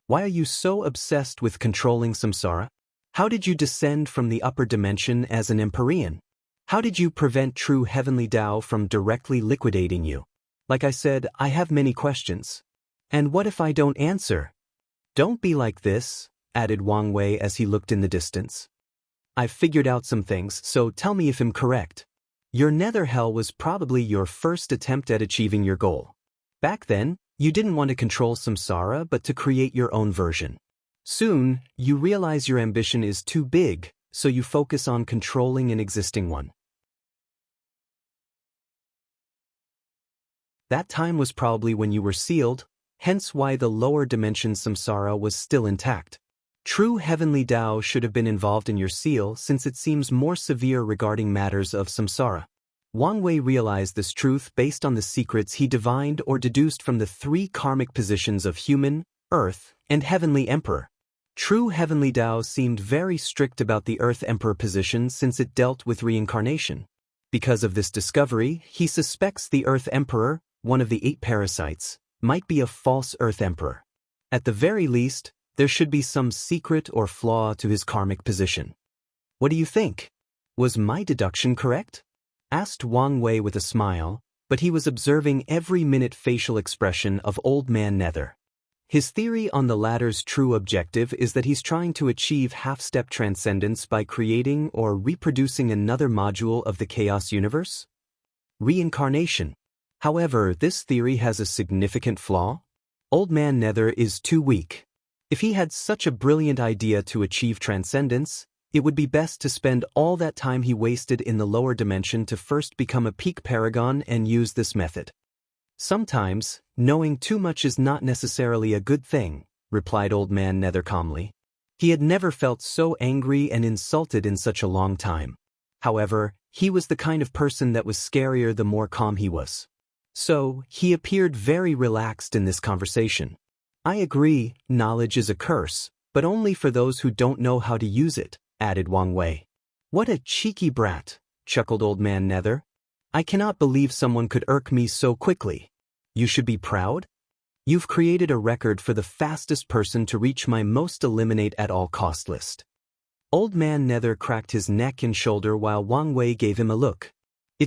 Why are you so obsessed with controlling samsara? How did you descend from the upper dimension as an Empyrean? How did you prevent true heavenly Tao from directly liquidating you? Like I said, I have many questions. And what if I don't answer? Don't be like this, added Wang Wei as he looked in the distance. I've figured out some things, so tell me if I'm correct. Your nether hell was probably your first attempt at achieving your goal. Back then, you didn't want to control samsara but to create your own version. Soon, you realize your ambition is too big, so you focus on controlling an existing one. That time was probably when you were sealed, hence why the lower dimension samsara was still intact. True heavenly Tao should have been involved in your seal since it seems more severe regarding matters of samsara. Wang Wei realized this truth based on the secrets he divined or deduced from the three karmic positions of human, earth, and heavenly emperor. True heavenly Tao seemed very strict about the earth emperor position since it dealt with reincarnation. Because of this discovery, he suspects the earth emperor, one of the 8 parasites, might be a false earth emperor. At the very least, there should be some secret or flaw to his karmic position. What do you think? Was my deduction correct? Asked Wang Wei with a smile, but he was observing every minute facial expression of Old Man Nether. His theory on the latter's true objective is that he's trying to achieve half-step transcendence by creating or reproducing another module of the chaos universe? Reincarnation. However, this theory has a significant flaw. Old Man Nether is too weak. If he had such a brilliant idea to achieve transcendence, it would be best to spend all that time he wasted in the lower dimension to first become a peak paragon and use this method. Sometimes, knowing too much is not necessarily a good thing, replied Old Man Nether calmly. He had never felt so angry and insulted in such a long time. However, he was the kind of person that was scarier the more calm he was. So, he appeared very relaxed in this conversation. I agree, knowledge is a curse, but only for those who don't know how to use it, added Wang Wei. What a cheeky brat, chuckled Old Man Nether. I cannot believe someone could irk me so quickly. You should be proud? You've created a record for the fastest person to reach my most eliminate at all cost list. Old Man Nether cracked his neck and shoulder while Wang Wei gave him a look.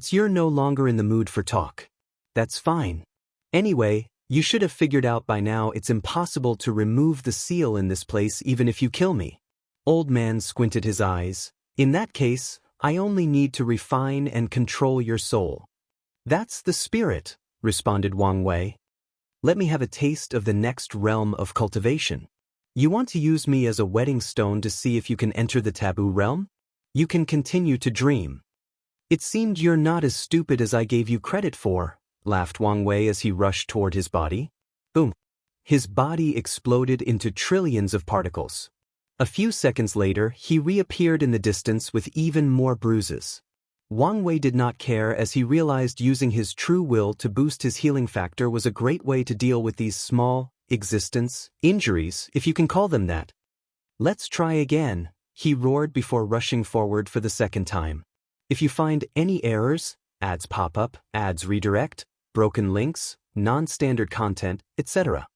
You're no longer in the mood for talk. That's fine. Anyway, you should have figured out by now it's impossible to remove the seal in this place even if you kill me. Old Man squinted his eyes. In that case, I only need to refine and control your soul. That's the spirit, responded Wang Wei. Let me have a taste of the next realm of cultivation. You want to use me as a wedding stone to see if you can enter the taboo realm? You can continue to dream. It seemed you're not as stupid as I gave you credit for, laughed Wang Wei as he rushed toward his body. Boom. His body exploded into trillions of particles. A few seconds later, he reappeared in the distance with even more bruises. Wang Wei did not care as he realized using his true will to boost his healing factor was a great way to deal with these small, injuries, if you can call them that. Let's try again, he roared before rushing forward for the second time. If you find any errors, ads pop up, ads redirect, broken links, non-standard content, etc.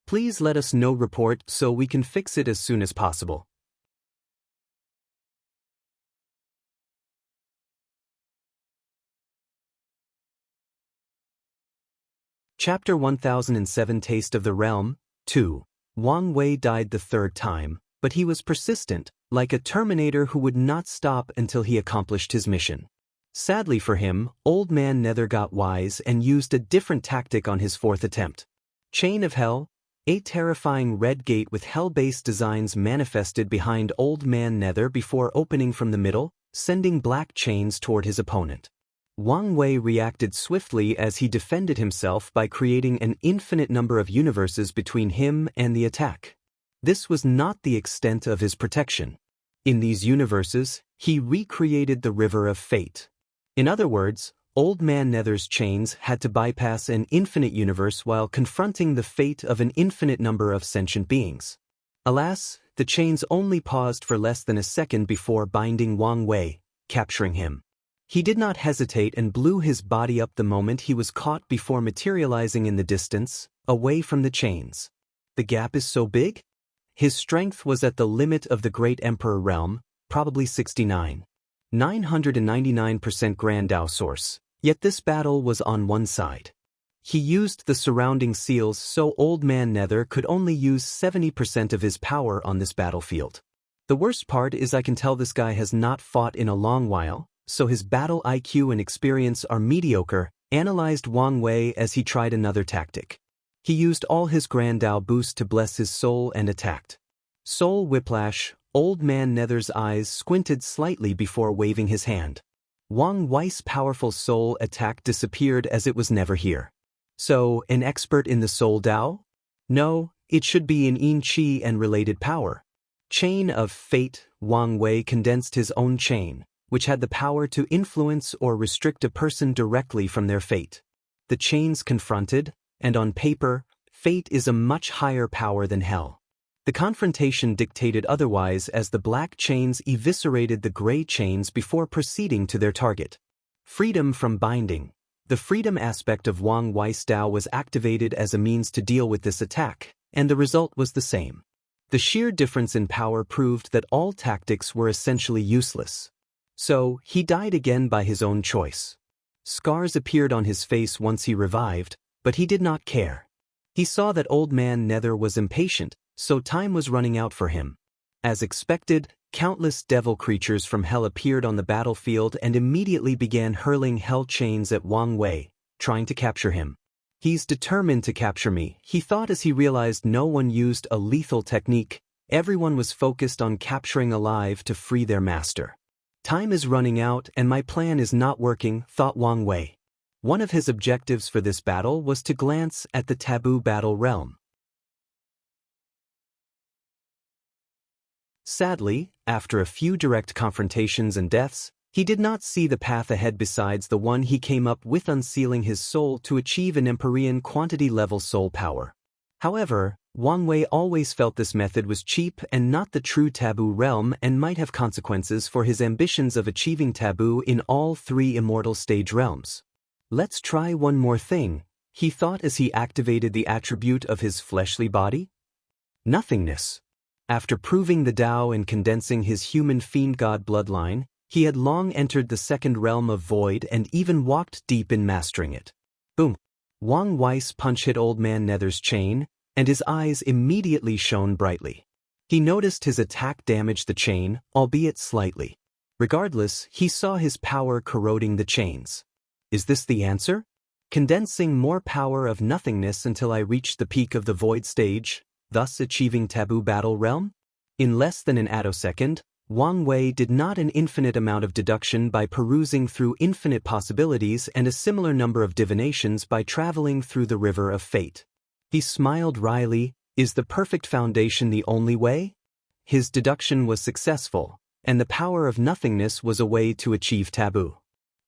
Please let us know report so we can fix it as soon as possible. Chapter 1007 Taste of the Realm, 2. Wang Wei died the third time, but he was persistent, like a Terminator who would not stop until he accomplished his mission. Sadly for him, Old Man Nether got wise and used a different tactic on his fourth attempt. Chain of Hell, a terrifying red gate with hell-based designs manifested behind Old Man Nether before opening from the middle, sending black chains toward his opponent. Wang Wei reacted swiftly as he defended himself by creating an infinite number of universes between him and the attack. This was not the extent of his protection. In these universes, he recreated the River of Fate. In other words, Old Man Nether's chains had to bypass an infinite universe while confronting the fate of an infinite number of sentient beings. Alas, the chains only paused for less than a second before binding Wang Wei, capturing him. He did not hesitate and blew his body up the moment he was caught before materializing in the distance, away from the chains. The gap is so big? His strength was at the limit of the Great Emperor realm, probably 999% Grand Dao source, yet this battle was on one side. He used the surrounding seals so Old Man Nether could only use 70% of his power on this battlefield. The worst part is I can tell this guy has not fought in a long while, so his battle IQ and experience are mediocre, analyzed Wang Wei as he tried another tactic. He used all his Grand Dao boost to bless his soul and attacked. Soul Whiplash, Old Man Nether's eyes squinted slightly before waving his hand. Wang Wei's powerful soul attack disappeared as it was never here. So, an expert in the Soul Dao? No, it should be in Yin Qi and related power. Chain of Fate, Wang Wei condensed his own chain, which had the power to influence or restrict a person directly from their fate. The chains confronted, and on paper, fate is a much higher power than hell. The confrontation dictated otherwise as the black chains eviscerated the gray chains before proceeding to their target. Freedom from binding. The freedom aspect of Wang Wei's Dao was activated as a means to deal with this attack, and the result was the same. The sheer difference in power proved that all tactics were essentially useless. So, he died again by his own choice. Scars appeared on his face once he revived, but he did not care. He saw that Old Man Nether was impatient, so time was running out for him. As expected, countless devil creatures from hell appeared on the battlefield and immediately began hurling hell chains at Wang Wei, trying to capture him. He's determined to capture me, he thought as he realized no one used a lethal technique. Everyone was focused on capturing alive to free their master. Time is running out and my plan is not working, thought Wang Wei. One of his objectives for this battle was to glance at the taboo battle realm. Sadly, after a few direct confrontations and deaths, he did not see the path ahead besides the one he came up with, unsealing his soul to achieve an Empyrean quantity-level soul power. However, Wang Wei always felt this method was cheap and not the true taboo realm and might have consequences for his ambitions of achieving taboo in all three immortal stage realms. Let's try one more thing, he thought as he activated the attribute of his fleshly body. Nothingness. After proving the Tao and condensing his human fiend-god bloodline, he had long entered the second realm of void and even walked deep in mastering it. Boom! Wang Wei's punch hit Old Man Nether's chain, and his eyes immediately shone brightly. He noticed his attack damaged the chain, albeit slightly. Regardless, he saw his power corroding the chains. Is this the answer? Condensing more power of nothingness until I reached the peak of the void stage, thus achieving taboo battle realm? In less than an attosecond, Wang Wei did not an infinite amount of deduction by perusing through infinite possibilities and a similar number of divinations by traveling through the river of fate. He smiled wryly, is the perfect foundation the only way? His deduction was successful, and the power of nothingness was a way to achieve taboo.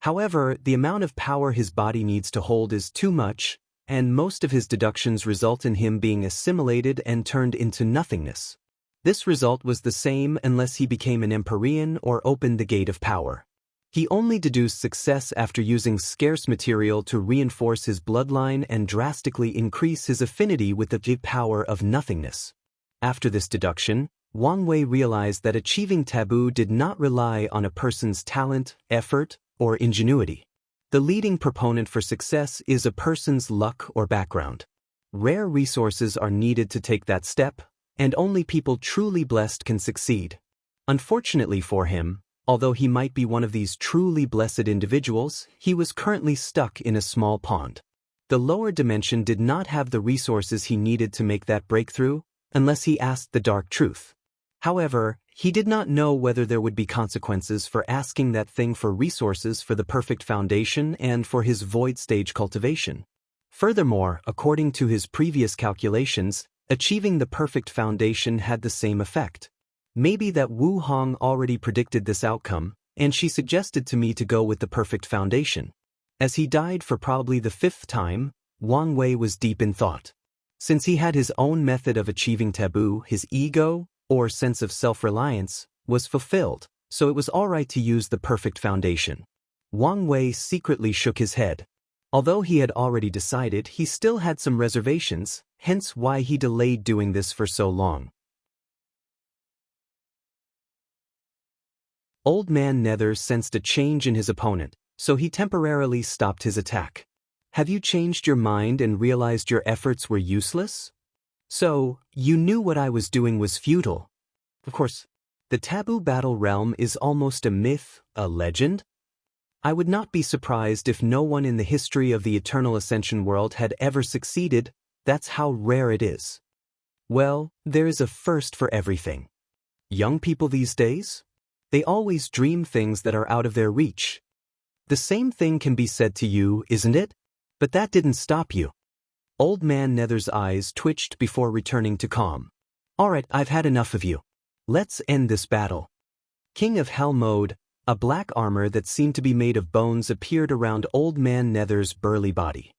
However, the amount of power his body needs to hold is too much, and most of his deductions result in him being assimilated and turned into nothingness. This result was the same unless he became an Empyrean or opened the gate of power. He only deduced success after using scarce material to reinforce his bloodline and drastically increase his affinity with the power of nothingness. After this deduction, Wang Wei realized that achieving taboo did not rely on a person's talent, effort, or ingenuity. The leading proponent for success is a person's luck or background. Rare resources are needed to take that step, and only people truly blessed can succeed. Unfortunately for him, although he might be one of these truly blessed individuals, he was currently stuck in a small pond. The lower dimension did not have the resources he needed to make that breakthrough, unless he asked the dark truth. However, He did not know whether there would be consequences for asking that thing for resources for the perfect foundation and for his void stage cultivation. Furthermore, according to his previous calculations, achieving the perfect foundation had the same effect. Maybe that Wu Hong already predicted this outcome, and she suggested to me to go with the perfect foundation. As he died for probably the 5th time, Wang Wei was deep in thought. Since he had his own method of achieving taboo, his ego, or sense of self-reliance, was fulfilled, so it was alright to use the perfect foundation. Wang Wei secretly shook his head. Although he had already decided, he still had some reservations, hence why he delayed doing this for so long. Old Man Nether sensed a change in his opponent, so he temporarily stopped his attack. Have you changed your mind and realized your efforts were useless? So, you knew what I was doing was futile. Of course, the taboo battle realm is almost a myth, a legend. I would not be surprised if no one in the history of the Eternal Ascension world had ever succeeded. That's how rare it is. Well, there is a first for everything. Young people these days? They always dream things that are out of their reach. The same thing can be said to you, isn't it? But that didn't stop you. Old Man Nether's eyes twitched before returning to calm. Alright, I've had enough of you. Let's end this battle. King of Hell Mode, a black armor that seemed to be made of bones appeared around Old Man Nether's burly body.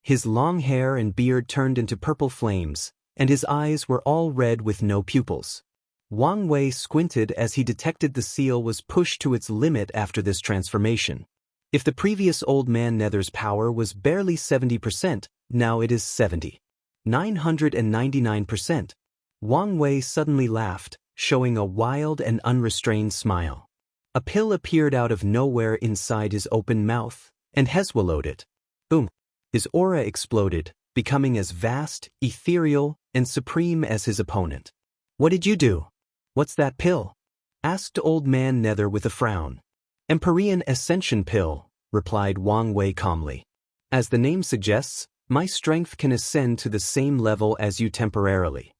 His long hair and beard turned into purple flames, and his eyes were all red with no pupils. Wang Wei squinted as he detected the seal was pushed to its limit after this transformation. If the previous Old Man Nether's power was barely 70%, now it is 999%. Wang Wei suddenly laughed, showing a wild and unrestrained smile. A pill appeared out of nowhere inside his open mouth, and he swallowed it. Boom! His aura exploded, becoming as vast, ethereal, and supreme as his opponent. What did you do? What's that pill? Asked Old Man Nether with a frown. Empyrean Ascension Pill, replied Wang Wei calmly. As the name suggests, my strength can ascend to the same level as you temporarily.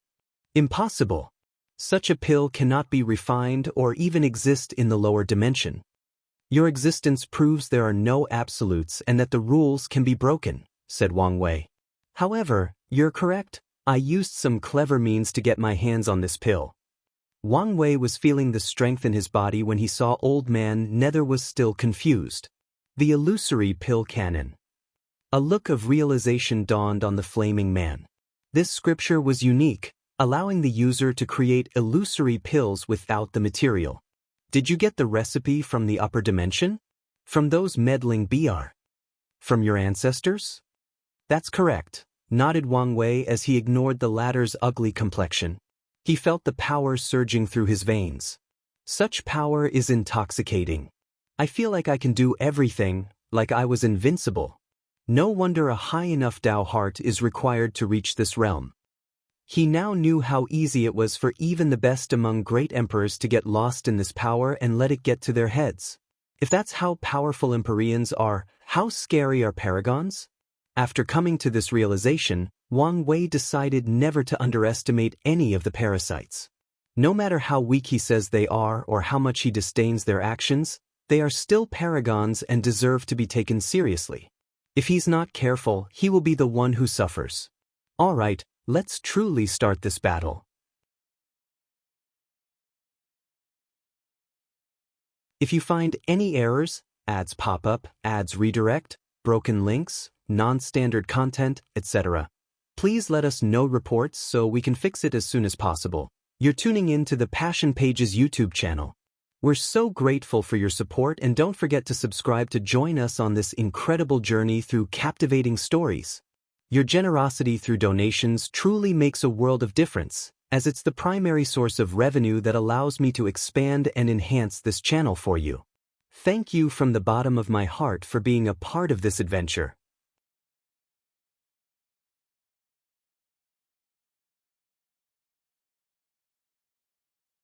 Impossible. Such a pill cannot be refined or even exist in the lower dimension. Your existence proves there are no absolutes and that the rules can be broken, said Wang Wei. However, you're correct. I used some clever means to get my hands on this pill. Wang Wei was feeling the strength in his body when he saw Old Man Nether was still confused. The illusory pill cannon. A look of realization dawned on the flaming man. This scripture was unique, allowing the user to create illusory pills without the material. Did you get the recipe from the upper dimension? From those meddling BR? From your ancestors? That's correct, nodded Wang Wei as he ignored the latter's ugly complexion. He felt the power surging through his veins. Such power is intoxicating. I feel like I can do everything, like I was invincible. No wonder a high enough Tao heart is required to reach this realm. He now knew how easy it was for even the best among great emperors to get lost in this power and let it get to their heads. If that's how powerful Empyreans are, how scary are paragons? After coming to this realization, Wang Wei decided never to underestimate any of the parasites. No matter how weak he says they are or how much he disdains their actions, they are still paragons and deserve to be taken seriously. If he's not careful, he will be the one who suffers. Alright, let's truly start this battle. If you find any errors, ads pop up, ads redirect, broken links, non-standard content, etc., please let us know reports so we can fix it as soon as possible. You're tuning in to the Passion Pages YouTube channel. We're so grateful for your support, and don't forget to subscribe to join us on this incredible journey through captivating stories. Your generosity through donations truly makes a world of difference, as it's the primary source of revenue that allows me to expand and enhance this channel for you. Thank you from the bottom of my heart for being a part of this adventure.